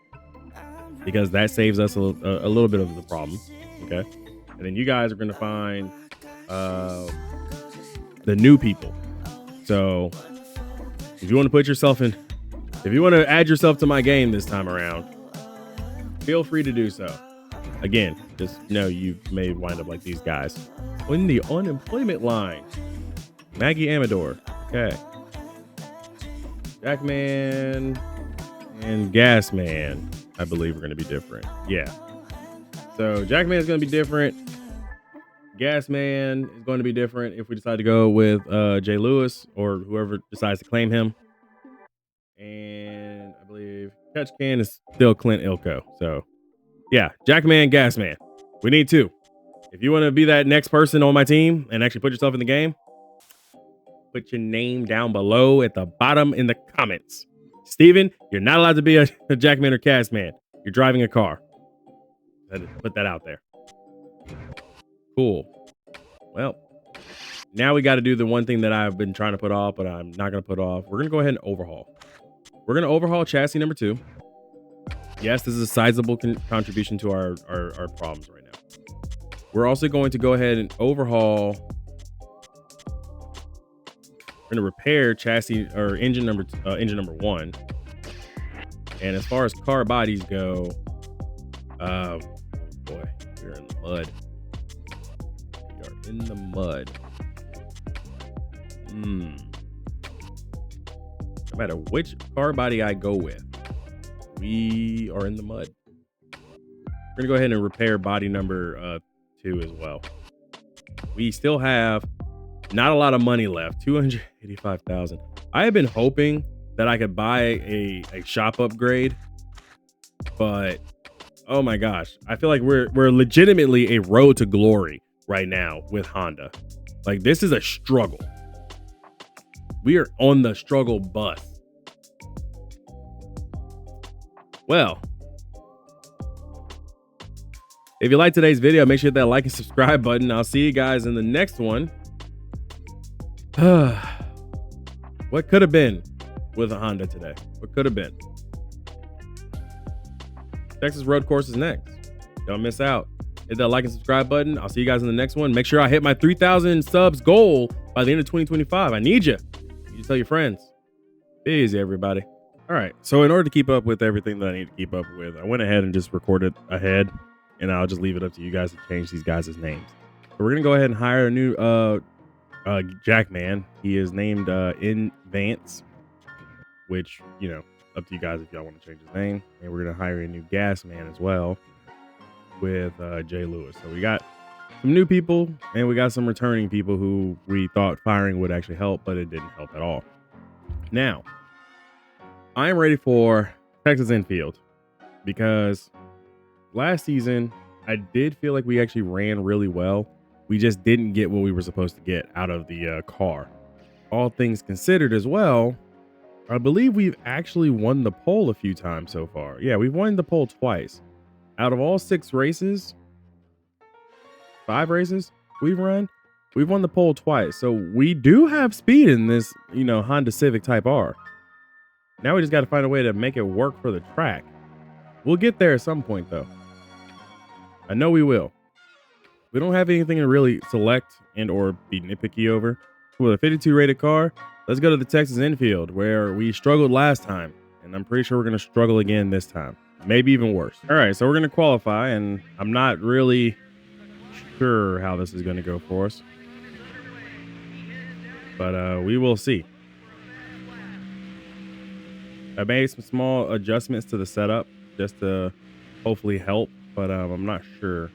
because that saves us a little bit of the problem. Okay. And then you guys are going to find the new people. So if you want to put yourself in If you want to add yourself to my game this time around, feel free to do so. Again, just know you may wind up like these guys. In the unemployment line, Maggie Amador. Okay. Jackman and Gasman, I believe, are going to be different. Yeah. So Jackman is going to be different. Gasman is going to be different if we decide to go with Jay Lewis or whoever decides to claim him. And I believe Catch Can is still Clint Ilko. So yeah, Jackman, Gasman. We need two. If you want to be that next person on my team and actually put yourself in the game, put your name down below at the bottom in the comments. Steven, you're not allowed to be a Jackman or Gasman. You're driving a car. Put that out there. Cool. Well, now we got to do the one thing that I've been trying to put off, but I'm not going to put off. We're going to go ahead and overhaul. We're going to overhaul chassis number 2. Yes, this is a sizable contribution to our problems right now. We're also going to go ahead and overhaul. We're going to repair chassis or engine number 1. And as far as car bodies go, oh boy, we're in the mud. We are in the mud. No matter which car body I go with, we are in the mud. We're gonna go ahead and repair body number 2 as well. We still have not a lot of money left, 285,000. I have been hoping that I could buy a shop upgrade, but oh my gosh, I feel like we're legitimately a road to glory right now with Honda. Like, this is a struggle. We are on the struggle bus. Well, if you like today's video, make sure you hit that like and subscribe button. I'll see you guys in the next one. What could have been with a Honda today? What could have been? Texas Road Course is next. Don't miss out. Hit that like and subscribe button. I'll see you guys in the next one. Make sure I hit my 3,000 subs goal by the end of 2025. I need you. You tell your friends. Be easy, everybody. All right. So in order to keep up with everything that I need to keep up with, I went ahead and just recorded ahead, and I'll just leave it up to you guys to change these guys' names. So we're going to go ahead and hire a new Jackman. He is named In Vance, which, you know, up to you guys if y'all want to change his name. And we're going to hire a new gas man as well with Jay Lewis. So we got some new people and we got some returning people who we thought firing would actually help, but it didn't help at all. Now, I am ready for Texas Infield because last season I did feel like we actually ran really well. We just didn't get what we were supposed to get out of the car. All things considered as well, I believe we've actually won the pole a few times so far. Yeah, we've won the pole twice. Out of all 5 races we've run, we've won the pole twice. So we do have speed in this, you know, Honda Civic Type R. Now we just got to find a way to make it work for the track. We'll get there at some point, though. I know we will. We don't have anything to really select and or be nitpicky over. With a 52 rated car, let's go to the Texas Infield where we struggled last time. And I'm pretty sure we're going to struggle again this time. Maybe even worse. All right, so we're going to qualify, and I'm not really sure how this is going to go for us. But we will see. I made some small adjustments to the setup just to hopefully help, but I'm not sure.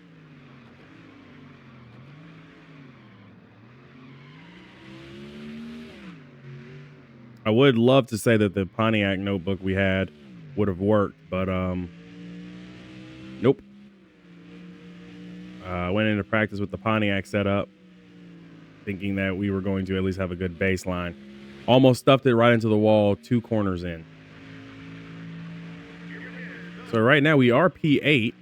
I would love to say that the Pontiac notebook we had would have worked, but nope. I went into practice with the Pontiac setup, thinking that we were going to at least have a good baseline. Almost stuffed it right into the wall, 2 corners in. So right now we are P8.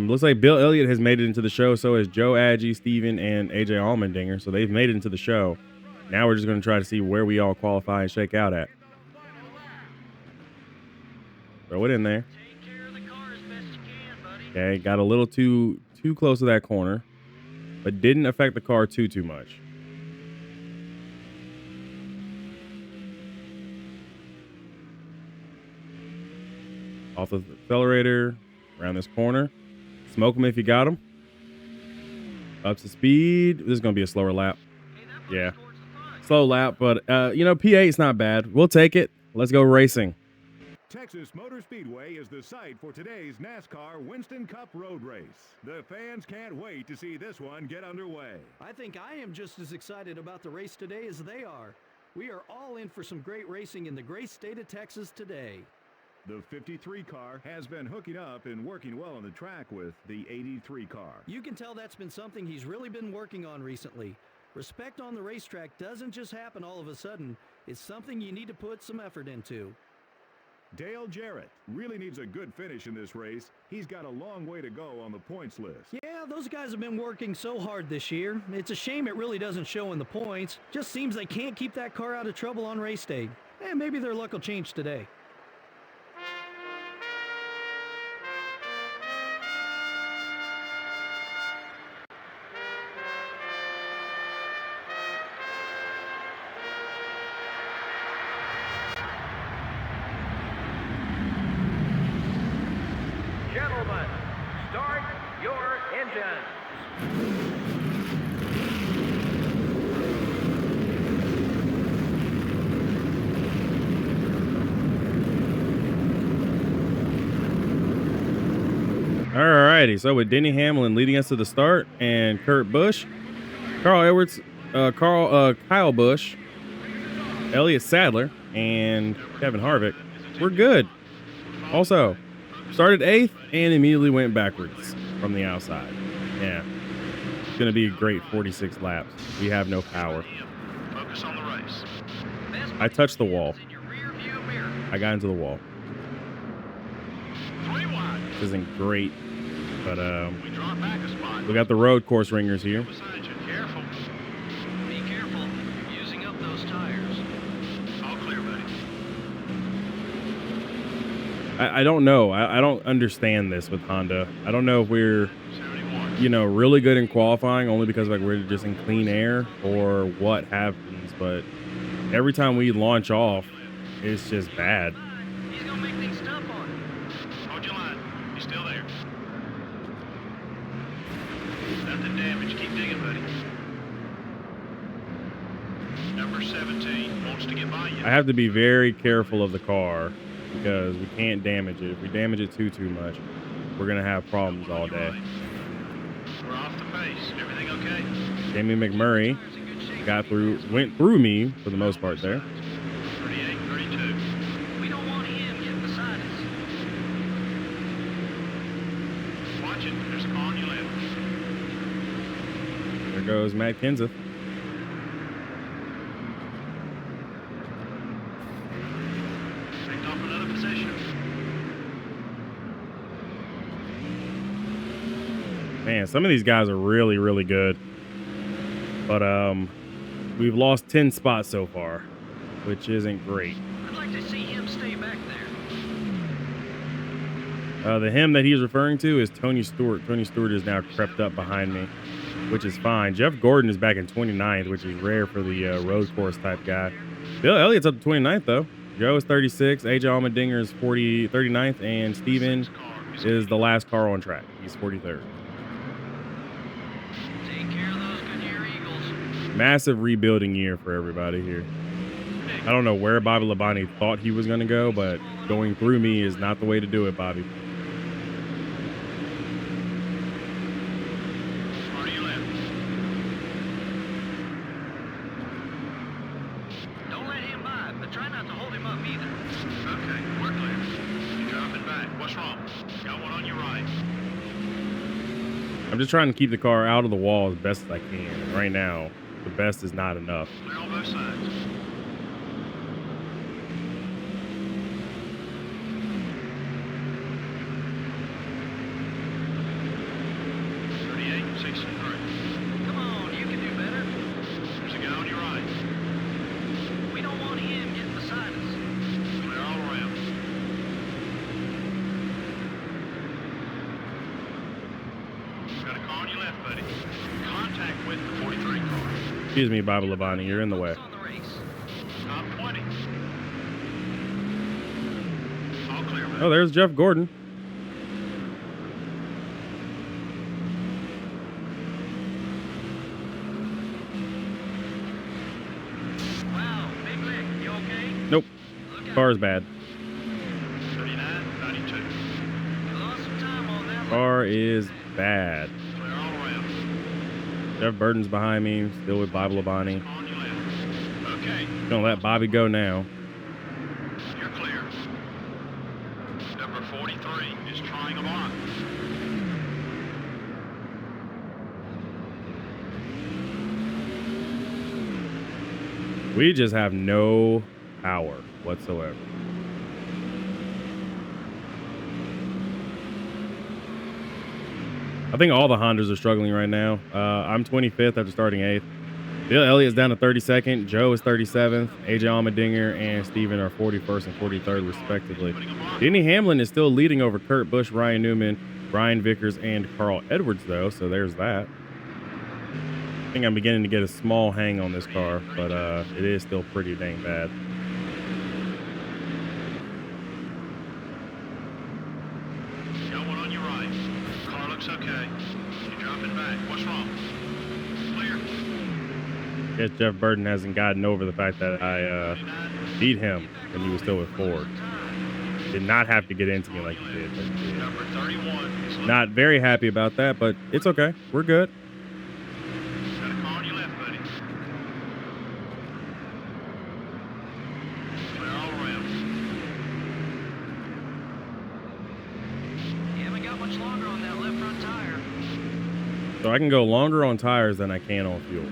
Looks like Bill Elliott has made it into the show. So has Joe Agee, Steven, and AJ Allmendinger. So they've made it into the show. Now we're just going to try to see where we all qualify and shake out at. Throw it in there. Okay, got a little too close to that corner, but didn't affect the car too much. Off the accelerator, around this corner. Smoke them if you got them. Up to speed. This is going to be a slower lap. Yeah. Slow lap, but, you know, P8 is not bad. We'll take it. Let's go racing. Texas Motor Speedway is the site for today's NASCAR Winston Cup Road Race. The fans can't wait to see this one get underway. I think I am just as excited about the race today as they are. We are all in for some great racing in the great state of Texas today. The 53 car has been hooking up and working well on the track with the 83 car. You can tell that's been something he's really been working on recently. Respect on the racetrack doesn't just happen all of a sudden. It's something you need to put some effort into. Dale Jarrett really needs a good finish in this race. He's got a long way to go on the points list. Yeah, those guys have been working so hard this year. It's a shame it really doesn't show in the points. Just seems they can't keep that car out of trouble on race day. Maybe their luck will change today. Gentlemen, start your engines. Alrighty, so with Denny Hamlin leading us to the start and Kurt Busch, Carl Edwards, Kyle Busch, Elliott Sadler, and Kevin Harvick, we're good. Also, started 8th and immediately went backwards from the outside. Yeah, it's going to be a great 46 laps. We have no power. Focus on the race. I touched the wall. In your rear view mirror. I got into the wall. 3 wide. This isn't great, but We draw back a spot. we got the road course ringers here. Beside you. Careful. Be careful. Using up those tires. All clear, buddy. I don't know. I don't understand this with Honda. I don't know if we're, 71. you know, really good in qualifying only because like we're just in clean air or what happens. But every time we launch off, it's just bad. He's gonna make things tough on you. Hold your line. He's still there. Nothing damaged. Keep digging, buddy. Number 17 wants to get by you. I have to be very careful of the car because we can't damage it. If we damage it too much, we're gonna have problems all day. We're off the pace. Everything okay? Jamie McMurray went through me for the most part there. 38, 32. We don't want him getting beside us. Watch it. There's a car on your left. There goes Matt Kenseth. Picked off another position. Man, some of these guys are really, really good. But we've lost 10 spots so far, which isn't great. I'd like to see him stay back there. The him that he's referring to is Tony Stewart. Tony Stewart is now crept up behind me, which is fine. Jeff Gordon is back in 29th, which is rare for the road course type guy. Bill Elliott's up to 29th, though. Joe is 36. AJ Allmendinger is 39th, and Steven is the last car on track. He's 43rd. Take care of those Goodyear Eagles. Massive rebuilding year for everybody here. I don't know where Bobby Labonte thought he was going to go, but going through me is not the way to do it, Bobby. Car to your left. Don't let him by, but try not to hold him up either. Okay, we're clear. You're dropping back. What's wrong? Got one on your right. I'm just trying to keep the car out of the wall as best as I can. Right now, the best is not enough. Clear on both sides. Come on, you can do better. There's a guy on your right. We don't want him getting beside us. Clear all around. Got a car on your left, buddy. Contact with the 43 car. Excuse me, Bobby Labonte, you're in the way. Focus on the race. Top 20. All clear, buddy. Oh, there's Jeff Gordon. Wow, big lick. You okay? Nope. Look out. Car's bad. 39.92. You lost some time on that one. Car is bad. Clear all around. Jeff Burton's behind me, still with Bobby Labonte. On your left. Okay, Gonna let Bobby go now. you're clear. Number 43 is trying a block. We just have no power whatsoever. I think all the Hondas are struggling right now. I'm 25th after starting 8th. Bill Elliott's down to 32nd. Joe is 37th. AJ Allmendinger and Steven are 41st and 43rd, respectively. Denny Hamlin is still leading over Kurt Busch, Ryan Newman, Brian Vickers, and Carl Edwards, though. So there's that. I think I'm beginning to get a small hang on this car, but it is still pretty dang bad. Got one on your right. Car looks okay. You're dropping back. What's wrong? Clear. Guess Jeff Burton hasn't gotten over the fact that I beat him when he was still with Ford. Did not have to get into me like he did. But he did. Number 31 is Not very happy about that, but it's okay. We're good. got a car on your left, buddy. Clear all around. You haven't got much longer on that left front tire. So I can go longer on tires than I can on fuel.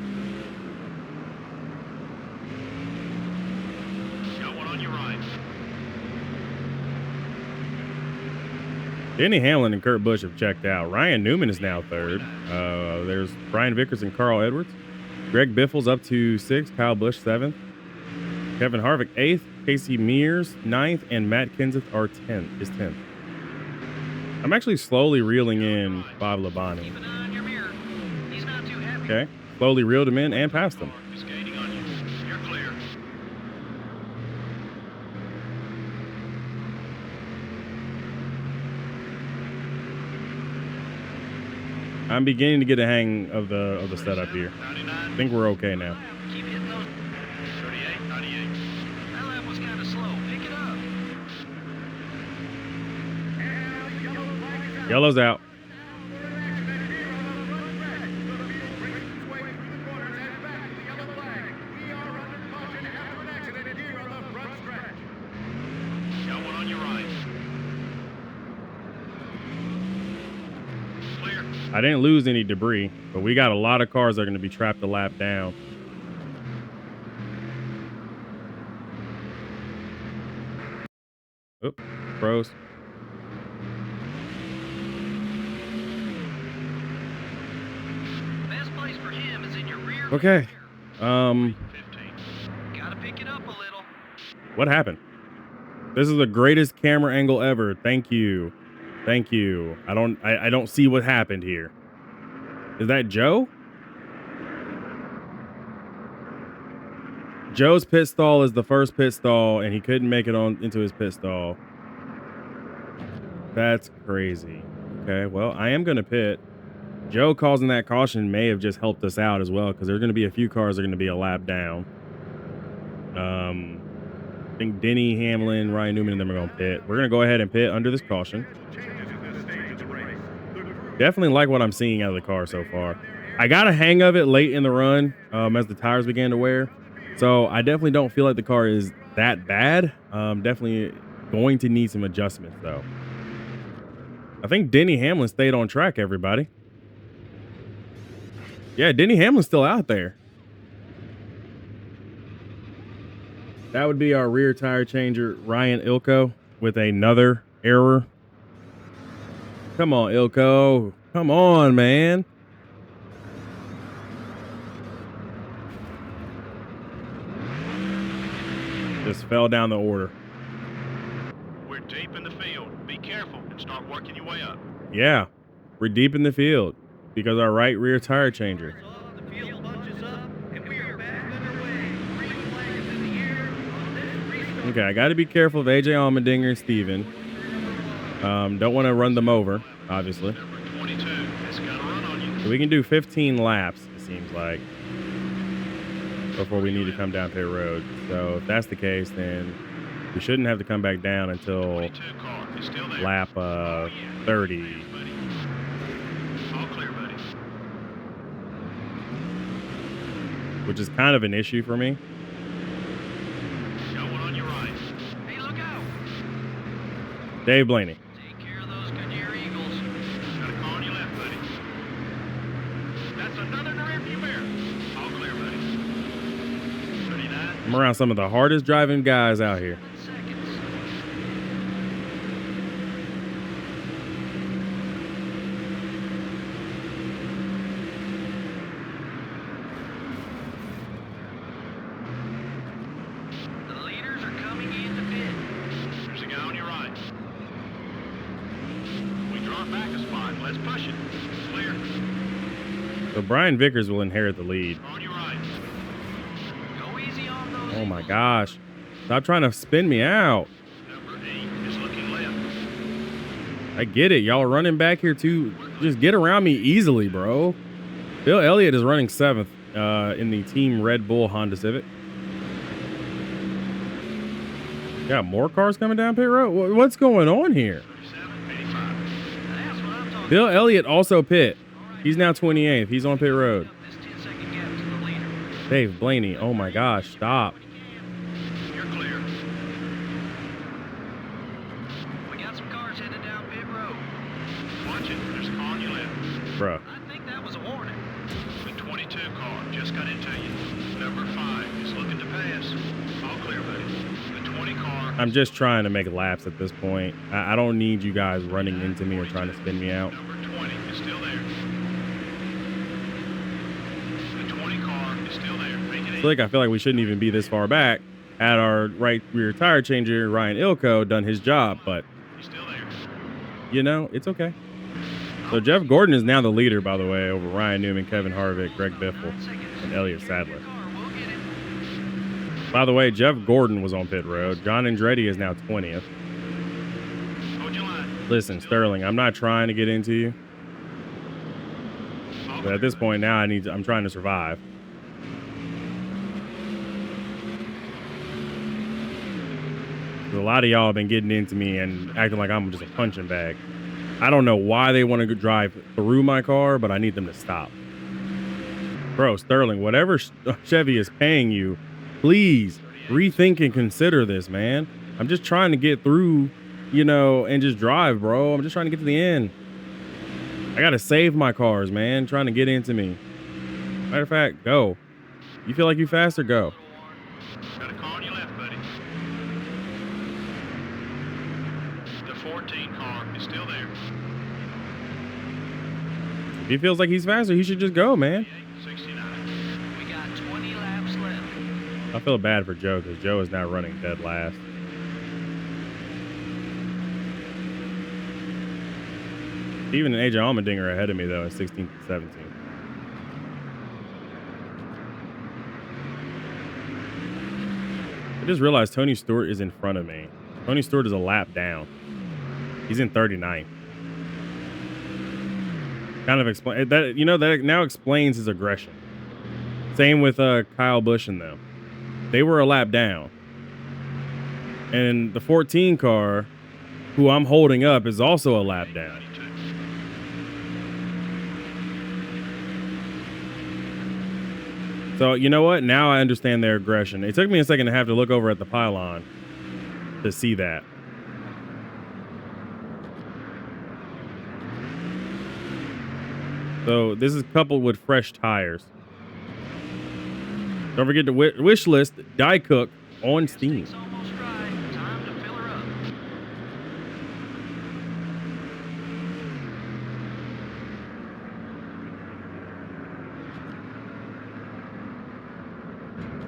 Got one on your right. Denny Hamlin and Kurt Busch have checked out. Ryan Newman is now 3rd. There's Brian Vickers and Carl Edwards. Greg Biffle's up to 6th. Kyle Busch 7th. Kevin Harvick 8th. Casey Mears 9th. And Matt Kenseth is 10th. I'm actually slowly reeling in Bob Labonte. Keep an eye on your mirror. He's not too happy. Okay. Slowly reeled him in and passed him. Is gaining on you. You're clear. I'm beginning to get a hang of the setup here. 99. I think we're okay now. Keep hitting those. 38, 98. That lap was kind of slow. Pick it up. Yellow's out. Got one on your right. Clear. I didn't lose any debris, but we got a lot of cars that are going to be trapped a lap down. Oop, froze. Best place for him is in your rear. Okay. 15. Gotta pick it up a little. What happened? This is the greatest camera angle ever. Thank you. Thank you. I don't see what happened here. Is that Joe? Joe's pit stall is the first pit stall, and he couldn't make it on into his pit stall. That's crazy. Okay, well, I am going to pit. Joe causing that caution may have just helped us out as well, because there's going to be a few cars that are going to be a lap down. I think Denny, Hamlin, Ryan Newman, and them are going to pit. We're going to go ahead and pit under this caution. Definitely like what I'm seeing out of the car so far. I got a hang of it late in the run as the tires began to wear. So I definitely don't feel like the car is that bad. Definitely going to need some adjustments, though. I think Denny Hamlin stayed on track, everybody. Yeah, Denny Hamlin's still out there. That would be our rear tire changer, Ryan Ilko, with another error. Come on, Ilko. Come on, man. Just fell down the order. We're deep in the field. Be careful and start working your way up. Yeah, we're deep in the field because our right rear tire changer. The field bunches up, and we are back underway. Green flag is in the air on this restart. Okay, I got to be careful of AJ Allmendinger and Steven. Don't want to run them over, obviously. Number 22 has got a run on you. So we can do 15 laps, it seems like, before we need to come down pit road. So if that's the case, then we shouldn't have to come back down until 22 car is still there. lap 30. Buddy. All clear, buddy. Which is kind of an issue for me. Got one on your right. Hey, look out! Dave Blaney. Take care of those Goodyear Eagles. Got a car on your left, buddy. That's another in the rearview mirror. All clear, buddy. 39. I'm around some of the hardest driving guys out here. Seconds. The leaders are coming into pit. There's a guy on your right. We drop back a spot. Let's push it. Clear. So Brian Vickers will inherit the lead. On your right. Go easy on those. Oh my Eagles. gosh. Stop trying to spin me out. Number 8 is looking left. I get it. Y'all are running back here too. Just get around me easily, bro. Bill Elliott is running 7th in the Team Red Bull Honda Civic. Got more cars coming down pit road? What's going on here? 37, 85. That's what I'm talking Bill Elliott also pit. He's now 28th. He's on pit road. about. This 10-second gap to the leader. Dave Blaney. Oh my gosh. Stop. You're clear. We got some cars headed down pit road. Watch it. There's a car on your left. Bruh. I think that was a warning. The 22 car just got into you. Number 5 is looking to pass. All clear, buddy. The 20 car. I'm just trying to make laps at this point. I don't need you guys running into me or trying to spin me out. Number 20 is still there. The 20 car is still there. Make it 8. I feel like we shouldn't even be this far back. Had our right rear tire changer, Ryan Ilko, done his job, but He's still there. you know, it's okay. So Jeff Gordon is now the leader, by the way, over Ryan Newman, Kevin Harvick, Greg Biffle, and Elliott Sadler. Car, we'll get it. By the way, Jeff Gordon was on pit road. John Andretti is now 20th. Hold your line. Listen, Sterling, I'm not trying to get into you, All but at this point now, I'm trying to survive. A lot of y'all have been getting into me and acting like I'm just a punching bag. I don't know why they want to drive through my car, but I need them to stop. Bro, Sterling, whatever Chevy is paying you, please rethink and consider this, man. I'm just trying to get through, you know, and just drive, bro. I'm just trying to get to the end. I got to save my cars, man, trying to get into me. Matter of fact, go. You feel like you faster? Go. Got a car on your left, buddy. The 14 car is still there. If he feels like he's faster, he should just go, man. 69. We got 20 laps left. I feel bad for Joe because Joe is now running dead last. Steven and AJ Allmendinger are ahead of me, though, at 16th and 17th. I just realized Tony Stewart is in front of me. Tony Stewart is a lap down. He's in 39th. Kind of explain that, you know, that now explains his aggression. Same with Kyle Busch and them. They were a lap down. And the 14 car, who I'm holding up, is also a lap down. So, you know what? Now I understand their aggression. It took me a second to have to look over at the pylon to see that. So, this is coupled with fresh tires. Don't forget to wish list Die Cook on Steam. It's almost dry. Time to fill her up.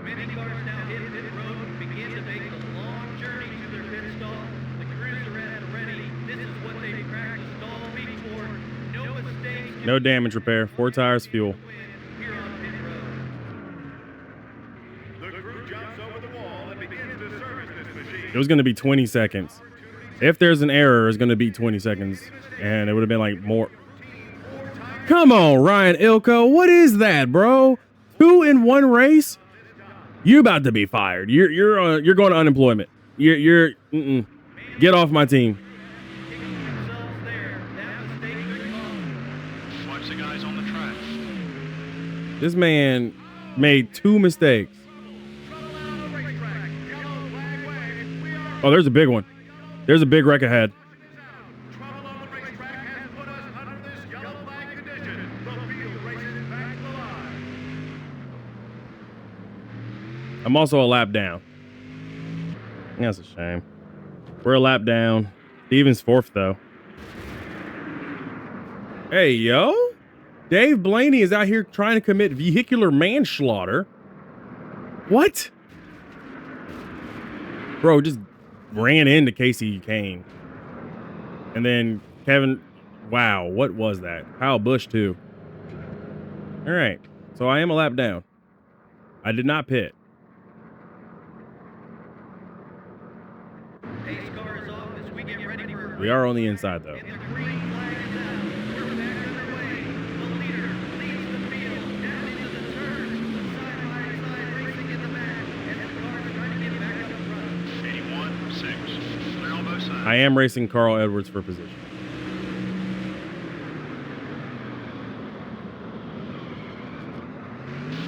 Many cars now hit pit road and begin to make the long journey to their pit stall. The crews are at the ready. This is what they practiced all week for. No mistakes. No damage repair. 4 tires, fuel. Here on pit road. The crew jumps over the wall and begins to service this machine. It was going to be 20 seconds. If there's an error, it's going to be 20 seconds. And it would have been like more. Come on, Ryan Ilko. What is that, bro? 2 in 1 race? You about to be fired. You're going to unemployment. Get off my team. Watch the guys on the track. This man made 2 mistakes. Oh, there's a big one. There's a big wreck ahead. Trouble on the racetrack has put us under this yellow flag condition. The field races back to the line. I'm also a lap down. That's a shame. We're a lap down. Steven's 4th, though. Hey, yo. Dave Blaney is out here trying to commit vehicular manslaughter. What? Bro, just ran into Casey Kane. And then Kevin, wow, what was that? Kyle Busch, too. All right, so I am a lap down. I did not pit. We are on the inside, though. I am racing Carl Edwards for position.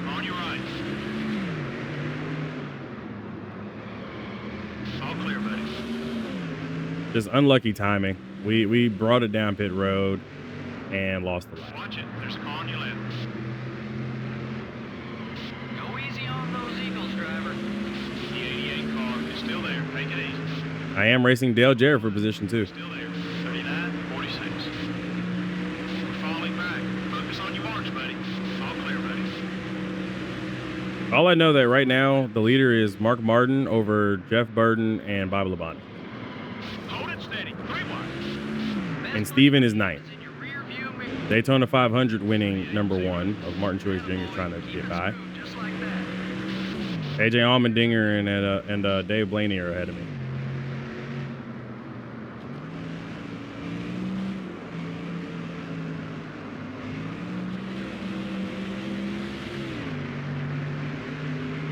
On your right. All clear, buddy. Just unlucky timing. We brought it down pit road and lost the lap. Watch it. There's a car on your left. Go easy on those Eagles, driver. The 88 car is still there. Take it easy. I am racing Dale Jarrett for position 2. Still there. 39, 46. We're falling back. Focus on your march, buddy. All clear, buddy. All I know that right now, the leader is Mark Martin over Jeff Burton and Bob Labonte. Hold it steady. 3 wide. And Steven is 9th. Daytona 500 winning number 1 of Martin Truex Jr. trying to get by. Just like that. AJ Allmendinger and Dave Blaney are ahead of me.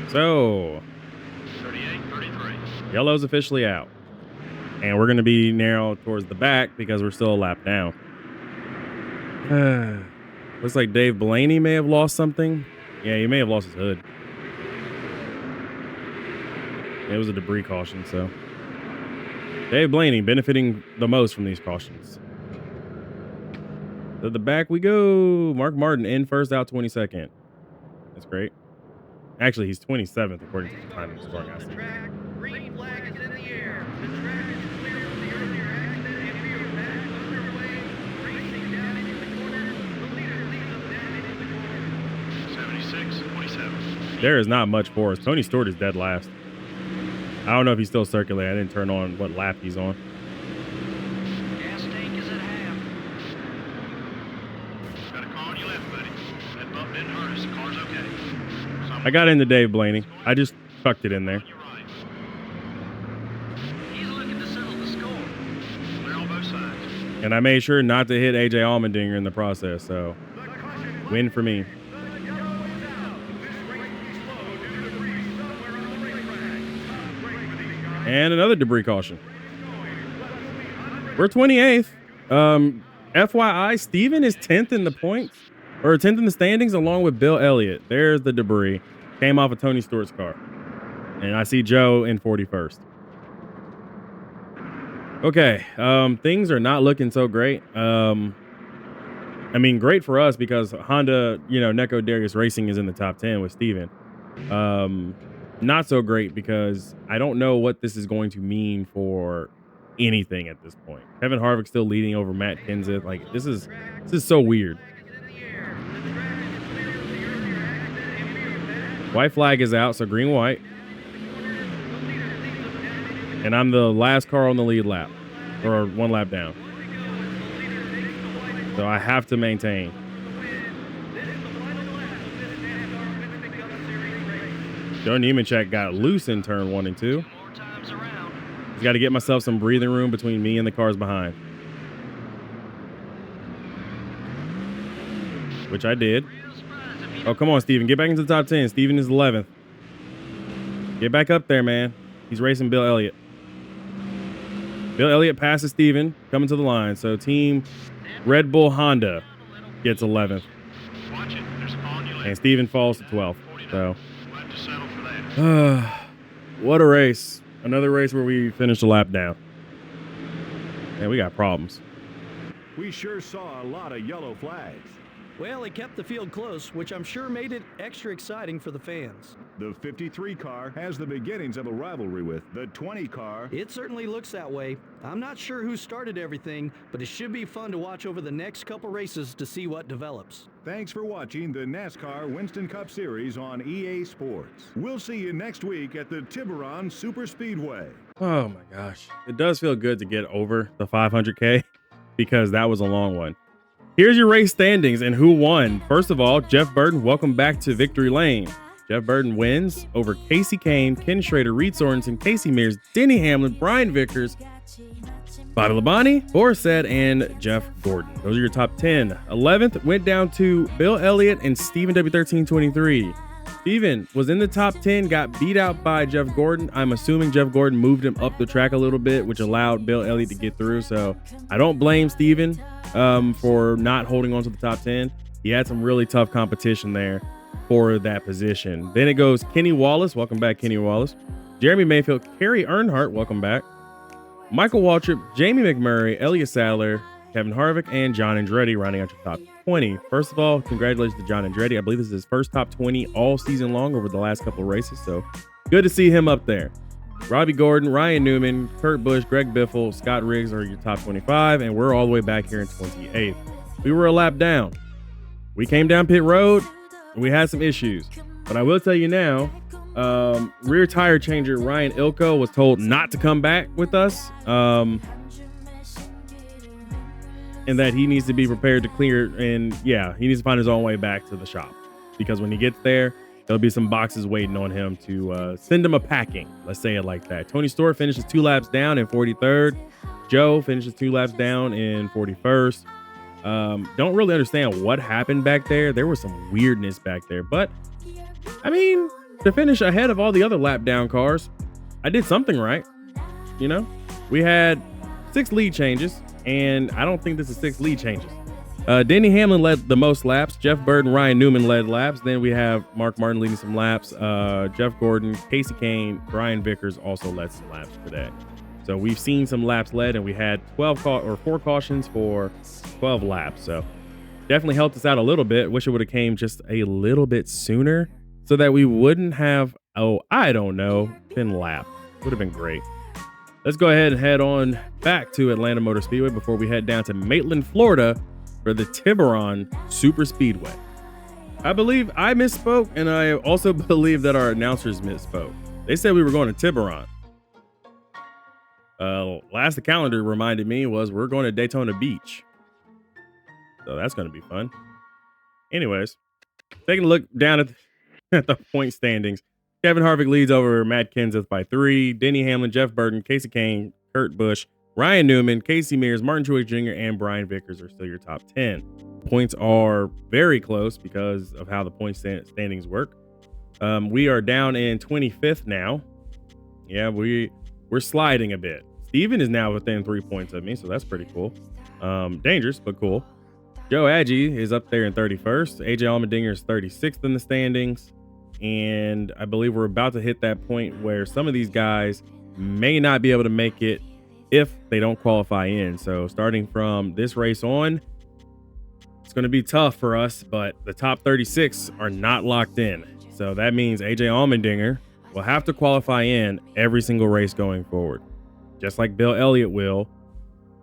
So, 38, 33. yellow's officially out. And we're going to be narrow towards the back because we're still a lap down. Looks like Dave Blaney may have lost something. Yeah, he may have lost his hood. It was a debris caution, so. Dave Blaney benefiting the most from these cautions. To the back we go. Mark Martin in first, out 22nd. That's great. Actually, he's 27th according to the time scoring I see. Green flag is in the air. The track is clear of the earlier accident and we are back underway. Racing down into the corner. The leader leads us down into the corner. 76, 27. There is not much for us. Tony Stewart is dead last. I don't know if he's still circulating. I didn't turn on what lap he's on. Gas tank is at half. Got a car on your left, buddy. That bump didn't hurt us. The car's okay. I got into Dave Blaney. I just chucked it in there. On your right. He's looking to settle the score. Clear on both sides. And I made sure not to hit AJ Allmendinger in the process. So, win for me. And another debris caution. We're 28th. FYI, Steven is 10th in the points, or 10th in the standings, along with Bill Elliott. There's the debris. Came off of Tony Stewart's car. And I see Joe in 41st. Okay, things are not looking so great. I mean, great for us because Honda, Neko Darius Racing is in the top 10 with Steven. Not so great because I don't know what this is going to mean for anything at this point. Kevin Harvick still leading over Matt Kenseth. Like, this is so weird. White flag is out, so green, white. And I'm the last car on the lead lap, or 1 lap down. So I have to maintain. Joe Nemechek got loose in turn 1 and 2. More times around. Just got to get myself some breathing room between me and the cars behind. Which I did. Oh, come on, Steven. Get back into the top 10. Steven is 11th. Get back up there, man. He's racing Bill Elliott. Bill Elliott passes Steven, coming to the line. So team Red Bull Honda gets 11th. And Steven falls to 12th. So, what a race. Another race where we finished a lap down. Man, we got problems. We sure saw a lot of yellow flags. Well, it kept the field close, which I'm sure made it extra exciting for the fans. The 53 car has the beginnings of a rivalry with the 20 car. It certainly looks that way. I'm not sure who started everything, but it should be fun to watch over the next couple races to see what develops. Thanks for watching the NASCAR Winston Cup Series on EA Sports. We'll see you next week at the Tiburon Super Speedway. Oh my gosh. It does feel good to get over the 500K because that was a long one. Here's your race standings and who won. First of all, Jeff Burton, welcome back to Victory Lane. Jeff Burton wins over Casey Kane, Ken Schrader, Reed Sorensen, Casey Mears, Denny Hamlin, Brian Vickers, Bobby Labonte, Boris Said, and Jeff Gordon. Those are your top 10. 11th went down to Bill Elliott and Stephen W1323. Steven was in the top 10, got beat out by Jeff Gordon. I'm assuming Jeff Gordon moved him up the track a little bit, which allowed Bill Elliott to get through. So I don't blame Steven for not holding on to the top 10. He had some really tough competition there for that position. Then it goes Kenny Wallace. Welcome back, Kenny Wallace. Jeremy Mayfield, Kerry Earnhardt. Welcome back. Michael Waltrip, Jamie McMurray, Elliott Sadler, Kevin Harvick, and John Andretti rounding out your top 20. First of all, congratulations to John Andretti. I believe this is his first top 20 all season long over the last couple of races. So good to see him up there. Robbie Gordon, Ryan Newman, Kurt Busch, Greg Biffle, Scott Riggs are your top 25. And we're all the way back here in 28th. We were a lap down. We came down pit road. We had some issues. But I will tell you now, rear tire changer Ryan Ilko was told not to come back with us. And that he needs to be prepared to clear. And yeah, he needs to find his own way back to the shop. Because when he gets there, there'll be some boxes waiting on him to send him a packing. Let's say it like that. Tony Stewart finishes 2 laps down in 43rd. Joe finishes 2 laps down in 41st. Don't really understand what happened back there. There was some weirdness back there. But, I mean, to finish ahead of all the other lap down cars, I did something right. You know? We had 6 lead changes. And I don't think this is 6 lead changes. Denny Hamlin led the most laps. Jeff Burton, Ryan Newman led laps. Then we have Mark Martin leading some laps. Jeff Gordon, Casey Kane, Brian Vickers also led some laps today. So we've seen some laps led, and we had 4 cautions for 12 laps. So definitely helped us out a little bit. Wish it would have came just a little bit sooner so that we wouldn't have, been lapped. Would have been great. Let's go ahead and head on back to Atlanta Motor Speedway before we head down to Maitland, Florida for the Tiburon Super Speedway. I believe I misspoke, and I also believe that our announcers misspoke. They said we were going to Tiburon. Last the calendar reminded me was we're going to Daytona Beach. So that's going to be fun. Anyways, taking a look down at the point standings. Kevin Harvick leads over Matt Kenseth by 3. Denny Hamlin, Jeff Burton, Casey Kane, Kurt Busch, Ryan Newman, Casey Mears, Martin Truex Jr., and Brian Vickers are still your top 10. Points are very close because of how the point standings work. We are down in 25th now. Yeah, we're sliding a bit. Steven is now within 3 points of me, so that's pretty cool. Dangerous, but cool. Joe Agee is up there in 31st. AJ Allmendinger is 36th in the standings. And I believe we're about to hit that point where some of these guys may not be able to make it if they don't qualify in. So starting from this race on, it's going to be tough for us, but the top 36 are not locked in. So that means AJ Allmendinger will have to qualify in every single race going forward, just like Bill Elliott will.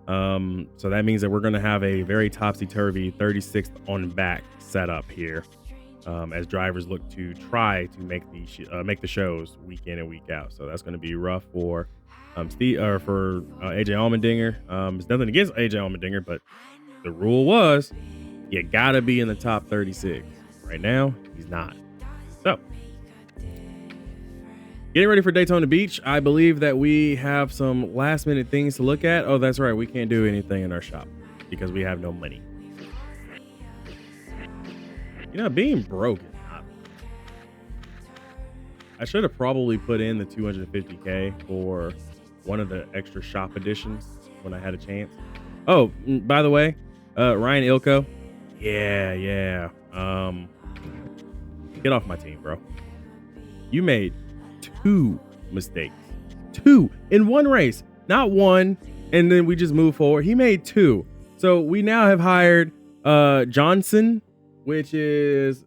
So that means that we're going to have a very topsy-turvy 36th on back setup here. As drivers look to try to make the shows week in and week out. So that's going to be rough for AJ Allmendinger. It's nothing against AJ Allmendinger, but the rule was you got to be in the top 36. Right now, he's not. So Getting ready for Daytona Beach. I believe that we have some last minute things to look at. Oh, that's right. We can't do anything in our shop because we have no money. You know, being broke is not. I should have probably put in the 250K for one of the extra shop editions when I had a chance. Oh, by the way, Ryan Ilko. Yeah. Get off my team, bro. You made 2 mistakes. 2 in one race, not one. And then we just move forward. He made 2. So we now have hired Johnson, which is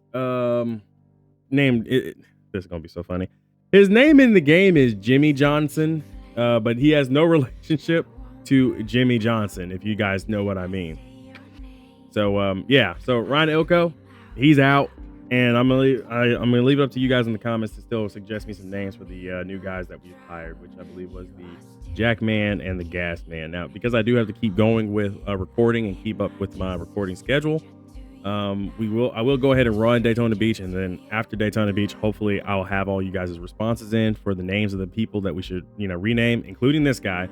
named this is gonna be so funny. His name in the game is Jimmy Johnson, but he has no relationship to Jimmy Johnson, if you guys know what I mean. So yeah, so Ryan Ilko, he's out, and I'm gonna leave it up to you guys in the comments to still suggest me some names for the new guys that we've hired, which I believe was the Jack Man and the Gas Man. Now, because I do have to keep going with recording and keep up with my recording schedule, I will go ahead and run Daytona Beach, and then after Daytona Beach, hopefully I'll have all you guys' responses in for the names of the people that we should, rename, including this guy.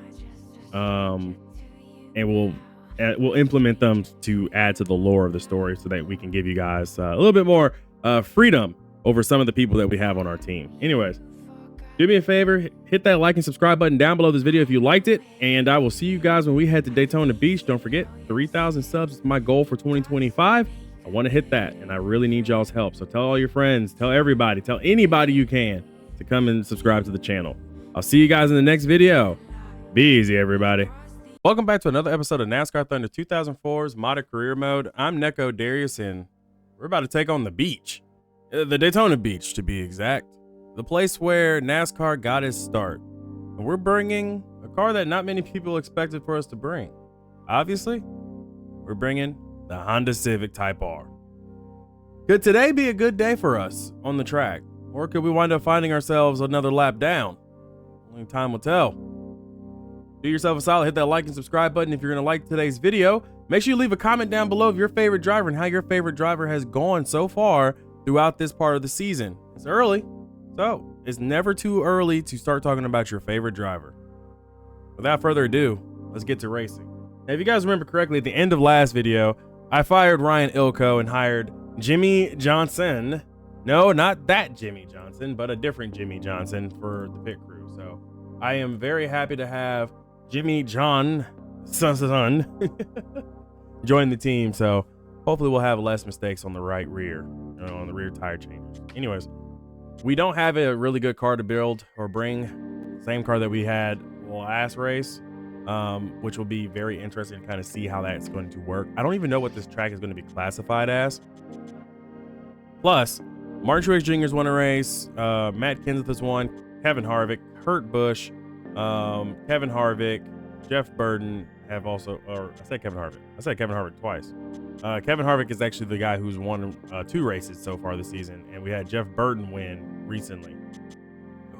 And we'll implement them to add to the lore of the story so that we can give you guys a little bit more freedom over some of the people that we have on our team. Anyways, do me a favor, hit that like and subscribe button down below this video if you liked it, and I will see you guys when we head to Daytona Beach. Don't forget, 3,000 subs is my goal for 2025. I want to hit that, and I really need y'all's help. So tell all your friends, tell everybody, tell anybody you can to come and subscribe to the channel. I'll see you guys in the next video. Be easy, everybody. Welcome back to another episode of NASCAR Thunder 2004's Modded Career Mode. I'm Neko Darius, and we're about to take on the beach. The Daytona Beach, to be exact. The place where NASCAR got its start. And we're bringing a car that not many people expected for us to bring. Obviously, we're bringing the Honda Civic Type R. Could today be a good day for us on the track? Or could we wind up finding ourselves another lap down? Only time will tell. Do yourself a solid, hit that like and subscribe button if you're going to like today's video. Make sure you leave a comment down below of your favorite driver and how your favorite driver has gone so far throughout this part of the season. It's early, so it's never too early to start talking about your favorite driver. Without further ado, let's get to racing. Now, if you guys remember correctly, at the end of last video, I fired Ryan Ilko and hired Jimmy Johnson. No, not that Jimmy Johnson, but a different Jimmy Johnson for the pit crew. So I am very happy to have Jimmy John son join the team. So hopefully we'll have less mistakes on the right rear, on the rear tire changes. Anyways, we don't have a really good car to build or bring. Same car that we had last race, which will be very interesting to kind of see how that's going to work. I don't even know what this track is going to be classified as. Plus, Martin Truex Jr.'s won a race. Matt Kenseth has won. Kevin Harvick, Kurt Busch, Kevin Harvick, Jeff Burton have also, or I said Kevin Harvick twice. Kevin Harvick is actually the guy who's won 2 races so far this season, and we had Jeff Burton win recently.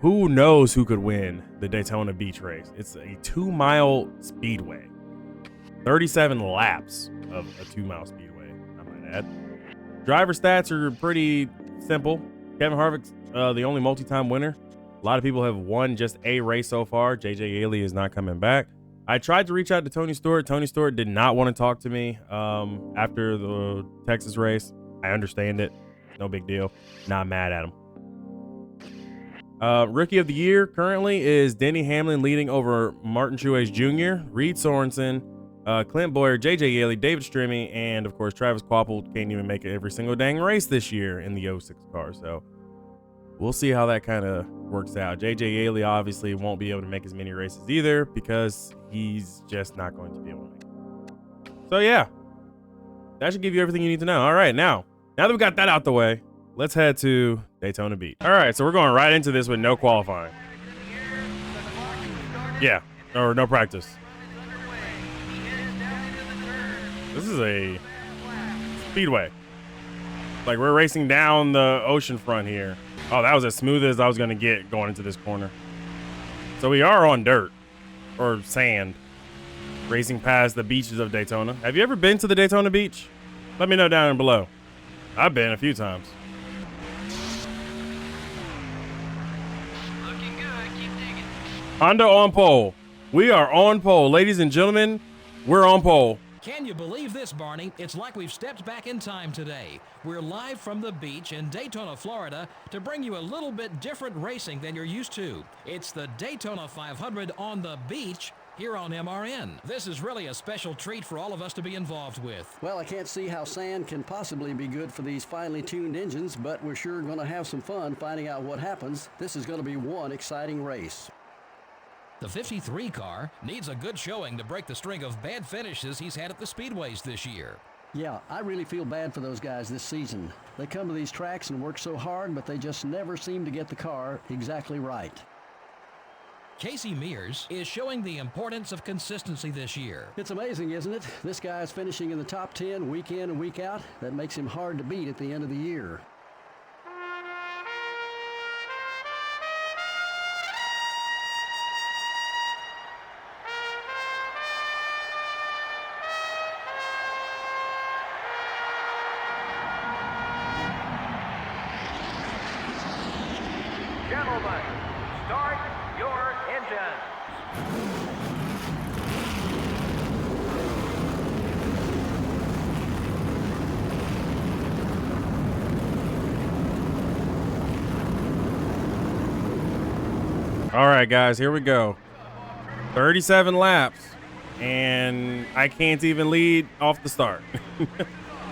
Who knows who could win the Daytona Beach race? It's a 2-mile speedway, 37 laps of a 2-mile speedway, I might add. Driver stats are pretty simple. Kevin Harvick's the only multi-time winner. A lot of people have won just a race so far. JJ Yeley is not coming back. I tried to reach out to Tony Stewart. Tony Stewart did not want to talk to me after the Texas race. I understand it. No big deal. Not mad at him. Rookie of the year currently is Denny Hamlin, leading over Martin Truex Jr., Reed Sorensen, Clint Boyer, JJ Yeley, David Strimmy, and of course Travis Kvapil can't even make it every single dang race this year in the 06 car. So we'll see how that kind of works out. JJ Yeley obviously won't be able to make as many races either because he's just not going to be able to make it. So yeah, that should give you everything you need to know. All right, now that we got that out the way, let's head to Daytona Beach. All right, so we're going right into this with no qualifying. Yeah, or no practice. This is a speedway. Like, we're racing down the ocean front here. Oh, that was as smooth as I was going to get going into this corner. So we are on dirt or sand, racing past the beaches of Daytona. Have you ever been to the Daytona Beach? Let me know down below. I've been a few times. Looking Honda on pole. We are on pole. Ladies and gentlemen, we're on pole. Can you believe this, Barney? It's like we've stepped back in time today. We're live from the beach in Daytona, Florida, to bring you a little bit different racing than you're used to. It's the Daytona 500 on the beach here on MRN. This is really a special treat for all of us to be involved with. Well, I can't see how sand can possibly be good for these finely tuned engines, but we're sure going to have some fun finding out what happens. This is going to be one exciting race. The 53 car needs a good showing to break the string of bad finishes he's had at the speedways this year. Yeah, I really feel bad for those guys this season. They come to these tracks and work so hard, but they just never seem to get the car exactly right. Casey Mears is showing the importance of consistency this year. It's amazing, isn't it? This guy's finishing in the top 10 week in and week out. That makes him hard to beat at the end of the year. Gentlemen, start your engines. All right, guys, here we go. 37 laps, and I can't even lead off the start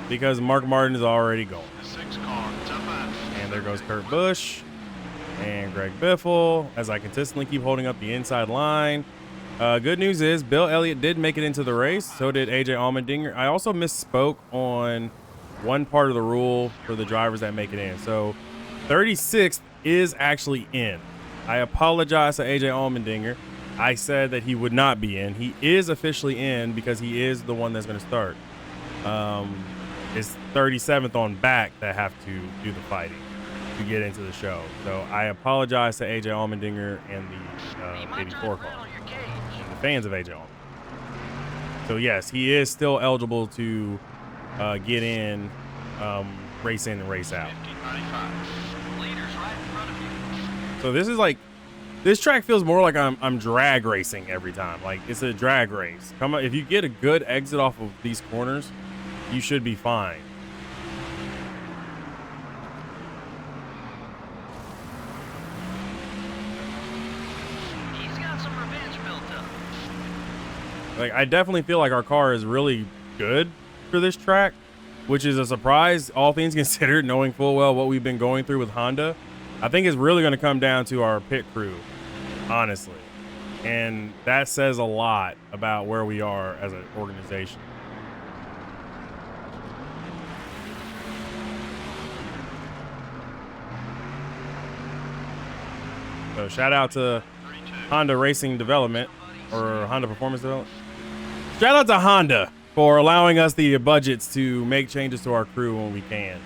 because Mark Martin is already going. The 6 car, tough ends. And there goes Kurt Busch and Greg Biffle as I consistently keep holding up the inside line. Good news is Bill Elliott did make it into the race. So did AJ Allmendinger. I also misspoke on one part of the rule for the drivers that make it in. So 36th is actually in. I apologize to AJ Allmendinger. I said that he would not be in. He is officially in because he is the one that's going to start. It's 37th on back that have to do the fighting to get into the show. So I apologize to AJ Allmendinger and the 84 car and the fans of AJ Allmendinger. So yes, he is still eligible to get in, race in and race out. 1595. Leaders right in front of you. So this is like, this track feels more like I'm drag racing every time. Like it's a drag race. Come on, if you get a good exit off of these corners, you should be fine. He's got some revenge built up. Like I definitely feel like our car is really good for this track, which is a surprise, all things considered, knowing full well what we've been going through with Honda. I think it's really going to come down to our pit crew, honestly. And that says a lot about where we are as an organization. So shout out to Honda Racing Development or Honda Performance Development. Shout out to Honda for allowing us the budgets to make changes to our crew when we can.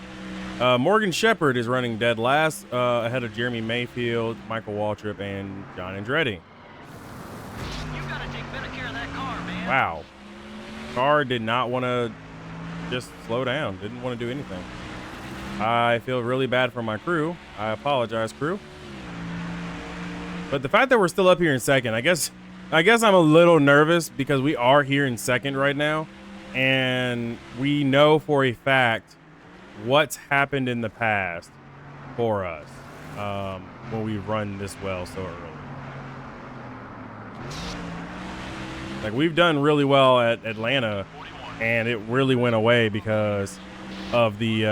Morgan Shepherd is running dead last, ahead of Jeremy Mayfield, Michael Waltrip, and John Andretti. You gotta take better care of that car, man. Wow. Car did not want to just slow down. Didn't want to do anything. I feel really bad for my crew. I apologize, crew. But the fact that we're still up here in second, I guess I'm a little nervous because we are here in second right now. And we know for a fact what's happened in the past for us when we run this well so early. Like we've done really well at Atlanta, and it really went away because of the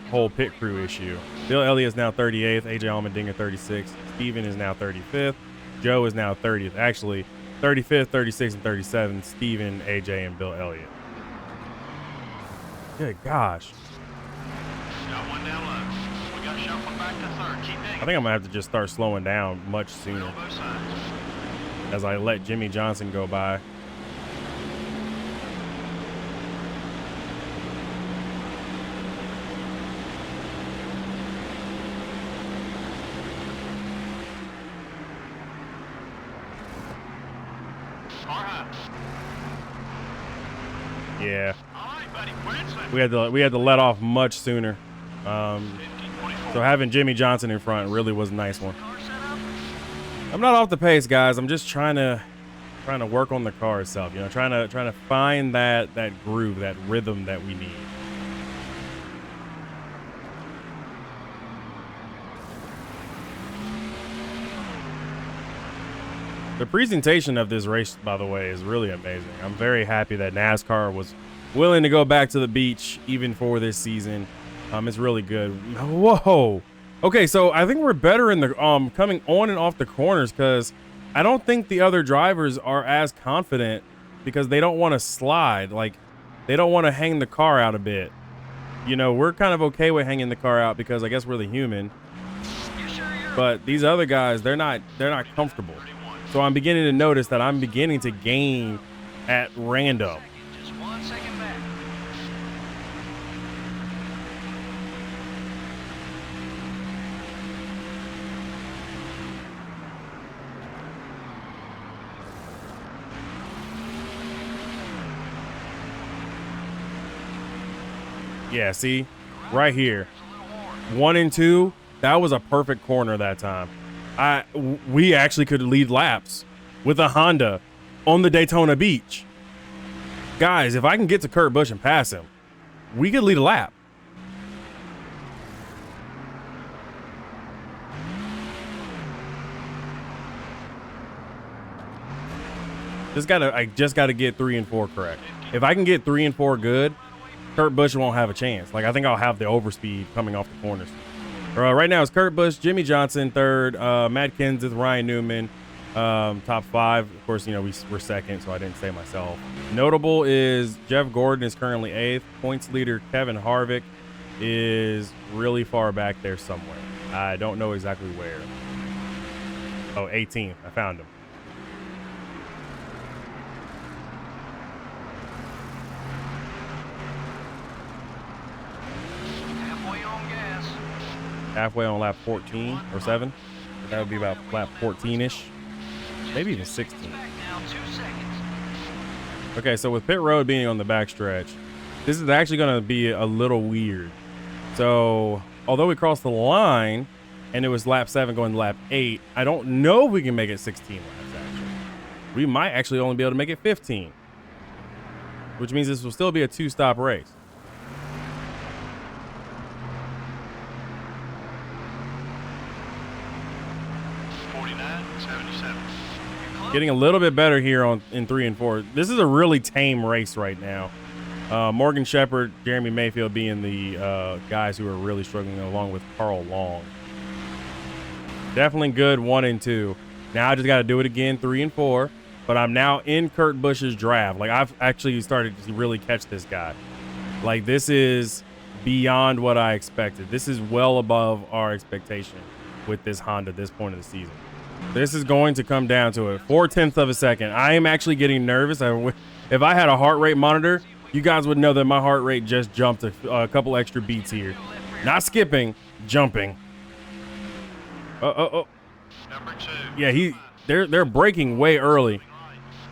whole pit crew issue. Bill Elliott is now 38th, AJ Allmendinger 36th, Steven is now 35th, Joe is now 30th. Actually, 35th, 36th, and 37th, Steven, AJ, and Bill Elliott. Good gosh. Got one down low. We got shuffled back to third. Keep digging. I think I'm gonna have to just start slowing down much sooner On both sides. as I let Jimmy Johnson go by. Car high. Yeah, All right, buddy. Wednesday. we had to let off much sooner. 1524. So having Jimmy Johnson in front really was a nice one. Car set up. I'm not off the pace, guys. I'm just trying to work on the car itself. You know, trying to find that groove, that rhythm that we need. The presentation of this race, by the way, is really amazing. I'm very happy that NASCAR was willing to go back to the beach even for this season. It's really good. Whoa. Okay, so I think we're better in the coming on and off the corners because I don't think the other drivers are as confident because they don't want to slide. Like, they don't want to hang the car out a bit. You know, we're kind of okay with hanging the car out because I guess we're the human. But these other guys, they're not comfortable. So I'm beginning to notice that I'm beginning to gain at random. Just 1 second back. Yeah, see? Right here. 1 and 2, that was a perfect corner that time. We actually could lead laps with a Honda on the Daytona Beach. Guys, if I can get to Kurt Busch and pass him, we could lead a lap. I just gotta get 3 and 4 correct. If I can get 3 and 4 good, Kurt Busch won't have a chance. Like, I think I'll have the overspeed coming off the corners. Right now it's Kurt Busch, Jimmy Johnson third, Matt Kenseth, Ryan Newman, top 5. Of course, you know, we're second, so I didn't say myself. Notable is Jeff Gordon is currently 8th. Points leader Kevin Harvick is really far back there somewhere. I don't know exactly where. Oh, 18th. I found him. Halfway on lap 14 or 7. That would be about lap 14-ish. Maybe even 16. Okay, so with pit road being on the backstretch, this is actually going to be a little weird. So, although we crossed the line and it was lap 7 going to lap 8, I don't know if we can make it 16 laps, actually. We might actually only be able to make it 15, which means this will still be a 2-stop race. Getting a little bit better here in 3 and 4. This is a really tame race right now. Morgan Shepherd, Jeremy Mayfield being the guys who are really struggling, along with Carl Long. Definitely good 1 and 2. Now I just got to do it again, 3 and 4. But I'm now in Kurt Busch's draft. Like, I've actually started to really catch this guy. Like, this is beyond what I expected. This is well above our expectation with this Honda at this point of the season. This is going to come down to it. 0.4 of a second. I am actually getting nervous. If I had a heart rate monitor, you guys would know that my heart rate just jumped a couple extra beats here. Not skipping, jumping. Oh. Number 2. Yeah, they're braking way early.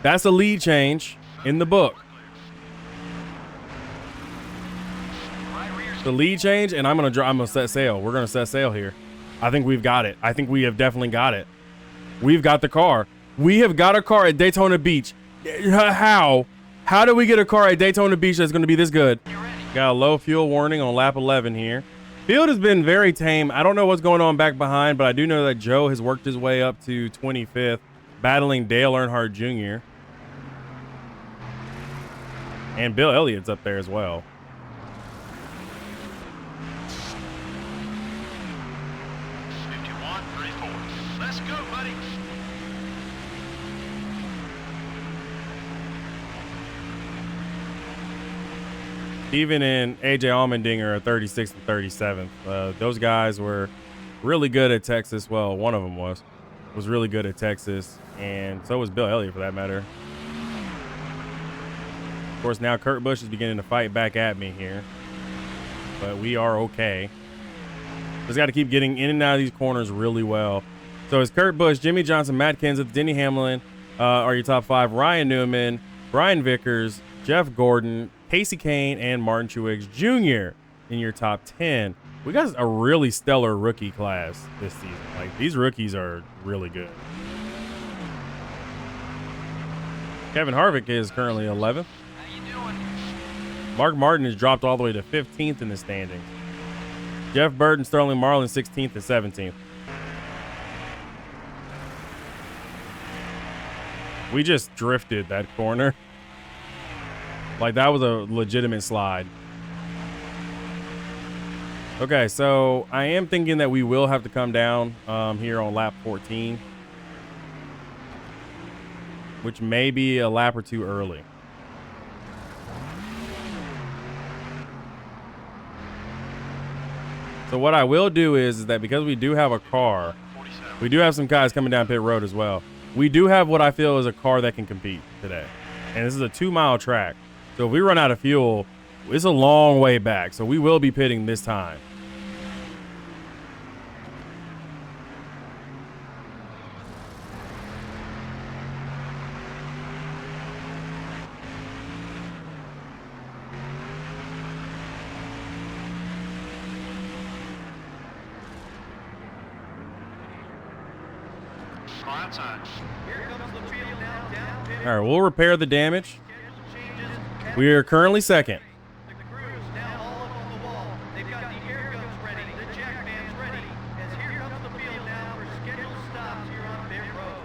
That's a lead change in the book. The lead change, and I'm gonna set sail. We're gonna set sail here. I think we've got it. I think we have definitely got it. We've got the car. We have got a car at Daytona Beach. How? How do we get a car at Daytona Beach that's going to be this good? Got a low fuel warning on lap 11 here. Field has been very tame. I don't know what's going on back behind, but I do know that Joe has worked his way up to 25th, battling Dale Earnhardt Jr. And Bill Elliott's up there as well. Let's go, buddy. Steven and AJ Allmendinger are 36th and 37th. Those guys were really good at Texas. Well, one of them was really good at Texas, and so was Bill Elliott for that matter. Of course, now Kurt Busch is beginning to fight back at me here, but we are okay. Just got to keep getting in and out of these corners really well. So it's Kurt Busch, Jimmy Johnson, Matt Kenseth, Denny Hamlin are your top 5. Ryan Newman, Brian Vickers, Jeff Gordon, Casey Kane, and Martin Truex Jr. in your top 10. We got a really stellar rookie class this season. Like, these rookies are really good. Kevin Harvick is currently 11th. How you doing? Mark Martin has dropped all the way to 15th in the standings. Jeff Bird and Sterling Marlin 16th and 17th. We just drifted that corner. Like, that was a legitimate slide. Okay, so I am thinking that we will have to come down here on lap 14, which may be a lap or two early. So what I will do is that because we do have a car, we do have some guys coming down pit road as well. We do have what I feel is a car that can compete today. And this is a 2-mile track. So if we run out of fuel, it's a long way back. So we will be pitting this time. All right, we'll repair the damage. We are currently second. The crew's now all up on the wall. They've got the air guns ready, the jack man's ready. As here comes the field now for scheduled stops here on pit road.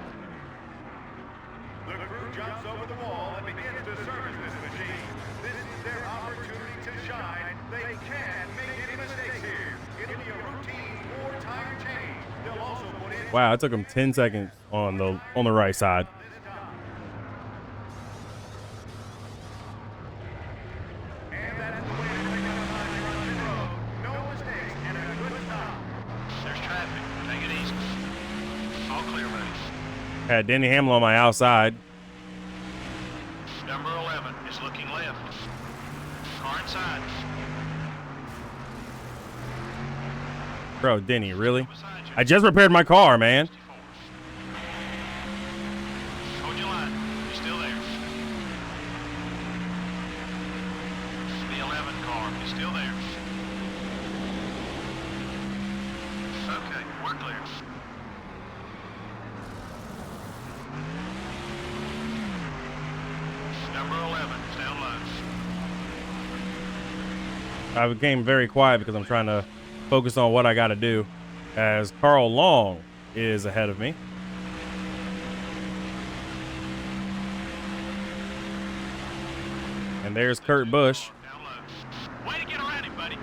The crew jumps over the wall and begins to service this machine. This is their opportunity to shine. They can't make any mistakes here. It'll be a routine 4-tire change. They'll also put in... Wow, it took them 10 seconds on the right side. And that's the way to bring up a high run the road. No mistakes and a good stop. There's traffic. Take it easy. All clear, buddies. Had Denny Hamlin on my outside. Number 11 is looking left. Car inside. Bro, Denny, really? I just repaired my car, man. Hold your line. You're still there. The 11 car is still there. Okay, we're clear. Number 11 is down low. I became very quiet because I'm trying to focus on what I got to do, as Carl Long is ahead of me. And there's Kurt Busch. Down low. Way to get around him, buddy.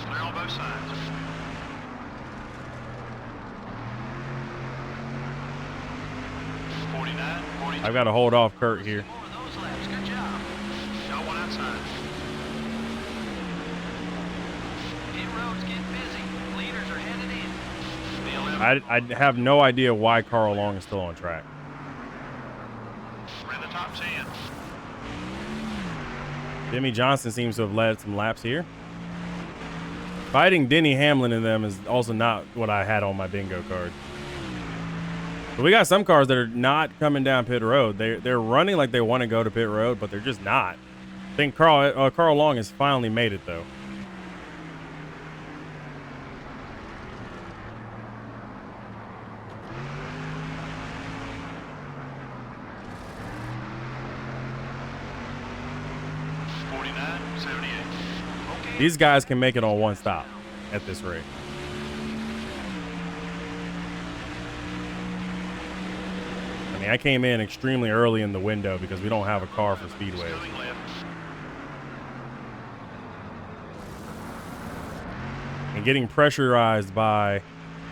Clear on both sides. 49, 42. I've got to hold off Kurt here. More of those laps. Good job. Got one outside. Pit road's getting busy. Leaders are headed in. The 11. I have no idea why Carl Long is still on track. We're in the top 10. Jimmy Johnson seems to have led some laps here. Fighting Denny Hamlin in them is also not what I had on my bingo card. But we got some cars that are not coming down pit road. They're running like they want to go to pit road, but they're just not. I think Carl Long has finally made it, though. These guys can make it on one stop at this rate. I mean, I came in extremely early in the window because we don't have a car for speedways. And getting pressurized by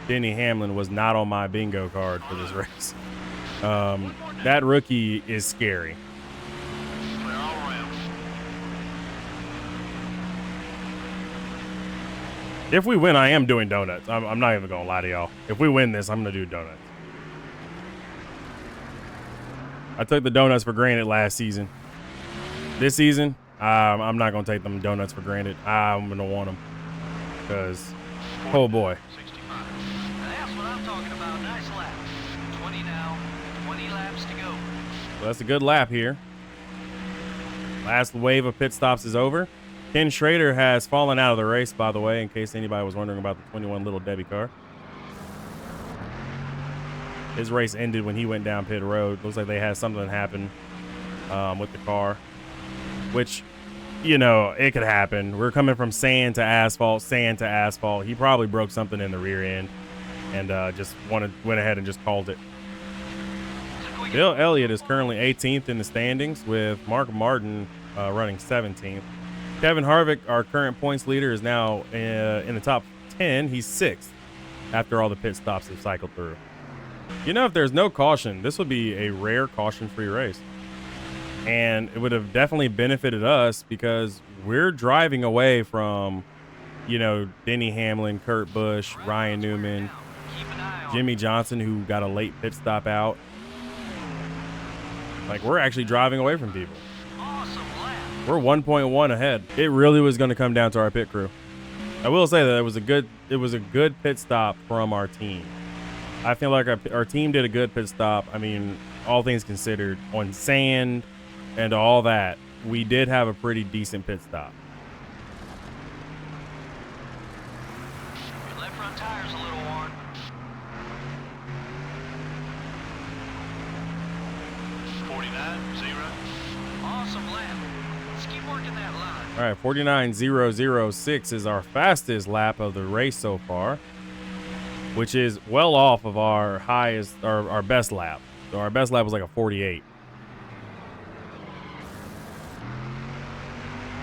Denny Hamlin was not on my bingo card for this race. That rookie is scary. If we win, I am doing donuts. I'm not even going to lie to y'all. If we win this, I'm going to do donuts. I took the donuts for granted last season. This season, I'm not going to take them donuts for granted. I'm going to want them. Because, oh boy. Now that's what I'm talking about. Nice lap. 20 now. 20 laps to go. So that's a good lap here. Last wave of pit stops is over. Ken Schrader has fallen out of the race, by the way, in case anybody was wondering about the 21 Little Debbie car. His race ended when he went down pit road. Looks like they had something happen with the car, which, you know, it could happen. We're coming from sand to asphalt. He probably broke something in the rear end and just went ahead and just called it. Bill Elliott is currently 18th in the standings with Mark Martin running 17th. Kevin Harvick, our current points leader, is now in the top 10. He's 6th after all the pit stops have cycled through. You know, if there's no caution, this would be a rare caution-free race. And it would have definitely benefited us because we're driving away from, you know, Denny Hamlin, Kurt Busch, Ryan Newman, Jimmy Johnson, who got a late pit stop out. Like, we're actually driving away from people. We're 1.1 ahead. It really was going to come down to our pit crew. I will say that it was a good pit stop from our team. I feel like our team did a good pit stop. I mean, all things considered, on sand and all that, we did have a pretty decent pit stop. Your left front tire's a little worn. 49-0. Awesome lap. Let's keep working that line. All right, 49.006 is our fastest lap of the race so far, which is well off of our highest, our best lap. So our best lap was like a 48.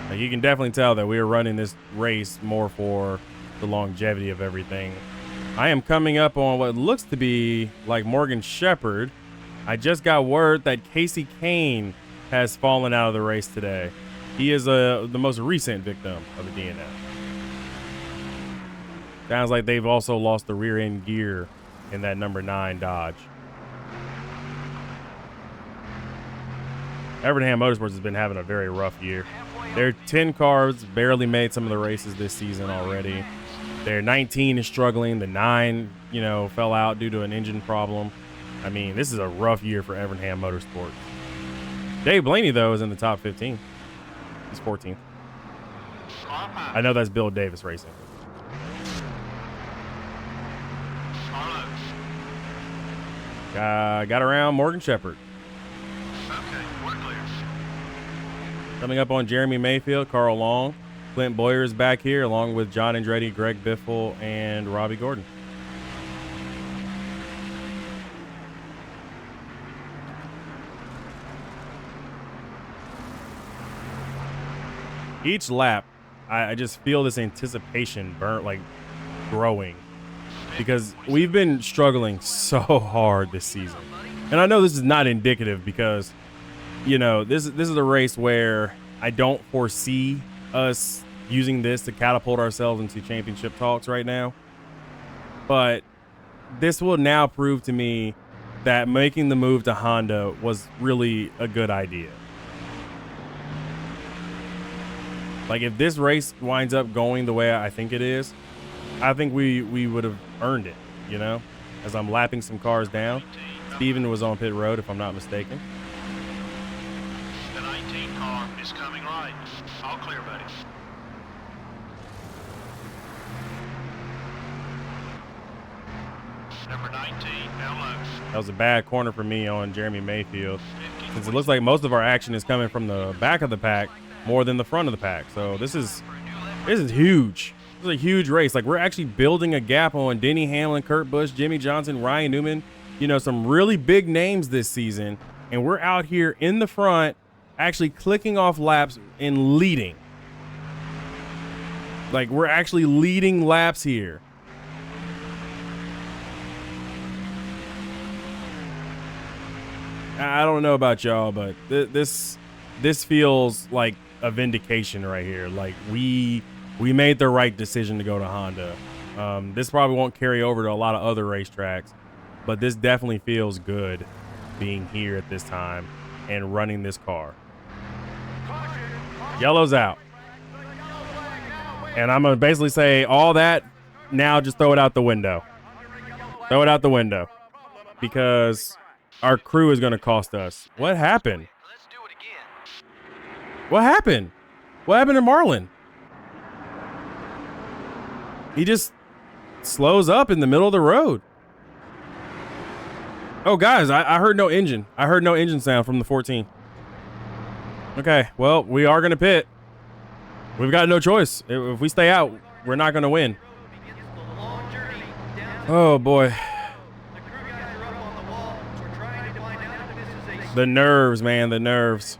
Now you can definitely tell that we are running this race more for the longevity of everything. I am coming up on what looks to be like Morgan Shepherd. I just got word that Casey Kane has fallen out of the race today. He is the most recent victim of a DNF. Sounds like they've also lost the rear end gear in that number 9 Dodge. Evernham Motorsports has been having a very rough year. Their 10 cars barely made some of the races this season already. Their 19 is struggling. The 9, you know, fell out due to an engine problem. I mean, this is a rough year for Evernham Motorsports. Dave Blaney, though, is in the top 15. He's 14th. I know that's Bill Davis Racing. Got around Morgan Shepherd. Okay, we're clear. Coming up on Jeremy Mayfield, Carl Long, Clint Boyer is back here, along with John Andretti, Greg Biffle, and Robbie Gordon. Each lap, I just feel this anticipation growing, because we've been struggling so hard this season. And I know this is not indicative because, you know, this is a race where I don't foresee us using this to catapult ourselves into championship talks right now. But this will now prove to me that making the move to Honda was really a good idea. Like, if this race winds up going the way I think it is, I think we would have earned it, you know, as I'm lapping some cars down. Steven was on pit road, if I'm not mistaken. The 19 car is coming right. All clear, buddy. Number 19, down low. That was a bad corner for me on Jeremy Mayfield, since it looks like most of our action is coming from the back of the pack more than the front of the pack. So this is huge. This is a huge race. Like, we're actually building a gap on Denny Hamlin, Kurt Busch, Jimmy Johnson, Ryan Newman, you know, some really big names this season. And we're out here in the front actually clicking off laps and leading. Like, we're actually leading laps here. I don't know about y'all, but this feels like a vindication right here. Like, we made the right decision to go to Honda. This probably won't carry over to a lot of other racetracks, but this definitely feels good being here at this time and running this car. Yellow's out. And I'm going to basically say all that, now just throw it out the window. Throw it out the window. Because our crew is going to cost us. What happened? Let's do it again. What happened? What happened to Marlin? He just slows up in the middle of the road. Oh, guys, I heard no engine. I heard no engine sound from the 14. Okay, well, we are going to pit. We've got no choice. If we stay out, we're not going to win. Oh, boy. The nerves, man, the nerves.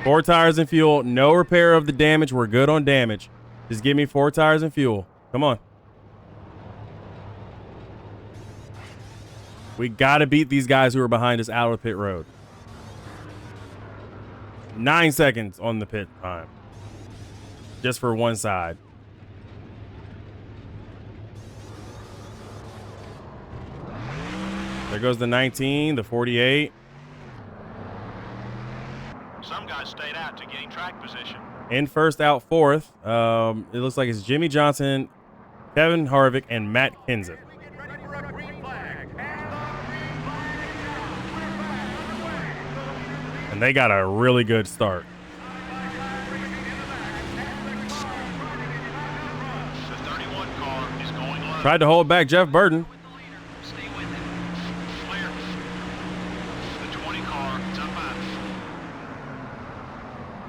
4 tires and fuel. No repair of the damage. We're good on damage. Just give me 4 tires and fuel. Come on. We got to beat these guys who are behind us out of pit road. 9 seconds on the pit time. Just for one side. There goes the 19, the 48. Some guys stayed out to gain track position. In first, out fourth. It looks like it's Jimmy Johnson, Kevin Harvick, and Matt Kenseth. And they got a really good start. The 31 car is going low. Tried to hold back Jeff Burton. Clear. The 20 car is up high.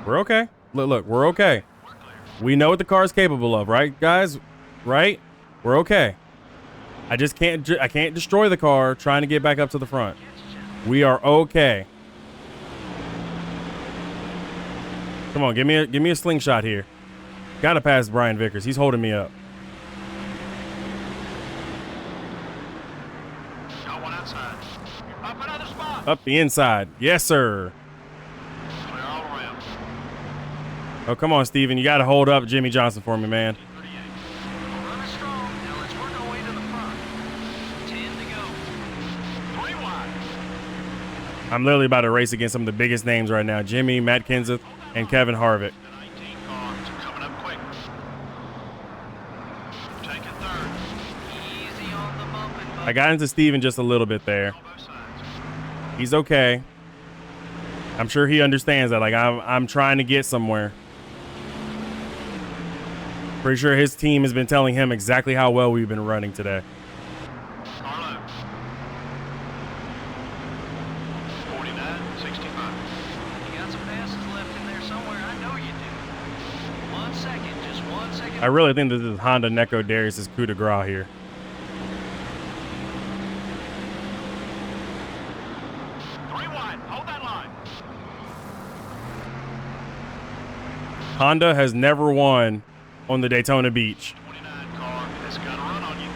We're okay. Look, we're okay. We're clear. We know what the car is capable of, right, guys? Right? We're okay. I can't destroy the car trying to get back up to the front. We are okay. Come on, give me a slingshot here. Gotta pass Brian Vickers. He's holding me up. Got one outside. Up another spot. Up the inside. Yes, sir. Clear all around. Oh, come on, Steven. You gotta hold up Jimmy Johnson for me, man. 38. Running strong. Now let's work our way to the front. 10 to go. 3 wide. I'm literally about to race against some of the biggest names right now. Jimmy, Matt Kenseth, and Kevin Harvick. The 19 car is coming up quick. Taking third. Easy on the bumping, bud. I got into Steven just a little bit there. On both sides. He's okay. I'm sure he understands that. Like, I'm trying to get somewhere. Pretty sure his team has been telling him exactly how well we've been running today. Carlo. 49, 65. You got some passes left in there somewhere. I know you do. 1 second. Just 1 second. I really think this is Honda Neko Darius' coup de grace here. 3 wide. Hold that line. Honda has never won on the Daytona Beach. 29 car has got a run on you.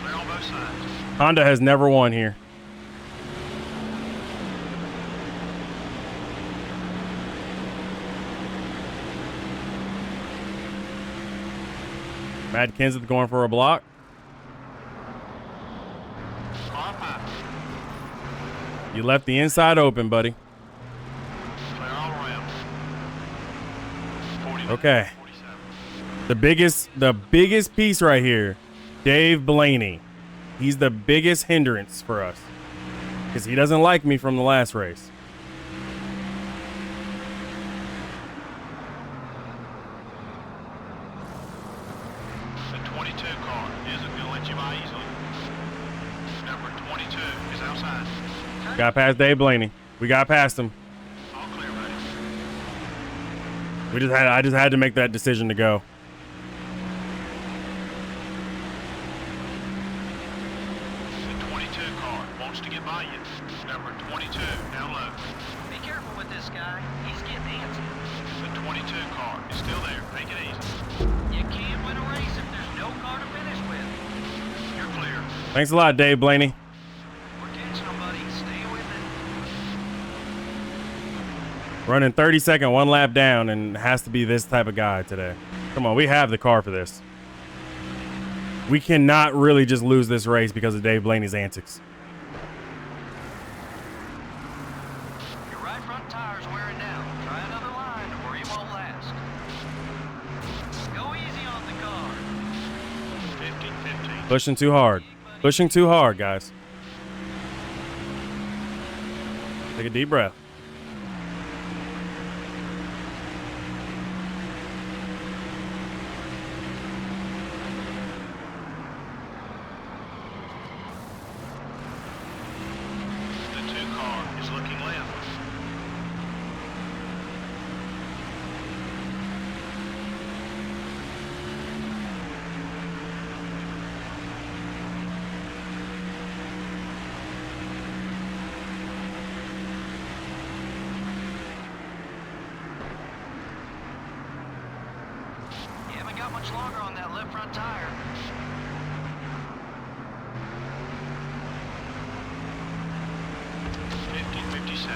Clear on both sides. Honda has never won here. Matt Kenseth going for a block. Car high. You left the inside open, buddy. Clear all around. 49, Okay. 47. The biggest piece right here, Dave Blaney. He's the biggest hindrance for us because he doesn't like me from the last race. The 22 car isn't going to let you by easily. Number 22 is outside. Got past Dave Blaney. We got past him. All clear, buddy. I just had to make that decision to go. The 22 car wants to get by you. Number 22 down low. Be careful with this guy. He's getting antsy. The 22 car is still there. Take it easy. You can't win a race if there's no car to finish with. You're clear. Thanks a lot, Dave Blaney. We're catching them, buddy. Stay with it. Running 32nd, 1 lap down, and has to be this type of guy today. Come on, we have the car for this. We cannot really just lose this race because of Dave Blaney's antics. Your right front tire's wearing down. Try another line or you won't last. Go easy on the car. 50-15. Pushing too hard. Pushing too hard, guys. Take a deep breath. looking left. You haven't got much longer on that left front tire. 57.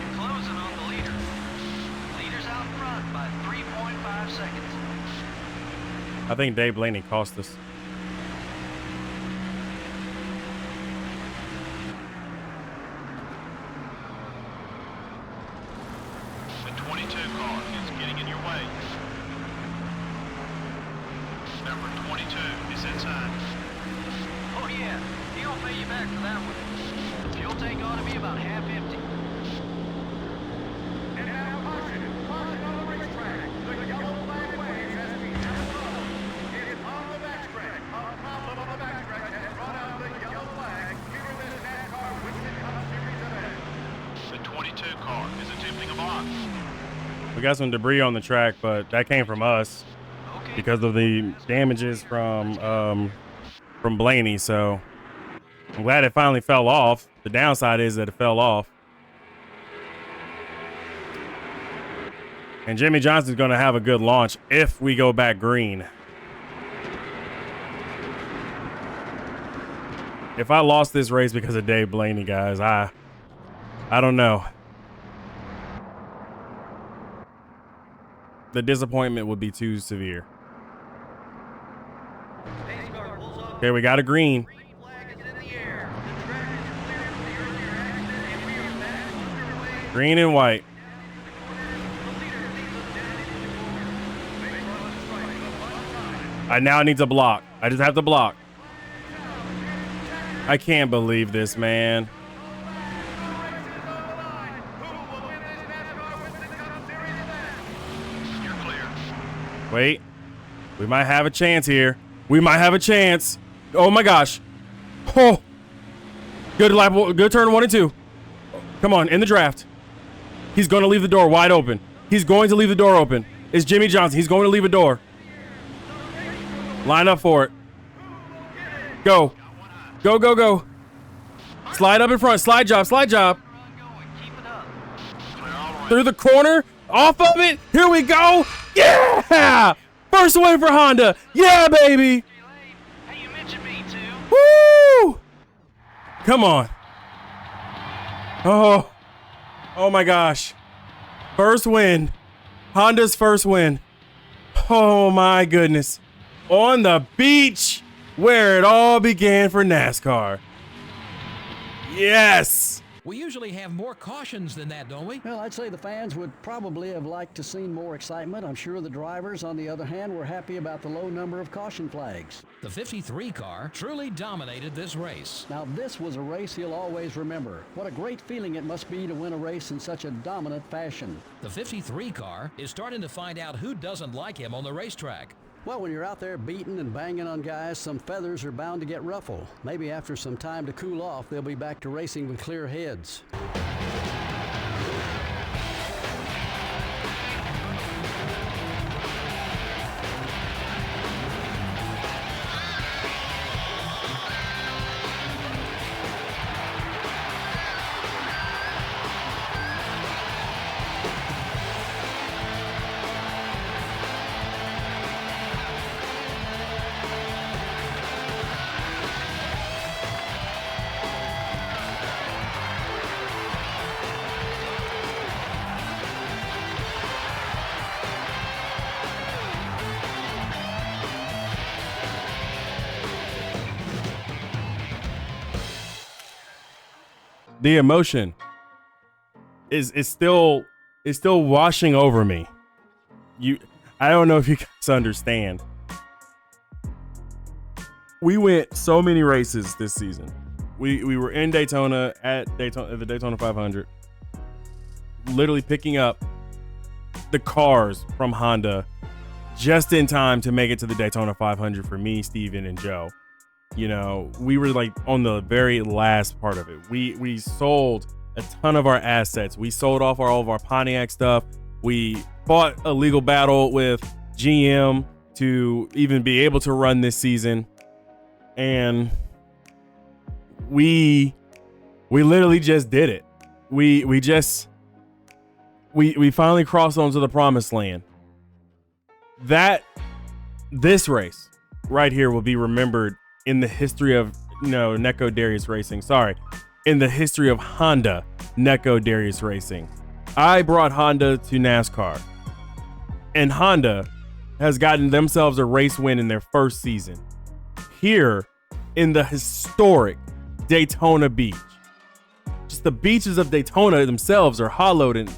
You're closing on the leader. Leader's out front by 3.5 seconds. I think Dave Blaney cost us. The 22 car is getting in your way. Number 22 is inside. Oh yeah, he'll pay you back for that one. Fuel tank ought to be about half empty. And now caution on the racetrack. The yellow flag waves as we have a problem. It is on the backstretch. A problem on the backstretch has brought out the yellow flag here in this NASCAR Winston Cup Series event. The 22 car is attempting a box. We got some debris on the track, but that came from us Okay. because of the damages from Blaney. So I'm glad it finally fell off. The downside is that it fell off. And Jimmy Johnson's going to have a good launch if we go back green. If I lost this race because of Dave Blaney, guys, I don't know. The disappointment would be too severe. Pace car pulls off. Okay, we got a green. Green flag is in the air. The track is clear from the earlier accident, and we are back underway. Green and white. The leader leads us down into the corner. I now need to block. I just have to block. I can't believe this, man. You're clear. Wait. We might have a chance here. We might have a chance. Oh my gosh. Oh. Good lap. Good turn 1 and 2. Come on, in the draft. He's going to leave the door wide open. He's going to leave the door open. It's Jimmy Johnson. He's going to leave a door. Line up for it. Go. Go, go, go. Slide up in front. Slide job. Slide job. Ongoing. Keep it up. Clear all the way. Through the corner. Off of it. Here we go. Yeah. First win for Honda. Yeah, baby. Hey, you mentioned me too. Woo. Come on. Oh. Oh my gosh. First win. Honda's first win. Oh my goodness. On the beach where it all began for NASCAR. Yes. We usually have more cautions than that, don't we? Well, I'd say the fans would probably have liked to seen more excitement. I'm sure the drivers, on the other hand, were happy about the low number of caution flags. The 53 car truly dominated this race. Now, this was a race he'll always remember. What a great feeling it must be to win a race in such a dominant fashion. The 53 car is starting to find out who doesn't like him on the racetrack. Well, when you're out there beating and banging on guys, some feathers are bound to get ruffled. Maybe after some time to cool off, they'll be back to racing with clear heads. The emotion is still washing over me. I don't know if you guys understand. We went so many races this season. We were in Daytona at the Daytona 500, literally picking up the cars from Honda just in time to make it to the Daytona 500 for me, Steven, and Joe. You know, we were like on the very last part of it. We sold a ton of our assets. We sold off all of our Pontiac stuff. We fought a legal battle with GM to even be able to run this season. And we literally just did it. We finally crossed onto the promised land. This race right here will be remembered in the history of Neko Darius Racing. Sorry, in the history of Honda Neko Darius Racing. I brought Honda to NASCAR, and Honda has gotten themselves a race win in their first season here in the historic Daytona Beach. Just the beaches of Daytona themselves are hollowed, and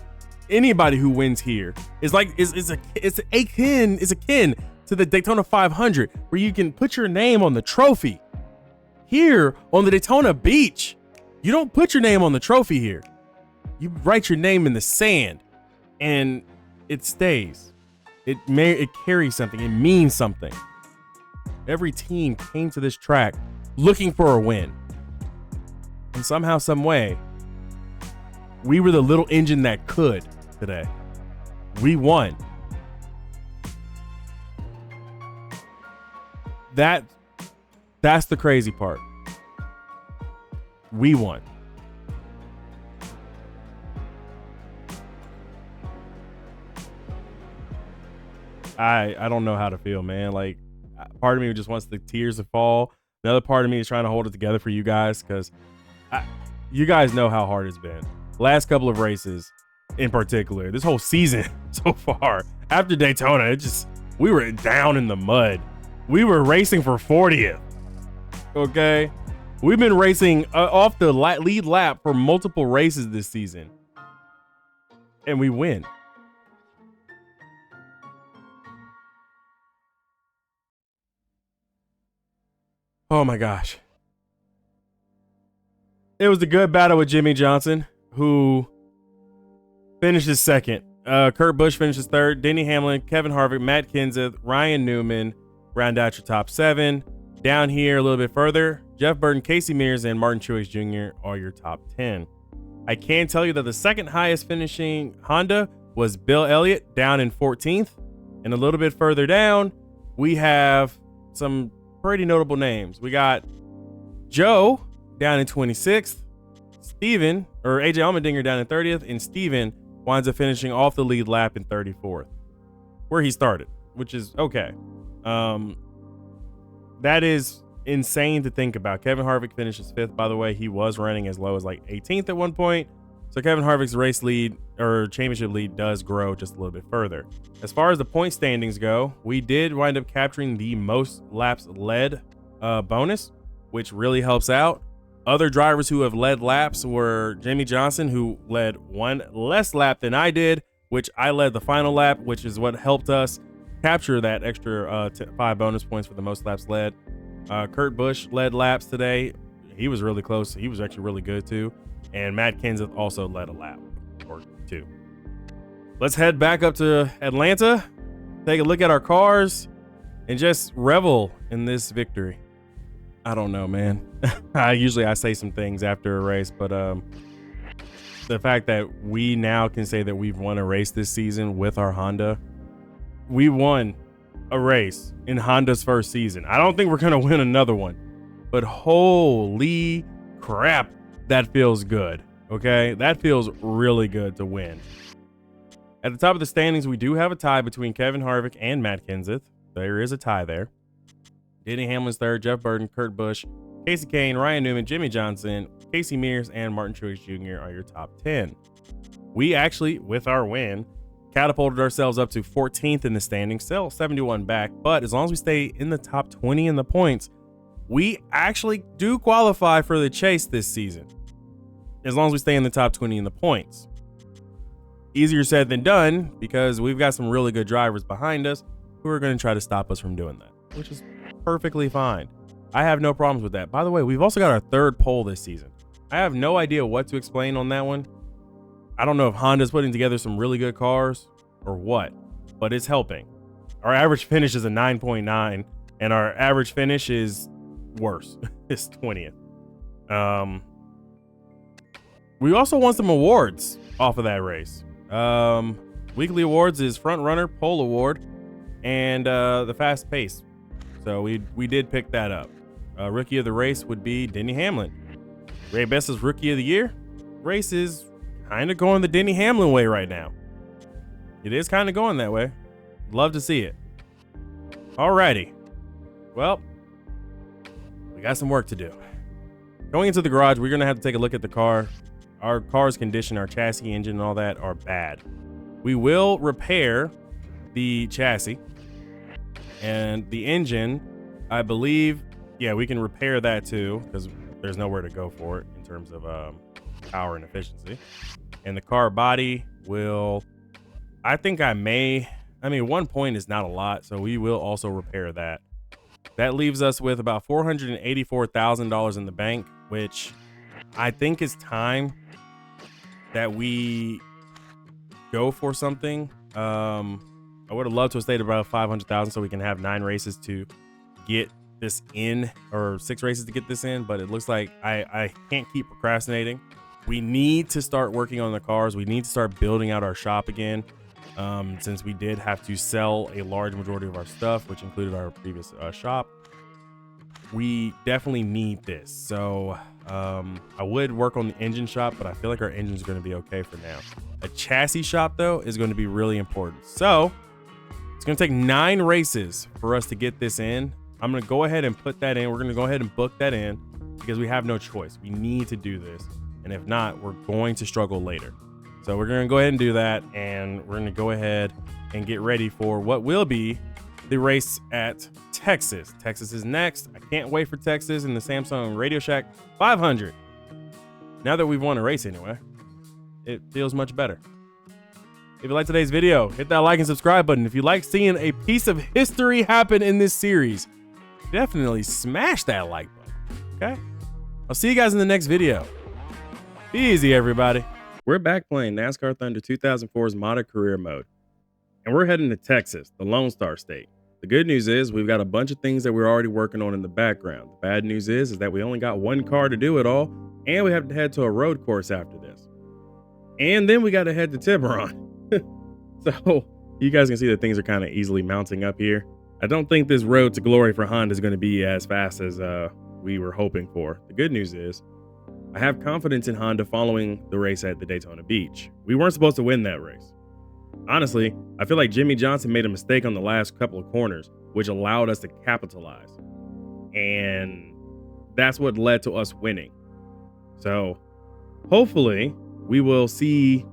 anybody who wins here is akin to the Daytona 500, where you can put your name on the trophy. Here on the Daytona Beach, you don't put your name on the trophy here. You write your name in the sand, and it stays. It carries something. It means something. Every team came to this track looking for a win, and somehow, some way, we were the little engine that could today. We won. That's the crazy part. We won. I don't know how to feel, man. Like, part of me just wants the tears to fall. Another part of me is trying to hold it together for you guys, because you guys know how hard it's been. Last couple of races in particular, this whole season so far, after Daytona, we were down in the mud. We were racing for 40th. Okay. We've been racing off the lead lap for multiple races this season, and we win. Oh my gosh. It was a good battle with Jimmy Johnson, who finishes second. Kurt Busch finishes third. Denny Hamlin, Kevin Harvick, Matt Kenseth, Ryan Newman round out your top 7. Down here a little bit further, Jeff Burton, Casey Mears, and Martin Truex Jr. are your top 10. I can tell you that the second highest finishing Honda was Bill Elliott, down in 14th. And a little bit further down, we have some pretty notable names. We got Joe down in 26th, Steven, or AJ Allmendinger, down in 30th, and Steven winds up finishing off the lead lap in 34th, where he started, which is okay. That is insane to think about. Kevin Harvick finishes 5th, by the way. He was running as low as like 18th at one point. So Kevin Harvick's race lead or championship lead does grow just a little bit further. As far as the point standings go, we did wind up capturing the most laps led bonus, which really helps out. Other drivers who have led laps were Jamie Johnson, who led one less lap than I did, which I led the final lap, which is what helped us capture that extra 5 bonus points for the most laps led. Kurt Busch led laps today. He was really close. He was actually really good too. And Matt Kenseth also led a lap or 2. Let's head back up to Atlanta, take a look at our cars, and just revel in this victory. I don't know, man. I say some things after a race, but the fact that we now can say that we've won a race this season with our Honda. We won a race in Honda's first season. I don't think we're going to win another one, but holy crap, that feels good. Okay. That feels really good to win. At the top of the standings, we do have a tie between Kevin Harvick and Matt Kenseth. There is a tie there. Denny Hamlin's third, Jeff Burton, Kurt Busch, Casey Kane, Ryan Newman, Jimmy Johnson, Casey Mears, and Martin Truex Jr. are your top 10. We actually, with our win, catapulted ourselves up to 14th in the standings, still 71 back, but as long as we stay in the top 20 in the points, we actually do qualify for the chase this season. As long as we stay in the top 20 in the points. Easier said than done, because we've got some really good drivers behind us who are going to try to stop us from doing that, which is perfectly fine. I have no problems with that. By the way, we've also got our 3rd pole this season. I have no idea what to explain on that one. I don't know if Honda's putting together some really good cars or what, but it's helping. Our average finish is a 9.9, and our average finish is worse. It's 20th. we also won some awards off of that race. Weekly awards is Front Runner, Pole Award, and the Fast Pace. So we did pick that up. Rookie of the race would be Denny Hamlin. Ray Bessa's Rookie of the Year. Race is kind of going the Denny Hamlin way right now. It is kind of going that way. Love to see it. Alrighty. Well, we got some work to do. Going into the garage, we're going to have to take a look at the car. Our car's condition, our chassis, engine, and all that are bad. We will repair the chassis and the engine. I believe, yeah, we can repair that too because there's nowhere to go for it in terms of power and efficiency. And the car body will, I think I mean, 1 point is not a lot, so we will also repair that. That leaves us with about $484,000 in the bank, which I think is time that we go for something. I would have loved to have stayed about 500,000 so we can have 9 races to get this in, or 6 races to get this in, but it looks like I can't keep procrastinating. We need to start working on the cars. We need to start building out our shop again. Since we did have to sell a large majority of our stuff, which included our previous shop, we definitely need this. So I would work on the engine shop, but I feel like our engine's going to be okay for now. A chassis shop, though, is going to be really important. So it's going to take 9 races for us to get this in. I'm going to go ahead and put that in. We're going to go ahead and book that in because we have no choice. We need to do this. And if not, we're going to struggle later. So we're going to go ahead and do that, and we're going to go ahead and get ready for what will be the race at Texas. Texas is next. I can't wait for Texas and the Samsung Radio Shack 500. Now that we've won a race anyway, it feels much better. If you like today's video, hit that like and subscribe button. If you like seeing a piece of history happen in this series, definitely smash that like button, okay? I'll see you guys in the next video. Be easy, everybody. We're back playing NASCAR Thunder 2004's modded career mode, and we're heading to Texas, the Lone Star State. The good news is we've got a bunch of things that we're already working on in the background. The bad news is that we only got 1 car to do it all, and we have to head to a road course after this. And then we got to head to Tiburon. So you guys can see that things are kind of easily mounting up here. I don't think this road to glory for Honda is going to be as fast as we were hoping for. The good news is I have confidence in Honda following the race at the Daytona Beach. We weren't supposed to win that race. Honestly, I feel like Jimmy Johnson made a mistake on the last couple of corners, which allowed us to capitalize. And that's what led to us winning. So hopefully we will see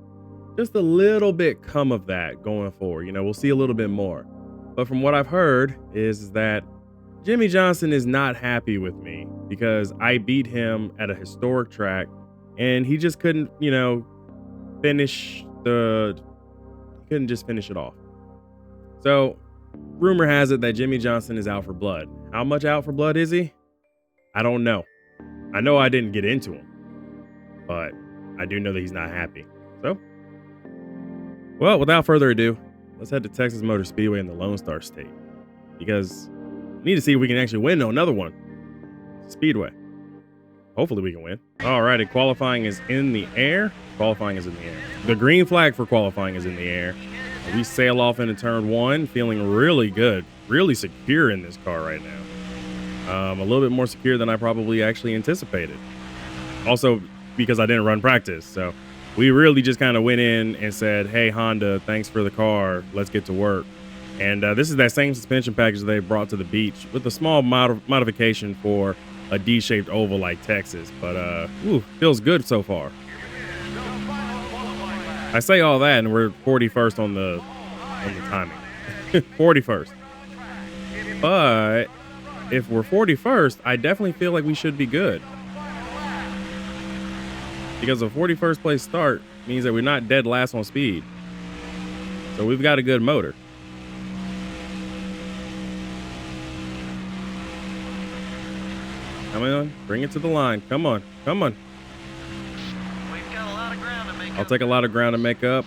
just a little bit come of that going forward. You know, we'll see a little bit more. But from what I've heard is that Jimmy Johnson is not happy with me because I beat him at a historic track and he just couldn't, you know, couldn't just finish it off. So rumor has it that Jimmy Johnson is out for blood. How much out for blood is he? I don't know. I know I didn't get into him, but I do know that he's not happy. So, well, without further ado, let's head to Texas Motor Speedway in the Lone Star State because we need to see if we can actually win another one. Speedway. Hopefully we can win. All righty, qualifying is in the air. Qualifying is in the air. The green flag for qualifying is in the air. We sail off into turn 1, feeling really good, really secure in this car right now. A little bit more secure than I probably actually anticipated. Also, because I didn't run practice. So we really just kind of went in and said, hey, Honda, thanks for the car. Let's get to work. And this is that same suspension package they brought to the beach with a small modification for a D-shaped oval like Texas. But feels good so far. I say all that and we're 41st on the timing. 41st. But if we're 41st, I definitely feel like we should be good. Because a 41st place start means that we're not dead last on speed. So we've got a good motor. Come on, bring it to the line. Come on, come on. We've got a lot of ground to make I'll take a lot of ground to make up.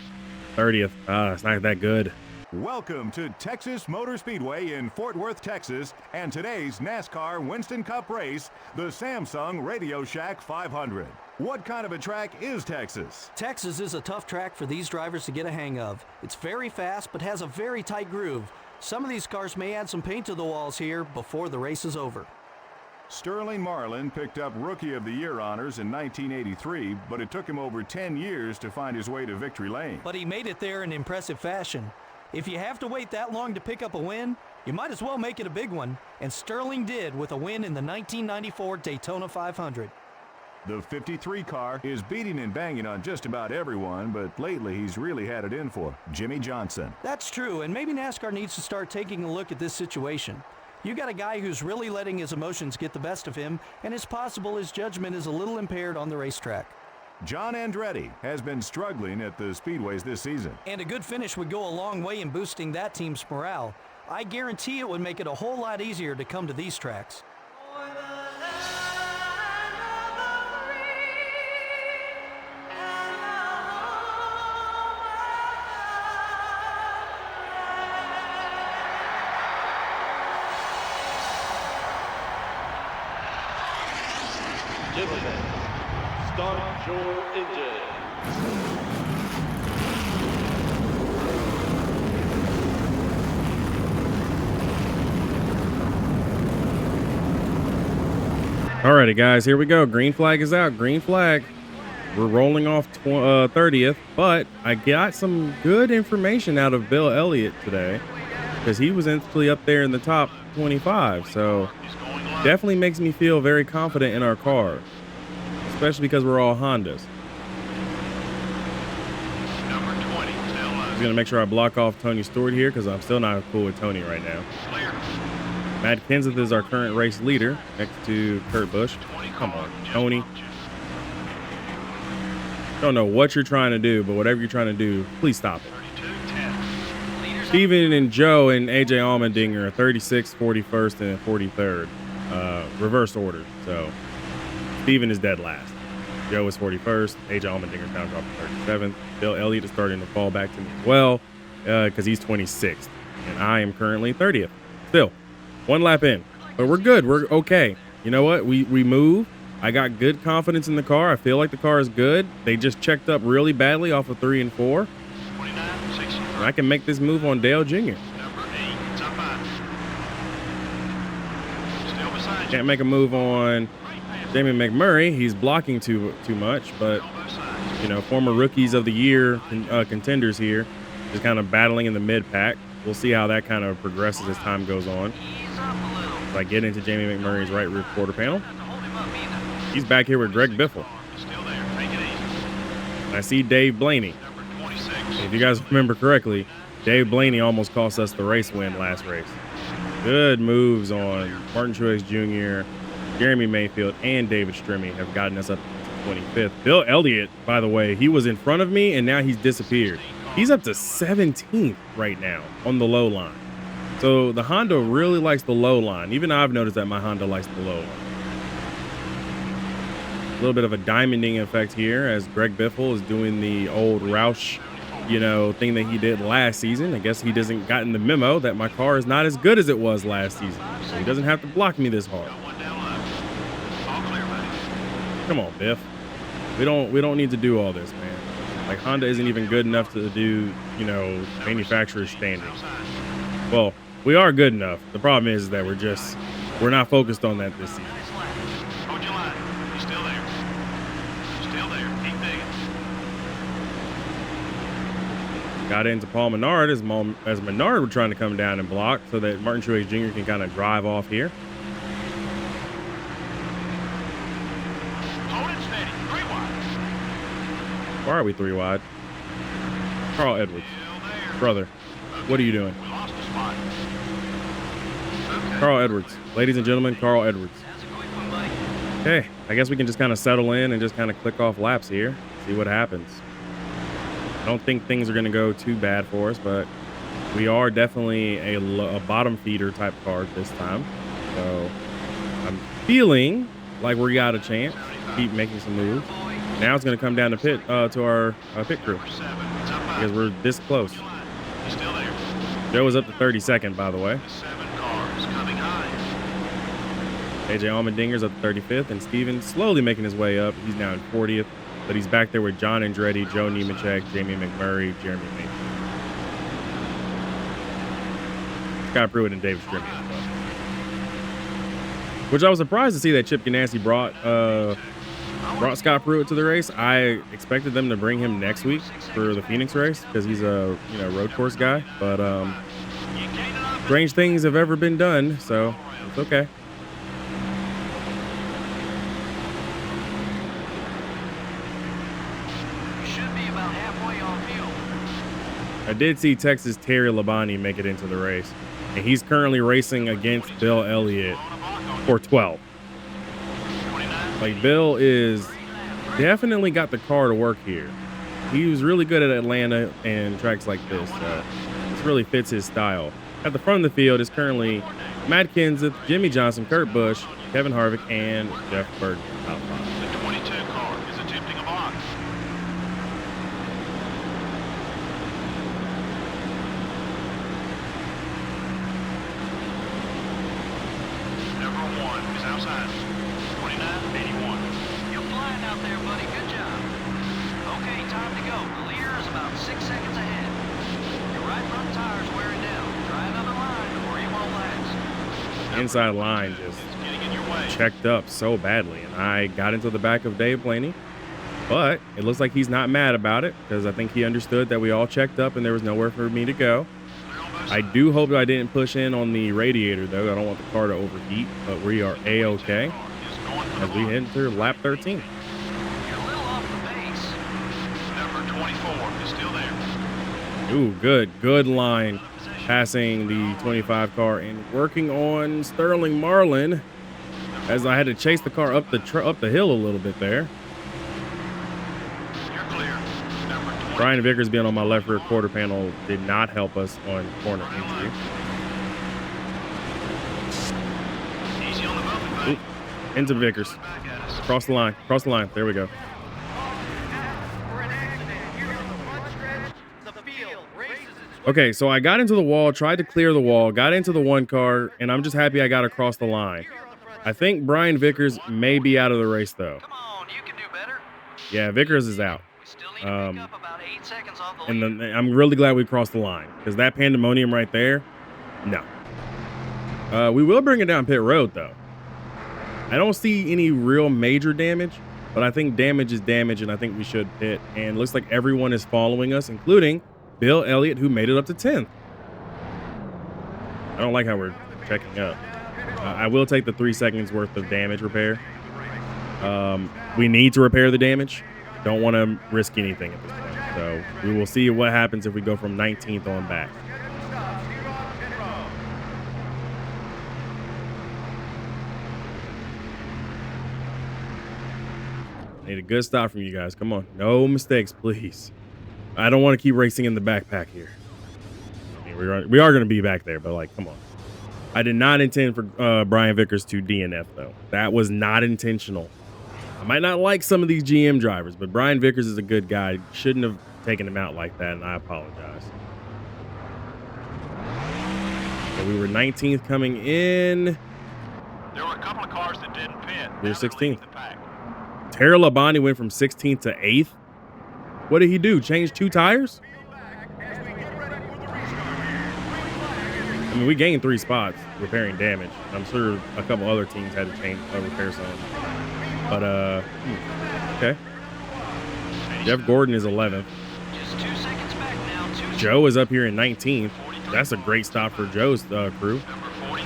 30th. It's not that good. Welcome to Texas Motor Speedway in Fort Worth, Texas, and today's NASCAR Winston Cup race, the Samsung Radio Shack 500. What kind of a track is Texas? Texas is a tough track for these drivers to get a hang of. It's very fast, but has a very tight groove. Some of these cars may add some paint to the walls here before the race is over. Sterling Marlin picked up Rookie of the Year honors in 1983, but it took him over 10 years to find his way to victory lane. But he made it there in impressive fashion. If you have to wait that long to pick up a win, you might as well make it a big one, and Sterling did with a win in the 1994 Daytona 500. The 53 car is beating and banging on just about everyone, but lately he's really had it in for Jimmy Johnson. That's true, and maybe NASCAR needs to start taking a look at this situation. You got a guy who's really letting his emotions get the best of him, and it's possible his judgment is a little impaired on the racetrack. John Andretti has been struggling at the speedways this season. And a good finish would go a long way in boosting that team's morale. I guarantee it would make it a whole lot easier to come to these tracks. Gentlemen, start your engine. Alrighty, guys, here we go. Green flag is out. Green flag. We're rolling off 30th, but I got some good information out of Bill Elliott today because he was instantly up there in the top 25. So definitely makes me feel very confident in our car, especially because we're all Hondas. Number 20, still low. I'm gonna make sure I block off Tony Stewart here because I'm still not cool with Tony right now. Clear. Matt Kenseth is our current race leader next to Kurt Busch. 20 Come on, just Tony. bumped you. Don't know what you're trying to do, but whatever you're trying to do, please stop it. 32-10. Steven and Joe and AJ Allmendinger are 36th, 41st, and 43rd. Reverse order. So Steven is dead last. Joe is 41st. AJ Allmendinger's down dropping 37th. Bill Elliott is starting to fall back to me as well because he's 26th. And I am currently 30th. Still, one lap in. But we're good. We're okay. You know what? We move. I got good confidence in the car. I feel like the car is good. They just checked up really badly off of 3 and 4. 29-63. And I can make this move on Dale Jr. Number 8, top 5. Still beside you. Can't make a move on Jamie McMurray. He's blocking too much, but On both sides. you know, former rookies of the year contenders here, just kind of battling in the mid pack. We'll see how that kind of progresses as time goes on. If I get into Jamie McMurray's right rear quarter panel, he's back here with Greg Biffle. Still there. Take it easy. I see Dave Blaney. Number 26. If you guys remember correctly, Dave Blaney almost cost us the race win last race. Good moves on Martin Truex Jr., Jeremy Mayfield, and David Strimmy have gotten us up to 25th. Bill Elliott, by the way, he was in front of me, and now he's disappeared. He's up to 17th right now on the low line. So the Honda really likes the low line. Even I've noticed that my Honda likes the low line. A little bit of a diamonding effect here as Greg Biffle is doing the old Roush, you know, thing that he did last season. I guess he doesn't gotten the memo that my car is not as good as it was last season. So he doesn't have to block me this hard. Got one down low. All clear, buddies. Come on, Biff. We don't need to do all this, man. Like Honda isn't even good enough to do, you know, manufacturer's standards. Outside. Well, we are good enough. The problem is that we're not focused on that this season. Hold your line. You're still there. Still there. Keep digging. Got into Paul Menard as Menard were trying to come down and block so that Martin Truex Jr. can kind of drive off here. Hold it steady. 3 wide. Why are we 3 wide? Carl Edwards. Still there. Brother, what are you doing? We lost a spot. Okay. Carl Edwards. Ladies and gentlemen, Carl Edwards. That's a quick one, buddy. Okay, I guess we can just kind of settle in and just kind of click off laps here, see what happens. I don't think things are going to go too bad for us, but we are definitely a bottom feeder type car this time. So I'm feeling like we got a chance to keep making some moves. Now it's going to come down to our pit crew Number 7, top 5. because we're this close. Hold your line. You're still there. Joe is up to 32nd, by the way. The 7 car is coming high. AJ Allmendinger's up to 35th, and Steven slowly making his way up. He's now in 40th, but he's back there with John Andretti, Joe Nemechek, Jamie McMurray, Jeremy Mason, Scott Pruitt, and David Strimmy as well. Which I was surprised to see that Chip Ganassi brought Scott Pruitt to the race. I expected them to bring him next week for the Phoenix race because he's a road course guy. But strange things have ever been done, so it's okay. You should be about halfway on field. I did see Texas Terry Labonte make it into the race, and he's currently racing against Bill Elliott for 12. Like, Bill is definitely got the car to work here. He was really good at Atlanta and tracks like this. This really fits his style. At the front of the field is currently Matt Kenseth, Jimmy Johnson, Kurt Busch, Kevin Harvick, and Jeff Burton. Top five. The 22 car is attempting a box. Number 1 is outside. 2981. You're flying out there, buddy. Good job. Okay, time to go. The leader is about 6 seconds ahead. Your right front tire's wearing down. Try another line or you won't last. Inside line just It's getting in your way. checked up so badly, and I got into the back of Dave Blaney, but it looks like he's not mad about it because I think he understood that we all checked up and there was nowhere for me to go. I do hope that I didn't push in on the radiator, though. I don't want the car to overheat, but we are A-okay as we enter lap 13. You're a little off the pace. Number 24 is still there. Ooh, good line passing the 25 car and working on Sterling Marlin as I had to chase the car up the hill a little bit there. You're clear. Number 20. Brian Vickers being on my left rear quarter panel did not help us on corner entry. Easy on the bump, buddy. Oop, into Vickers. Back at us. Cross the line. There we go. For an accident here on the front stretch, the field races its Okay, so I got into the wall, tried to clear the wall, got into the one car, and I'm just happy I got across the line. I think Brian Vickers may be out of the race, though. Come on, you can do better. Yeah, Vickers is out. We still need to pick up about 8 seconds off the And lead. then I'm really glad we crossed the line because that pandemonium right there, no. We will bring it down pit road, though. I don't see any real major damage, but I think damage is damage, and I think we should pit. And it looks like everyone is following us, including Bill Elliott, who made it up to 10th. I don't like how we're checking up. I will take the 3 seconds worth of damage repair. We need to repair the damage. Don't want to risk anything at this point. So we will see what happens if we go from 19th on back. Need a good stop from you guys. Come on. No mistakes, please. I don't want to keep racing in the backpack here. I mean, we are going to be back there, but like, come on. I did not intend for Brian Vickers to DNF, though. That was not intentional. I might not like some of these GM drivers, but Brian Vickers is a good guy. Shouldn't have taken him out like that, and I apologize. So we were 19th coming in. There were a couple of cars that didn't pit. We were Now they're 16th. leading the pack. Terry Labonte went from 16th to 8th. What did he do? Change 2 tires? I mean, we gained 3 spots repairing damage. I'm sure a couple other teams had to change repair some. But okay. Jeff Gordon is 11th. Just 2 seconds back now. Joe is up here in 19th. That's a great stop for Joe's crew. Number 43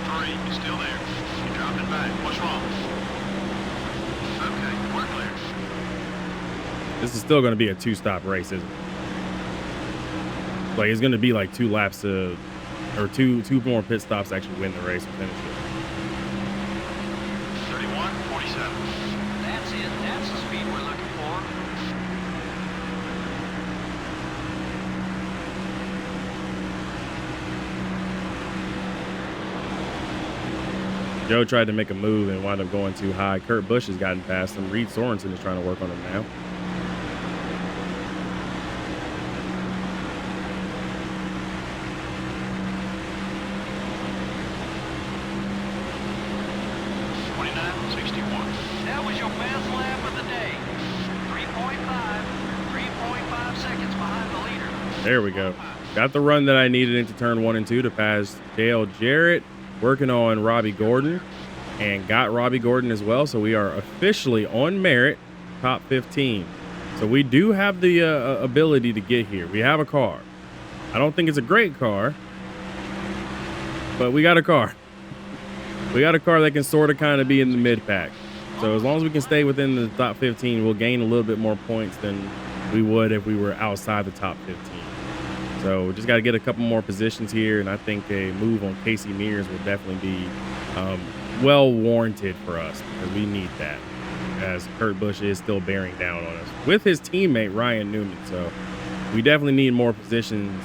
is still there. You dropped it back. What's wrong? Okay, we're clear. This is still going to be a 2-stop race, isn't it? Like, it's going to be like 2 laps to, or two more pit stops to actually win the race and finish it. 31-47. That's it. That's the speed we're looking for. Joe tried to make a move and wound up going too high. Kurt Busch has gotten past him. Reed Sorensen is trying to work on him now. There we go. Got the run that I needed into turn 1 and 2 to pass Dale Jarrett, working on Robbie Gordon, and got Robbie Gordon as well. So we are officially on merit, top 15. So we do have the ability to get here. We have a car. I don't think it's a great car, but we got a car. We got a car that can sort of kind of be in the mid pack. So as long as we can stay within the top 15, we'll gain a little bit more points than we would if we were outside the top 15. So we just got to get a couple more positions here, and I think a move on Casey Mears will definitely be well warranted for us, because we need that, as Kurt Busch is still bearing down on us with his teammate Ryan Newman. So we definitely need more positions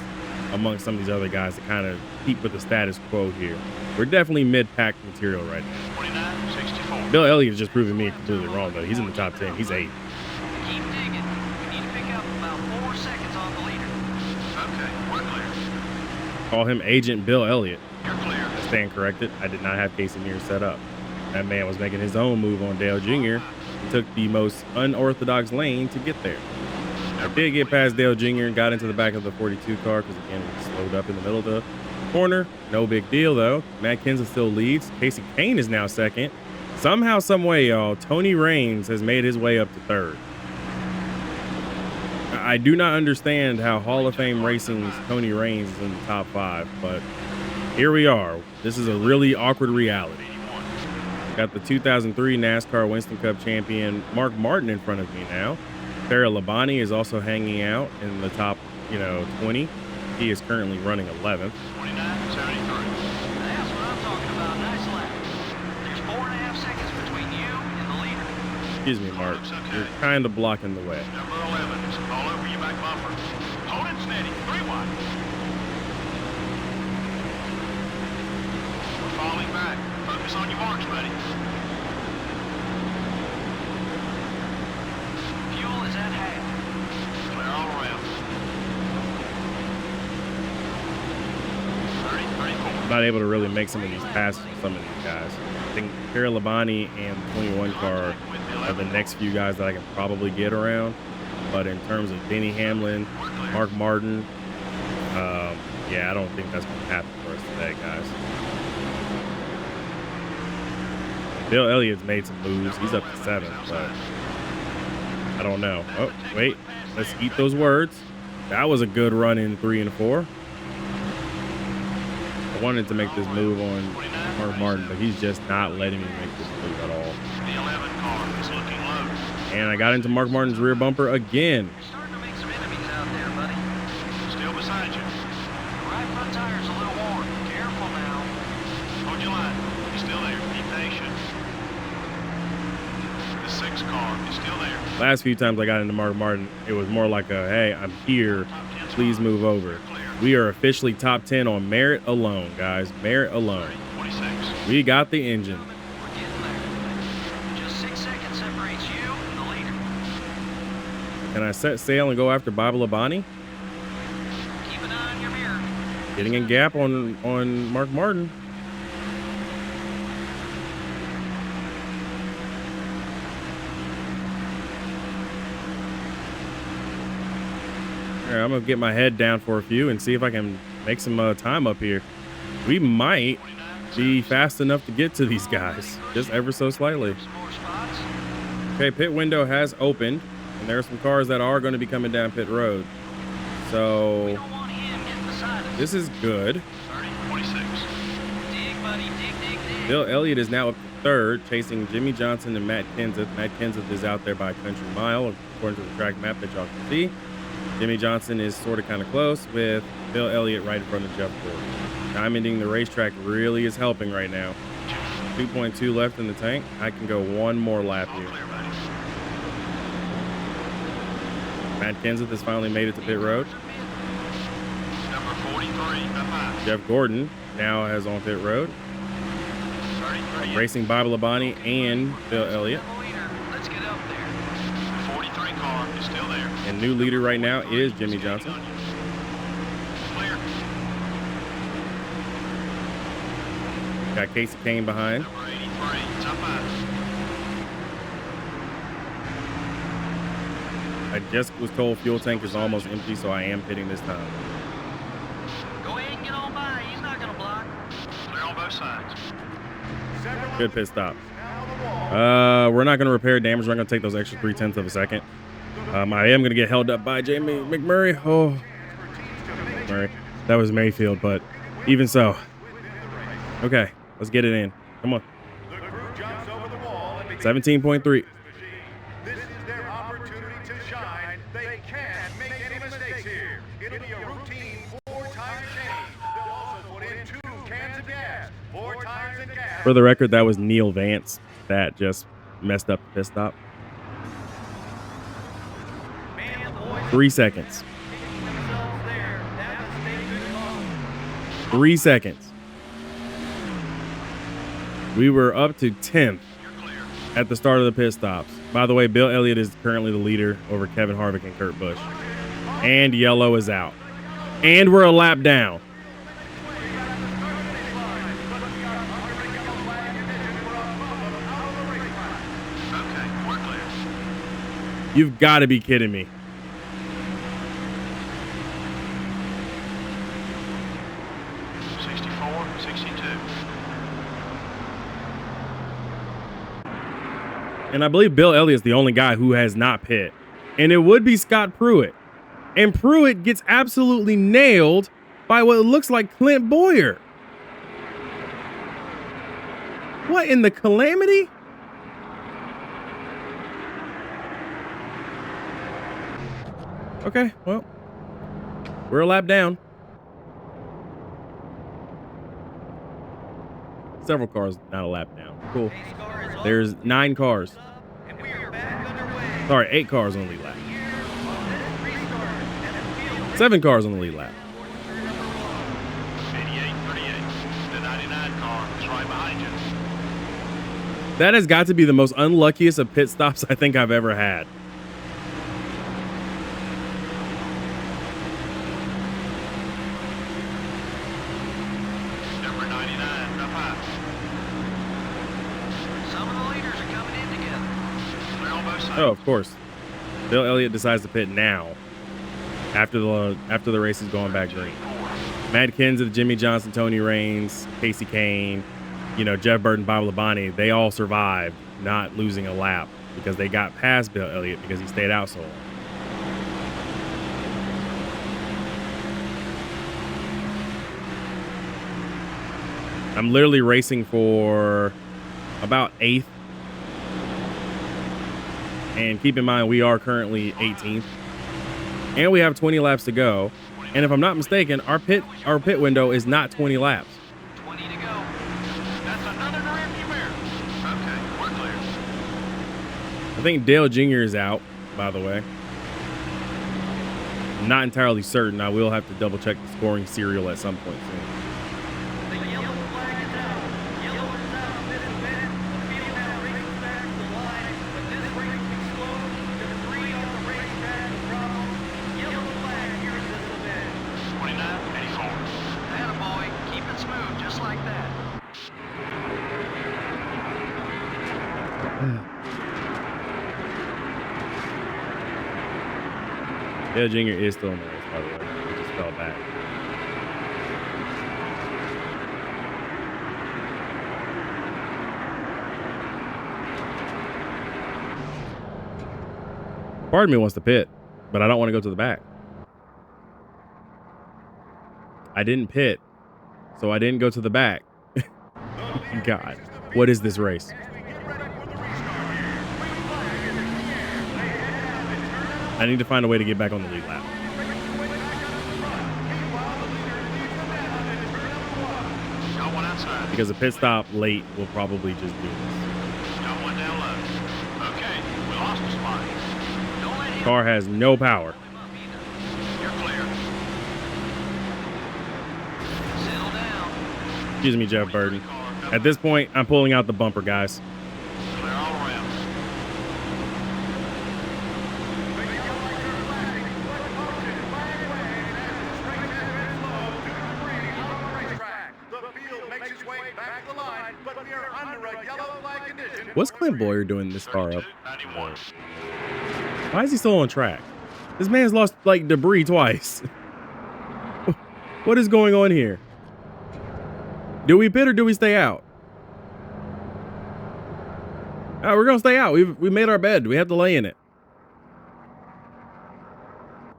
amongst some of these other guys to kind of keep with the status quo here. We're definitely mid-pack material right now. 29.64. Bill Elliott's just proving me completely wrong, though. He's in the top 10. He's 8. Keep digging. We need to pick up about 4 seconds on the leader. Okay, we're clear. Call him Agent Bill Elliott. You're clear. I stand corrected. I did not have Casey Mears set up. That man was making his own move on Dale Jr. He took the most unorthodox lane to get there. I did get past Dale Jr. and got into the back of the 42 car because, again, we slowed up in the middle of the corner. No big deal, though. Matt Kenseth still leads. Casey Kane is now second. Somehow, some way, y'all, Tony Raines has made his way up to third. I do not understand how Hall of Fame Racing's Tony Raines is in the top 5, but here we are. This is a really awkward reality. Got the 2003 NASCAR Winston Cup champion Mark Martin in front of me now. Farrah Labani is also hanging out in the top, 20. He is currently running 11th. 29.73. That's what I'm talking about. Nice lap. There's 4.5 seconds between you and the leader. Excuse me, Mark. You're kind of blocking the way. Number 11 is all over your back bumper. Hold it steady. 3 wide. We're falling back. Focus on your marks, buddy. Fuel is at half. Clear all around. 30, 34. Not able to really make some of these passes with some of these guys. I think Farrah Labani and the 21 car are the next few guys that I can probably get around. But in terms of Denny Hamlin, Mark Martin, yeah, I don't think that's going to happen for us today, guys. Bill Elliott's made some moves. He's up to 7th, but I don't know. Oh, wait. Let's eat those words. That was a good run in 3 and 4. I wanted to make this move on Mark Martin, but he's just not letting me make this move at all. The 11 car is looking low. And I got into Mark Martin's rear bumper again. You're starting to make some enemies out there, buddy. Still beside you. The right front tire's a little worn. Careful now. Hold your line. He's still there. Be patient. The 6 car is still there. Last few times I got into Mark Martin, it was more like a, hey, I'm here. Please move over. We are officially top 10 on merit alone, guys. Merit alone. 26. We got the engine. We're getting there. Just 6 seconds separates you and the leader. Can I set sail and go after Bobby Labani? Keep an eye on your mirror. Getting a gap on Mark Martin. All right, I'm gonna get my head down for a few and see if I can make some time up here. We might be fast enough to get to these guys, just ever so slightly. Some more spots. Okay, pit window has opened, and there are some cars that are going to be coming down pit road. So Don't want him getting beside us. this is good. 30, 26. Dig, buddy. Dig. Bill Elliott is now up to 3rd, chasing Jimmy Johnson and Matt Kenseth. Matt Kenseth is out there by a country mile, according to the track map that y'all can see. Jimmy Johnson is sort of kind of close with Bill Elliott right in front of Jeff Gordon. Diamonding the racetrack really is helping right now. 2.2 left in the tank. I can go one more lap All here. clear, buddy. Matt Kenseth has finally made it to pit road. Number 43, up high. Jeff Gordon now has on pit road. 30, 38. Racing Bobby Labani and Bill Elliott. The leader. Let's get up there. 43 car is still there. And new leader right now is Jimmy Johnson. Clear. Got Casey Kane behind. Number 83, it's up high. I just was told fuel tank is almost empty, so I am pitting this time. Go ahead and get on by. He's not going to block. Clear on both sides. Good pit stop. We're not going to repair damage. We're not going to take those extra 0.3 of a second. I am going to get held up by Jamie McMurray. Oh, Murray. That was Mayfield, but even so. Okay, let's get it in. Come on. 17.3. This is their opportunity to shine. They can't make any mistakes here. It'll be a routine 4-time change. They'll also put in 2 cans of gas. 4 times in gas. For the record, that was Neil Vance that just messed up the pit stop. 3 seconds. 3 seconds. We were up to 10th at the start of the pit stops. By the way, Bill Elliott is currently the leader over Kevin Harvick and Kurt Busch. And yellow is out. And we're a lap down. Okay, we're clear. You've got to be kidding me. And I believe Bill Elliott's the only guy who has not pit. And it would be Scott Pruitt. And Pruitt gets absolutely nailed by what looks like Clint Boyer. What in the calamity? Okay, well, we're a lap down. Several cars, not a lap down. Cool. There's 9 cars. Sorry, 8 cars on the lead lap. 7 cars on the lead lap. 88-38. The 99 car is right behind you. That has got to be the most unluckiest of pit stops I think I've ever had. Number 99, up high. Some of the leaders are coming in together. Clear on both sides. Oh, of course. Bill Elliott decides to pit now. After the race is going back green. Matt Kenseth, Jimmy Johnson, Tony Raines, Casey Kane, Jeff Burton, Bob Labonte, they all survived not losing a lap because they got past Bill Elliott because he stayed out so long. I'm literally racing for about 8th. And keep in mind, we are currently 18th. And we have 20 laps to go. And if I'm not mistaken, our pit window is not 20 laps. 20 to go. That's another rearview mirror. Okay, we're clear. I think Dale Jr. is out, by the way. I'm not entirely certain. I will have to double check the scoring serial at some point soon. The yellow flag is out. Yellow is out. This is bad. The field now races back to the line. But this race will be slow. Debris on the racetrack is a problem. Yellow flag here in this event. 29-84. Attaboy. Keep it smooth just like that. Dale Jr. is still in the race, by the way. He just fell back. Part of me wants to pit, but I don't want to go to the back. I didn't pit, so I didn't go to the back. God, what is this race? I need to find a way to get back on the lead lap. Got one outside. Because a pit stop late will probably just do this. Got one down low. Okay, we lost a spot. Don't let him Car has no power. up either. You're clear. Settle down. Excuse me, Jeff Burton. At this point, I'm pulling out the bumper, guys. Clear all around. What's Clint Boyer doing this far up? 91. Why is he still on track? This man's lost like debris twice. What is going on here? Do we pit or do we stay out? We're gonna stay out. We made our bed. We have to lay in it.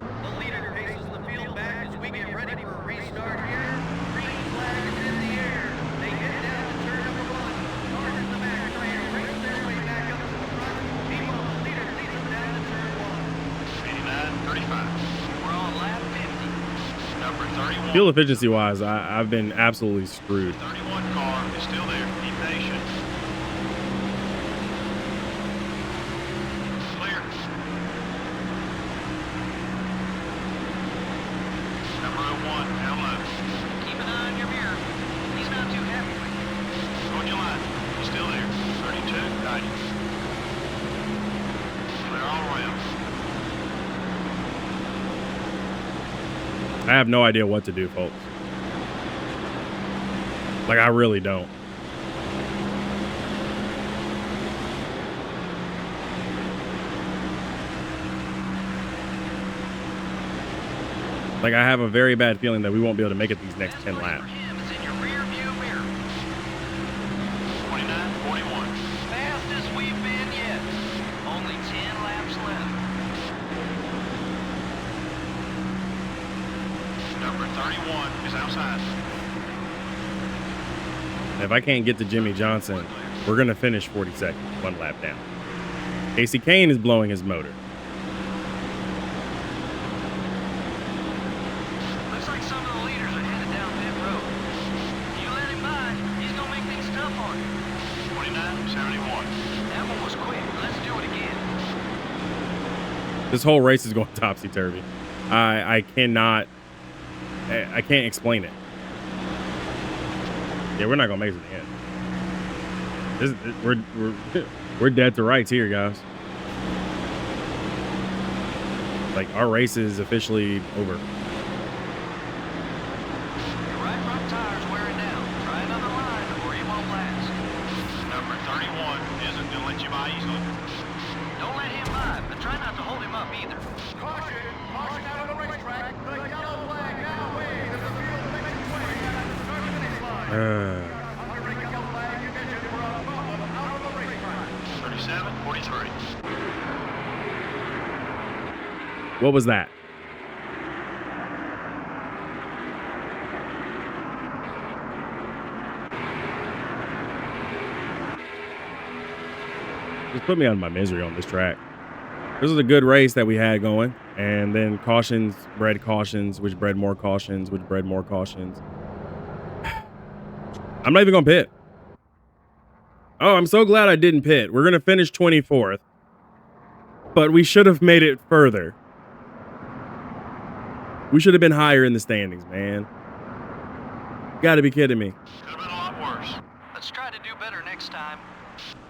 The leader faces the field back as we get ready for a restart here. Green flag is in the air. They get down to turn number 1. Cars in the back trying to race their way back up to the front. Meanwhile, the leader leads them down to turn 1. 89.35. We're on lap 50. Number 31. Fuel efficiency wise, I've been absolutely screwed. 31 car is still there. Be patient. Clear. Number 01, down low. Keep an eye on your mirror. He's not too happy with you. On your line. He's still there. 32.90. Clear all around. I have no idea what to do, folks. Like, I really don't. Like, I have a very bad feeling that we won't be able to make it these next 10 laps. For him is in your rear view mirror. 29.41. Fastest we've been yet. Only 10 laps left. Number 31 is outside. If I can't get to Jimmy Johnson, we're going to finish 42nd, 1 lap down. Casey Kane is blowing his motor. Looks like some of the leaders are headed down pit road. If you let him by, he's gonna make things tough on you. 29.71. That one was quick. Let's do it again. This whole race is going topsy-turvy. I can't explain it. Yeah, we're not gonna make it to the end. We're dead to rights here, guys. Like, our race is officially over. Your right front tire's wearing down. Try another line or you won't last. Number 31 isn't going to let you by easily. Don't let him by, but try not to hold him up either. Caution! Caution out on the racetrack. The yellow flag now waves as the field makes its way out of the start-finish line. Under a yellow flag condition, we're on bump out of the racetrack. 37.43. What was that? Just put me out of my misery on this track. This was a good race that we had going, and then cautions bred cautions, which bred more cautions, which bred more cautions. I'm not even gonna pit. Oh, I'm so glad I didn't pit. We're gonna finish 24th, but we should have made it further. We should have been higher in the standings, man. You gotta be kidding me. Could have been a lot worse. Let's try to do better next time.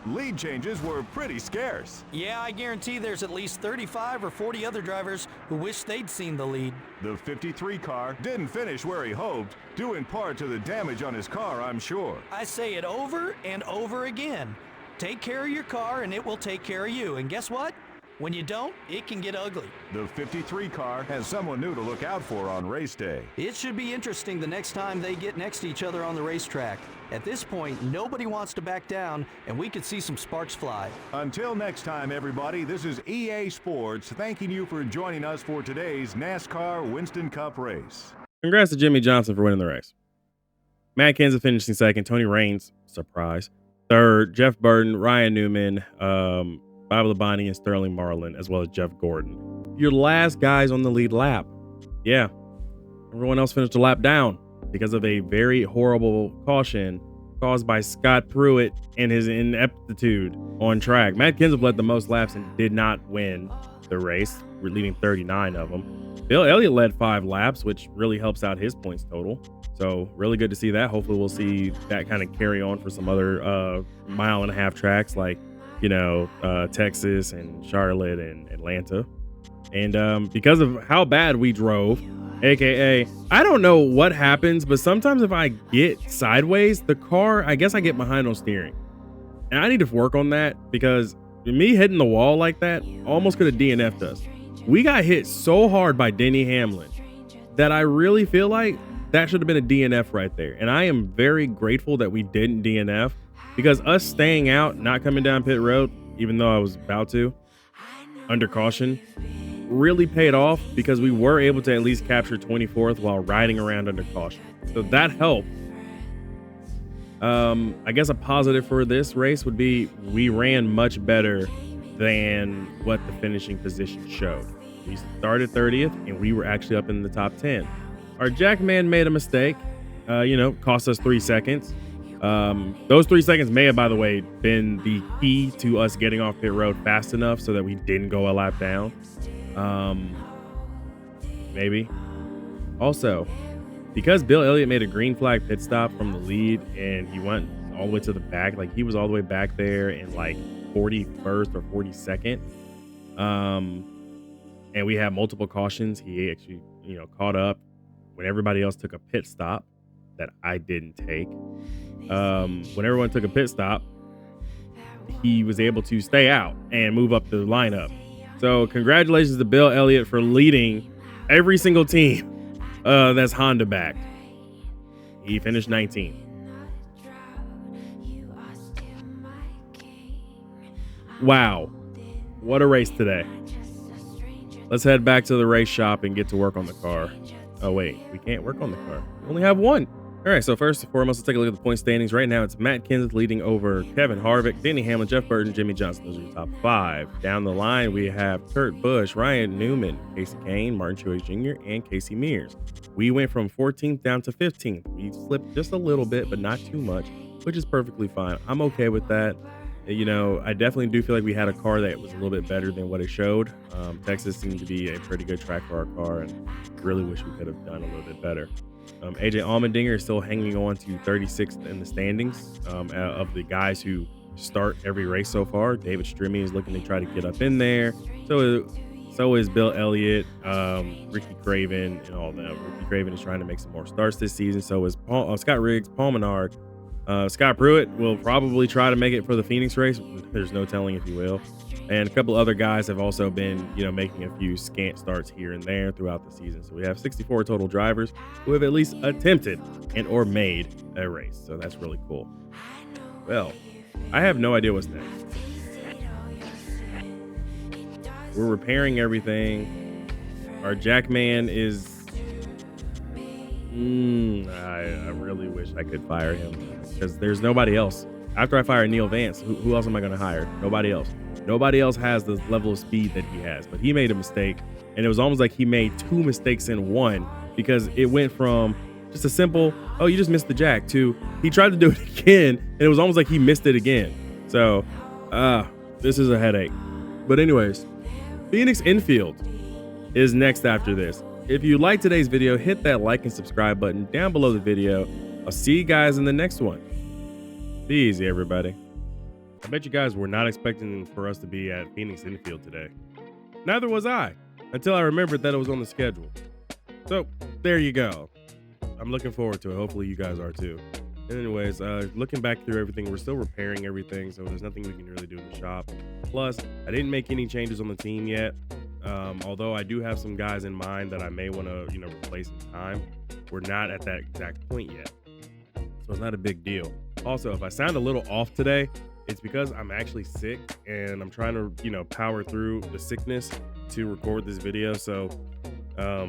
Lead changes were pretty scarce. Yeah, I guarantee there's at least 35 or 40 other drivers who wish they'd seen the lead. The 53 car didn't finish where he hoped, due in part to the damage on his car, I'm sure. I say it over and over again. Take care of your car and it will take care of you. And guess what? When you don't, it can get ugly. The 53 car has someone new to look out for on race day. It should be interesting the next time they get next to each other on the racetrack. At this point, nobody wants to back down, and we could see some sparks fly. Until next time, everybody, this is EA Sports thanking you for joining us for today's NASCAR Winston Cup race. Congrats to Jimmy Johnson for winning the race. Matt Kenseth finishing second. Tony Raines, surprise, third. Jeff Burton, Ryan Newman, Bob Labonte, and Sterling Marlin, as well as Jeff Gordon. Your last guys on the lead lap. Yeah, everyone else finished a lap down because of a very horrible caution caused by Scott Pruitt and his ineptitude on track. Matt Kenseth led the most laps and did not win the race. We're leading 39 of them. Bill Elliott led 5 laps, which really helps out his points total. So really good to see that. Hopefully we'll see that kind of carry on for some other mile-and-a-half tracks like, you know, Texas and Charlotte and Atlanta. And because of how bad we drove, AKA, I don't know what happens, but sometimes if I get sideways, the car, I guess I get behind on steering. And I need to work on that because me hitting the wall like that almost could have DNF'd us. We got hit so hard by Denny Hamlin that I really feel like that should have been a DNF right there. And I am very grateful that we didn't DNF, because us staying out, not coming down pit road, even though I was about to, under caution, really paid off, because we were able to at least capture 24th while riding around under caution. So that helped. I guess a positive for this race would be we ran much better than what the finishing position showed. We started 30th and we were actually up in the top 10. Our jackman made a mistake, cost us 3 seconds. Those 3 seconds may have, by the way, been the key to us getting off pit road fast enough so that we didn't go a lap down. Maybe. Also, because Bill Elliott made a green flag pit stop from the lead and he went all the way to the back, like he was all the way back there in like 41st or 42nd. And we had multiple cautions. He actually, caught up when everybody else took a pit stop that I didn't take. When everyone took a pit stop, he was able to stay out and move up the lineup. So congratulations to Bill Elliott for leading every single team that's Honda backed. He finished 19th. Wow, what a race today. Let's head back to the race shop and get to work on the car. Oh wait, we can't work on the car. We only have one. All right, so first and foremost, let's take a look at the point standings. Right now, it's Matt Kenseth leading over Kevin Harvick, Denny Hamlin, Jeff Burton, Jimmy Johnson. Those are the top 5. Down the line, we have Kurt Busch, Ryan Newman, Casey Kane, Martin Truex Jr., and Casey Mears. We went from 14th down to 15th. We slipped just a little bit, but not too much, which is perfectly fine. I'm okay with that. I definitely do feel like we had a car that was a little bit better than what it showed. Texas seemed to be a pretty good track for our car, and really wish we could have done a little bit better. AJ Allmendinger is still hanging on to 36th in the standings of the guys who start every race so far. David Strimmy is looking to try to get up in there. So is Bill Elliott, Ricky Craven, and all them. Ricky Craven is trying to make some more starts this season. So is Scott Riggs, Paul Menard. Scott Pruitt will probably try to make it for the Phoenix race. There's no telling if he will. And a couple other guys have also been, making a few scant starts here and there throughout the season. So we have 64 total drivers who have at least attempted and or made a race. So that's really cool. Well, I have no idea what's next. We're repairing everything. Our jackman is... I really wish I could fire him, because there's nobody else. After I fire Neil Vance, who else am I going to hire? Nobody else. Nobody else has the level of speed that he has, but he made a mistake, and it was almost like he made 2 mistakes in one, because it went from just a simple, oh, you just missed the jack, to he tried to do it again, and it was almost like he missed it again. So, this is a headache. But anyways, Phoenix Infield is next after this. If you like today's video, hit that like and subscribe button down below the video. I'll see you guys in the next one. Be easy, everybody. I bet you guys were not expecting for us to be at Phoenix Infield today. Neither was I, until I remembered that it was on the schedule. So, there you go. I'm looking forward to it. Hopefully you guys are too. Anyways, looking back through everything, we're still repairing everything, so there's nothing we can really do in the shop. Plus, I didn't make any changes on the team yet. Although I do have some guys in mind that I may want to, replace in time. We're not at that exact point yet, so it's not a big deal. Also, if I sound a little off today, it's because I'm actually sick and I'm trying to, power through the sickness to record this video. So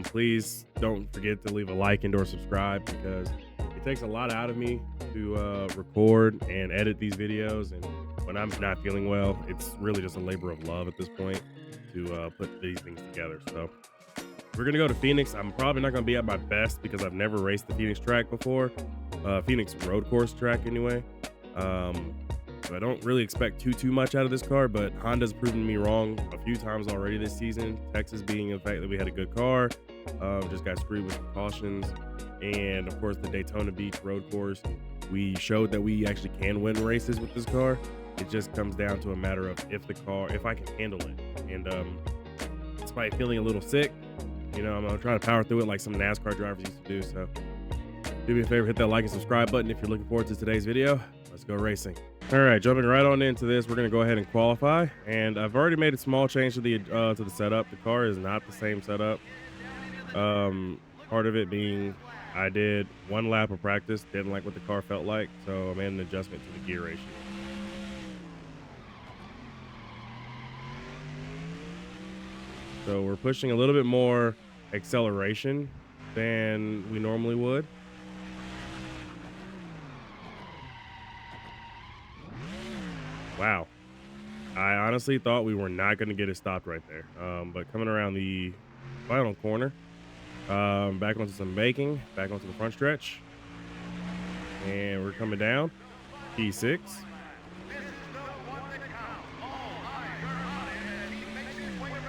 please don't forget to leave a like and or subscribe, because it takes a lot out of me to record and edit these videos. And when I'm not feeling well, it's really just a labor of love at this point to put these things together. So we're gonna go to Phoenix. I'm probably not gonna be at my best because I've never raced the Phoenix track before, Phoenix road course track anyway. So I don't really expect too much out of this car, but Honda's proven me wrong a few times already this season. Texas being the fact that we had a good car, just got screwed with the cautions, and of course the Daytona Beach road course. We showed that we actually can win races with this car. It just comes down to a matter of if I can handle it. And despite feeling a little sick, I'm gonna try to power through it like some NASCAR drivers used to do. So do me a favor, hit that like and subscribe button if you're looking forward to today's video. Let's go racing. All right, jumping right on into this, we're gonna go ahead and qualify. And I've already made a small change to the setup. The car is not the same setup. Part of it being I did one lap of practice, didn't like what the car felt like, so I made an adjustment to the gear ratio. So we're pushing a little bit more acceleration than we normally would. Wow. I honestly thought we were not going to get it stopped right there. But coming around the final corner, back onto some baking, back onto the front stretch. And we're coming down. P6.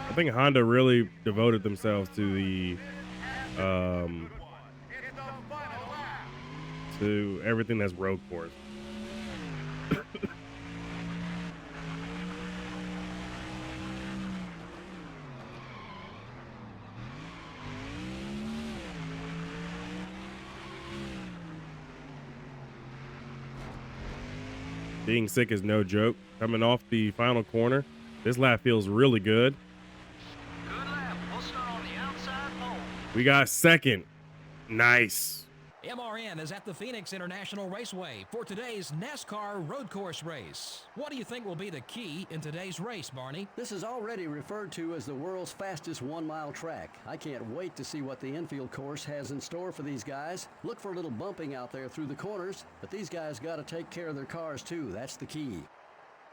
I think Honda really devoted themselves to the to everything that's road course. Being sick is no joke. Coming off the final corner, this lap feels really good. Good lap. We'll start on the outside pole. We got second. Nice. MRN is at the Phoenix International Raceway for today's NASCAR road course race. What do you think will be the key in today's race, Barney? This is already referred to as the world's fastest 1-mile track. I can't wait to see what the infield course has in store for these guys. Look for a little bumping out there through the corners, but these guys got to take care of their cars too. That's the key.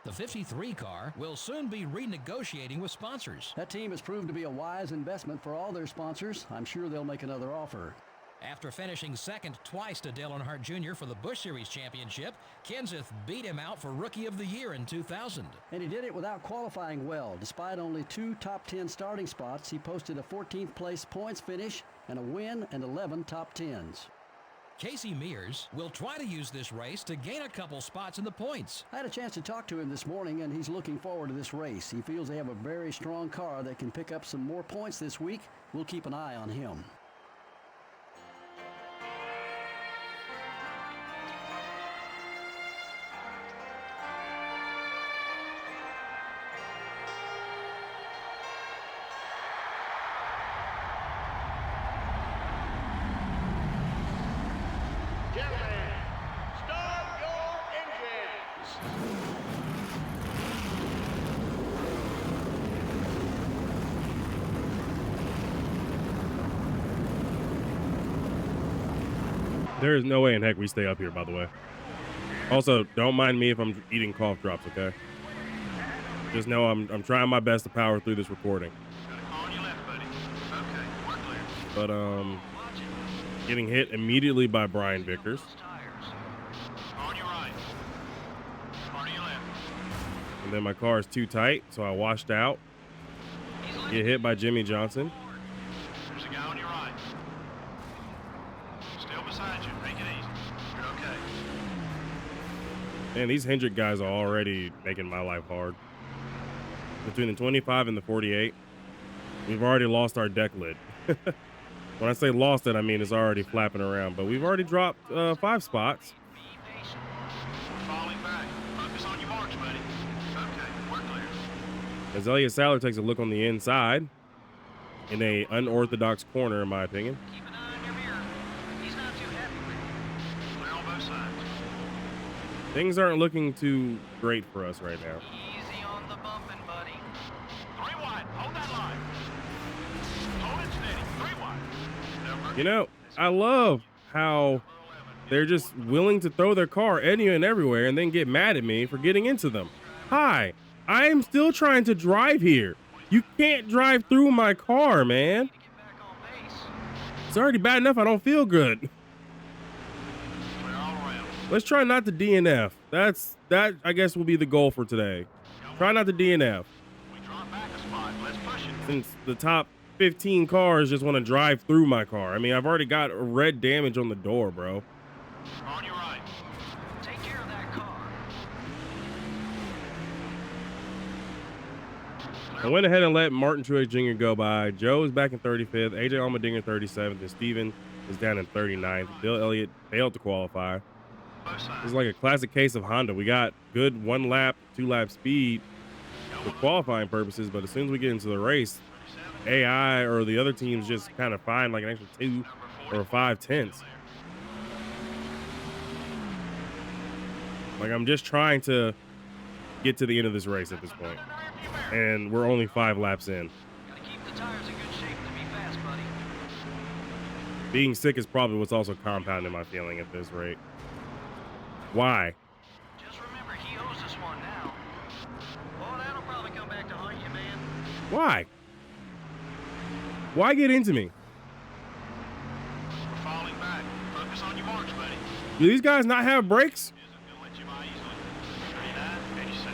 The 53 car will soon be renegotiating with sponsors. That team has proved to be a wise investment for all their sponsors. I'm sure they'll make another offer. After finishing second twice to Dale Earnhardt Jr. for the Busch Series championship, Kenseth beat him out for Rookie of the Year in 2000. And he did it without qualifying well. Despite only 2 top 10 starting spots, he posted a 14th place points finish and a win and 11 top 10s. Casey Mears will try to use this race to gain a couple spots in the points. I had a chance to talk to him this morning, and he's looking forward to this race. He feels they have a very strong car that can pick up some more points this week. We'll keep an eye on him. Gentlemen, start your engines. There is no way in heck we stay up here, by the way. Also, don't mind me if I'm eating cough drops, okay? Just know I'm trying my best to power through this recording. Got a car on your left, buddy. Okay, we're clear. But getting hit immediately by Brian Vickers. On your right. Car to your left. And then my car is too tight, so I washed out. Get hit by Jimmy Johnson. There's a guy on your right. Still beside you. Make it easy. You're okay. Man, these Hendrick guys are already making my life hard. Between the 25 and the 48, we've already lost our deck lid. When I say lost it, I mean it's already flapping around. But we've already dropped 5 spots. Falling back. Focus on your marks, buddy. Okay, we're clear. As Elliott Sadler takes a look on the inside in a unorthodox corner, in my opinion. Keep an eye on your mirror. He's not too happy with you. Clear on both sides. Things aren't looking too great for us right now. Easy on the bumping, buddy. 3 wide. Hold that line. Hold it steady. 3 wide. Number You know, I love how they're just willing to throw their car anywhere and everywhere and then get mad at me for getting into them. Hi, I am still trying to drive here. You can't drive through my car, man. Get back on pace. It's already bad enough I don't feel good. clear all around. Let's try not to DNF. That I guess will be the goal for today. Try not to DNF. We drop back a spot. Let's push it. Since the top 15 cars just want to drive through my car. I mean, I've already got red damage on the door, bro. On your right. Take care of that car. I went ahead and let Martin Truex Jr. go by. Joe is back in 35th. AJ Allmendinger 37th. And Steven is down in 39th. Bill Elliott failed to qualify. both sides. It's like a classic case of Honda. We got good 1 lap, 2 lap speed for qualifying purposes, but as soon as we get into the race, AI or the other teams just kind of find like an extra 2 or 5 tenths. Like, I'm just trying to get to the end of this race at this point, and we're only 5 laps in. Gotta keep the tires in good shape to be fast, buddy. Being sick is probably what's also compounding my feeling at this rate. Why? Just remember, he owes us one now. Oh, that'll probably come back to haunt you, man. Why? Why get into me? We're falling back. Focus on your marks, buddy. Do these guys not have brakes? Isn't gonna let you by easily. 39, 86.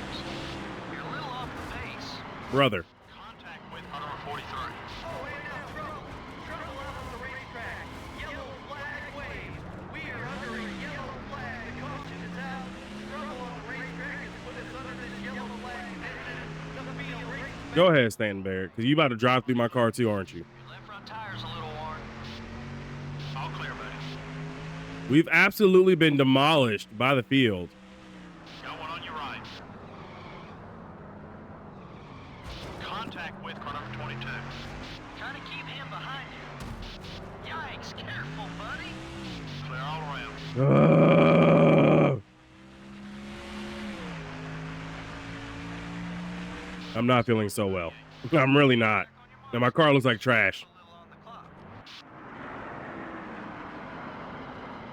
You're a little off the pace. Brother. Contact with car number 43. Oh, and now trouble. Trouble out on the racetrack. Yellow flag wave. We are under a yellow flag. The caution is out. Trouble on the racetrack has put us under this yellow flag. The field race. Go ahead, Stanton Barrett, because you about to drive through my car too, aren't you? Your left front tire's a little worn. All clear, buddy. We've absolutely been demolished by the field. Got one on your right. Contact with car number 22. Trying to keep him behind you. Yikes, careful, buddy. Clear all around. I'm not feeling so well. I'm really not. And my car looks like trash. A little on the clock.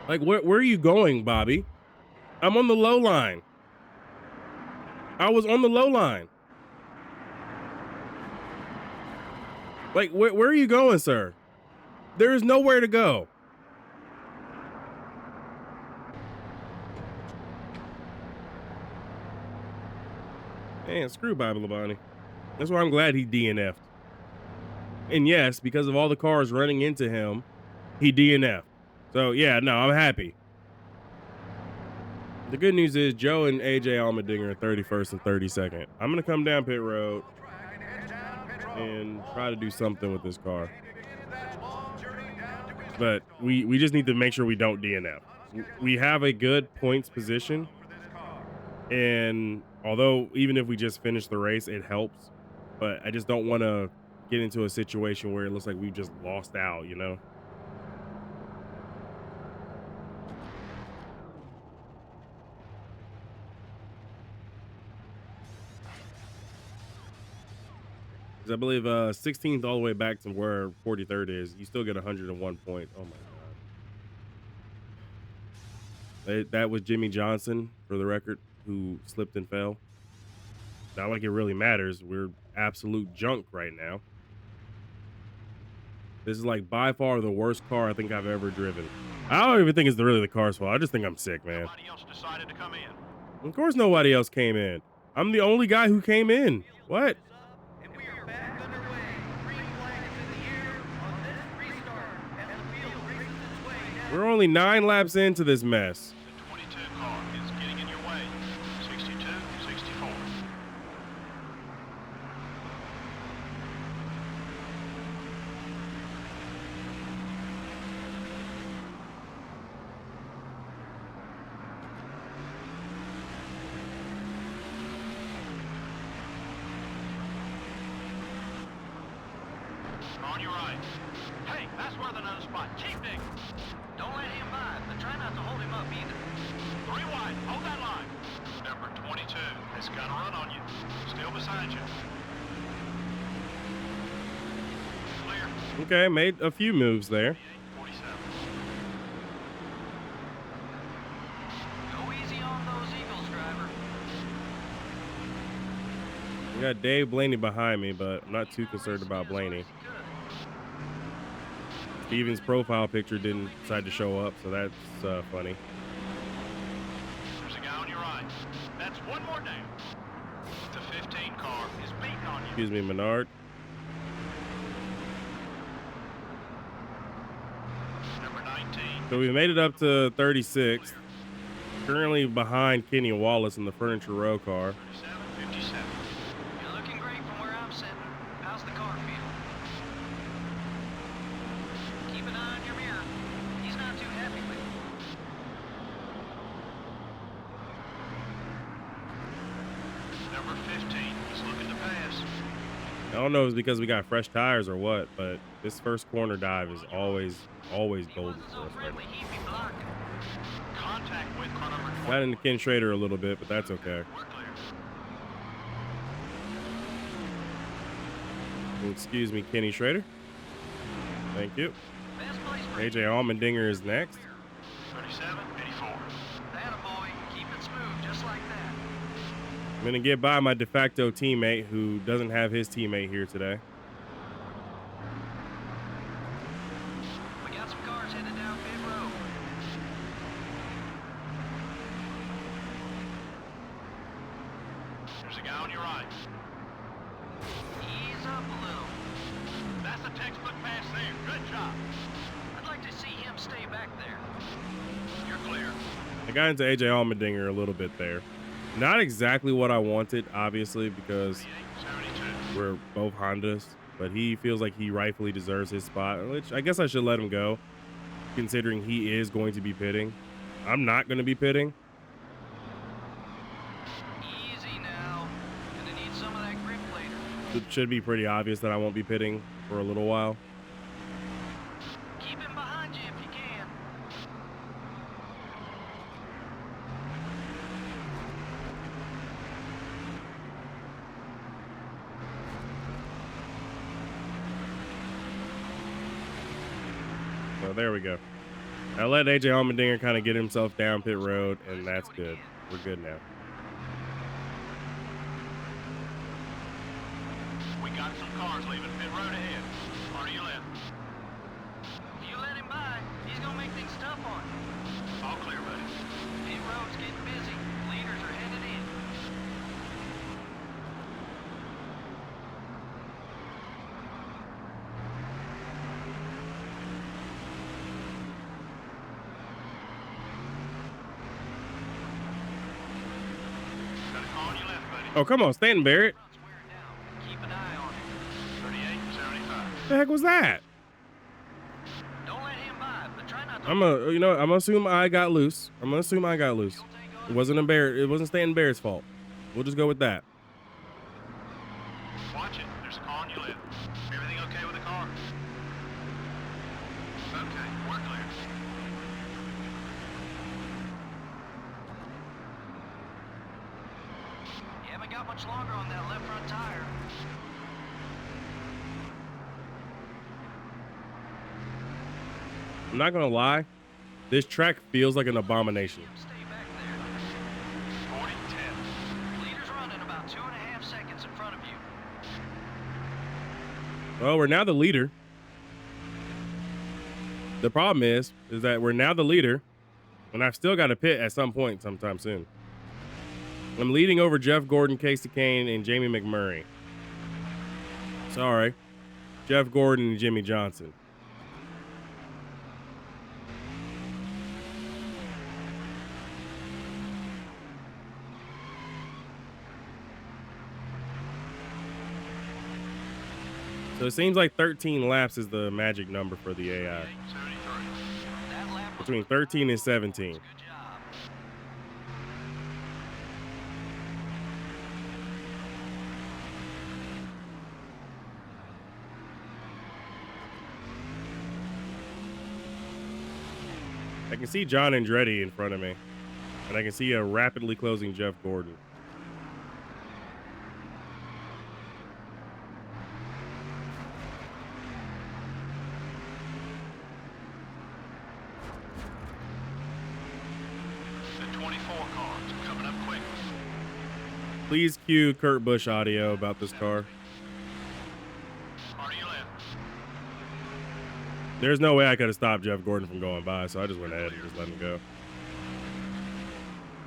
Like, where are you going, Bobby? I'm on the low line. I was on the low line. Like, where are you going, sir? There is nowhere to go. Man, screw Bobby Labonte. That's why I'm glad he DNF'd. And yes, because of all the cars running into him, he DNF'd. So yeah, no, I'm happy. The good news is Joe and AJ Allmendinger are 31st and 32nd. I'm gonna come down pit road and try to do something with this car. But we just need to make sure we don't DNF. We have a good points position, and although even if we just finish the race, it helps. But I just don't want to get into a situation where it looks like we've just lost out, you know? I believe 16th all the way back to where 43rd is, you still get 101 points. Oh my god. That was Jimmy Johnson, for the record, who slipped and fell. Not like it really matters. We're absolute junk right now. This is like by far the worst car I think I've ever driven. I don't even think it's really the car's fault. I just think I'm sick, man. Nobody else decided to come in. Of course nobody else came in. I'm the only guy who came in. What? And we are back underway. Green flag is in the air on this restart as the field races its way down. We're only 9 laps into this mess. The 22 car is getting in your way. 62, 64. On your right. Hey, that's worth another spot. Keep digging. Don't let him by, but try not to hold him up either. 3 wide. Hold that line. Number 22 has got a run on you. Still beside you. Clear. Okay, made a few moves there. 47. Go easy on those Eagles, driver. We got Dave Blaney behind me, but I'm not too concerned about Blaney. Steven's profile picture didn't decide to show up, so that's funny. There's a guy on your right. That's one more down. The 15 car is beating on you. Excuse me, Menard. Number 19. So we made it up to 36. Currently behind Kenny Wallace in the Furniture Row car. 37, 57. You're looking great from where I'm sitting. How's the car feel? Keep an eye on your mirror. He's not too happy with you. don't know if it's because we got fresh tires or what, but this first corner dive is always golden for us right now. Contact with car number 20. Got into Ken Schrader a little bit, but that's okay. We're clear. Excuse me, Kenny Schrader. Thank you. Best place for AJ Allmendinger is next. 37, 84. Attaboy. Keep it smooth, just like that. I'm going to get by my de facto teammate who doesn't have his teammate here today. We got some cars headed down pit road. There's a guy on your right. Ease up a little. That's a textbook pass there. Good job. I'd like to see him stay back there. You're clear. I got into AJ Allmendinger a little bit there. Not exactly what I wanted, obviously, because 38, 72. we're both Hondas, but he feels like he rightfully deserves his spot, which I guess I should let him go, considering he is going to be pitting. I'm not going to be pitting. Easy now. Gonna need some of that grip later. It should be pretty obvious that I won't be pitting for a little while. Keep him behind you if you can. So there we go. I let AJ Allmendinger kind of get himself down pit road, and that's good. We're good now. We got some cars leaving pit road ahead. Or to your left. If you let him by, he's gonna make things tough on you. All clear, buddy. Pit road's getting busy. Leaders are headed in. Got a car on your left, buddy. Oh, come on, Stanton Barrett. Front's wearing down. Keep an eye on him. 38, 75. The heck was that? Don't let him by, but try not to. I'm gonna assume I got loose. I'm gonna assume I got loose. You'll take It other- wasn't Barrett. It wasn't Stanton Barrett's fault. We'll just go with that. Watch it. There's a car on your left. Everything okay with the car? Okay, we're clear. You haven't got much longer on that left front tire. I'm not gonna lie. This track feels like an abomination. Stay back there. 40, 10. Leader's running about 2.5 seconds in front of you. Well, we're now the leader. The problem is that we're now the leader, and I've still got to pit at some point sometime soon. I'm leading over Jeff Gordon, Casey Kane, and Jamie McMurray. Sorry. Jeff Gordon and Jimmy Johnson. So it seems like 13 laps is the magic number for the AI. 73. That lap was Between 13 and 17. good job. I can see John Andretti in front of me, and I can see a rapidly closing Jeff Gordon. The 24 cars coming up quick. Please cue Kurt Busch audio about this car. Car to your left. There's no way I could have stopped Jeff Gordon from going by, so I just went ahead and just let him go.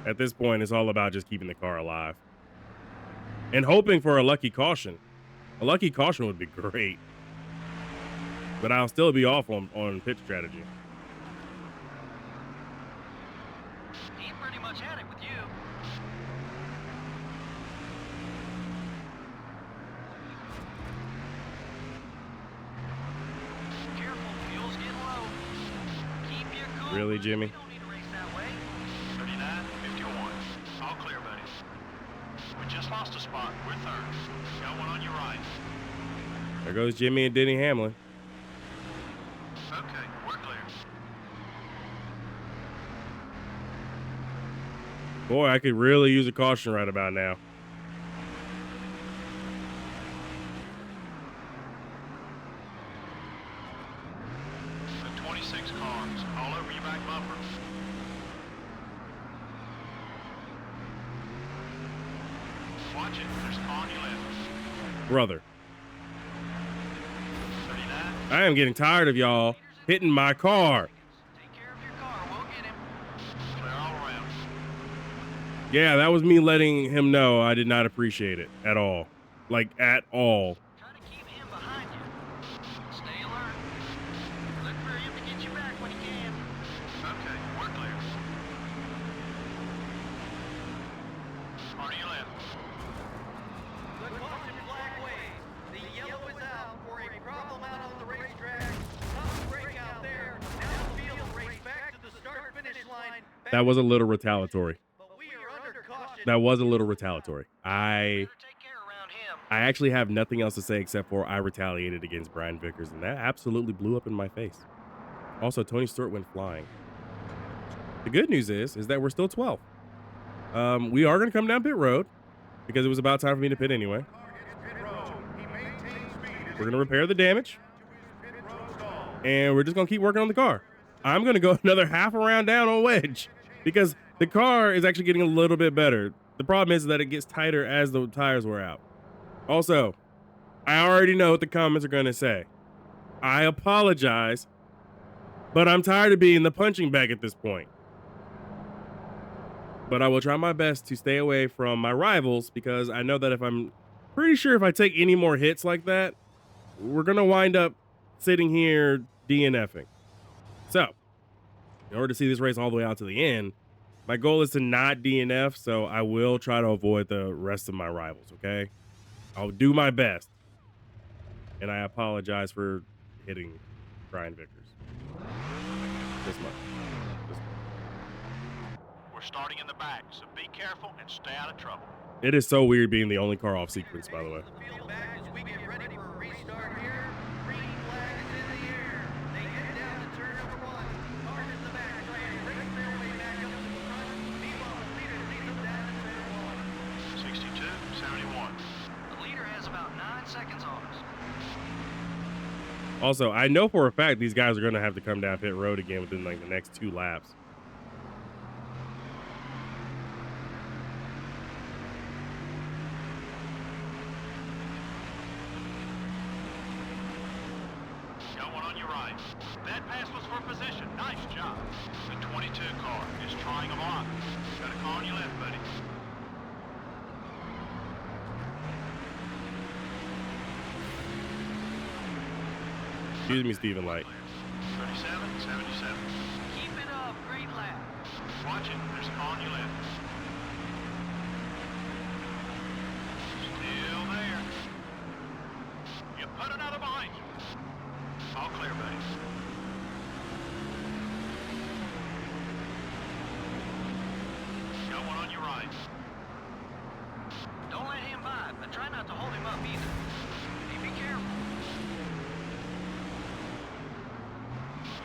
At this point, it's all about just keeping the car alive. And hoping for a lucky caution. A lucky caution would be great. But I'll still be off on pit strategy. He pretty much had it with you. Careful, fuel's getting low. Keep your cool. Really, Jimmy? We don't need to race that way. 39, 51. All clear, buddy. We just lost a spot. We're third. Got one on your right. There goes Jimmy and Denny Hamlin. Okay, we're clear. Boy, I could really use a caution right about now. The 26 cars all over your back bumper. Watch it. There's a car on your left. Brother, 39. I am getting tired of y'all hitting my car. Take care of your car. We'll get him. Clear all around. Yeah, that was me letting him know I did not appreciate it at all. Like, at all. Try to keep him behind you. Stay alert. Look for him to get you back when he can. Okay, we're clear. Car to your left. The caution flag waves. The yellow is out for a problem out on the racetrack. Tough break out there. Downfield race back to the start-finish line. That was a little retaliatory. But we are under caution. That was a little retaliatory. I Better take care around him. actually have nothing else to say except for I retaliated against Brian Vickers, and that absolutely blew up in my face. Also, Tony Stewart went flying. The good news is that we're still 12th. We are going to come down pit road because it was about time for me to pit anyway. We're going to repair the damage, and we're just going to keep working on the car. I'm going to go another half a round down on wedge because the car is actually getting a little bit better. The problem is that it gets tighter as the tires wear out. Also, I already know what the comments are going to say. I apologize, but I'm tired of being the punching bag at this point. But I will try my best to stay away from my rivals because I know that I'm pretty sure if I take any more hits like that, we're going to wind up sitting here DNFing. So, in order to see this race all the way out to the end, my goal is to not DNF, so I will try to avoid the rest of my rivals, okay? I'll do my best. And I apologize for hitting Brian Vickers. This much. We're starting in the back, so be careful and stay out of trouble. It is so weird being the only car off sequence, by the way. Field back as we get ready for a restart here. Green flag is in the air. They head down to turn number 1. Cars in the back try and race their way back up to the front. Meanwhile, the leader leads them down to turn 1. 62, 71. The leader has about 9 seconds on us. Also, I know for a fact these guys are going to have to come down pit road again within like the next 2 laps. Got one on your right. That pass was for position. Nice job. The 22 car is trying a block. Got a car on your left, buddy. Excuse me, Stephen Light. 37, 77. Keep it up. Great lap. Watch it. There's a car on your left. Still there. You put another behind you. All clear, buddy. Got one on your right. Don't let him by, but try not to hold him up either. Hey, be careful.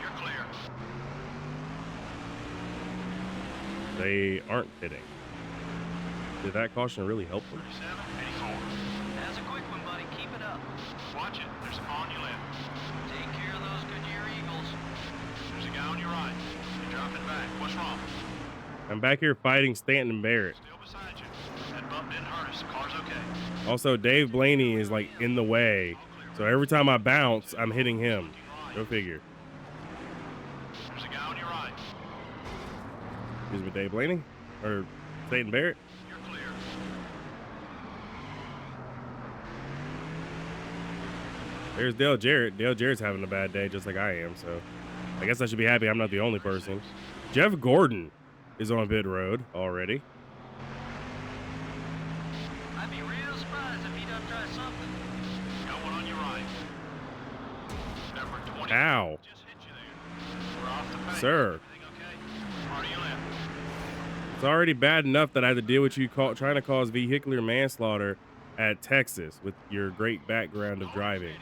You're clear. They aren't pitting. Did that caution really help them? 37, 84. That's a quick one, buddy. Keep it up. Watch it. There's a car on your left. Take care of those Goodyear Eagles. There's a guy on your right. You're dropping back. What's wrong? I'm back here fighting Stanton Barrett. Still beside you. That bump didn't hurt us. Car's okay. Also, Dave Blaney is like in the way. So every time I bounce, I'm hitting him. Go figure. There's a guy on your right. Excuse me, Dave Blaney? Or Stanton Barrett? You're clear. There's Dale Jarrett. Dale Jarrett's having a bad day just like I am. So I guess I should be happy I'm not the only person. Jeff Gordon is on pit road already. I'd be real surprised if he doesn't try something. Got one on your right. Number 20. Ow. Just hit you there. We're off the pace. Sir. Everything okay? Car to your left. It's already bad enough that I had to deal with you trying to cause vehicular manslaughter at Texas with your great background of driving.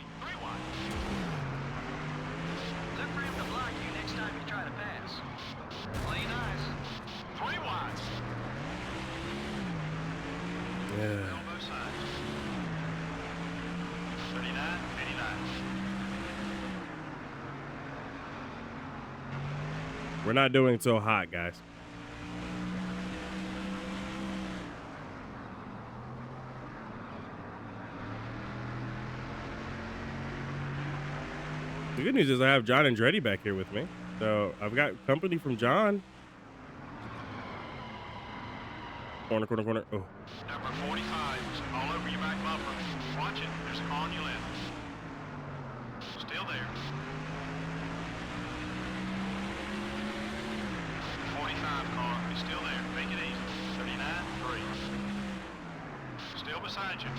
We're not doing so hot, guys. The good news is I have John Andretti back here with me. So I've got company from John. Corner. Oh. Number 45 is all over your back bumper. Watch it. There's a car on your left. Still there. 45 car is still there. Make it easy. 39-3. Still beside you.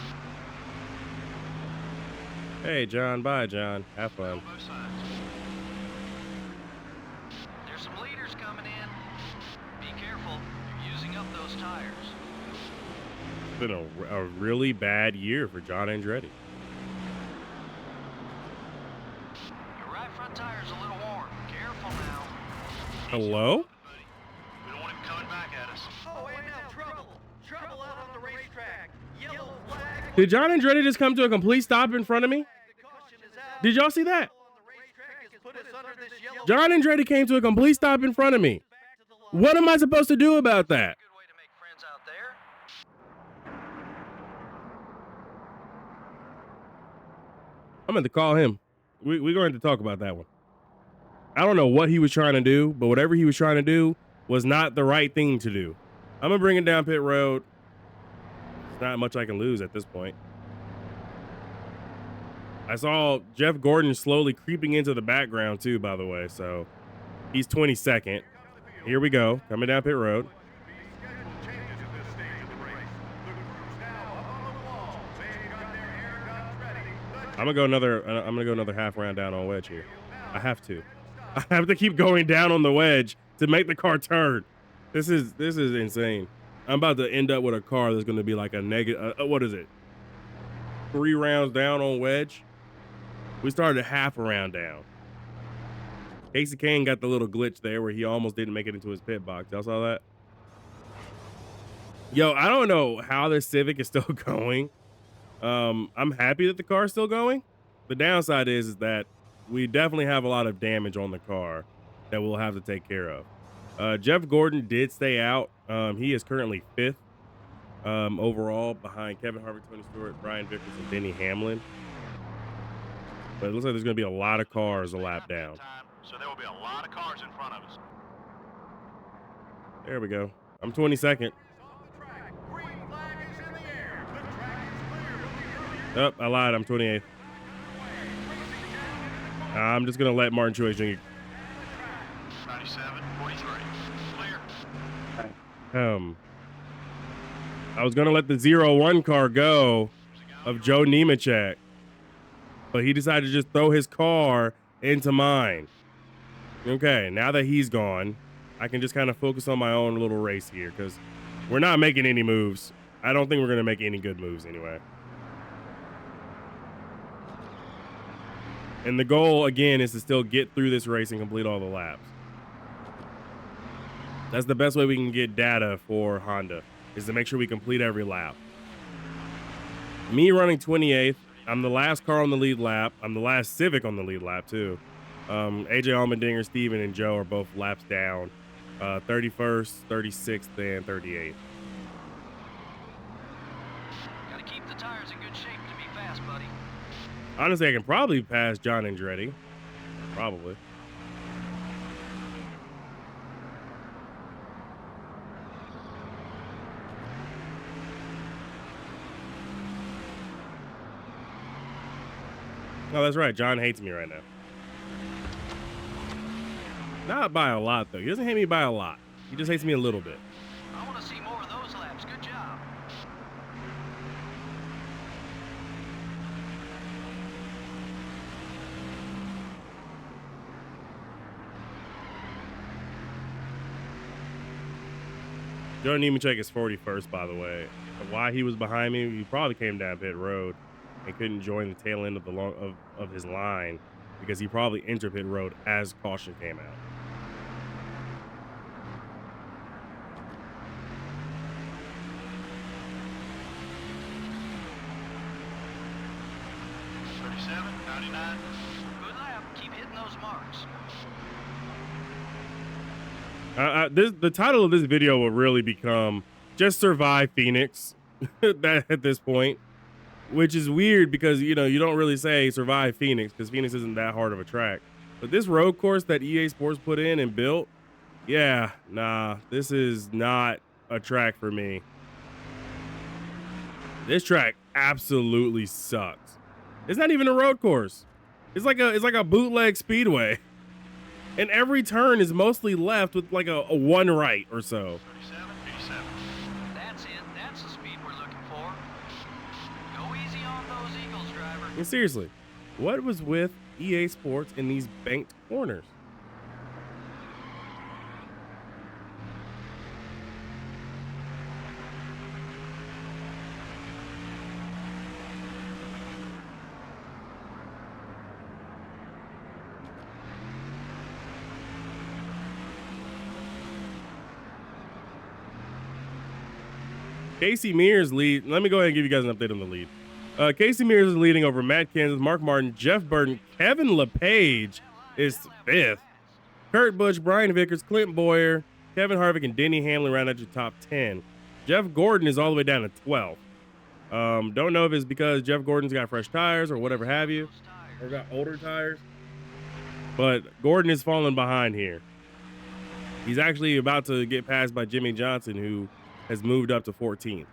Hey, John. Bye, John. Have fun. On both sides. There's some leaders coming in. Be careful. You're using up those tires. It's been a really bad year for John Andretti. Your right front tire's a little warm. Careful now. Hello? We don't want him coming back at us. Oh, and now trouble. Trouble out on the racetrack. Yellow flag. Did John Andretti just come to a complete stop in front of me? The caution is out. Did y'all see that? On the racetrack has put us under this yellow. John Andretti came to a complete stop in front of me. What am I supposed to do about that? Good way to make friends out there. I'm going to call him. We're going to talk about that one. I don't know what he was trying to do, but whatever he was trying to do was not the right thing to do. I'm going to bring it down pit road. There's not much I can lose at this point. I saw Jeff Gordon slowly creeping into the background too, by the way. So he's 22nd. Here we go. Coming down pit road. Schedule changes at this stage of the race. The crew's now up on the wall. They've got their air guns ready. I'm gonna go another half round down on wedge here. I have to. I have to keep going down on the wedge to make the car turn. This is insane. I'm about to end up with a car that's gonna be like a negative. What is it? 3 rounds down on wedge. We started half a round down. Casey Kane got the little glitch there where he almost didn't make it into his pit box. Y'all saw that? Yo, I don't know how this Civic is still going. I'm happy that the car is still going. The downside is that we definitely have a lot of damage on the car that we'll have to take care of. Jeff Gordon did stay out. He is currently 5th overall behind Kevin Harvick, Tony Stewart, Brian Vickers, and Denny Hamlin. But it looks like there's going to be a lot of cars a lap down. So there will be a lot of cars in front of us. There we go. I'm 22nd. Green flag is in the air. The track is clear. Oh, I lied. I'm 28th. I'm just going to let Martin Truex Jr. 97, 43. Clear. I was going to let the 0-1 car go of Joe Nemechek, but he decided to just throw his car into mine. Okay, now that he's gone, I can just kind of focus on my own little race here because we're not making any moves. I don't think we're going to make any good moves anyway. And the goal, again, is to still get through this race and complete all the laps. That's the best way we can get data for Honda, is to make sure we complete every lap. Me running 28th. I'm the last car on the lead lap. I'm the last Civic on the lead lap, too. AJ Allmendinger, Steven, and Joe are both laps down. 31st, 36th, and 38th. Gotta keep the tires in good shape to be fast, buddy. Honestly, I can probably pass John Andretti. Probably. Oh, that's right. John hates me right now. Not by a lot, though. He doesn't hate me by a lot. He just hates me a little bit. I want to see more of those laps. Good job. Joe Nemechek is 41st, by the way. Why he was behind me, he probably came down pit road and couldn't join the tail end of the of his line because he probably entered pit road as caution came out. Good lap. Keep hitting those marks. The title of this video will really become just survive Phoenix that at this point, which is weird because, you know, you don't really say survive Phoenix because Phoenix isn't that hard of a track. But this road course that EA Sports put in and built, yeah, nah, this is not a track for me. This track absolutely sucks. It's not even a road course. It's like a bootleg speedway. And every turn is mostly left with like a one right or so. 37, 87. That's it. That's the speed we're looking for. Go easy on those Eagles, driver. And seriously, what was with EA Sports in these banked corners? Casey Mears lead. Let me go ahead and give you guys an update on the lead. Casey Mears is leading over Matt Kansas, Mark Martin, Jeff Burton, Kevin LePage is 5th. Kurt Busch, Brian Vickers, Clint Boyer, Kevin Harvick, and Denny Hamlin round out your top 10. Jeff Gordon is all the way down to 12th. Don't know if it's because Jeff Gordon's got fresh tires or whatever have you, or got older tires, but Gordon is falling behind here. He's actually about to get passed by Jimmy Johnson, who has moved up to 14th.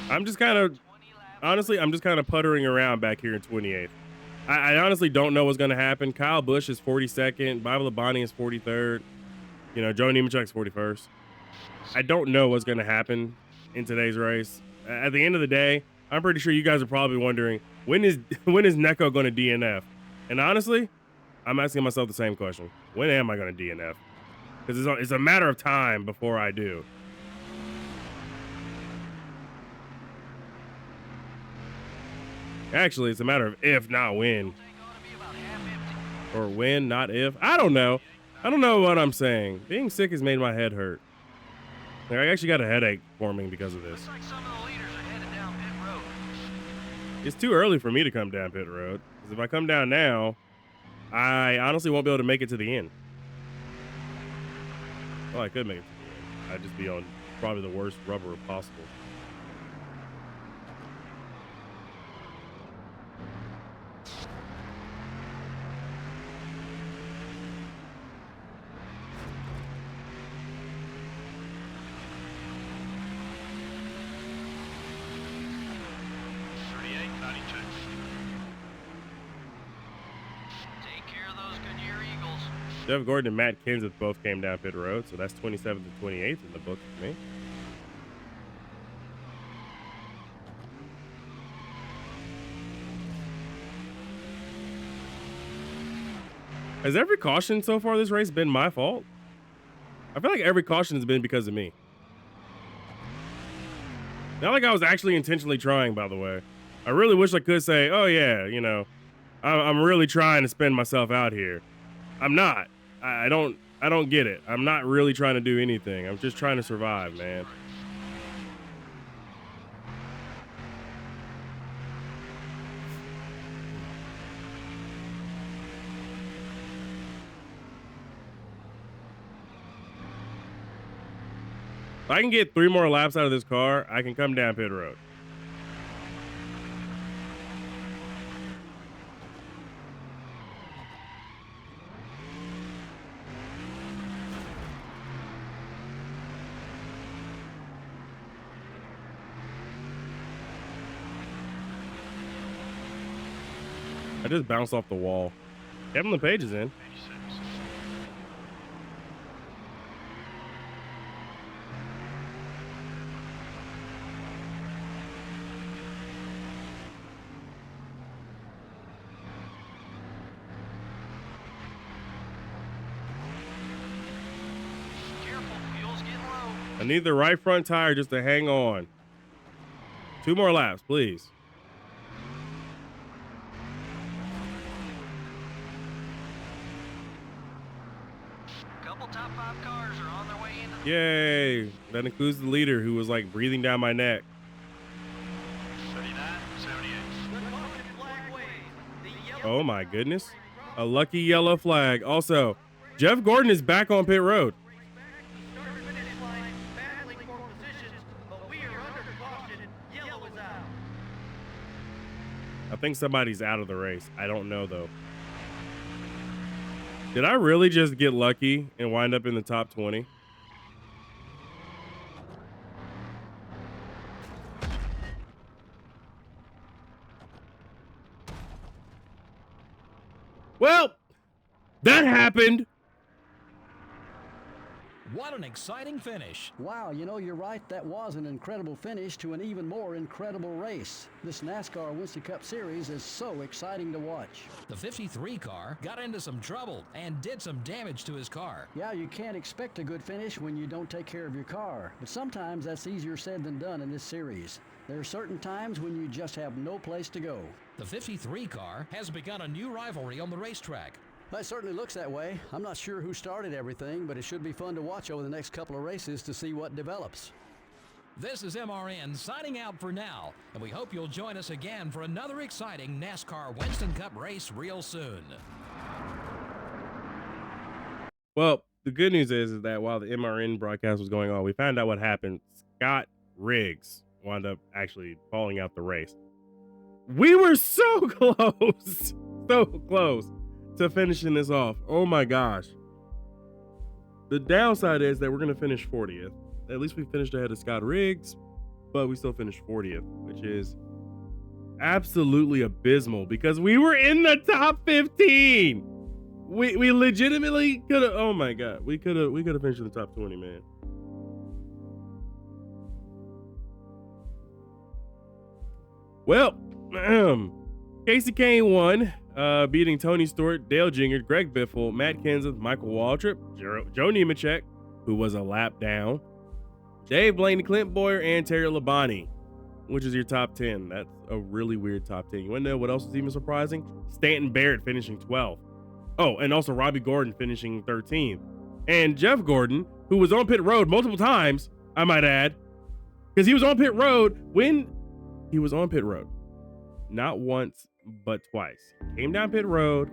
I'm just kind of, honestly, I'm just kind of puttering around back here in 28th. I honestly don't know what's going to happen. Kyle Busch is 42nd. Bible Labonte is 43rd. You know, Joe Nemechek's 41st. I don't know what's going to happen in today's race. At the end of the day, I'm pretty sure you guys are probably wondering, when is Neko going to DNF? And honestly, I'm asking myself the same question. When am I going to DNF? Because it's a matter of time before I do. Actually, it's a matter of if, not when. Or when, not if. I don't know. I don't know what I'm saying. Being sick has made my head hurt. Like, I actually got a headache forming because of this. Looks like some of the leaders are headed down pit road. It's too early for me to come down pit road. Because if I come down now, I honestly won't be able to make it to the end. Well, I could make it to the end. I'd just be on probably the worst rubber possible. Jeff Gordon and Matt Kenseth both came down pit road, so that's 27th and 28th in the book for me. Has every caution so far this race been my fault? I feel like every caution has been because of me. Not like I was actually intentionally trying, by the way. I really wish I could say, oh yeah, you know, I'm really trying to spin myself out here. I'm not. I don't get it. I'm not really trying to do anything. I'm just trying to survive, man. If I can get 3 more laps out of this car, I can come down pit road. I just bounced off the wall. Kevin LePage is in. I need the right front tire just to hang on. 2 more laps, please. Couple top 5 cars are on their way into the Yay! That includes the leader who was like breathing down my neck. 79, 78. flag wave. The yellow Oh my goodness. A lucky yellow flag. Also, Jeff Gordon is back on pit road. start-finish line, battling for positions, but we are under caution. Yellow is out. I think somebody's out of the race. I don't know though. Did I really just get lucky and wind up in the top 20? Well, that happened. What an exciting finish. Wow, you know, you're right. That was an incredible finish to an even more incredible race. This NASCAR Winston Cup Series is so exciting to watch. The 53 car got into some trouble and did some damage to his car. Yeah, you can't expect a good finish when you don't take care of your car. But sometimes that's easier said than done in this series. There are certain times when you just have no place to go. The 53 car has begun a new rivalry on the racetrack. It certainly looks that way. I'm not sure who started everything, but it should be fun to watch over the next couple of races to see what develops. This is MRN signing out for now, and we hope you'll join us again for another exciting NASCAR Winston Cup race real soon. Well, the good news is that while the MRN broadcast was going on, we found out what happened. Scott Riggs wound up actually falling out the race. We were so close, so close to finishing this off. Oh my gosh. The downside is that we're going to finish 40th. At least we finished ahead of Scott Riggs, but we still finished 40th, which is absolutely abysmal because we were in the top 15. We legitimately could have, oh my God, we could have finished in the top 20, man. Well, Casey Kane won, beating Tony Stewart, Dale Jr., Greg Biffle, Matt Kenseth, Michael Waltrip, Joe Nemechek, who was a lap down, Dave Blaney, Clint Boyer, and Terry Labonte, which is your top 10. That's a really weird top 10. You want to know what else is even surprising? Stanton Barrett finishing 12th. Oh, and also Robbie Gordon finishing 13th. And Jeff Gordon, who was on pit road multiple times, I might add, because he was on pit road when he was on pit road. Not once, but twice. Came down pit road,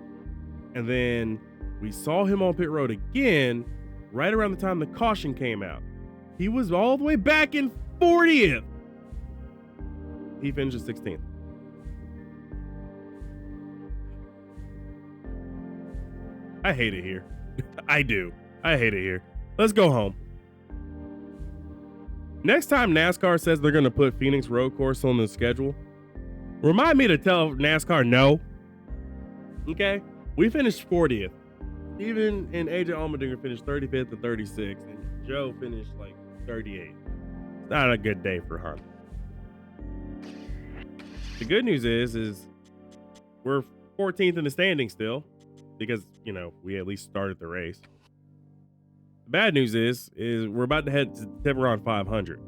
and then we saw him on pit road again right around the time the caution came out. He was all the way back in 40th. He finished 16th. I hate it here. I do. I hate it here. Let's go home. Next time NASCAR says they're going to put Phoenix Road Course on the schedule, remind me to tell NASCAR no. Okay? We finished 40th. Steven and AJ Allmendinger finished 35th and 36th, and Joe finished like 38th. It's not a good day for Honda. The good news is we're 14th in the standing still because, you know, we at least started the race. The bad news is we're about to head to Tiburon 500,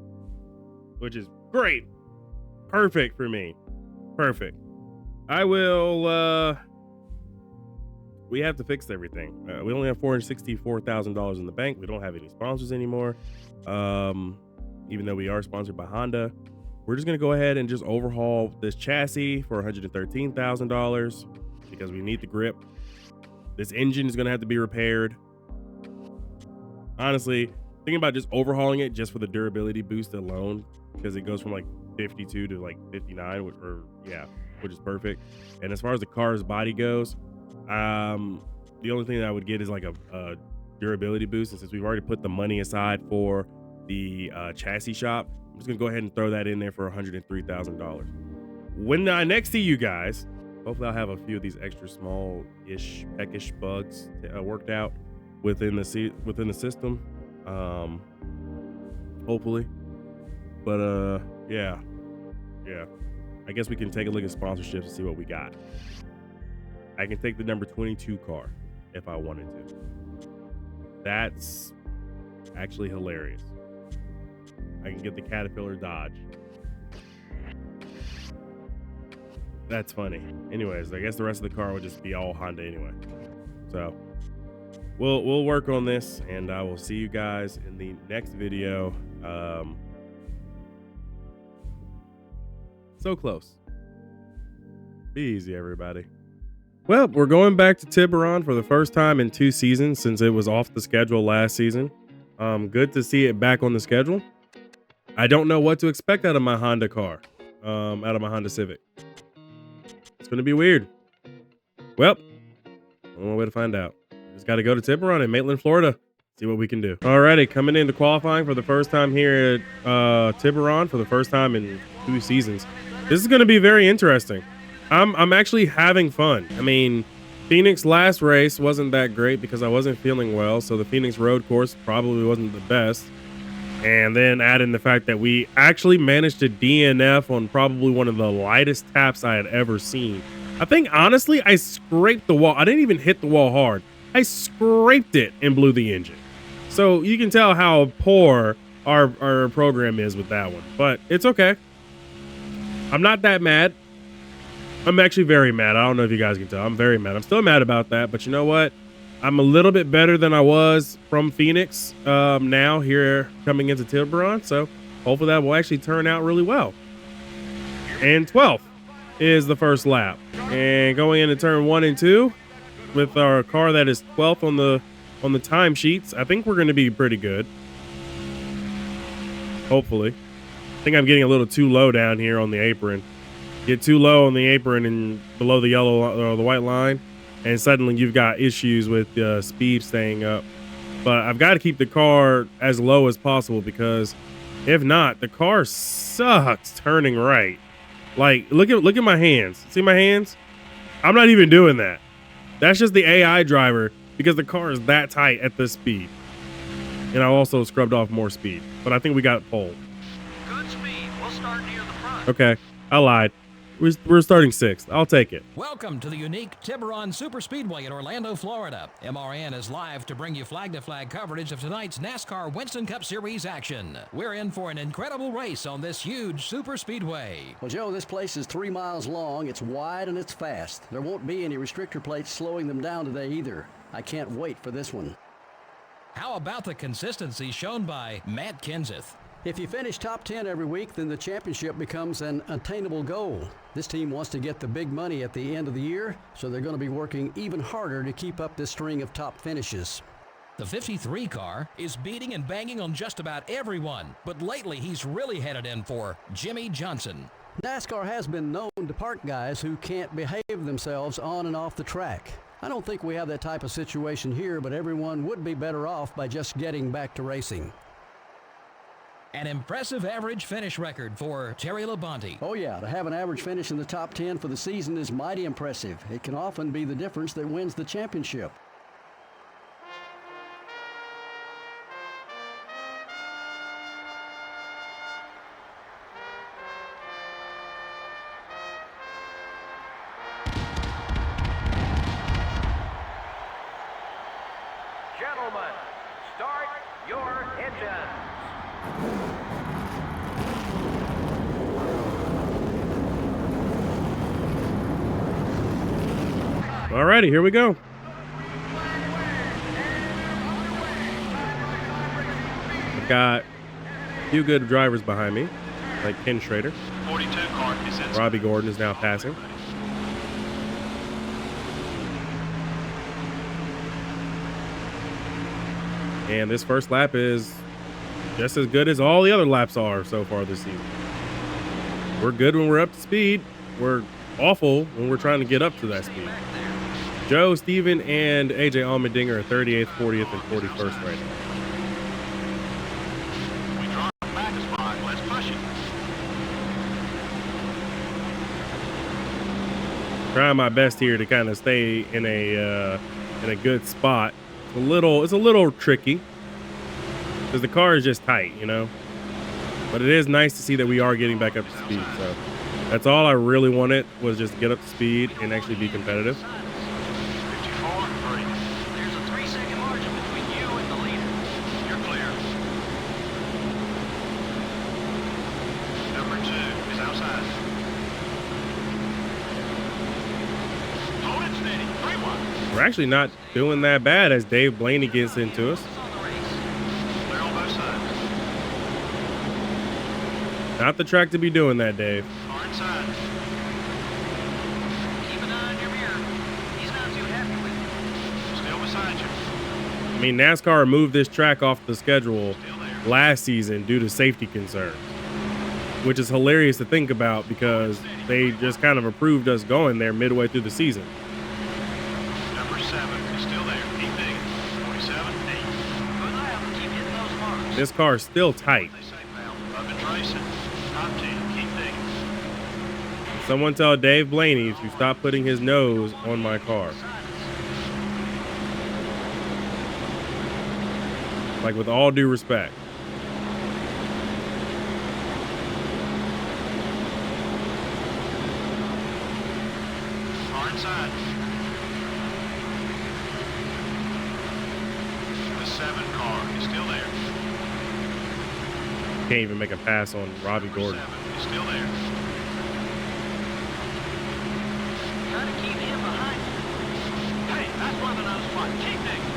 which is great. Perfect for me. Perfect. I will, we have to fix everything. We only have $464,000 in the bank. We don't have any sponsors anymore. Even though we are sponsored by Honda, we're just going to go ahead and just overhaul this chassis for $113,000 because we need the grip. This engine is going to have to be repaired. Honestly, thinking about just overhauling it just for the durability boost alone, because it goes from like 52 to like 59, which is perfect. And as far as the car's body goes, the only thing that I would get is like a durability boost. And since we've already put the money aside for the chassis shop, I'm just gonna go ahead and throw that in there for $103,000. When I next see you guys, hopefully I'll have a few of these extra small-ish, peckish bugs worked out within the system. Hopefully, but yeah. I guess we can take a look at sponsorships and see what we got. I can take the number 22 car if I wanted to. That's actually hilarious. I can get the Caterpillar Dodge. That's funny. Anyways, I guess the rest of the car would just be all Honda anyway. So we'll work on this, and I will see you guys in the next video. So close. Be easy, everybody. Well, we're going back to Tiburon for the first time in 2 seasons since it was off the schedule last season. Good to see it back on the schedule. I don't know what to expect out of my Honda car, out of my Honda Civic. It's going to be weird. Well, one way to find out. Just got to go to Tiburon in Maitland, Florida. See what we can do. Alrighty, coming into qualifying for the first time here at Tiburon for the first time in 2 seasons. This is going to be very interesting. I'm actually having fun. I mean, Phoenix last race wasn't that great because I wasn't feeling well, so the Phoenix road course probably wasn't the best. And then add in the fact that we actually managed to DNF on probably one of the lightest taps I had ever seen. I think, honestly, I scraped the wall. I didn't even hit the wall hard. I scraped it and blew the engine. So you can tell how poor our program is with that one. But it's okay. I'm not that mad. I'm actually very mad. I don't know if you guys can tell. I'm very mad. I'm still mad about that. But you know what? I'm a little bit better than I was from Phoenix now here coming into Tiburon. So hopefully that will actually turn out really well. And 12th is the first lap. And going into turn 1 and 2 with our car that is 12th on the timesheets, I think we're going to be pretty good. Hopefully. I think I'm getting a little too low down here on the apron. Get too low on the apron and below the yellow or the white line, and suddenly you've got issues with speed staying up. But I've got to keep the car as low as possible because if not, the car sucks turning right. Like, look at my hands. See my hands? I'm not even doing that. That's just the AI driver because the car is that tight at this speed. And I also scrubbed off more speed, but I think we got pole. Good speed. We'll start near the front. Okay, I lied. We're starting 6th. I'll take it. Welcome to the unique Tiburon Superspeedway in Orlando, Florida. MRN is live to bring you flag-to-flag coverage of tonight's NASCAR Winston Cup Series action. We're in for an incredible race on this huge superspeedway. Well, Joe, this place is 3 miles long. It's wide and it's fast. There won't be any restrictor plates slowing them down today either. I can't wait for this one. How about the consistency shown by Matt Kenseth? If you finish top 10 every week, then the championship becomes an attainable goal. This team wants to get the big money at the end of the year, so they're going to be working even harder to keep up this string of top finishes. The 53 car is beating and banging on just about everyone, but lately he's really headed in for Jimmy Johnson. NASCAR has been known to park guys who can't behave themselves on and off the track. I don't think we have that type of situation here, but everyone would be better off by just getting back to racing. An impressive average finish record for Terry Labonte. Oh yeah, to have an average finish in the top 10 for the season is mighty impressive. It can often be the difference that wins the championship. Gentlemen, start your engines. Alrighty, here we go. I've got a few good drivers behind me, like Ken Schrader. 42 car is in. Robbie Gordon is now passing. And this first lap is just as good as all the other laps are so far this season. We're good when we're up to speed. We're awful when we're trying to get up to that speed. Joe, Steven, and AJ Allmendinger are 38th, 40th, and 41st right now. We draw back a spot. Let's push it. Trying my best here to kind of stay in a good spot. It's a little tricky because the car is just tight, you know. But it is nice to see that we are getting back up to speed. So that's all I really wanted, was just get up to speed and actually be competitive. 54-3. There's a 3-second margin between you and the leader. You're clear. Number 2 is outside. Hold it steady. 3 wide. We're actually not doing that bad as Dave Blaney gets into us. On the race. Clear on both sides. Not the track to be doing that, Dave. Far inside. Keep an eye on your mirror. He's not too happy with you. Still beside you. I mean, NASCAR removed this track off the schedule Still there. last season due to safety concerns, which is hilarious to think about because they just kind of approved us going there midway through the season. Number 7 is still there. Keep digging. 47, 8. Good lap. Keep hitting those marks. This car is still tight. They say, pal. Up and racing. Top 10. Keep digging. Someone tell Dave Blaney to stop putting his nose on my car. Like, with all due respect. Far inside. The 7 car is still there. Can't even make a pass on Robbie Number Gordon. 7 is still there. Try to keep him behind you. Hey, that's one of the nose spots. Keep digging.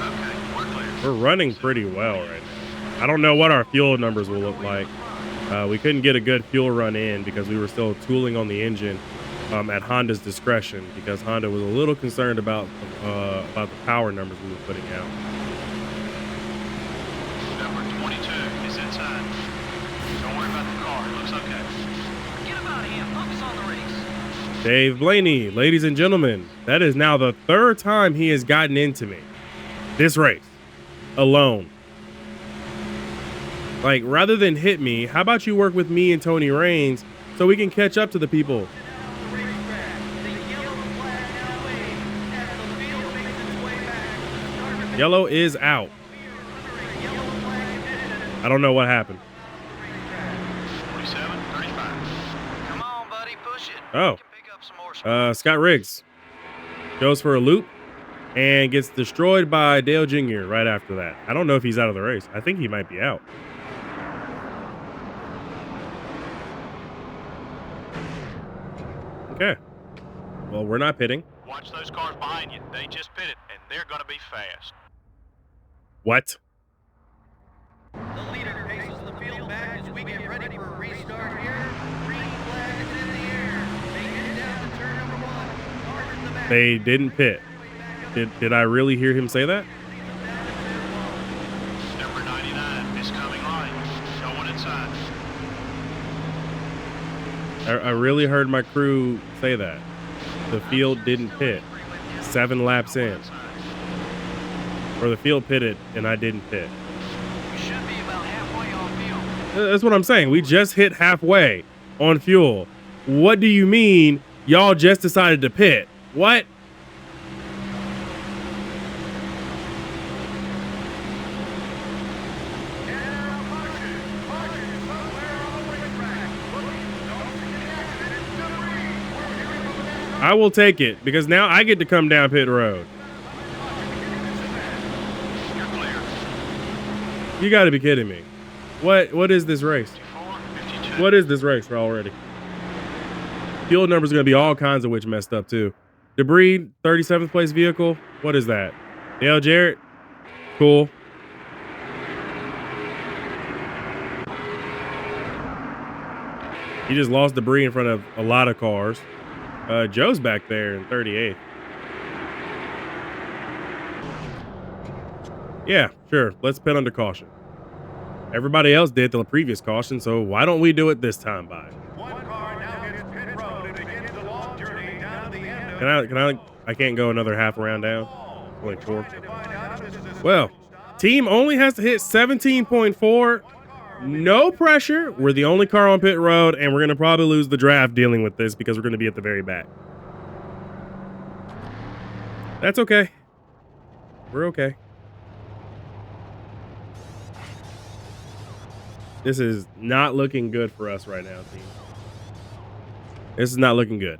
Okay, we're clear. We're running pretty well right now. I don't know what our fuel numbers will look like. We couldn't get a good fuel run in because we were still tooling on the engine at Honda's discretion because Honda was a little concerned about the power numbers we were putting out. Number 22 is inside. Don't worry about the car. It looks okay. Forget about him. Focus on the race. Dave Blaney, ladies and gentlemen, that is now the third time he has gotten into me. This race alone. Like, rather than hit me, how about you work with me and Tony Raines so we can catch up to the people? Yellow is out. I don't know what happened. 47, 35. Come on, buddy. Push it. Oh. You can pick up some more speed. Scott Riggs goes for a loop and gets destroyed by Dale Jr. right after that. I don't know if he's out of the race. I think he might be out. Okay. Well, we're not pitting. Watch those cars behind you. They just pitted, and they're going to be fast. What? The leader paces the field back as we get ready for a restart here. Green flag is in the air. They head down to turn number 1. Cars in the back. They didn't pit. Did I really hear him say that? Number 99 is coming right. No one inside. I really heard my crew say that. The field didn't pit. 7 laps in. Or the field pitted and I didn't pit. You should be about halfway on field. That's what I'm saying. We just hit halfway on fuel. What do you mean y'all just decided to pit? What? I will take it because now I get to come down pit road. You're clear. You got to be kidding me. What is this race? 54, 52. What is this race already? Fuel numbers are going to be all kinds of which messed up too. Debris, 37th place vehicle. What is that? Dale Jarrett. Cool. He just lost debris in front of a lot of cars. Joe's back there in 38th. Yeah, sure. Let's pit under caution. Everybody else did the previous caution, so why don't we do it this time, by? One car now hits pit road and begins the long journey down to the end of I can't go another half round down. Only 4. to find out if this is a Well, team only has to hit 17.4. No pressure. We're the only car on pit road, and we're going to probably lose the draft dealing with this because we're going to be at the very back. That's okay. We're okay. This is not looking good for us right now, team. This is not looking good.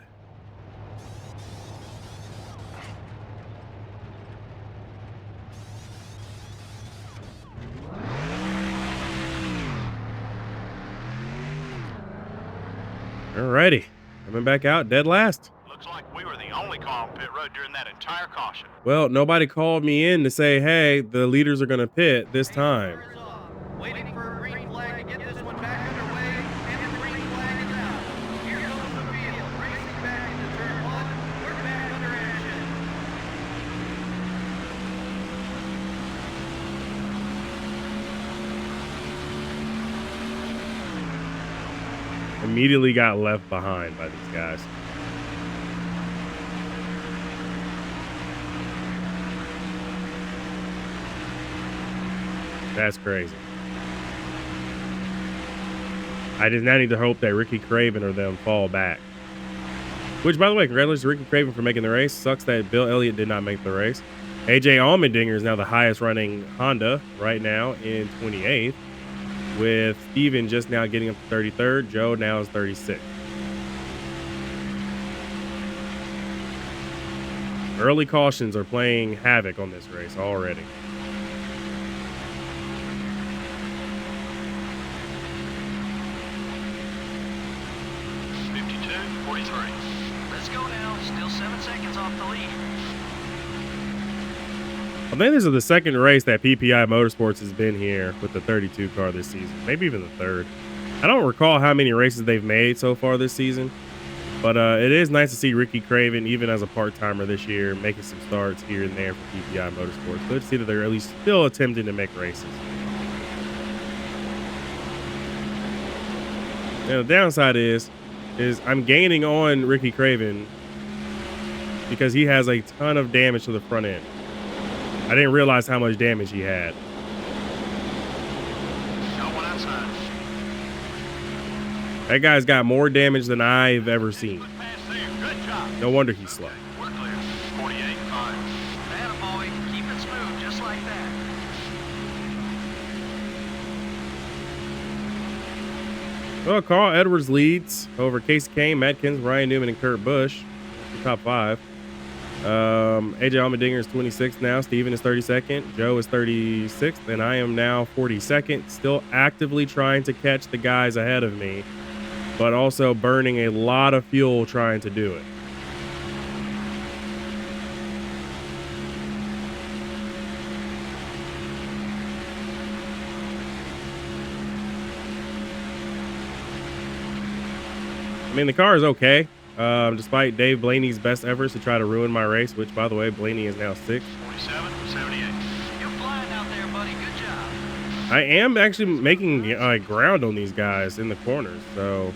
Alrighty. Coming back out dead last. Looks like we were the only only car on pit road during that entire caution. Well, nobody called me in to say, hey, the leaders are going to pit this time. Waiting for a green flag to get this one back underway, and the green flag is out. Here comes the field, racing back into turn one. We're back under action. Immediately got left behind by these guys. That's crazy. I just now need to hope that Ricky Craven or them fall back. Which, by the way, congratulations to Ricky Craven for making the race. Sucks that Bill Elliott did not make the race. AJ Allmendinger is now the highest running Honda right now in 28th, with Steven just now getting up to 33rd. Joe now is 36th. Early cautions are playing havoc on this race already. Let's go now. Still 7 seconds off the lead. I think this is the second race that PPI Motorsports has been here with the 32 car this season. Maybe even the third. I don't recall how many races they've made so far this season. But it is nice to see Ricky Craven, even as a part-timer this year, making some starts here and there for PPI Motorsports. Good to see that they're at least still attempting to make races. Now, the downside is I'm gaining on Ricky Craven because he has a ton of damage to the front end. I didn't realize how much damage he had. That guy's got more damage than I've ever seen. No wonder he's slow. Attaboy, keep it smooth just like that. Well, Carl Edwards leads over Casey Kane, Matt Kins, Ryan Newman, and Kurt Busch. Top five. AJ Allmendinger is 26th now. Steven is 32nd. Joe is 36th. And I am now 42nd. Still actively trying to catch the guys ahead of me, but also burning a lot of fuel trying to do it. I mean, the car is okay, despite Dave Blaney's best efforts to try to ruin my race, which, by the way, Blaney is now 6th. 47, 78. You're flying out there, buddy. Good job. I am actually making ground on these guys in the corners, so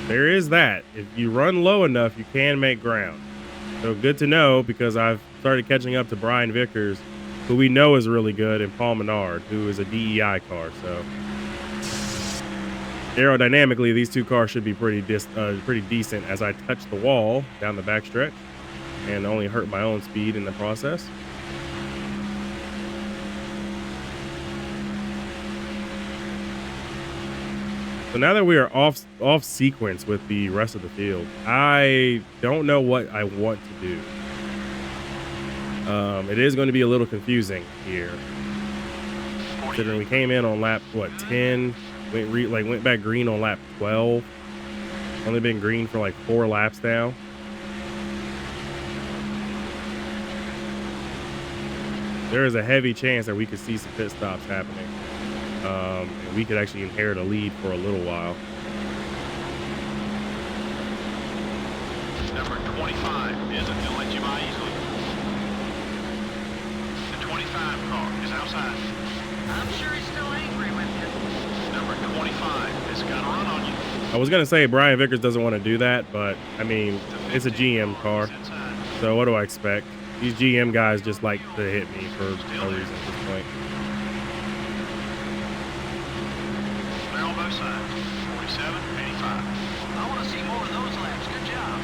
there is that. If you run low enough, you can make ground. So good to know, because I've started catching up to Brian Vickers, who we know is really good, and Paul Menard, who is a DEI car. So aerodynamically, these two cars should be pretty decent as I touch the wall down the backstretch and only hurt my own speed in the process. So now that we are off sequence with the rest of the field, I don't know what I want to do. It is going to be a little confusing here, considering we came in on lap 10, went back green on lap 12. Only been green for like 4 laps now. There is a heavy chance that we could see some pit stops happening. And we could actually inherit a lead for a little while. Number 25 isn't going to let you by easily. The 25 car is outside. I'm sure he's still angry with you. Number 25 has got a run on you. I was going to say Brian Vickers doesn't want to do that, but I mean, it's a GM car. So what do I expect? These GM guys just like to hit me for no reason at this point. They're on both sides. 47, 85. I want to see more of those laps. Good job.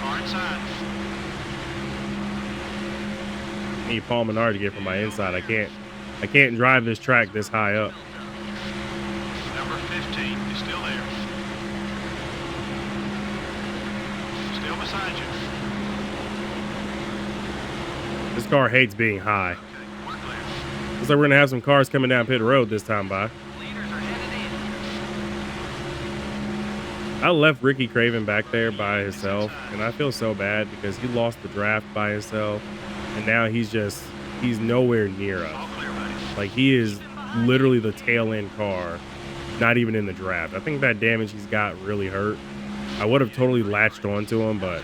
Car inside. I need Paul Menard to get from my inside. I can't drive this track this high up. Number 15 is still there. Still beside you. This car hates being high. Okay, we're clear. Looks like we're gonna have some cars coming down pit road this time by. Leaders are headed in. I left Ricky Craven back there by himself, and I feel so bad because he lost the draft by himself, and now he's nowhere near us. All clear, buddies. Like, he is literally the tail end car, not even in the draft. I think that damage he's got really hurt. I would have totally latched onto him, but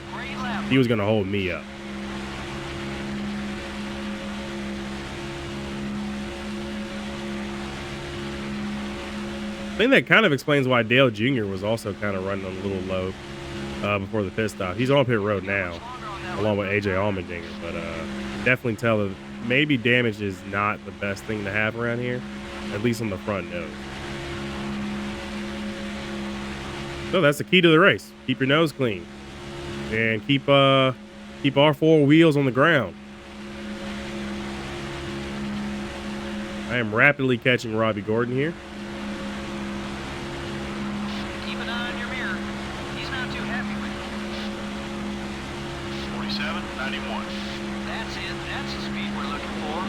he was going to hold me up. I think that kind of explains why Dale Jr. was also kind of running a little low before the pit stop. He's on pit road now, along with AJ Allmendinger, but definitely tell that maybe damage is not the best thing to have around here, at least on the front nose. So that's the key to the race. Keep your nose clean and keep our 4 wheels on the ground. I am rapidly catching Robbie Gordon here. Keep an eye on your mirror. He's not too happy with you. 47, 91. That's it. That's the speed we're looking for.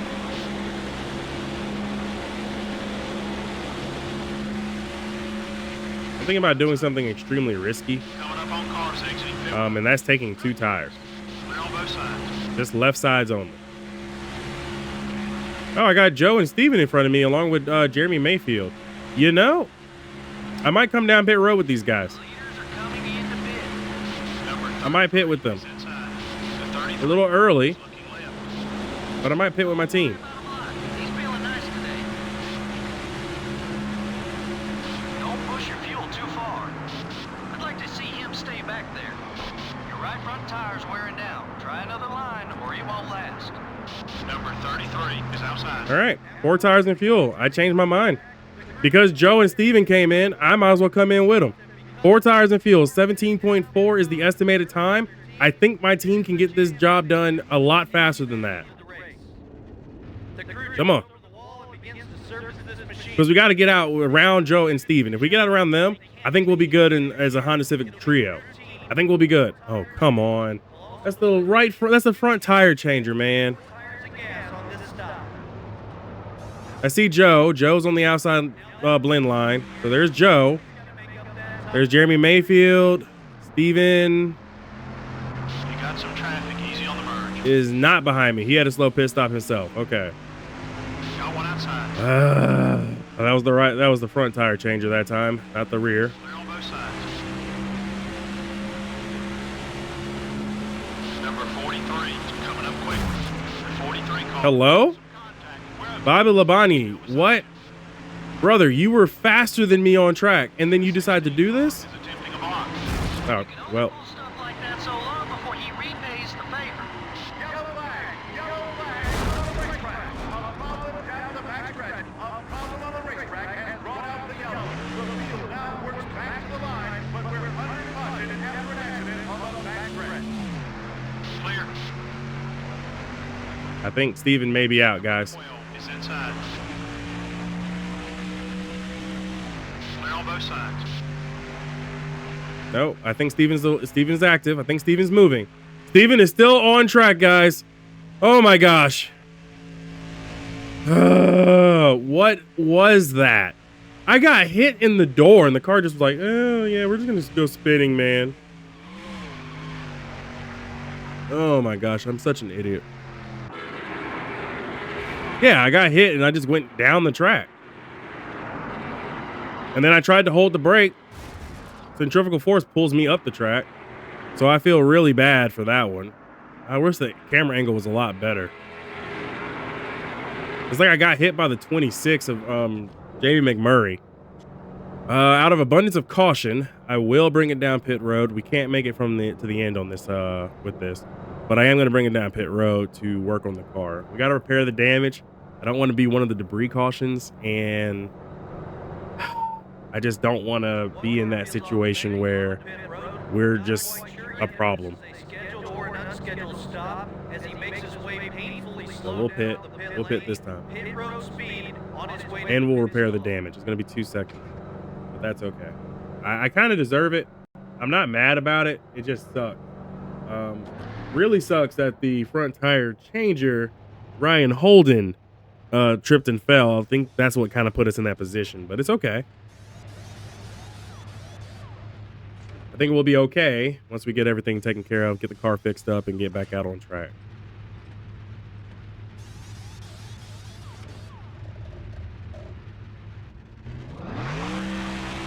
I'm thinking about doing something extremely risky, Coming up on cars exiting pit. and that's taking 2 tires. Clear on both sides. Just left sides only. Oh, I got Joe and Steven in front of me along with Jeremy Mayfield. You know, I might come down pit road with these guys. Leaders are coming into pit. I might pit with them. Is inside. The 33 A little early, looking left. but I might pit with my team. He's feeling nice today. Don't push your fuel too far. I'd like to see him stay back there. Your right front tire's wearing down. Try another line or you won't last. Number 33 is outside. All right, 4 tires and fuel. I changed my mind. Because Joe and Steven came in, I might as well come in with them. 4 tires and fuel, 17.4 is the estimated time. I think my team can get this job done a lot faster than that. Come on. Because we got to get out around Joe and Steven. If we get out around them, I think we'll be good as a Honda Civic trio. I think we'll be good. Oh, come on. That's the right front. That's the front tire changer, man. I see Joe. Joe's on the outside blend line. So there's Joe. There's Jeremy Mayfield. Steven You got some traffic. Easy on the merge. is not behind me. He had a slow pit stop himself. Okay. Got one outside. That was the front tire changer that time, not the rear. Clear on both sides. Number 43 is coming up quick. The 43 call. Hello? Bobby Labani, what? Brother, you were faster than me on track, and then you decide to do this? Is attempting a box. Oh, well, Stuff like that so long before he repays the favor. Yellow flag on the racetrack. A problem down the backstretch. A problem on the racetrack has brought out the yellow. The field now works back to the line, but we're under caution after an accident on the backstretch. Clear. I think Steven may be out, guys. 12 is inside. Clear on both sides. No, I think Steven's active. I think Steven's moving. Steven is still on track, guys. Oh my gosh. What was that? I got hit in the door and the car just was like, oh yeah, we're just gonna go spinning, man. Oh my gosh, I'm such an idiot. Yeah, I got hit and I just went down the track. And then I tried to hold the brake. Centrifugal force pulls me up the track. So I feel really bad for that one. I wish the camera angle was a lot better. It's like I got hit by the 26 of Jamie McMurray. Out of abundance of caution, I will bring it down pit road. We can't make it to the end on this with this. But I am going to bring it down pit road to work on the car. We got to repair the damage. I don't want to be one of the debris cautions, and I just don't want to be in that situation where we're just a problem. So we'll pit. We'll pit this time. And we'll repair the damage. It's going to be 2 seconds. But that's okay. I kind of deserve it. I'm not mad about it. It just sucks. Really sucks that the front tire changer, Ryan Holden, tripped and fell. I think that's what kind of put us in that position, but it's okay. think we'll be okay once we get everything taken care of, get the car fixed up, and get back out on track.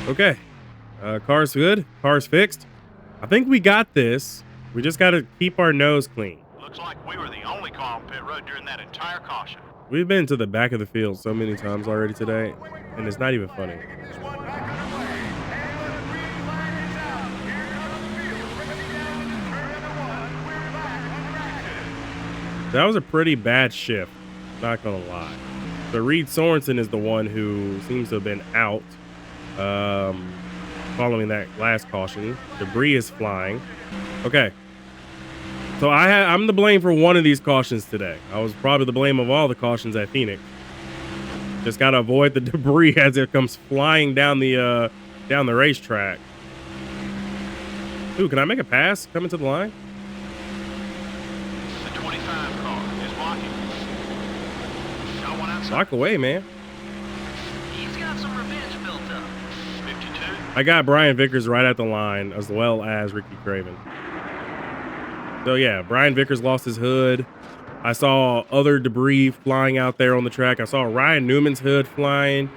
Okay. Car's good. Car's fixed. I think we got this. We just got to keep our nose clean. Looks like we were the only car on pit road during that entire caution. We've been to the back of the field so many times already today, and it's not even funny. This one back underway. And the green flag is out. Here comes the field, racing down into turn number one. We're back under action. That was a pretty bad shift, not gonna lie. So Reed Sorensen is the one who seems to have been out following that last caution. Debris is flying. Okay. So I'm the blame for one of these cautions today. I was probably the blame of all the cautions at Phoenix. Just gotta avoid the debris as it comes flying down the racetrack. Ooh, can I make a pass coming to the line? The 25 car is blocking. Got one outside. Lock away, man. He's got some revenge built up. 52. I got Brian Vickers right at the line, as well as Ricky Craven. So yeah, Brian Vickers lost his hood. I saw other debris flying out there on the track. I saw Ryan Newman's hood flying.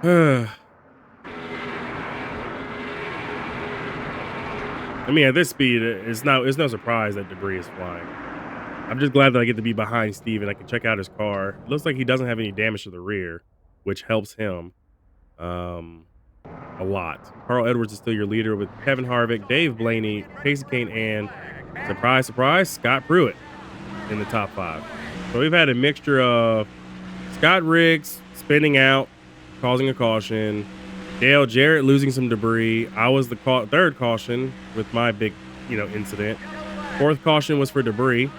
I mean, at this speed, it's no surprise that debris is flying. I'm just glad that I get to be behind Steve and I can check out his car. It looks like he doesn't have any damage to the rear, which helps him a lot. Carl Edwards is still your leader with Kevin Harvick, Dave Blaney, Casey Kane, and surprise, surprise, Scott Pruitt in the top 5. So we've had a mixture of Scott Riggs spinning out, causing a caution, Dale Jarrett losing some debris. I was the third caution with my big, incident. Fourth caution was for debris.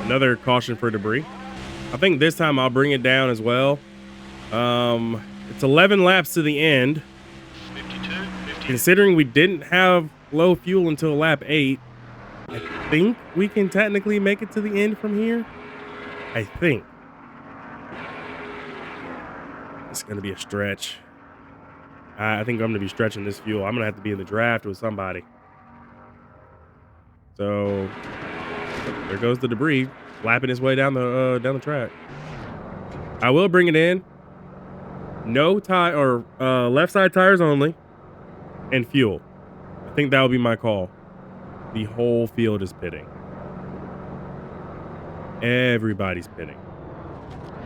Another caution for debris. I think this time I'll bring it down as well. It's 11 laps to the end. 52. Considering we didn't have low fuel until lap 8, I think we can technically make it to the end from here. I think. It's going to be a stretch. I think I'm going to be stretching this fuel. I'm going to have to be in the draft with somebody. So there goes the debris flapping its way down the track. I will bring it in. No tie or left side tires only, and fuel. I think that will be my call. The whole field is pitting. Everybody's pitting.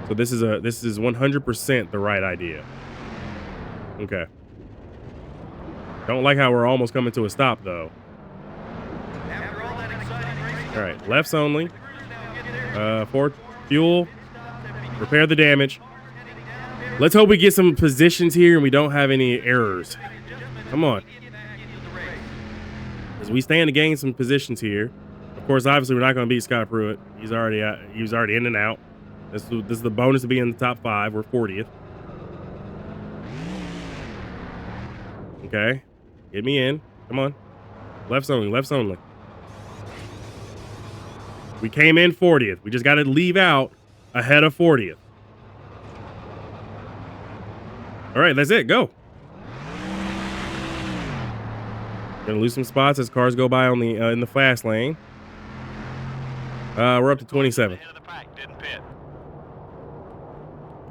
So this is 100% the right idea. Okay. Don't like how we're almost coming to a stop though. All right, lefts only. For fuel. Repair the damage. Let's hope we get some positions here and we don't have any errors. Come on. As we stand to gain some positions here. Of course, obviously, we're not going to beat Scott Pruitt. He's already in and out. This is the bonus to be in the top 5. We're 40th. Okay. Get me in. Come on. Lefts only. Lefts only. We came in 40th. We just got to leave out ahead of 40th. All right, that's it. Go. Gonna lose some spots as cars go by on the in the fast lane. We're up to 27. Head of the pack didn't pit.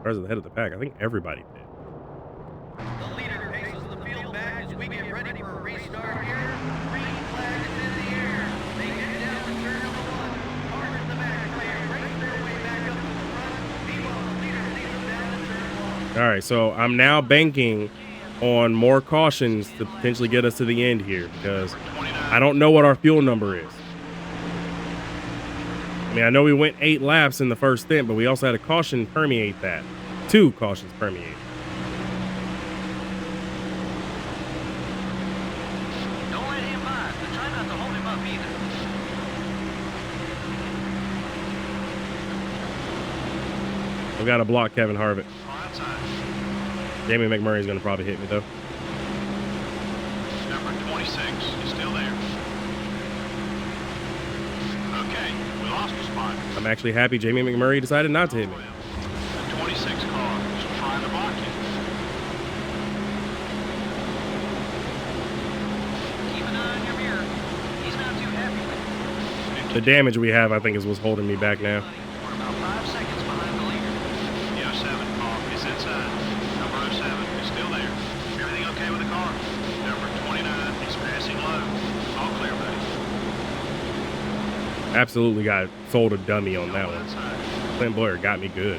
Cars at the head of the pack. I think everybody did. The leader paces the field back as we get ready for a restart here. Green flag is in the air. They get down to turn number 1. Cars in the back players race their way back up to the front. Meanwhile, the leader leads them down to turn 1. All right, so I'm now banking on more cautions to potentially get us to the end here because I don't know what our fuel number is. I mean, I know we went 8 laps in the first stint, but we also had a caution permeate that. 2 cautions permeate. Don't let him by, but try not to hold him up either. We've got to block Kevin Harvick. Outside. Jamie McMurray's going to probably hit me, though. Number 26 is still there. Okay, we lost a spot. I'm actually happy Jamie McMurray decided not to hit me. The 26 car is trying to block you. The damage we have, I think, is what's holding me back now. We're about 5 seconds behind the leader. The 07 car is inside. Number 07 is still there. Everything okay with the car? Number 29 is passing low. All clear, buddy. Absolutely got sold a dummy on that one. Inside. Clint Boyer got me good.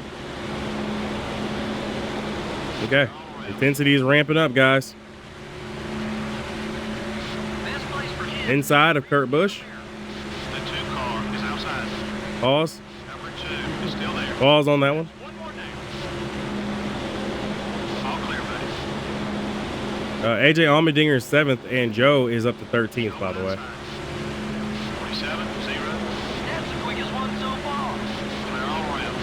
Okay. Intensity is ramping up, guys. Best place for him. Inside of Kurt Busch. The 2 car is outside. Pause. Number 2 is still there. Pause on that one. One more down. All clear, buddy. AJ Allmendinger is 7th, and Joe is up to 13th, by the way. 47, 0. That's the quickest one so far. Clear all around.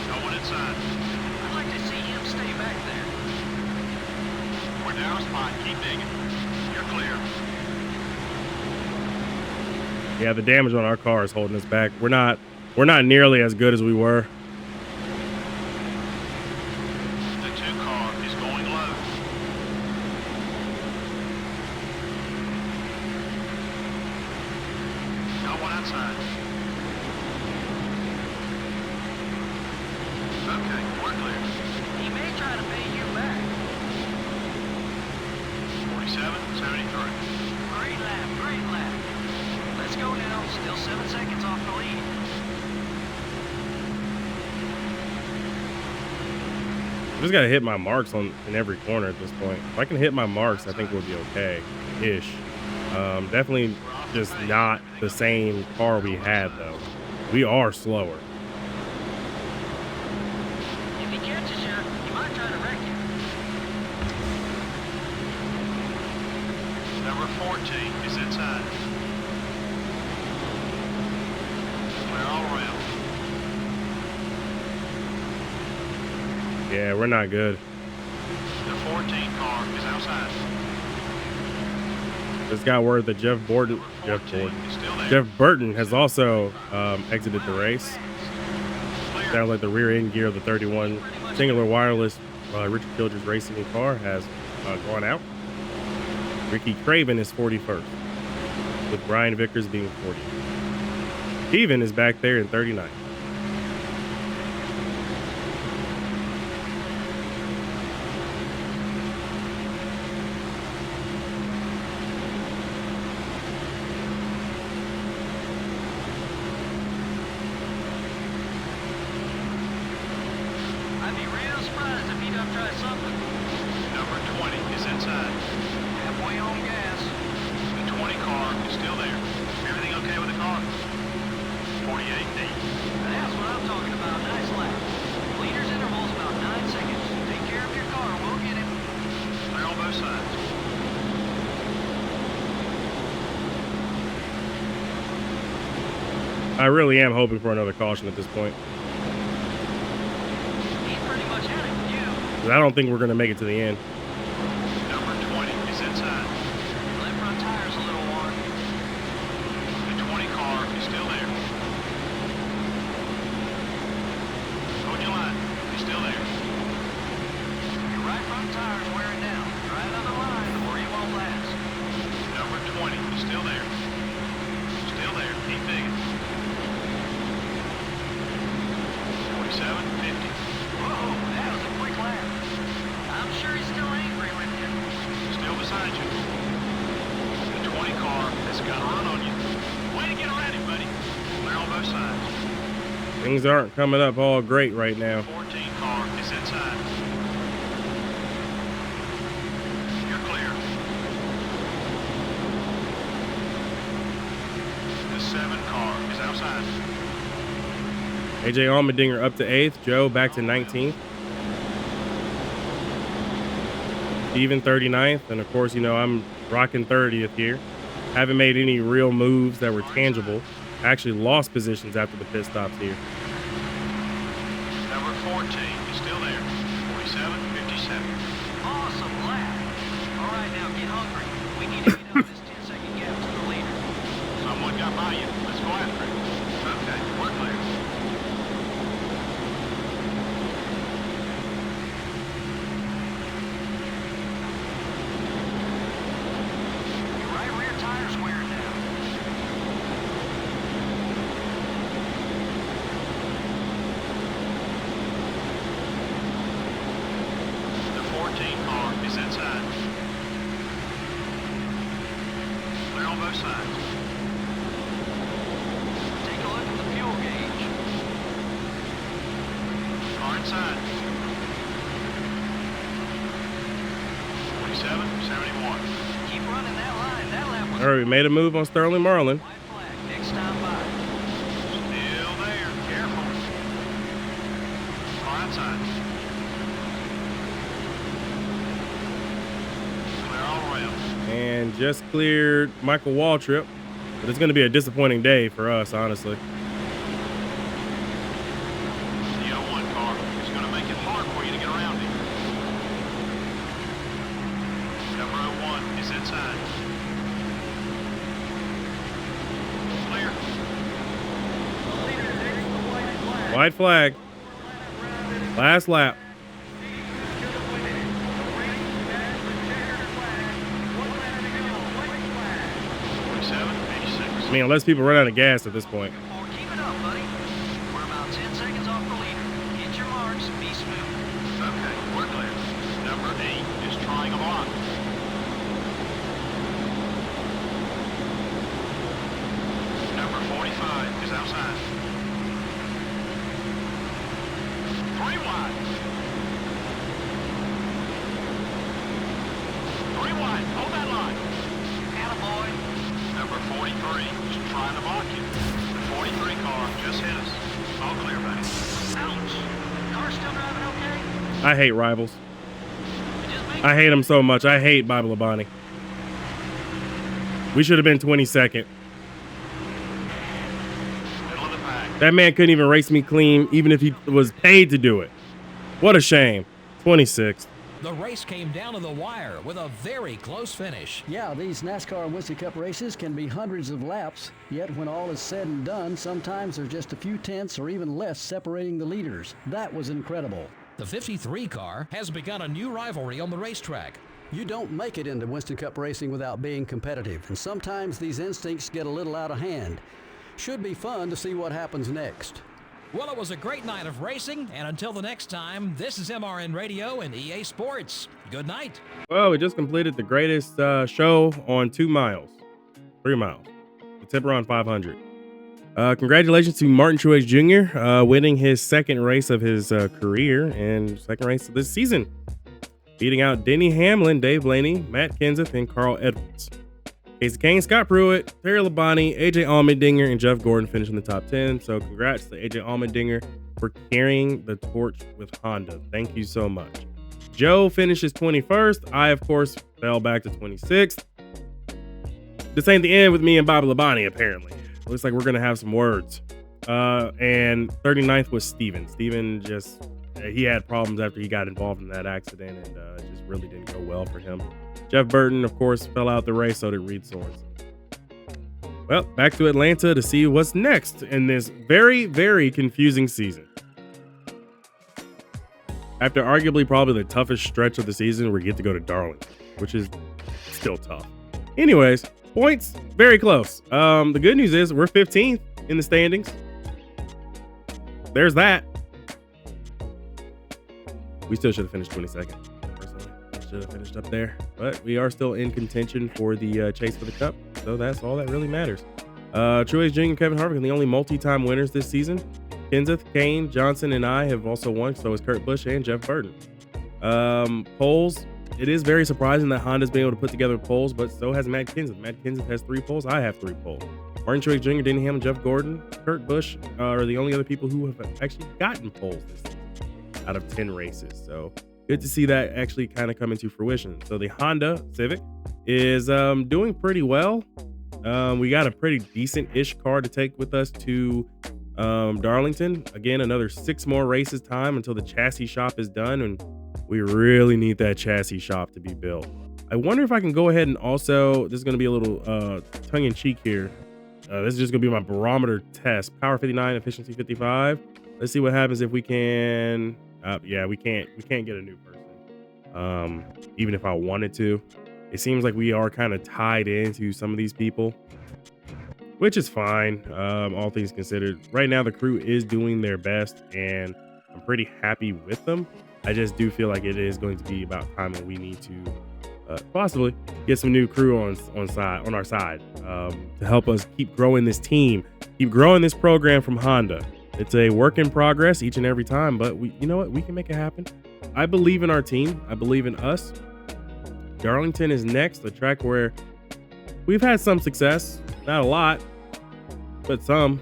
No one inside. I'd like to see him stay back there. We're down a spot. Keep digging. You're clear. Yeah, the damage on our car is holding us back. We're not nearly as good as we were. The 2 car is going low. No one outside. Okay, we're clear. He may try to pay you back. 47, 73. Great lap, great lap. Let's go now. Still 7 seconds off the lead. I just gotta hit my marks in every corner at this point. If I can hit my marks, I think we'll be okay-ish. Definitely just not the same car we had, though. We are slower. If he catches you, he might try to wreck you. Number 14 is inside. Clear all around. Yeah, we're not good. The 14 car is outside. Just got word that Jeff Burton Is still there. has also exited the race. Clear. Sounds like the rear end gear of the 31 singular wireless Richard Childress racing car has gone out. Ricky Craven is 41st, with Brian Vickers being 40th. Steven is back there in 39th. I'd be real surprised if he don't try something. Number 20 is inside. Halfway on gas. The 20 car is still there. Everything okay with the car? 48 deep. That's what I'm talking about. Nice lap. Leader's interval's about 9 seconds. Take care of your car. We'll get him. Clear on both sides. I really am hoping for another caution at this point. He's pretty much had it with you. 'Cause I don't think we're going to make it to the end. Number 20 is inside. Left front tire's a little worn. The 20 car is still there. Hold your line. He's still there. Your right front tire's wearing down. Try another line or you won't last. Number 20 is still there. Still there. Keep digging. 47, 50. Whoa, that was a quick lap. I'm sure he's still angry with you. Still beside you. The 20 car has got a run on you. Way to get around him, buddy. Clear on both sides. Things aren't coming up all great right now. 14 car is inside. You're clear. The 7 car is outside. AJ Allmendinger up to 8th. Joe back to 19th. Steven 39th. And of course, you know, I'm rocking 30th here. Haven't made any real moves that were tangible. Actually lost positions after the pit stops here. Number 14 is still there. 47, 57. Awesome lap. All right, now get hungry. We need to get out of this 10-second gap to the leader. Someone got by you. Let's go after it. Okay, we're clear. outside. Take a look at the fuel gauge. Car inside. 47.71. Keep running that line. That lap was All right, we made a move on Sterling Marlin. white flag. Next time by. Still there. Careful. Car outside. Clear all around. And just cleared Michael Waltrip. But it's going to be a disappointing day for us, honestly. The 01 car is going to make it hard for you to get around him. Number 01 is inside. Clear. White flag. Last lap. 47.86. I mean, unless people run out of gas at this point. Or keep it up, buddy. We're about 10 seconds off the leader. Hit your marks. Be smooth. Okay, we're clear. Number 8 is trying a block. Number 45 is outside. 3 wide. 3 wide. Hold that line. Attaboy. Number 43 is trying to block you. The 43 car just hit us. All clear, buddy. Ouch. Car still driving okay? I hate rivals. Just make I hate them so much. I hate Bob Labonte. We should have been 22nd. Middle of the pack. That man couldn't even race me clean, even if he was paid to do it. What a shame. 26th. The race came down to the wire with a very close finish. Yeah, these NASCAR Winston Cup races can be hundreds of laps, yet when all is said and done, sometimes there's just a few tenths or even less separating the leaders. That was incredible. The 53 car has begun a new rivalry on the racetrack. You don't make it into Winston Cup racing without being competitive, and sometimes these instincts get a little out of hand. Should be fun to see what happens next. Well, it was a great night of racing, and until the next time, this is MRN Radio and EA Sports. Good night. Well, we just completed the greatest show on 2 miles. 3 miles. The Tiburon 500. Congratulations to Martin Truex Jr. Winning his second race of his career and second race of this season. Beating out Denny Hamlin, Dave Blaney, Matt Kenseth, and Carl Edwards. Casey Kane, Scott Pruitt, Terry Labonte, AJ Allmendinger, and Jeff Gordon finished in the top 10. So congrats to AJ Allmendinger for carrying the torch with Honda. Thank you so much. Joe finishes 21st. I, of course, fell back to 26th. This ain't the end with me and Bob Labonte, apparently. Looks like we're going to have some words. And 39th was Steven. Steven just, he had problems after he got involved in that accident, and it just really didn't go well for him. Jeff Burton, of course, fell out the race, so did Reed Sorensen. Well, back to Atlanta to see what's next in this very, very confusing season. After arguably probably the toughest stretch of the season, we get to go to Darlington, which is still tough. Anyways, points, very close. The good news is we're 15th in the standings. There's that. We still should have finished 22nd. Should have finished up there, but we are still in contention for the chase for the cup, so that's all that really matters. Truex Jr. and Kevin Harvick are the only multi-time winners this season. Kenseth, Kane, Johnson, and I have also won, so is Kurt Busch and Jeff Burton. Polls, it is very surprising that Honda's been able to put together polls, but so has Matt Kenseth. Matt Kenseth has 3 polls. I have 3 polls. Martin Truex Jr., Denny Hamlin, Jeff Gordon, Kurt Busch are the only other people who have actually gotten polls this season out of 10 races, so good to see that actually kind of come into fruition. So the Honda Civic is doing pretty well. We got a pretty decent-ish car to take with us to Darlington. Again, another 6 more races time until the chassis shop is done, and we really need that chassis shop to be built. I wonder if I can go ahead and also, this is going to be a little tongue-in-cheek here. This is just going to be my barometer test. Power 59, efficiency 55. Let's see what happens if we can... yeah, we can't get a new person. Even if I wanted to. It seems like we are kind of tied into some of these people, which is fine, all things considered. Right now, the crew is doing their best, and I'm pretty happy with them. I just do feel like it is going to be about time when we need to possibly get some new crew on our side to help us keep growing this team, keep growing this program from Honda. It's a work in progress each and every time, but you know what? We can make it happen. I believe in our team. I believe in us. Darlington is next, a track where we've had some success, not a lot, but some.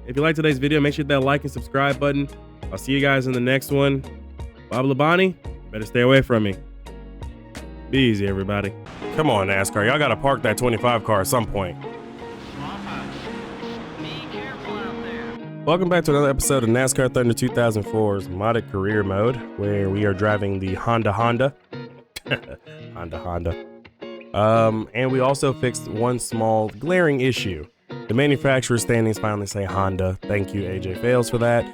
If you like today's video, make sure to hit that like and subscribe button. I'll see you guys in the next one. Bob Labonte, better stay away from me. Be easy, everybody. Come on, NASCAR. Y'all got to park that 25 car at some point. Be careful out there. Welcome back to another episode of NASCAR Thunder 2004's modded career mode, where we are driving the Honda. Honda. And we also fixed one small glaring issue. The manufacturer standings finally say Honda. Thank you, AJ Fails, for that.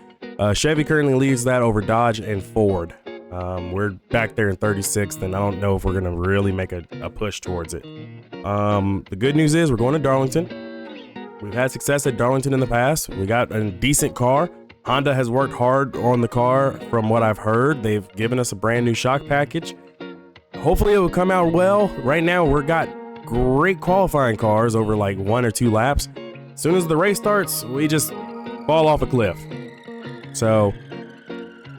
Chevy currently leads that over Dodge and Ford. We're back there in 36th, and I don't know if we're gonna really make a push towards it. The good news is we're going to Darlington. We've had success at Darlington in the past. We got a decent car. Honda has worked hard on the car from what I've heard. They've given us a brand new shock package. Hopefully it will come out well. Right now we've got great qualifying cars over like 1 or 2 laps. As soon as the race starts, we just fall off a cliff. So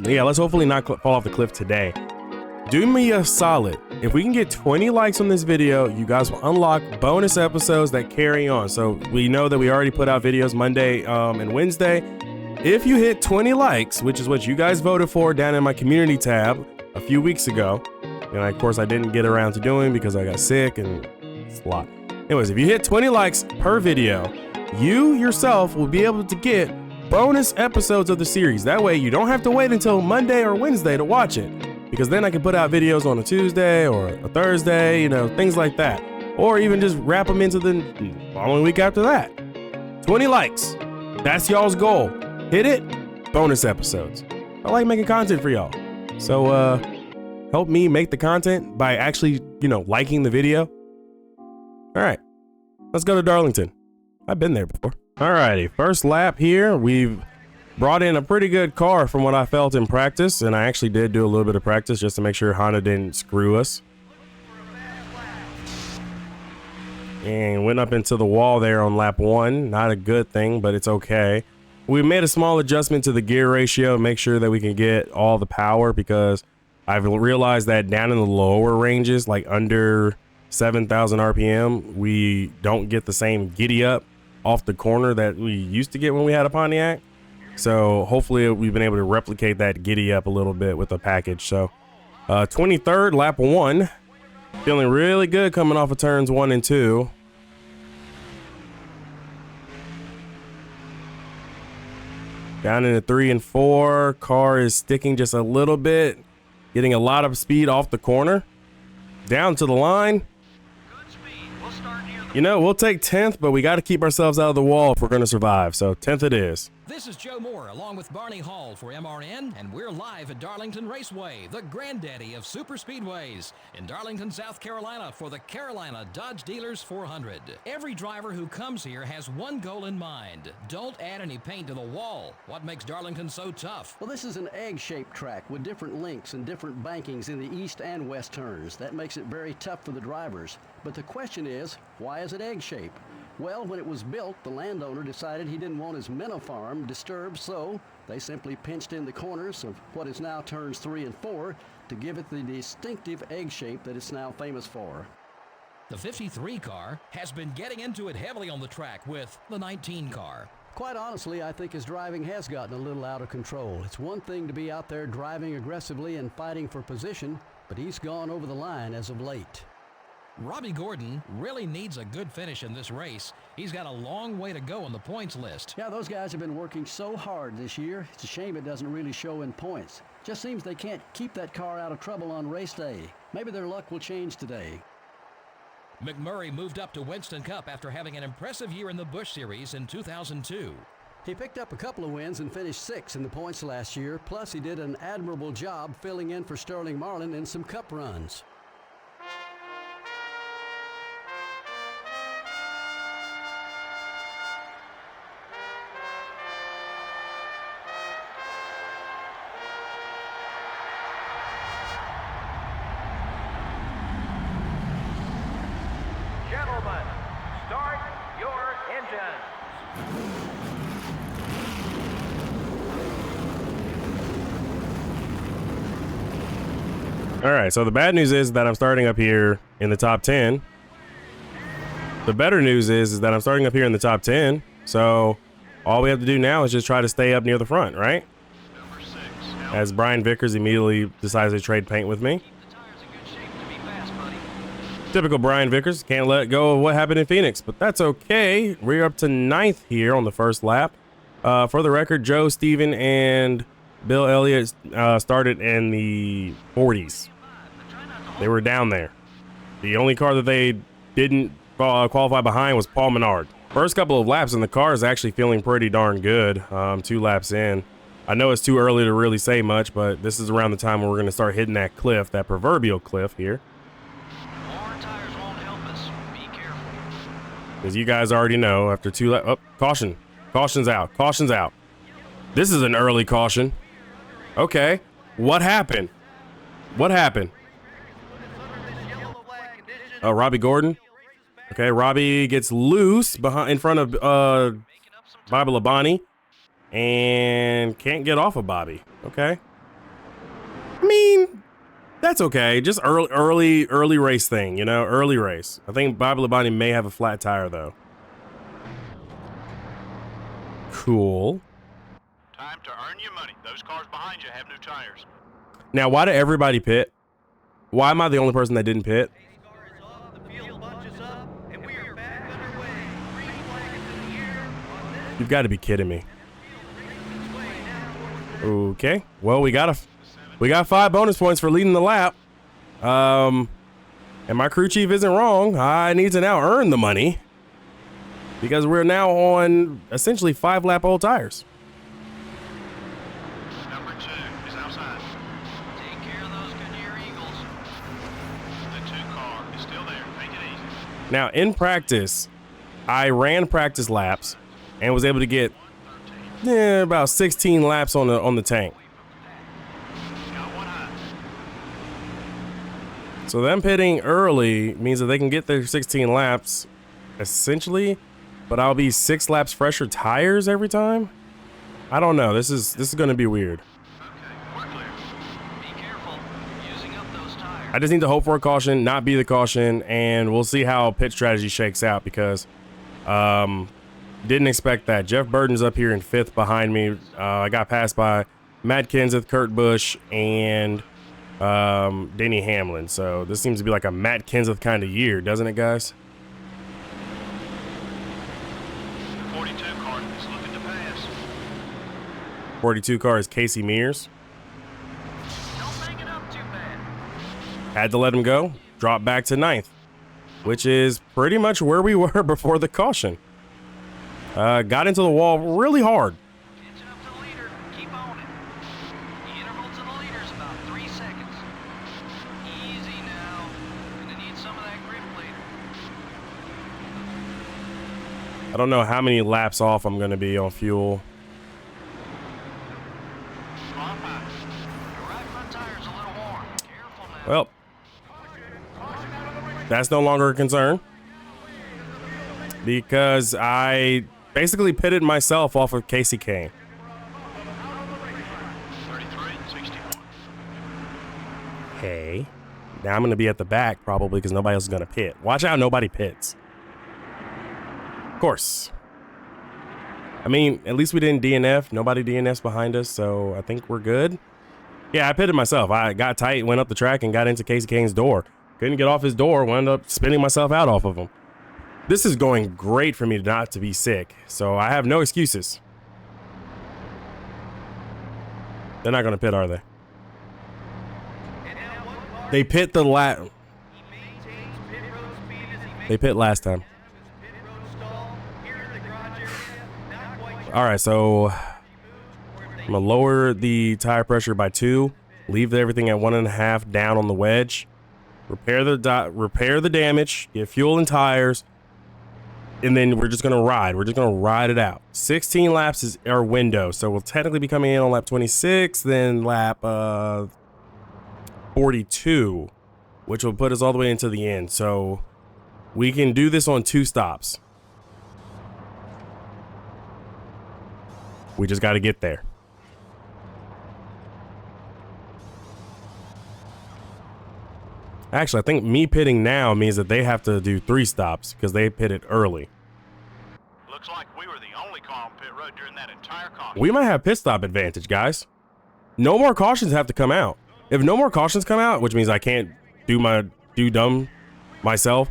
yeah, let's hopefully not fall off the cliff today. Do me a solid. If we can get 20 likes on this video, you guys will unlock bonus episodes that carry on. So we know that we already put out videos Monday and Wednesday. If you hit 20 likes, which is what you guys voted for down in my community tab a few weeks ago, and of course I didn't get around to doing because I got sick and it's a lot. Anyways, if you hit 20 likes per video, you yourself will be able to get bonus episodes of the series. That way you don't have to wait until Monday or Wednesday to watch it, because then I can put out videos on a Tuesday or a Thursday, you know, things like that. Or even just wrap them into the following week after that. 20 likes. That's y'all's goal. Hit it, bonus episodes. I like making content for y'all. So help me make the content by actually, you know, liking the video. All right, let's go to Darlington. I've been there before. Alrighty, first lap here. We've brought in a pretty good car from what I felt in practice, and I actually did do a little bit of practice just to make sure Honda didn't screw us. And went up into the wall there on lap 1. Not a good thing, but it's okay. We made a small adjustment to the gear ratio, make sure that we can get all the power, because I've realized that down in the lower ranges, like under 7,000 RPM, we don't get the same giddy up off the corner that we used to get when we had a Pontiac. So hopefully we've been able to replicate that giddy up a little bit with the package. So 23rd, lap 1. Feeling really good coming off of turns 1 and 2. Down into 3 and 4. Car is sticking just a little bit, getting a lot of speed off the corner. Down to the line. You know, we'll take 10th, but we got to keep ourselves out of the wall if we're going to survive. So 10th it is. This is Joe Moore along with Barney Hall for MRN, and we're live at Darlington Raceway, the granddaddy of super speedways, in Darlington, South Carolina for the Carolina Dodge Dealers 400. Every driver who comes here has one goal in mind. Don't add any paint to the wall. What makes Darlington so tough? Well, this is an egg-shaped track with different links and different bankings in the east and west turns. That makes it very tough for the drivers. But the question is, why is it egg-shaped? Well, when it was built, the landowner decided he didn't want his minnow farm disturbed, so they simply pinched in the corners of what is now turns 3 and 4 to give it the distinctive egg shape that it's now famous for. The 53 car has been getting into it heavily on the track with the 19 car. Quite honestly, I think his driving has gotten a little out of control. It's one thing to be out there driving aggressively and fighting for position, but he's gone over the line as of late. Robbie Gordon really needs a good finish in this race. He's got a long way to go on the points list. Yeah, those guys have been working so hard this year. It's a shame it doesn't really show in points. Just seems they can't keep that car out of trouble on race day. Maybe their luck will change today. McMurray moved up to Winston Cup after having an impressive year in the Busch Series in 2002. He picked up a couple of wins and finished 6th in the points last year. Plus, he did an admirable job filling in for Sterling Marlin in some Cup runs. Gentlemen, start your engines. All right, so the bad news is that I'm starting up here in the top 10. The better news is that I'm starting up here in the top 10. So all we have to do now is just try to stay up near the front, right? Number 6. As Brian Vickers immediately decides to trade paint with me. The tires in good shape to be fast, buddy. Typical Brian Vickers, can't let go of what happened in Phoenix, but that's okay. We're up to 9th here on the first lap. For the record, Joe, Steven, and Bill Elliott started in the 40s. They were down there. The only car that they didn't qualify behind was Paul Menard. First couple of laps, and the car is actually feeling pretty darn good. 2 laps in. I know it's too early to really say much, but this is around the time when we're going to start hitting that cliff, that proverbial cliff here. More tires won't help us. Be careful. As you guys already know, after 2 laps, oh, caution. Caution's out. Caution's out. This is an early caution. Okay. What happened? What happened? Oh, Robbie Gordon. Okay, Robbie gets loose behind in front of Bobby Labonte and can't get off of Bobby. Okay. I mean, that's okay. Just early race thing, you know, early race. I think Bobby Labonte may have a flat tire though. Cool. Time to earn your money. Those cars behind you have new tires. Now, why did everybody pit? Why am I the only person that didn't pit? You've got to be kidding me. Okay. Well, we got 5 bonus points for leading the lap. And my crew chief isn't wrong. I need to now earn the money because we're now on essentially 5-lap old tires. Number 2 is outside. Take care of those Goodyear Eagles. The 2 car is still there. Take it easy. Now, in practice, I ran practice laps and was able to get about 16 laps on the tank. Got 1 high. So them pitting early means that they can get their 16 laps, essentially, but I'll be 6 laps fresher tires every time. I don't know. This is going to be weird. Okay, we're clear. Be careful. Using up those tires. I just need to hope for a caution, not be the caution, and we'll see how pit strategy shakes out because didn't expect that. Jeff Burton's up here in 5th behind me. I got passed by Matt Kenseth, Kurt Busch, and Denny Hamlin. So this seems to be like a Matt Kenseth kind of year, doesn't it, guys? The 42 car is looking to pass. 42 car is Casey Mears. Don't hang it up too bad. Had to let him go. Dropped back to 9th, which is pretty much where we were before the caution. Got into the wall really hard. Catching up to the leader. Keep on it. The interval to the leader is about 3 seconds. Easy now. Gonna need some of that grip later. I don't know how many laps off I'm going to be on fuel. Car high. Your right front tire's a little warm. Careful now. Well, that's no longer a concern because I basically pitted myself off of Casey Kane. 33-61. Hey, now I'm going to be at the back probably because nobody else is going to pit. Watch out, nobody pits. Of course. I mean, at least we didn't DNF. Nobody DNFs behind us, so I think we're good. Yeah, I pitted myself. I got tight, went up the track, and got into Casey Kane's door. Couldn't get off his door, wound up spinning myself out off of him. This is going great for me not to be sick, so I have no excuses. They're not going to pit, are they? They pit the They pit last time. All right, so I'm going to lower the tire pressure by 2, leave everything at 1.5 down on the wedge, repair the damage, get fuel and tires, and then we're just going to ride. We're just going to ride it out. 16 laps is our window, so we'll technically be coming in on lap 26, then lap 42, which will put us all the way into the end. So We can do this on 2 stops. We just got to get there. Actually, I think me pitting now means that they have to do 3 stops because they pitted early. Looks like we were the only car on pit road during that entire caution. We might have pit stop advantage, guys. No more cautions have to come out. If no more cautions come out, which means I can't do dumb myself.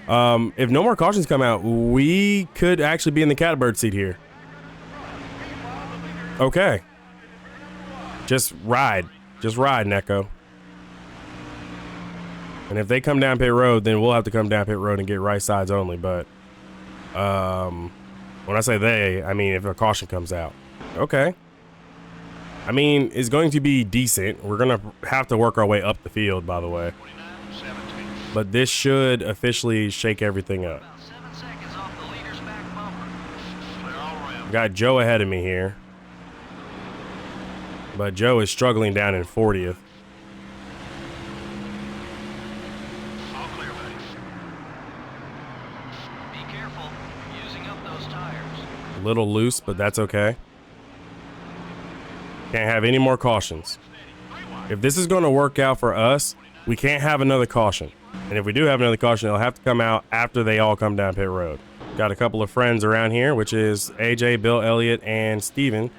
If no more cautions come out, we could actually be in the catbird seat here. Okay. Just ride, Neko. And if they come down pit road, then we'll have to come down pit road and get right sides only. But when I say they, I mean if a caution comes out. Okay. I mean, it's going to be decent. We're going to have to work our way up the field, by the way. But this should officially shake everything up. About 7 seconds off the leader's back bumper. Clear all around. Got Joe ahead of me here. But Joe is struggling down in 40th. All clear, buddy. Be careful. You're using up those tires. A little loose, but that's okay. Can't have any more cautions. If this is going to work out for us, we can't have another caution. And if we do have another caution, it'll have to come out after they all come down pit road. Got a couple of friends around here, which is AJ, Bill Elliott, and Steven.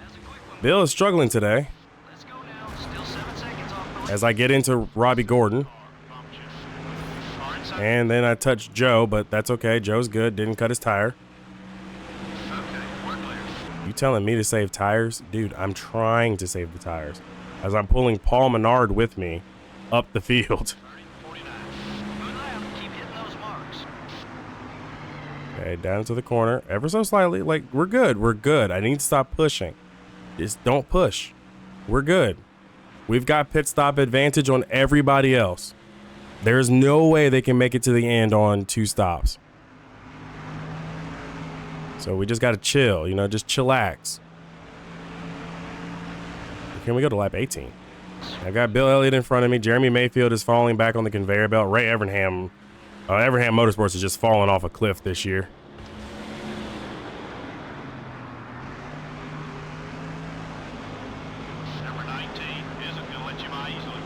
Bill is struggling today. Let's go now. Still 7 seconds off the As I get into Robbie Gordon. And then I touched Joe, but that's okay. Joe's good. Didn't cut his tire. You telling me to save tires? Dude, I'm trying to save the tires. As I'm pulling Paul Menard with me up the field. Good lap. Keep hitting those marks. Okay, down to the corner. Ever so slightly. Like, we're good. We're good. I need to stop pushing. Just don't push. We're good. We've got pit stop advantage on everybody else. There's no way they can make it to the end on 2 stops. So we just got to chill, you know, just chillax. Can we go to lap 18? I got Bill Elliott in front of me. Jeremy Mayfield is falling back on the conveyor belt. Ray Evernham Motorsports is just falling off a cliff this year. Number 19 isn't going to let you by easily.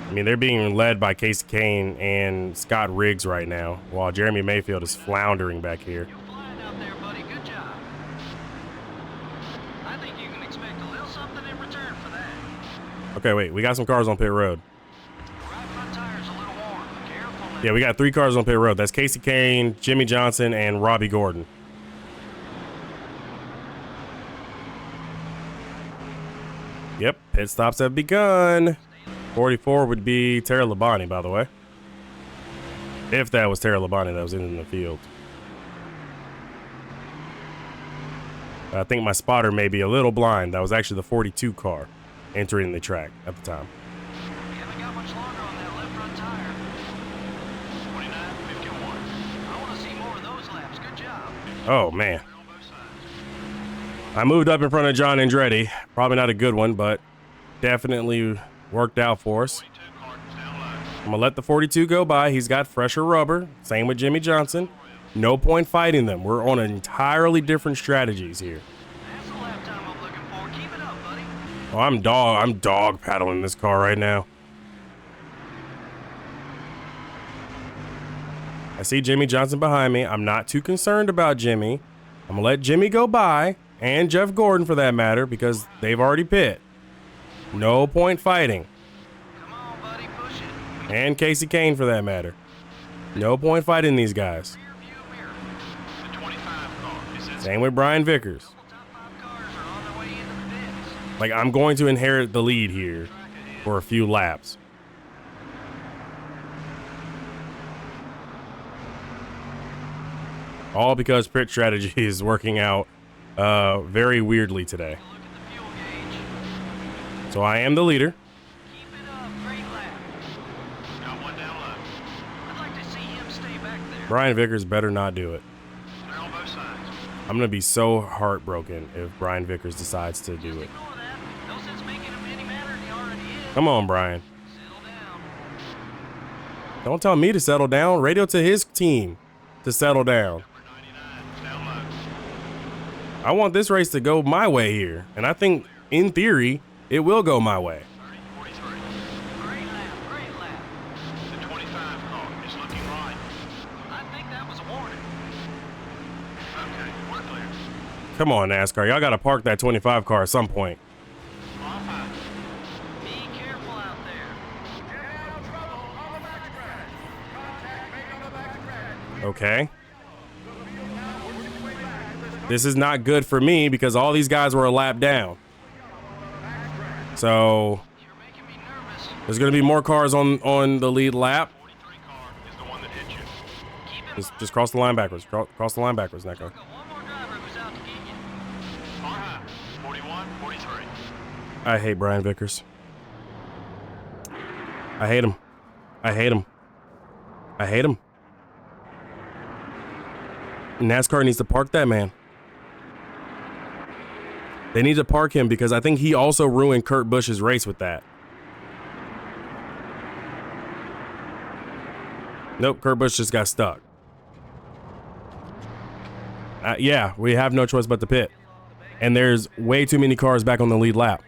I mean, they're being led by Casey Kane and Scott Riggs right now, while Jeremy Mayfield is floundering back here. You're flying out there, buddy. Good job. I think you can expect a little something in return for that. Okay, wait, we got some cars on pit road. Right front tire's a little warm. Careful now. Yeah, we got 3 cars on pit road. That's Casey Kane, Jimmy Johnson, and Robbie Gordon. Yep, pit stops have begun. 44 would be Tara Labonte, by the way. If that was Tara Labonte that was in the field. I think my spotter may be a little blind. That was actually the 42 car entering the track at the time. You haven't got much longer on that left front tire. 29.51. I want to see more of those laps. Good job. Oh, man. On both sides. I moved up in front of John Andretti. Probably not a good one, but definitely worked out for us. 22 cartons down low. I'm going to let the 42 go by. He's got fresher rubber. Same with Jimmy Johnson. No point fighting them. We're on entirely different strategies here. That's the lap time I'm looking for. Keep it up, buddy. Oh, I'm dog paddling this car right now. I see Jimmy Johnson behind me. I'm not too concerned about Jimmy. I'm going to let Jimmy go by, and Jeff Gordon for that matter, because they've already pit. No point fighting. Come on, buddy. Push it. And Casey Kane for that matter. No point fighting these guys. Rear view mirror. The 25 car is in. Same with Brian Vickers. Top 5 cars are on their way into the pits. Like, I'm going to inherit the lead here for a few laps. All because pit strategy is working out very weirdly today. Look at the fuel gauge. So I am the leader. Keep it up. Great lap. Got one down low. I'd like to see him stay back there. Brian Vickers better not do it. They're on both sides. I'm going to be so heartbroken if Brian Vickers decides to do it. Ignore that. No sense making him any madder than he already is. Come on, Brian. Settle down. Don't tell me to settle down. Radio to his team to settle down. I want this race to go my way here. And I think, in theory, it will go my way. Great lap, great lap. The 25 car is looking right. I think that was a warning. Okay, we're clear. Come on, NASCAR. Y'all got to park that 25 car at some point. Be careful out there. Get out of trouble on the backstretch. Contact made on the backstretch. Okay. This is not good for me because all these guys were a lap down. So You're making me nervous. there's going to be more cars on the lead lap. 43 car is the one that hit you. Keep it Just cross the line backwards. Cross the line backwards, Neko. got one more driver who's out to get you. Car high, 41, 43. I hate Brian Vickers. I hate him. I hate him. I hate him. NASCAR needs to park that man. They need to park him because I think he also ruined Kurt Busch's race with that. Nope, Kurt Busch just got stuck. Yeah, we have no choice but to pit. And there's way too many cars back on the lead lap.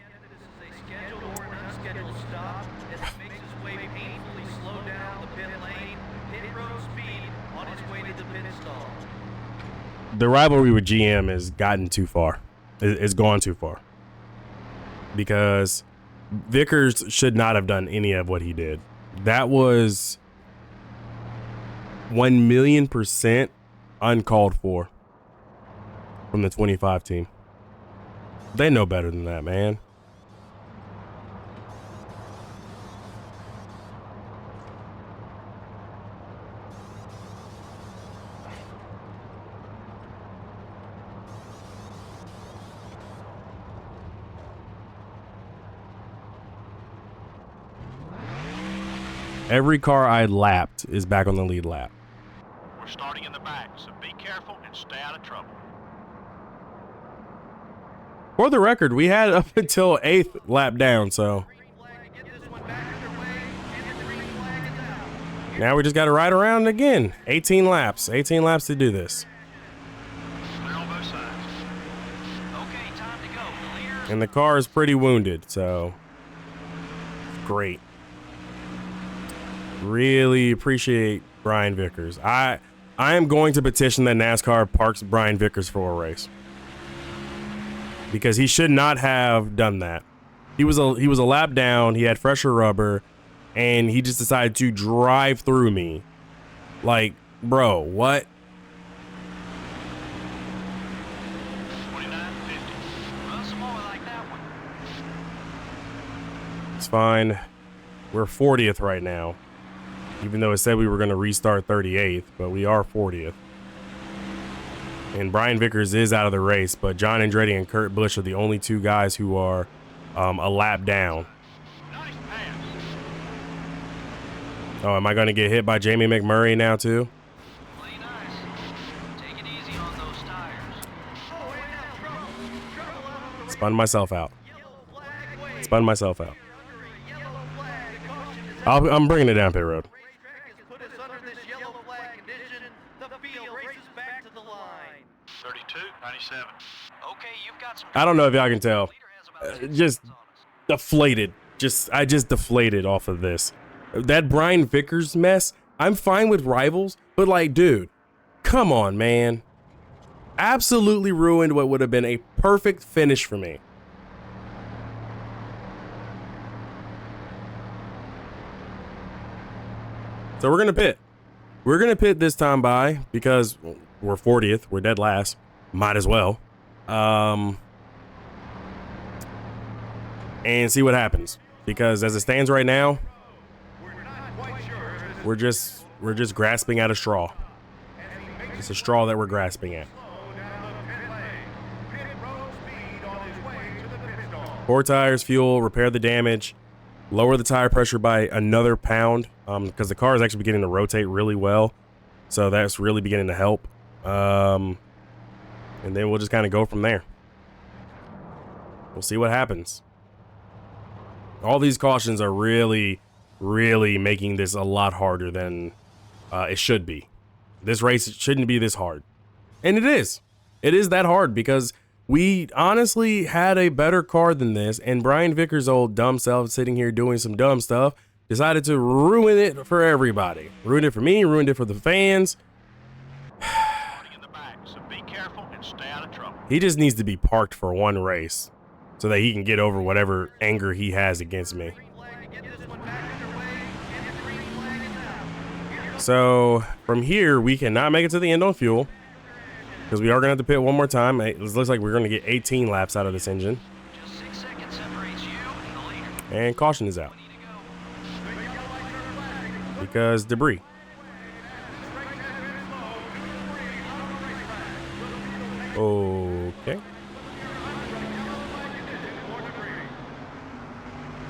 This is a scheduled or an unscheduled stop as he makes his way painfully slow down the pit lane, pit road speed on his way to the pit stall. The rivalry with GM has gotten too far. It's gone too far. Because Vickers should not have done any of what he did. That was 1,000,000% uncalled for from the 25 team. They know better than that, man. Every car I lapped is back on the lead lap. We're starting in the back, so be careful and stay out of trouble. For the record, we had up until 8th lap down, so now we just got to ride around again. 18 laps. 18 laps to do this. Clear on both sides. Okay, time to go. Clear. And the car is pretty wounded, so great. Really appreciate Brian Vickers. I am going to petition that NASCAR parks Brian Vickers for a race. Because he should not have done that. He was a lap down, he had fresher rubber, and he just decided to drive through me. Like, bro, what? 29, 50. Run some more like that one. It's fine. We're 40th right now. Even though it said we were going to restart 38th, but we are 40th. And Brian Vickers is out of the race, but John Andretti and Kurt Busch are the only two guys who are a lap down. Nice pass. Oh, am I going to get hit by Jamie McMurray now too? Play nice. Take it easy on those tires. Spun myself out. Spun myself out. I'm bringing it down pit road. Put us under this yellow flag condition. The field races back to the line. 32, 97. Okay, you've got some. I don't know if y'all can tell. Leader has about 6 Just seconds on us. deflated. I just deflated off of this. That Brian Vickers mess, I'm fine with rivals, but like, dude, come on, man. Absolutely ruined what would have been a perfect finish for me. So we're going to pit. We're going to pit this time by because we're 40th. We're dead last. Might as well. And see what happens. Because as it stands right now, we're just grasping at a straw. It's a straw that we're grasping at. 4 tires, fuel, repair the damage, lower the tire pressure by another pound because the car is actually beginning to rotate really well. So that's really beginning to help. And then we'll just kind of go from there. We'll see what happens. All these cautions are really really making this a lot harder than it should be. This race shouldn't be this hard. And it is. It is that hard because we honestly had a better car than this, and Brian Vickers' old dumb self sitting here doing some dumb stuff decided to ruin it for everybody. Ruined it for me, ruined it for the fans. In the back, so be careful and stay out of trouble. He just needs to be parked for one race so that he can get over whatever anger he has against me. So from here, we cannot make it to the end on fuel because we are going to have to pit one more time. It looks like we're going to get 18 laps out of this engine. Just 6 seconds separates you and the leader. And caution is out because debris. Okay.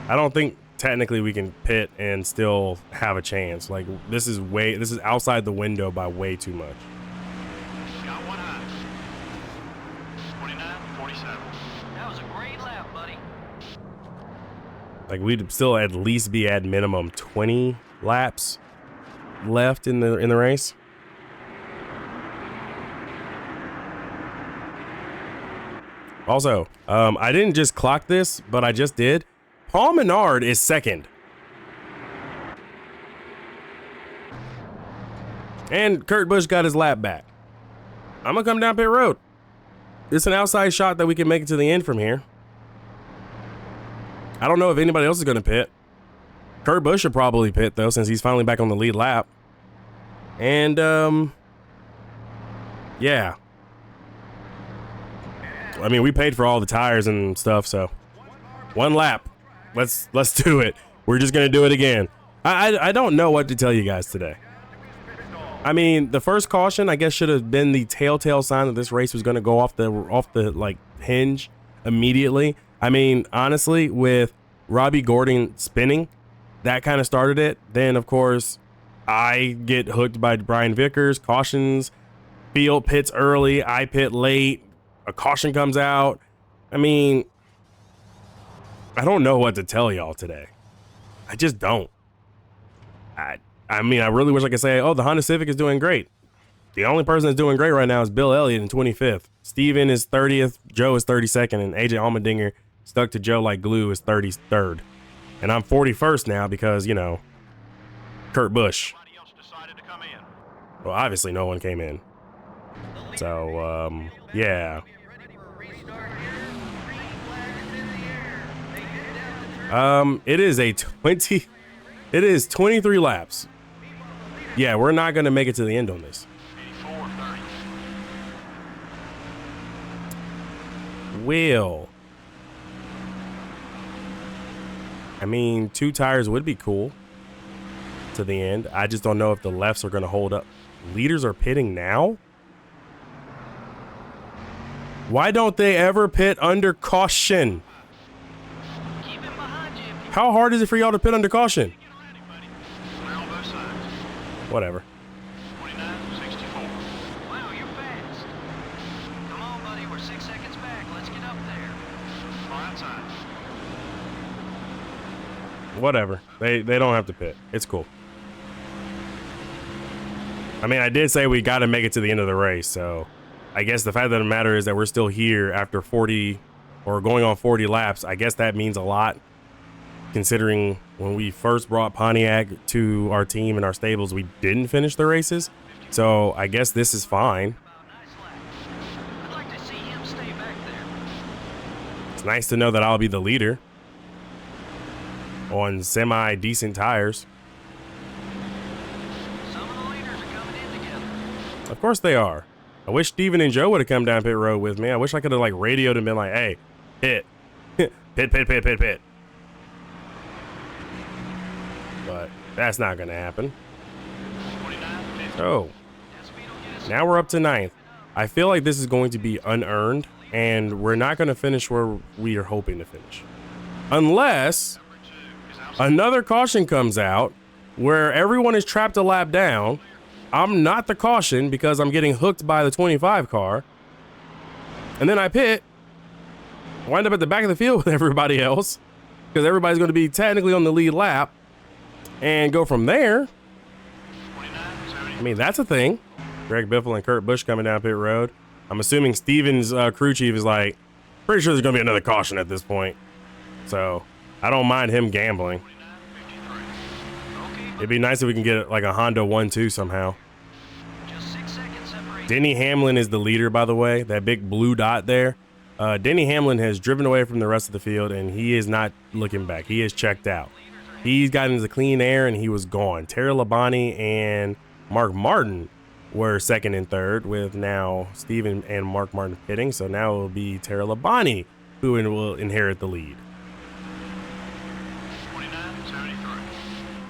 I don't think technically we can pit and still have a chance. Like this is outside the window by way too much. Got one eye. 49-47. That was a great lap, buddy. Like we'd still at least be at minimum 20 laps left in the race. Also, I didn't just clock this, but I just did. Paul Menard is second. And Kurt Busch got his lap back. I'm gonna come down pit road. It's an outside shot that we can make it to the end from here. I don't know if anybody else is gonna pit. Kurt Busch should probably pit though, since he's finally back on the lead lap. And yeah. I mean, we paid for all the tires and stuff, so one lap. Let's do it. We're just gonna do it again. I don't know what to tell you guys today. I mean, the first caution I guess should have been the telltale sign that this race was gonna go off the like hinge immediately. I mean, honestly, with Robbie Gordon spinning, that kind of started it. Then of course I get hooked by Brian Vickers, cautions, field pits early, I pit late, a caution comes out. I mean, I don't know what to tell y'all today. I just don't. I mean, I really wish I could say, oh, the Honda Civic is doing great. The only person that's doing great right now is Bill Elliott in 25th. Steven is 30th, Joe is 32nd, and AJ Allmendinger stuck to Joe like glue is 33rd. And I'm 41st now because, you know, Kurt Busch. Somebody else decided to come in. Well, obviously no one came in. So, yeah. It is 23 laps. Yeah, we're not going to make it to the end on this. 84-30. Well, I mean, 2 tires would be cool to the end. I just don't know if the lefts are going to hold up. Leaders are pitting now? Why don't they ever pit under caution? Keep him behind you. How hard is it for y'all to pit under caution? Clear on both sides. Whatever. 49-64. Wow, you're fast. Come on, buddy. We're 6 seconds back. Let's get up there. Far outside. Whatever. They don't have to pit. It's cool. I mean, I did say we got to make it to the end of the race, so I guess the fact of the matter is that we're still here after 40 or going on 40 laps. I guess that means a lot, considering when we first brought Pontiac to our team and our stables, we didn't finish the races. So I guess this is fine. Nice lap. I'd like to see him stay back there. It's nice to know that I'll be the leader on semi-decent tires. Some of the leaders are coming in together. Of course they are. I wish Steven and Joe would have come down pit road with me. I wish I could have like radioed and been like, hey, pit. pit. But that's not going to happen. 49-50. Oh, That speed will get us. now we're up to 9th. I feel like this is going to be unearned, and we're not going to finish where we are hoping to finish. Unless Number 2 is outside. another caution comes out where everyone is trapped a lap down. I'm not the caution because I'm getting hooked by the 25 car. And then I pit, wind up at the back of the field with everybody else because everybody's going to be technically on the lead lap. and go from there. 29, 70. I mean, that's a thing. Greg Biffle and Kurt Busch coming down pit road. I'm assuming Steven's crew chief is like, pretty sure there's going to be another caution at this point. So I don't mind him gambling. 53. It'd be nice if we can get like a Honda 1-2 somehow. Just 6 seconds separate. Denny Hamlin is the leader, by the way. That big blue dot there. Denny Hamlin has driven away from the rest of the field, and he is not looking back. He is checked out. He's gotten into clean air, and he was gone. Terry Labonte and Mark Martin were second and third, with now Steven and Mark Martin pitting. So now it will be Terry Labonte who will inherit the lead. 29, 73.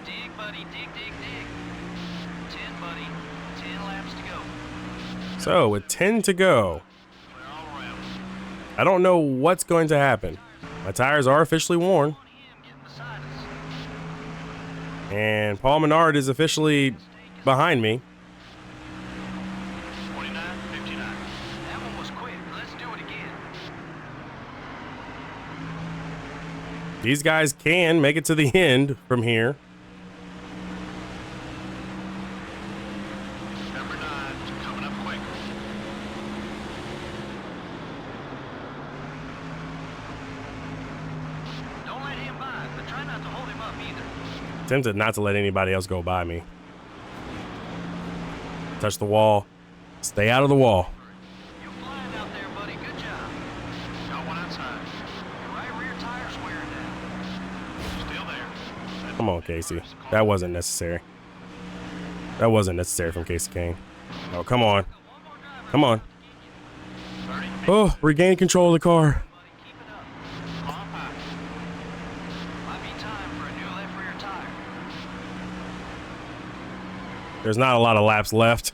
Dig, buddy, dig, dig, dig. 10, buddy. 10 laps to go. So with 10 to go, Clear all around. I don't know what's going to happen. My tires are officially worn, On him getting beside us. and Paul Menard is officially behind me. 29, 59. That one was quick. Let's do it again. These guys can make it to the end from here. Number 9 coming up quick. Don't let him by, but try not to hold him up either. Tempted not to let anybody else go by me. Touch the wall. Stay out of the wall. You're flying out there, buddy. Good job. Got one outside. Your right rear tire's wearing down. Still there. Come on, Casey. That wasn't necessary. That wasn't necessary from Casey Kane. Oh, come on. Come on. 30, Oh, regaining control of the car. Buddy, keep it up. long pass. Might be time for a new left rear tire. There's not a lot of laps left.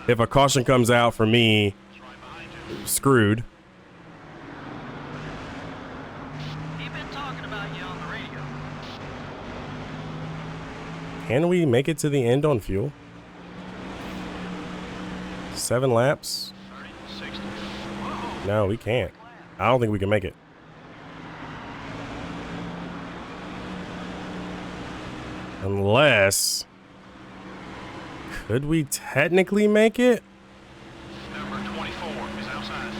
If a caution comes out for me, It's right behind you. screwed. He's been talking about you on the radio. Can we make it to the end on fuel? 7 laps? 30, 60. No, we can't. I don't think we can make it. Unless... Could we technically make it? Number 24 is outside.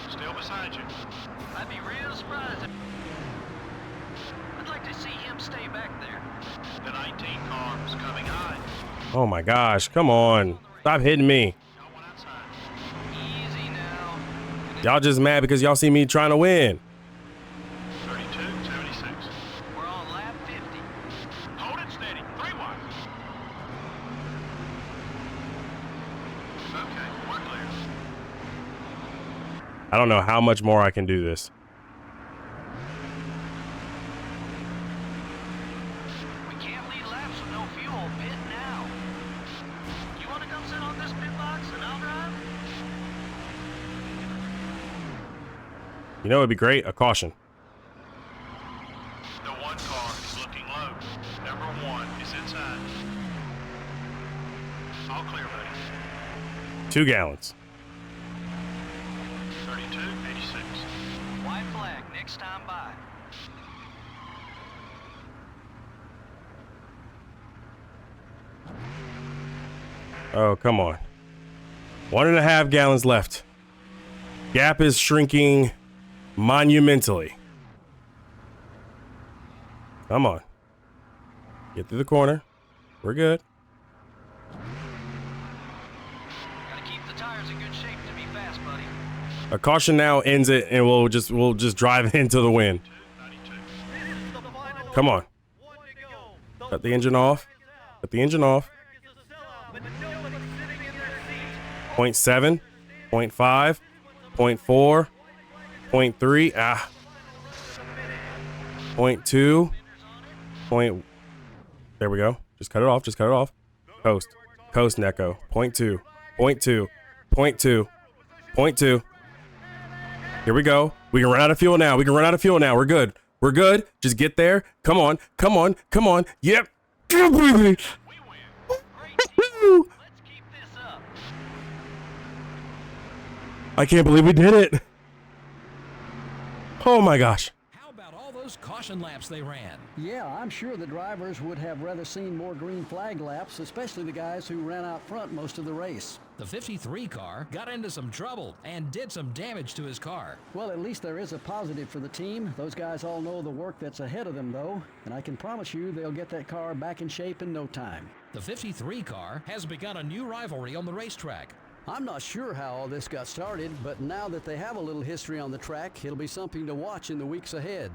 Still beside you. I'd be real surprised if... I'd like to see him stay back there. The 19 car is coming high. Oh my gosh, come on. Stop hitting me. Got one outside. Easy now. Y'all just mad because y'all see me trying to win. 32, 76. We're on lap 50. Hold it steady. 3 wide. Okay, we're clear. I don't know how much more I can do this. We can't lead laps with no fuel. Pit now. You want to come sit on this pit box and I'll drive? You know, it'd be great, a caution. The 1 car is looking low. Number 1 is inside. All clear, buddy. 2 gallons. 32, 86. White flag next time by. Oh, come on. 1.5 gallons left. Gap is shrinking monumentally. Come on. Get through the corner. We're good. Gotta keep the tires in good shape to be fast, buddy. A caution now ends it, and we'll just drive into the win. 92. Come on. Cut the engine off. Cut the engine off. 0.7, 0.5, 0.4, 0.3, 0.2, point. There we go. Just cut it off. Just cut it off. Coast. Coast, Neko. 0.2, 0.2, 0.2, 0.2. Here we go. We can run out of fuel now. We can run out of fuel now. We're good. We're good. Just get there. Come on. Come on. Come on. Yep. Great team. Let's keep this up. I can't believe we did it. Oh my gosh. How about all those those caution laps they ran. Yeah, I'm sure the drivers would have rather seen more green flag laps, especially the guys who ran out front most of the race. The 53 car got into some trouble and did some damage to his car. Well, at least there is a positive for the team. Those guys all know the work that's ahead of them, though, and I can promise you they'll get that car back in shape in no time. The 53 car has begun a new rivalry on the racetrack. I'm not sure how all this got started, but now that they have a little history on the track, it'll be something to watch in the weeks ahead.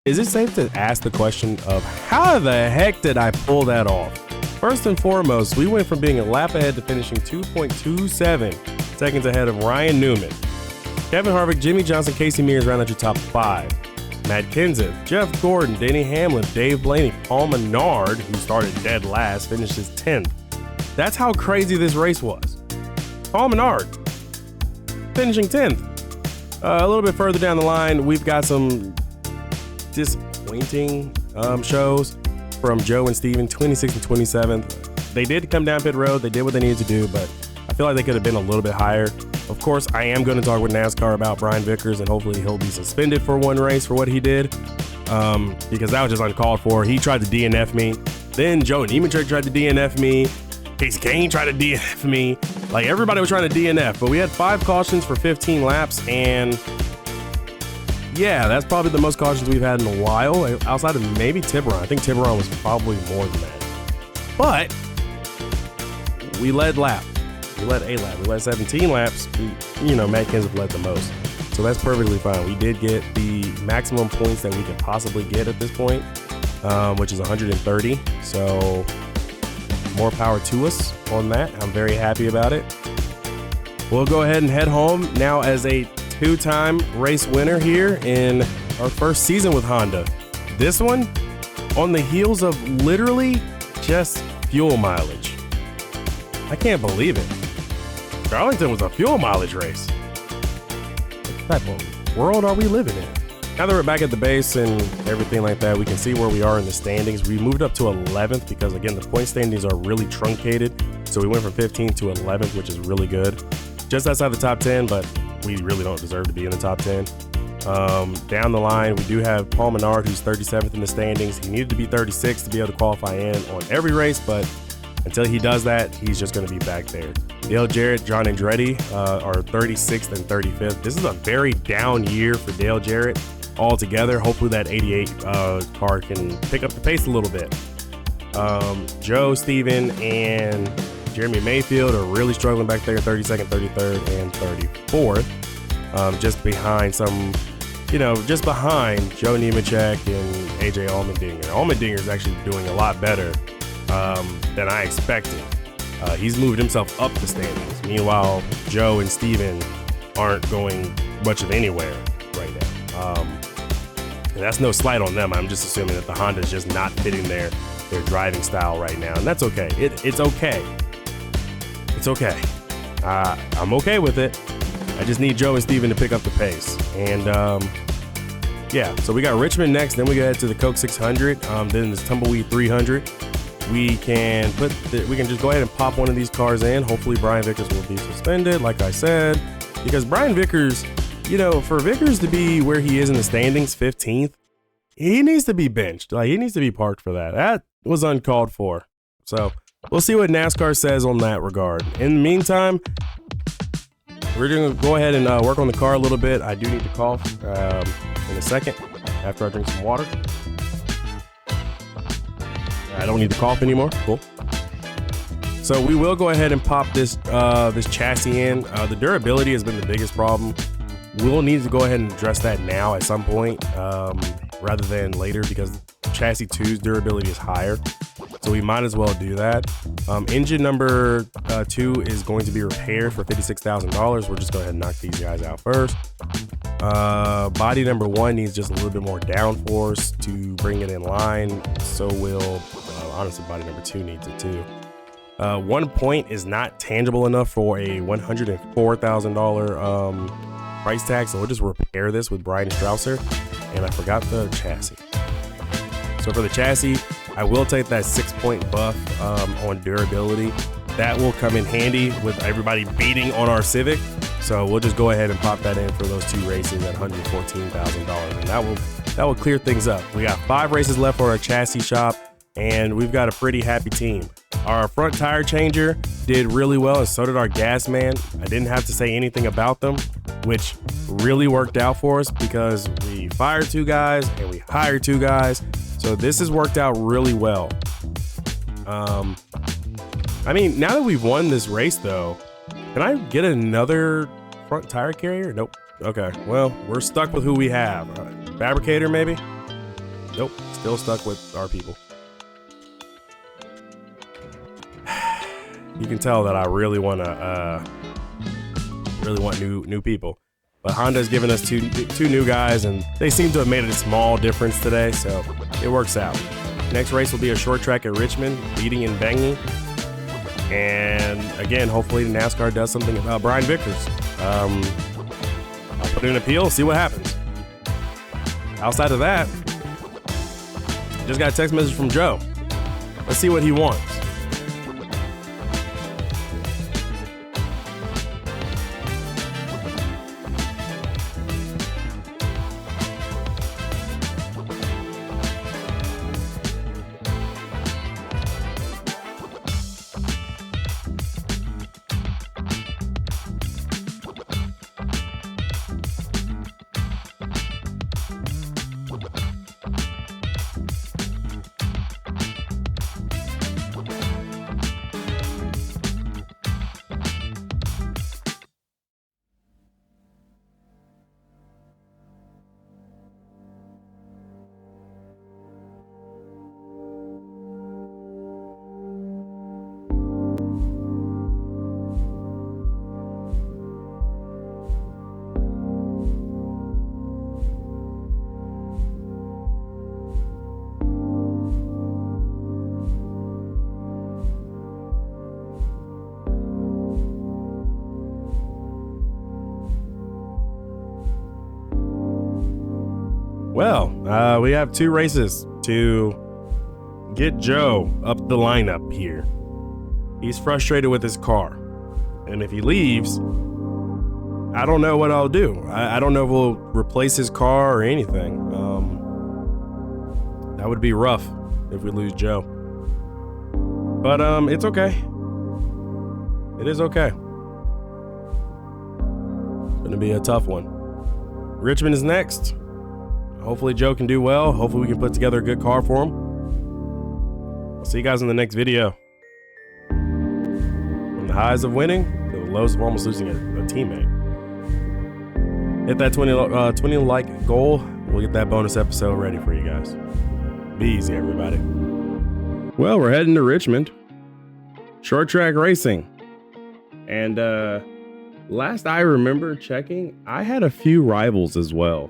Is it safe to ask the question of how the heck did I pull that off? First and foremost, we went from being a lap ahead to finishing 2.27 seconds ahead of Ryan Newman. Kevin Harvick, Jimmy Johnson, Casey Mears round out your top 5. Matt Kenseth, Jeff Gordon, Denny Hamlin, Dave Blaney, Paul Menard, who started dead last, finished his 10th. That's how crazy this race was. Paul Menard finishing 10th. A little bit further down the line, we've got some disappointing shows from Joe and Steven, 26th and 27th. They did come down pit road. They did what they needed to do, but I feel like they could have been a little bit higher. Of course, I am going to talk with NASCAR about Brian Vickers, and hopefully he'll be suspended for one race for what he did, because that was just uncalled for. He tried to DNF me. Then Joe Nemechek tried to DNF me. Casey Kane tried to DNF me. Like, everybody was trying to DNF, but we had 5 cautions for 15 laps, and yeah, that's probably the most cautions we've had in a while, outside of maybe Tiburon. I think Tiburon was probably more than that. But we led lap. We led a lap. We led 17 laps. Matt Kenseth led the most. So that's perfectly fine. We did get the maximum points that we could possibly get at this point, which is 130. So more power to us on that. I'm very happy about it. We'll go ahead and head home now as a 2-time race winner here in our first season with Honda. This one on the heels of literally just fuel mileage. I can't believe it. Darlington was a fuel mileage race. What type of world are we living in? Now that we're back at the base and everything like that, we can see where we are in the standings. We moved up to 11th because, again, the point standings are really truncated. So we went from 15th to 11th, which is really good. Just outside the top 10, but we really don't deserve to be in the top 10. Down the line, we do have Paul Menard, who's 37th in the standings. He needed to be 36 to be able to qualify in on every race, but until he does that, he's just going to be back there. Dale Jarrett, John Andretti are 36th and 35th. This is a very down year for Dale Jarrett altogether. Hopefully that 88 car can pick up the pace a little bit. Joe, Steven, and Jeremy Mayfield are really struggling back there, 32nd, 33rd, and 34th. Just behind just behind Joe Nemechek and AJ Allmendinger. Allmendinger is actually doing a lot better than I expected. He's moved himself up the standings. Meanwhile, Joe and Steven aren't going much of anywhere right now. And that's no slight on them. I'm just assuming that the Honda is just not fitting their driving style right now, and that's okay. It's okay. It's okay. I'm okay with it. I just need Joe and Steven to pick up the pace. And yeah, so we got Richmond next. Then we go to the Coke 600. Then this Tumbleweed 300. We can just go ahead and pop one of these cars in. Hopefully Brian Vickers will be suspended, like I said, because Brian Vickers, for Vickers to be where he is in the standings, 15th, he needs to be benched. Like, he needs to be parked for that. That was uncalled for. So we'll see what NASCAR says on that regard. In the meantime, we're going to go ahead and work on the car a little bit. I do need to cough in a second after I drink some water. I don't need to cough anymore. Cool. So we will go ahead and pop this chassis in. The durability has been the biggest problem. We'll need to go ahead and address that now at some point. rather than later because chassis 2's durability is higher. So we might as well do that. Engine number 2 is going to be repaired for $56,000. We'll just go ahead and knock these guys out first. Body number 1 needs just a little bit more downforce to bring it in line. So will, honestly, body number 2 needs it too. 1 point is not tangible enough for a $104,000 price tag. So we'll just repair this with Brian Strausser. And I forgot the chassis. So for the chassis, I will take that 6-point buff on durability. That will come in handy with everybody beating on our Civic. So we'll just go ahead and pop that in for those 2 races at $114,000. And that will clear things up. We got 5 races left for our chassis shop, and we've got a pretty happy team. Our front tire changer did really well, and so did our gas man. I didn't have to say anything about them, which really worked out for us because we fired 2 guys and we hired 2 guys. So this has worked out really well. I mean, now that we've won this race though, can I get another front tire carrier? Nope. Okay, well, we're stuck with who we have. Fabricator maybe? Nope, still stuck with our people. You can tell that I really want new people. But Honda's given us two new guys, and they seem to have made a small difference today, so it works out. Next race will be a short track at Richmond, beating and banging. And again, hopefully NASCAR does something about Brian Vickers. I'll put in an appeal, see what happens. Outside of that, just got a text message from Joe. Let's see what he wants. Well, we have 2 races to get Joe up the lineup here. He's frustrated with his car. And if he leaves, I don't know what I'll do. I don't know if we'll replace his car or anything. That would be rough if we lose Joe. But it's okay. It is okay. It's going to be a tough one. Richmond is next. Hopefully Joe can do well. Hopefully we can put together a good car for him. I'll see you guys in the next video. From the highs of winning to the lows of almost losing a teammate. Hit that 20 like goal. We'll get that bonus episode ready for you guys. Be easy, everybody. Well, we're heading to Richmond. Short track racing. And last I remember checking, I had a few rivals as well.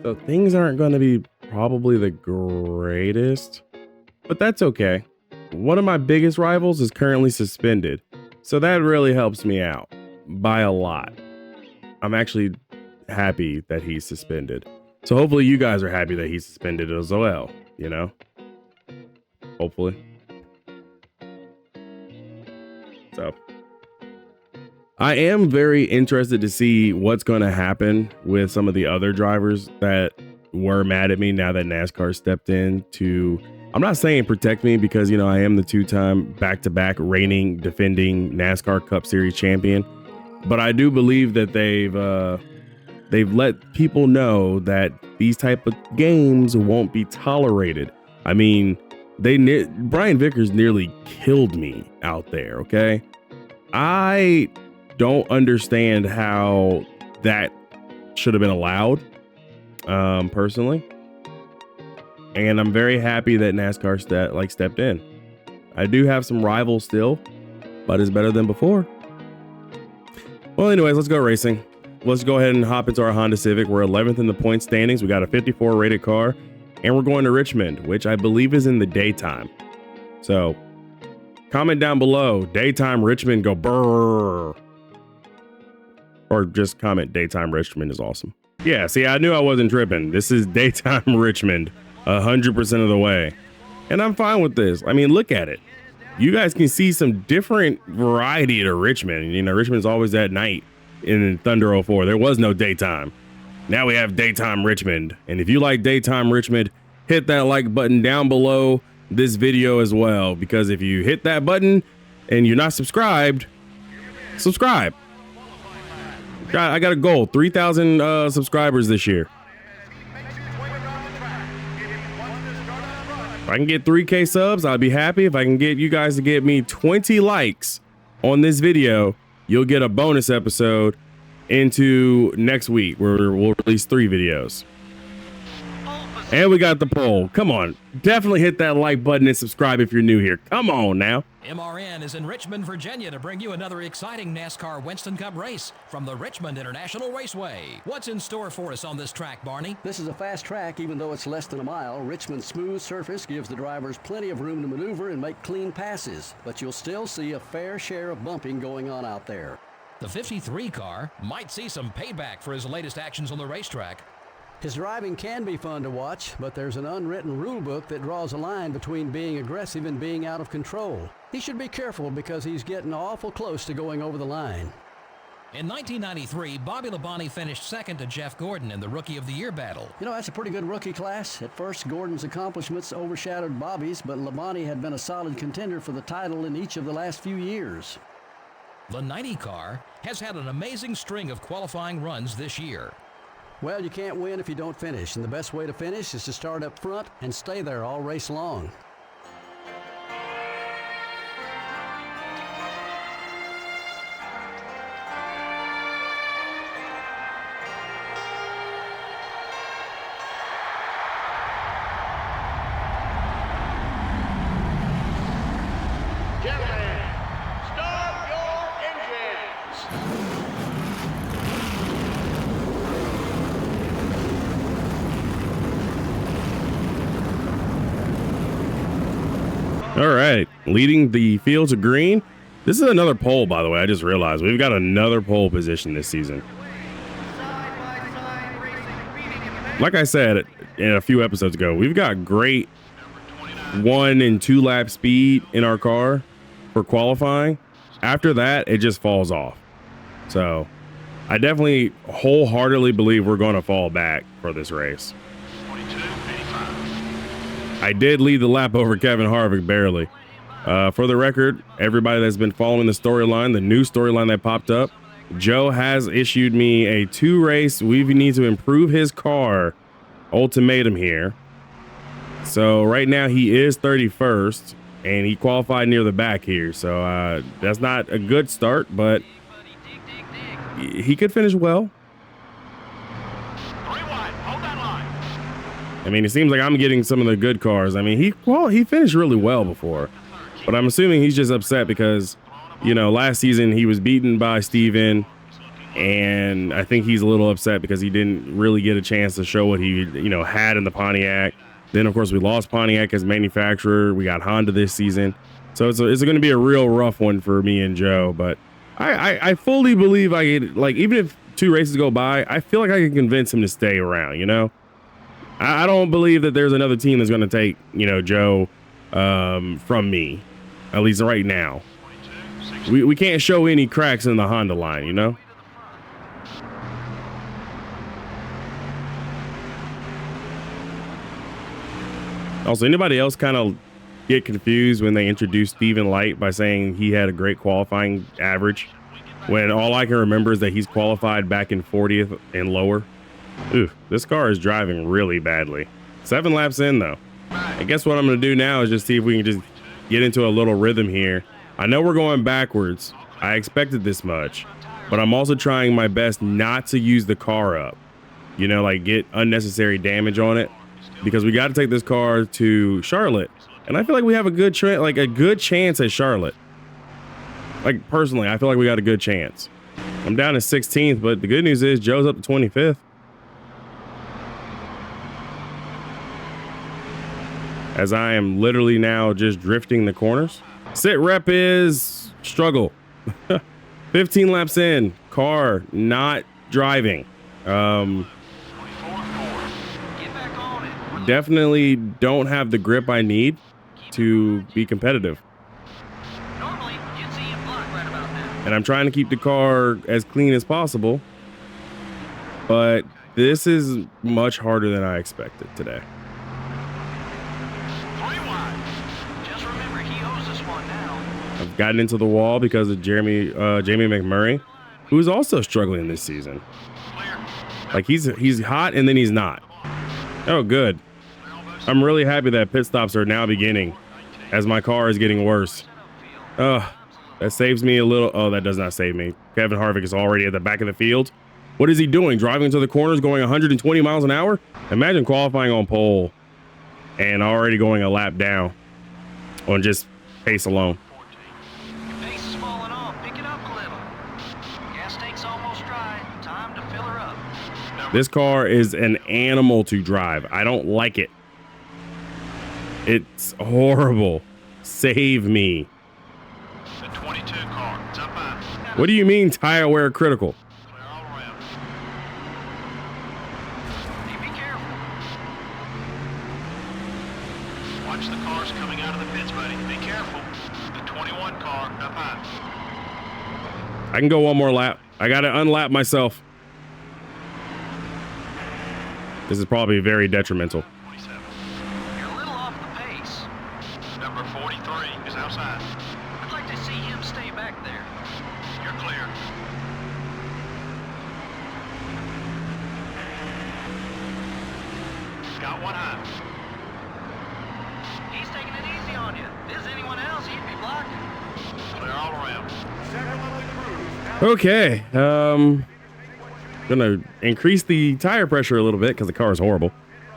So things aren't going to be probably the greatest, but that's okay. One of my biggest rivals is currently suspended, so that really helps me out by a lot. I'm actually happy that he's suspended. So hopefully you guys are happy that he's suspended as well, you know? Hopefully. So I am very interested to see what's going to happen with some of the other drivers that were mad at me now that NASCAR stepped in to, I'm not saying protect me because, you know, I am the 2-time back-to-back reigning, defending NASCAR Cup Series champion. But I do believe that they've let people know that these type of games won't be tolerated. I mean, Brian Vickers nearly killed me out there, okay? I don't understand how that should have been allowed, personally. and I'm very happy that NASCAR stepped in. I do have some rivals still, but it's better than before. Well, anyways, let's go racing. Let's go ahead and hop into our Honda Civic. We're 11th in the point standings. We got a 54 rated car, and we're going to Richmond, which I believe is in the daytime. So comment down below, daytime Richmond, go brrr. Or just comment daytime Richmond is awesome. Yeah, see, I knew I wasn't tripping. This is daytime Richmond 100% of the way. And I'm fine with this. I mean, look at it. You guys can see some different variety to Richmond. You know, Richmond's always at night in Thunder 04. There was no daytime. Now we have daytime Richmond. And if you like daytime Richmond, hit that like button down below this video as well. Because if you hit that button and you're not subscribed, subscribe. I got a goal, 3,000 subscribers this year. If I can get 3K subs, I'll be happy. If I can get you guys to get me 20 likes on this video, you'll get a bonus episode into next week where we'll release 3 videos. And we got the poll. Come on, definitely hit that like button and subscribe if you're new here. Come on now. MRN is in Richmond, Virginia to bring you another exciting NASCAR Winston Cup race from the Richmond International Raceway. What's in store for us on this track, Barney? This is a fast track, even though it's less than a mile. Richmond's smooth surface gives the drivers plenty of room to maneuver and make clean passes, but you'll still see a fair share of bumping going on out there. The 53 car might see some payback for his latest actions on the racetrack. His driving can be fun to watch, but there's an unwritten rule book that draws a line between being aggressive and being out of control. He should be careful because he's getting awful close to going over the line. In 1993, Bobby Labonte finished second to Jeff Gordon in the Rookie of the Year battle. You know, that's a pretty good rookie class. At first, Gordon's accomplishments overshadowed Bobby's, but Labonte had been a solid contender for the title in each of the last few years. The 90 car has had an amazing string of qualifying runs this year. Well, you can't win if you don't finish, and the best way to finish is to start up front and stay there all race long. Gentlemen, start your engines. All right, leading the field to green. This is another pole, by the way. I just realized we've got another pole position this season. Like I said in a few episodes ago, we've got great 1 and 2 lap speed in our car for qualifying. After that, it just falls off. So I definitely wholeheartedly believe we're going to fall back for this race. I did lead the lap over Kevin Harvick barely. For the record, everybody that's been following the storyline, the new storyline that popped up, Joe has issued me a 2-race, we need to improve his car ultimatum here. So right now he is 31st and he qualified near the back here. So that's not a good start, but he could finish well. I mean, it seems like I'm getting some of the good cars. I mean, he finished really well before, but I'm assuming he's just upset because, you know, last season he was beaten by Steven, and I think he's a little upset because he didn't really get a chance to show what he, you know, had in the Pontiac. Then, of course, we lost Pontiac as manufacturer. We got Honda this season. So it's going to be a real rough one for me and Joe, but I fully believe I could, like, even if 2 races go by, I feel like I can convince him to stay around, you know? I don't believe that there's another team that's going to take, you know, Joe from me, at least right now. We can't show any cracks in the Honda line, you know? Also, anybody else kind of get confused when they introduced Steven Light by saying he had a great qualifying average, when all I can remember is that he's qualified back in 40th and lower? Ooh, this car is driving really badly. 7 laps in, though. I guess what I'm going to do now is just see if we can just get into a little rhythm here. I know we're going backwards. I expected this much, but I'm also trying my best not to use the car up. You know, like get unnecessary damage on it. because we got to take this car to Charlotte. And I feel like we have a good chance at Charlotte. Like, personally, I feel like we got a good chance. I'm down to 16th, but the good news is Joe's up to 25th. As I am literally now just drifting the corners. Sit rep is struggle. 15 laps in, car not driving. Definitely don't have the grip I need to be competitive. And I'm trying to keep the car as clean as possible, but this is much harder than I expected today. I've gotten into the wall because of Jamie McMurray, who's also struggling this season. Like he's hot and then he's not. Oh, good. I'm really happy that pit stops are now beginning as my car is getting worse. That saves me a little. Oh, that does not save me. Kevin Harvick is already at the back of the field. What is he doing? Driving into the corners, going 120 miles an hour? Imagine qualifying on pole and already going a lap down on just pace alone. Pace is falling off. Pick it up a little. Gas tank's almost dry. Time to fill her up. This car is an animal to drive. I don't like it. It's horrible. Save me. The 22 car. It's up high. What do you mean tire wear critical? Clear all around. Hey, be careful. Watch the cars coming out of the pits, buddy. Be careful. The 21 car up high. I can go one more lap. I got to unlap myself. This is probably very detrimental. 27. You're a little off the pace. Number 43 is outside. I'd like to see him stay back there. You're clear. Got one high. He's taking it easy on you. If there's anyone else, he'd be blocking. Clear all around. Okay. Gonna increase the tire pressure a little bit because the car is horrible.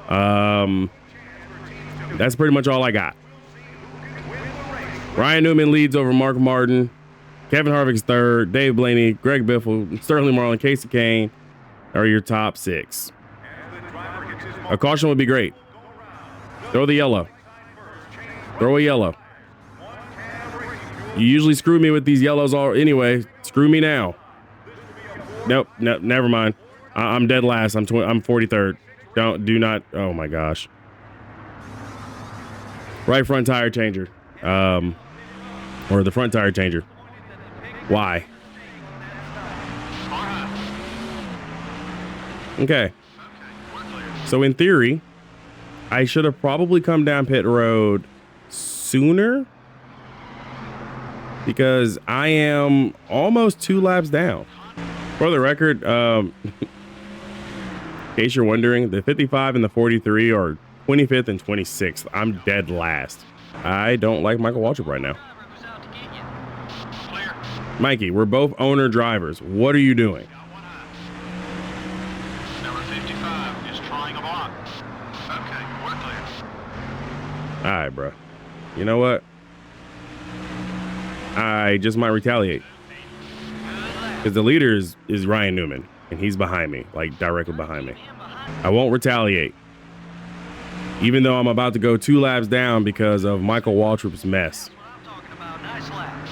That's pretty much all I got. Ryan Newman leads over Mark Martin. Kevin Harvick's third. Dave Blaney, Greg Biffle, Sterling Marlin, Casey Kane are your top six. A caution would be great. Throw the yellow. Throw a yellow. You usually screw me with these yellows anyway. Screw me now. Nope, no, never mind. I'm dead last. I'm 43rd. Do not. Oh my gosh. Right front tire changer. Or the front tire changer. Why? Okay. So in theory, I should have probably come down pit road sooner because I am almost 2 laps down. For the record, in case you're wondering, the 55 and the 43 are 25th and 26th. I'm dead last. I don't like Michael Waltrip right now. Mikey, we're both owner drivers. What are you doing? Number 55 is trying a block. Okay, we're clear. All right, bro. You know what? I just might retaliate. Because the leader is Ryan Newman, and he's behind me, like directly behind me. I won't retaliate. Even though I'm about to go 2 laps down because of Michael Waltrip's mess. I'm talking about nice laps.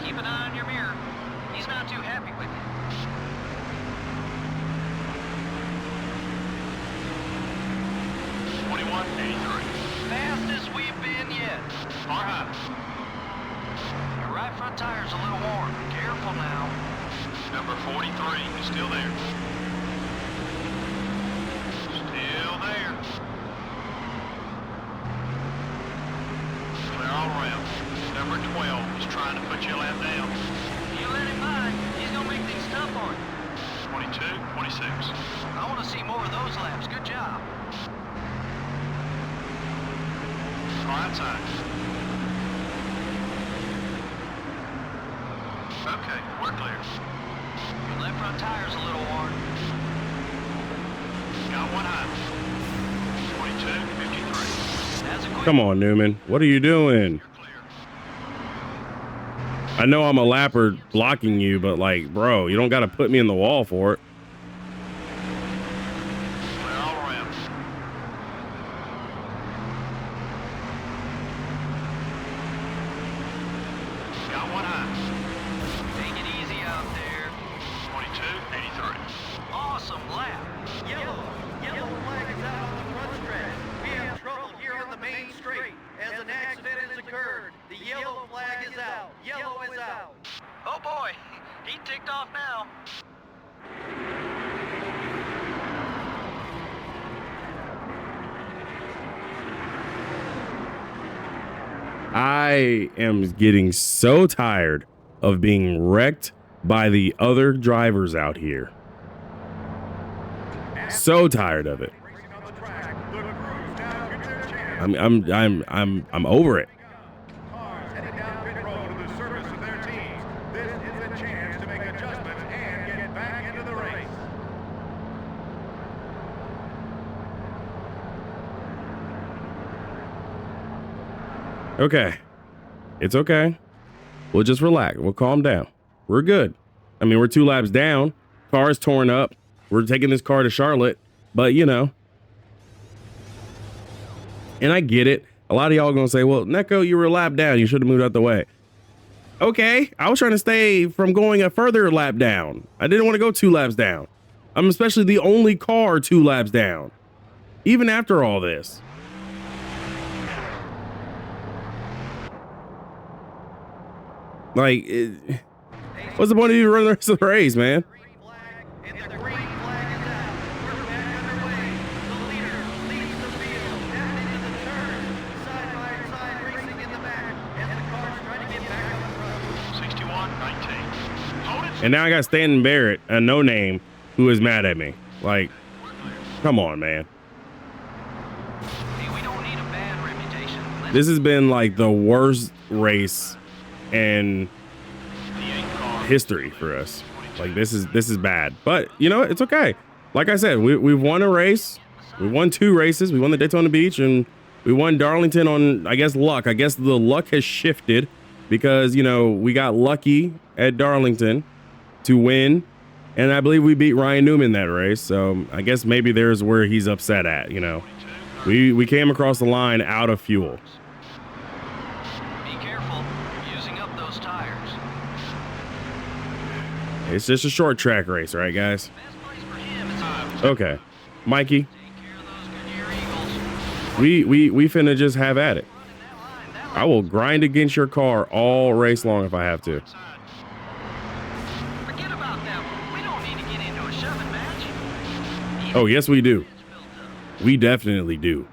Keep an eye on your mirror. He's not too happy with you. Fastest we've been yet. Far high. Your right front tire's a little warm. Careful now. Number 43 is still there. Still there. Clear all around. Number 12 is trying to put you a lap down. You let him by. He's gonna make things tough on you. 22, 26. I want to see more of those laps. Good job. Car outside. Okay, we're clear. Your left front tire's a little worn. Got one high. 22:53. That's a quick Come on, Newman. What are you doing? You're clear. I know I'm a lapper blocking you, but like, bro, you don't got to put me in the wall for it. Clear all around. Got one high. Take it easy out there. 22:83. Awesome lap. Yellow flag is out on the front stretch. We have trouble here on the main straight. As an accident has occurred, the yellow flag is out. Yellow is out. Oh boy, he ticked off now. I am getting so tired of being wrecked by the other drivers out here. So tired of it. Racing on the track. The crews now get their chance. I'm over it. Cars heading down pit road to the service of their teams. This is a chance to make adjustments and get back into the race. Okay. It's okay. We'll just relax. We'll calm down. We're good. I mean, we're 2 laps down. Car's torn up. We're taking this car to Charlotte, but you know. And I get it. A lot of y'all gonna say, well, Neko, you were a lap down. You should have moved out the way. Okay. I was trying to stay from going a further lap down. I didn't want to go 2 laps down. I'm especially the only car 2 laps down. Even after all this. Like, what's the point of even running the rest of the race, man? Green flag, and the green flag is out. We're back underway. The leader leads the field down into the turn. Side by side racing in the back as the cars try to get back on the front. 61:19. Hold it. And now I got Stanton Barrett, a no name, who is mad at me. Like, come on, man. Hey, we don't need a bad reputation. This has been like the worst race in history for us. Like, this is bad. But you know, it's okay. Like I said, we've won a race. We won 2 races. We won the Daytona Beach and we won Darlington on, I guess, luck. I guess the luck has shifted because, you know, we got lucky at Darlington to win. And I believe we beat Ryan Newman that race. So I guess maybe there's where he's upset at, you know. We came across the line out of fuel. Be careful. You're using up those tires. It's just a short track race, right, guys? Best place for him is Okay. Mikey, take care of those Goodyear Eagles. we finna just have at it. That I will grind against your car all race long if I have to. Forget about them. We don't need to get into a shoving match. Oh, yes, we do. We definitely do.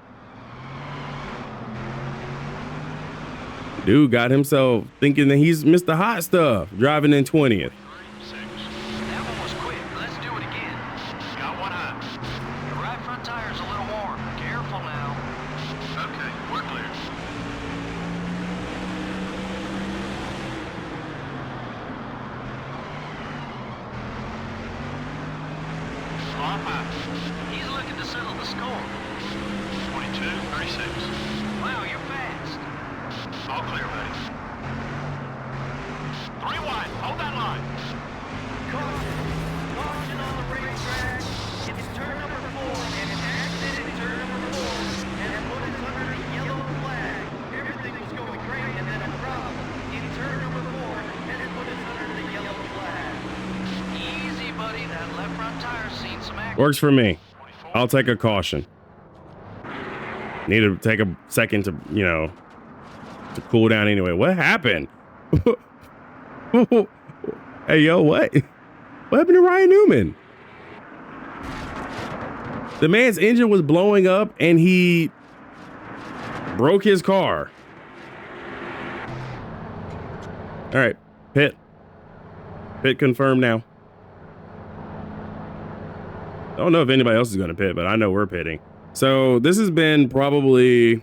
Dude got himself thinking that he's Mr. Hot Stuff, driving in 20th. That one was quick. Let's do it again. Got one high. The right front tire's a little worn. Careful now. Okay, we're clear. Far high. He's looking to settle the score. 22:36. Wow, you're fast. All clear, buddy. 3 wide. Hold that line. Caution on the racetrack. It's turn number 4 and an accident in turn number 4 has put us under the yellow flag. Everything was going great and then a problem in turn number 4 has put us under the yellow flag. Easy, buddy. That left front tire's seen some action. Works for me. I'll take a caution. Need to take a second to, you know, to cool down anyway. What happened? Hey, yo, what? What happened to Ryan Newman? The man's engine was blowing up and he broke his car. All right, pit. Pit confirmed now. I don't know if anybody else is going to pit, but I know we're pitting. So this has been probably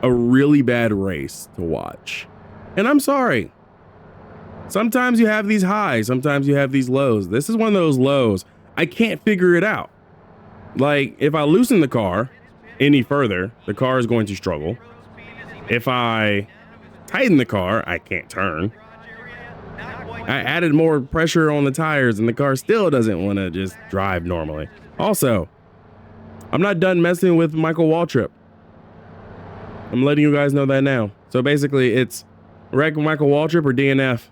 a really bad race to watch. And I'm sorry. Sometimes you have these highs, sometimes you have these lows. This is one of those lows. I can't figure it out. Like, if I loosen the car any further, the car is going to struggle. If I tighten the car, I can't turn. I added more pressure on the tires and the car still doesn't want to just drive normally. Also, I'm not done messing with Michael Waltrip. I'm letting you guys know that now. So basically, it's wreck Michael Waltrip or DNF.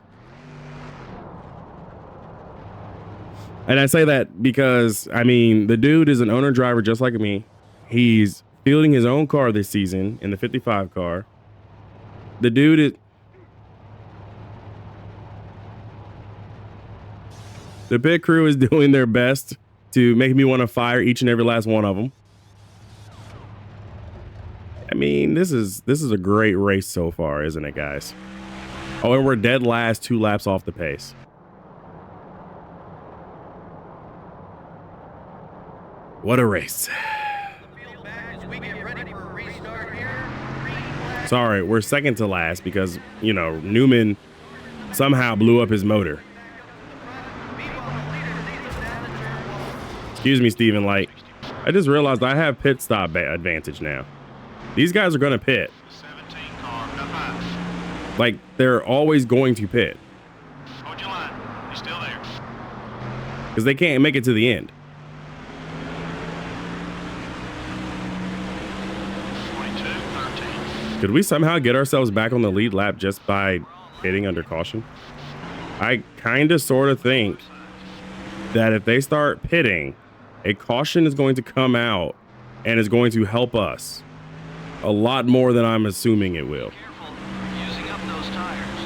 And I say that because, I mean, the dude is an owner driver just like me. He's fielding his own car this season in the 55 car. The dude is... The pit crew is doing their best to make me want to fire each and every last one of them. I mean, this is a great race so far, isn't it, guys? Oh, and we're dead last, 2 laps off the pace. What a race. Sorry, we're second to last because, you know, Newman somehow blew up his motor. Excuse me, Stephen Light. I just realized I have pit stop advantage now. These guys are going to pit. Like, they're always going to pit. Hold your line. He's still there. Because they can't make it to the end. 22-13. Could we somehow get ourselves back on the lead lap just by hitting under caution? I kind of sort of think that if they start pitting, a caution is going to come out and is going to help us a lot more than I'm assuming it will. Careful, you're using up those tires.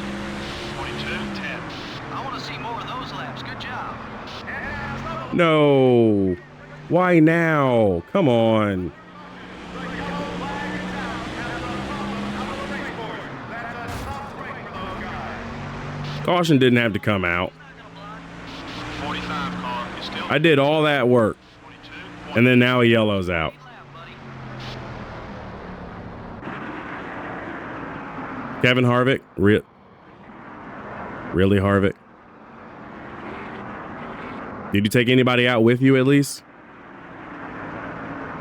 22-10. I want to see more of those laps. Good job. No. Why now? Come on. Caution didn't have to come out. 45 car is still I did all that work. 22. And then now a yellow's out. Kevin Harvick, really Harvick. Did you take anybody out with you at least?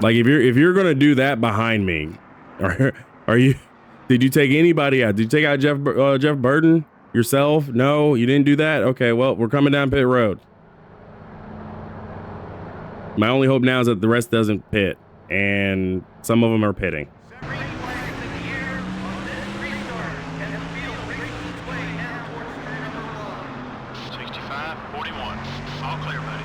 Like if you're gonna do that behind me, are you? Did you take anybody out? Did you take out Jeff Burton yourself? No, you didn't do that. Okay, well we're coming down pit road. My only hope now is that the rest doesn't pit, and some of them are pitting. 65-41. All clear, buddy.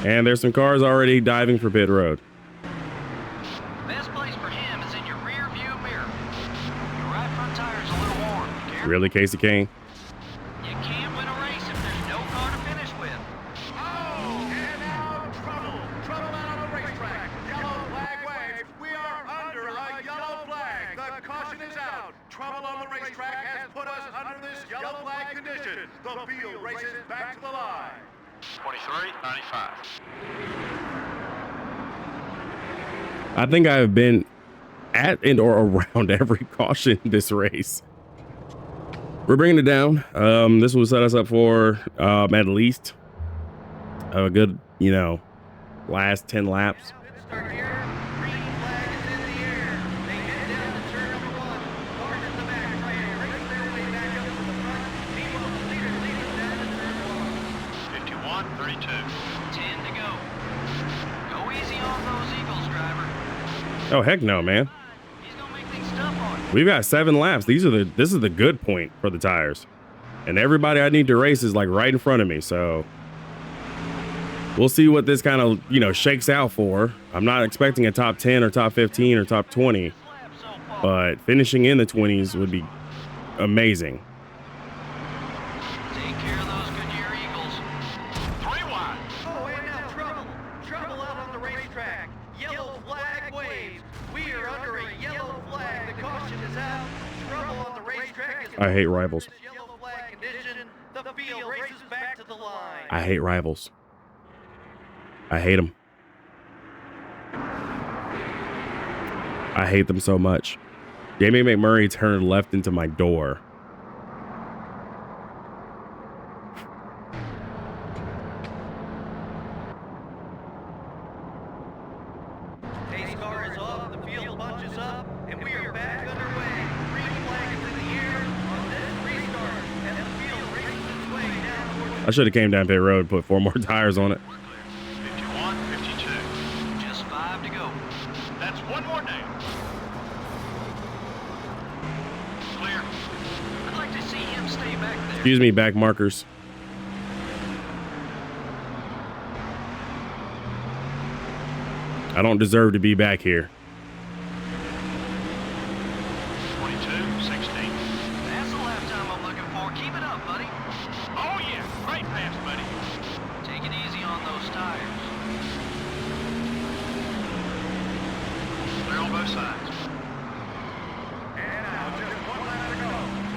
And there's some cars already diving for pit road. Best place for him is in your rear view mirror. Your right front tire's a little warm. Careful. Really, Casey Kane? You can't win a race if there's no car to finish with. Oh, and now trouble. Trouble out on the racetrack. Yellow flag waved. We are under a yellow flag. The caution is out. Trouble on the racetrack has put us under this yellow flag condition. The field races back to the line. 23-95. I think I've been at and or around every caution this race. We're bringing it down. This will set us up for at least a good, you know, last 10 laps. Oh heck no, man. He's gonna make things tough on you. We've got 7 laps. This is the good point for the tires. And everybody I need to race is like right in front of me. So we'll see what this kind of, you know, shakes out for. I'm not expecting a top 10 or top 15 or top 20, but finishing in the 20s would be amazing. Take care of those Goodyear Eagles. 3 wide. Oh, and now trouble. Trouble out on the racetrack. Yellow flag waved. We are under a yellow flag. The caution is out. Trouble on the racetrack. I hate rivals. Yellow flag condition. The field races back to the line. I hate rivals. I hate them. I hate them so much. Jamie McMurray turned left into my door. Pace car is off, the field bunches up, and we are back underway. Green flag is in the air on this restart, and the field races its way down towards I should have came down pit road and put 4 more tires on it. 51, 52. Just 5 to go. That's one more down. Clear. I'd like to see him stay back there. Excuse me, back markers. I don't deserve to be back here. 22, 16. That's the lap time I'm looking for. Keep it up, buddy. Oh, yeah. Great pass, buddy. Take it easy on those tires. Clear on both sides. And now, just one lap to go.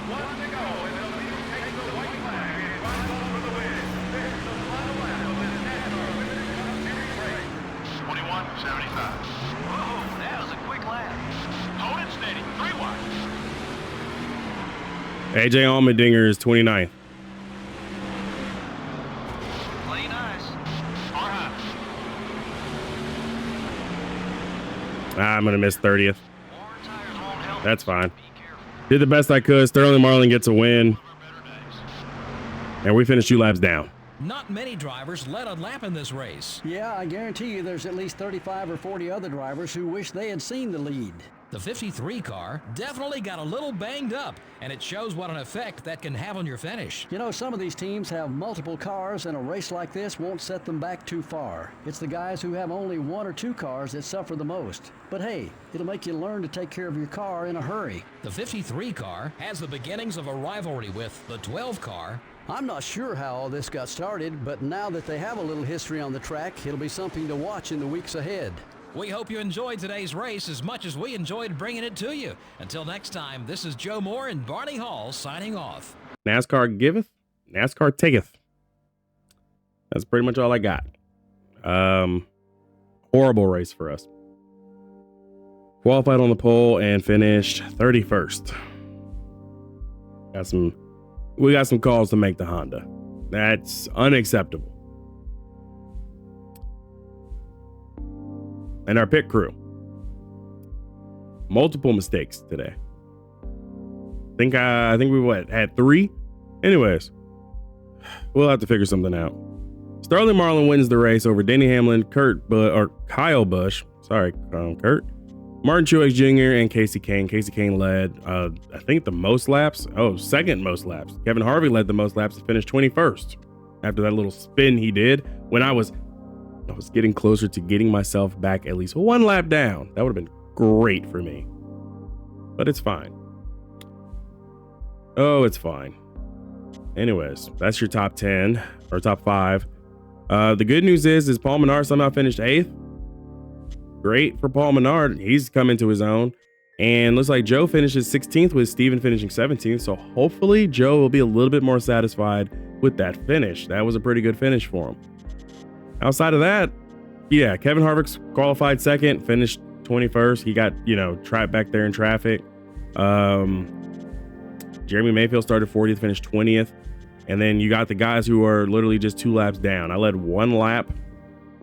One to go, and the field takes the white flag and runs on for the win. This is the final lap of this NASCAR Winston Cup Series race. 21, 75. Whoa, that was a quick lap. Hold it steady. 3 wide. AJ Allmendinger is 29th. Play nice. All right. I'm going to miss 30th. More tires won't help. That's fine. Be careful. Did the best I could. Sterling Marlin gets a win. And we finished 2 laps down. Not many drivers led a lap in this race. Yeah, I guarantee you there's at least 35 or 40 other drivers who wish they had seen the lead. The 53 car definitely got a little banged up, and it shows what an effect that can have on your finish. You know, some of these teams have multiple cars, and a race like this won't set them back too far. It's the guys who have only 1 or 2 cars that suffer the most. But hey, it'll make you learn to take care of your car in a hurry. The 53 car has the beginnings of a rivalry with the 12 car. I'm not sure how all this got started, but now that they have a little history on the track, it'll be something to watch in the weeks ahead. We hope you enjoyed today's race as much as we enjoyed bringing it to you. Until next time, this is Joe Moore and Barney Hall signing off. NASCAR giveth, NASCAR taketh. That's pretty much all I got. Horrible race for us. Qualified on the pole and finished 31st. We got some calls to make the Honda. That's unacceptable. And our pit crew. Multiple mistakes today. I think we had 3. Anyways, we'll have to figure something out. Sterling Marlin wins the race over Denny Hamlin, Kyle Busch. Sorry, Kurt. Martin Truex Jr. and Casey Kane. Casey Kane led, I think, the most laps. Second most laps. Kevin Harvick led the most laps and finished 21st after that little spin he did when I was getting closer to getting myself back at least 1 lap down. That would have been great for me. But it's fine. Oh, it's fine. Anyways, that's your top 10 or top 5. The good news is Paul Menard somehow finished 8th. Great for Paul Menard. He's come into his own. And looks like Joe finishes 16th with Steven finishing 17th. So hopefully Joe will be a little bit more satisfied with that finish. That was a pretty good finish for him. Outside of that, yeah, Kevin Harvick's qualified 2nd, finished 21st. He got, trapped back there in traffic. Jeremy Mayfield started 40th, finished 20th. And then you got the guys who are literally just 2 laps down. I led 1 lap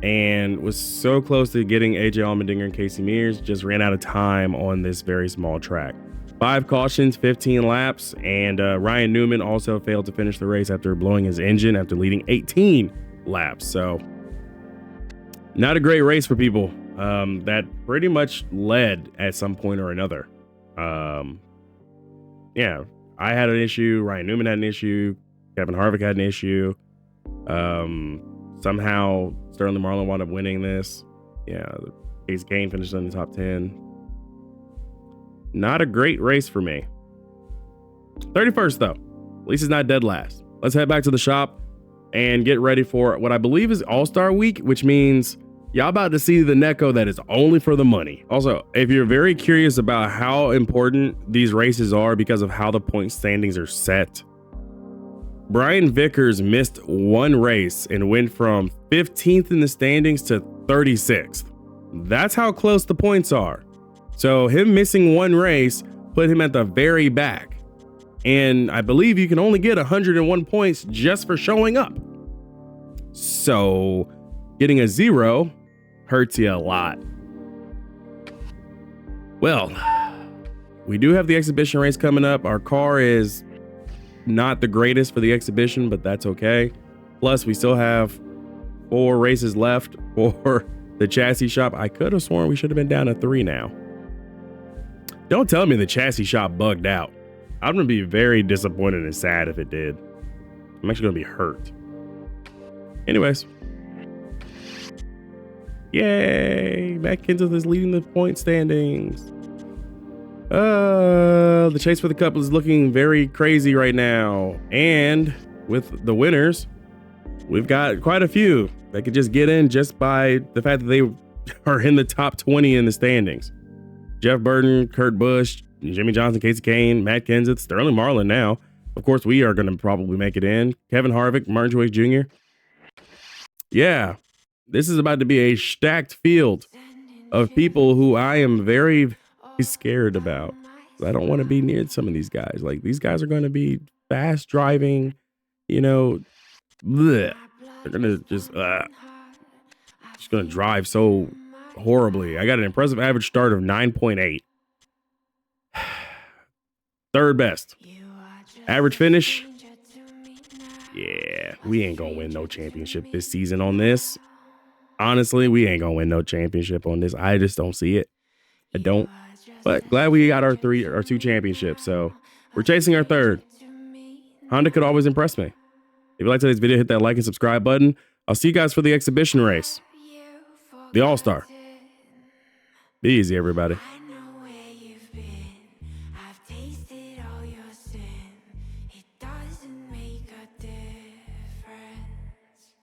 and was so close to getting AJ Allmendinger and Casey Mears, just ran out of time on this very small track. 5 cautions, 15 laps, and Ryan Newman also failed to finish the race after blowing his engine after leading 18 laps. So not a great race for people that pretty much led at some point or another. Yeah, I had an issue. Ryan Newman had an issue. Kevin Harvick had an issue. Somehow Sterling Marlin wound up winning this. Yeah, Casey Kane finished in the top 10. Not a great race for me. 31st though. At least it's not dead last. Let's head back to the shop and get ready for what I believe is All-Star Week, which means y'all about to see the Necco that is only for the money. Also, if you're very curious about how important these races are because of how the point standings are set, Brian Vickers missed one race and went from 15th in the standings to 36th. That's how close the points are. So him missing one race put him at the very back. And I believe you can only get 101 points just for showing up. So getting a 0 hurts you a lot. Well, we do have the exhibition race coming up. Our car is not the greatest for the exhibition, but that's okay. Plus, we still have 4 races left for the chassis shop. I could have sworn we should have been down to 3 now. Don't tell me the chassis shop bugged out. I'm going to be very disappointed and sad if it did. I'm actually going to be hurt. Anyways. Yay! Matt Kenseth is leading the point standings. The chase for the cup is looking very crazy right now. And with the winners, we've got quite a few that could just get in just by the fact that they are in the top 20 in the standings. Jeff Burton, Kurt Busch, Jimmy Johnson, Casey Kane, Matt Kenseth, Sterling Marlin now. Of course, we are going to probably make it in. Kevin Harvick, Martin Truex Jr. Yeah, this is about to be a stacked field of people who I am very scared about. I don't want to be near some of these guys. Like, these guys are going to be fast driving, you know, bleh. They're going to just going to drive so horribly. I got an impressive average start of 9.8. Third best. Average finish. Yeah, we ain't gonna win no championship this season on this. Honestly, we ain't gonna win no championship on this. I just don't see it. I don't. But glad we got our 2 championships. So we're chasing our 3rd. Honda could always impress me. If you like today's video, hit that like and subscribe button. I'll see you guys for the exhibition race. The All-Star. Be easy, everybody.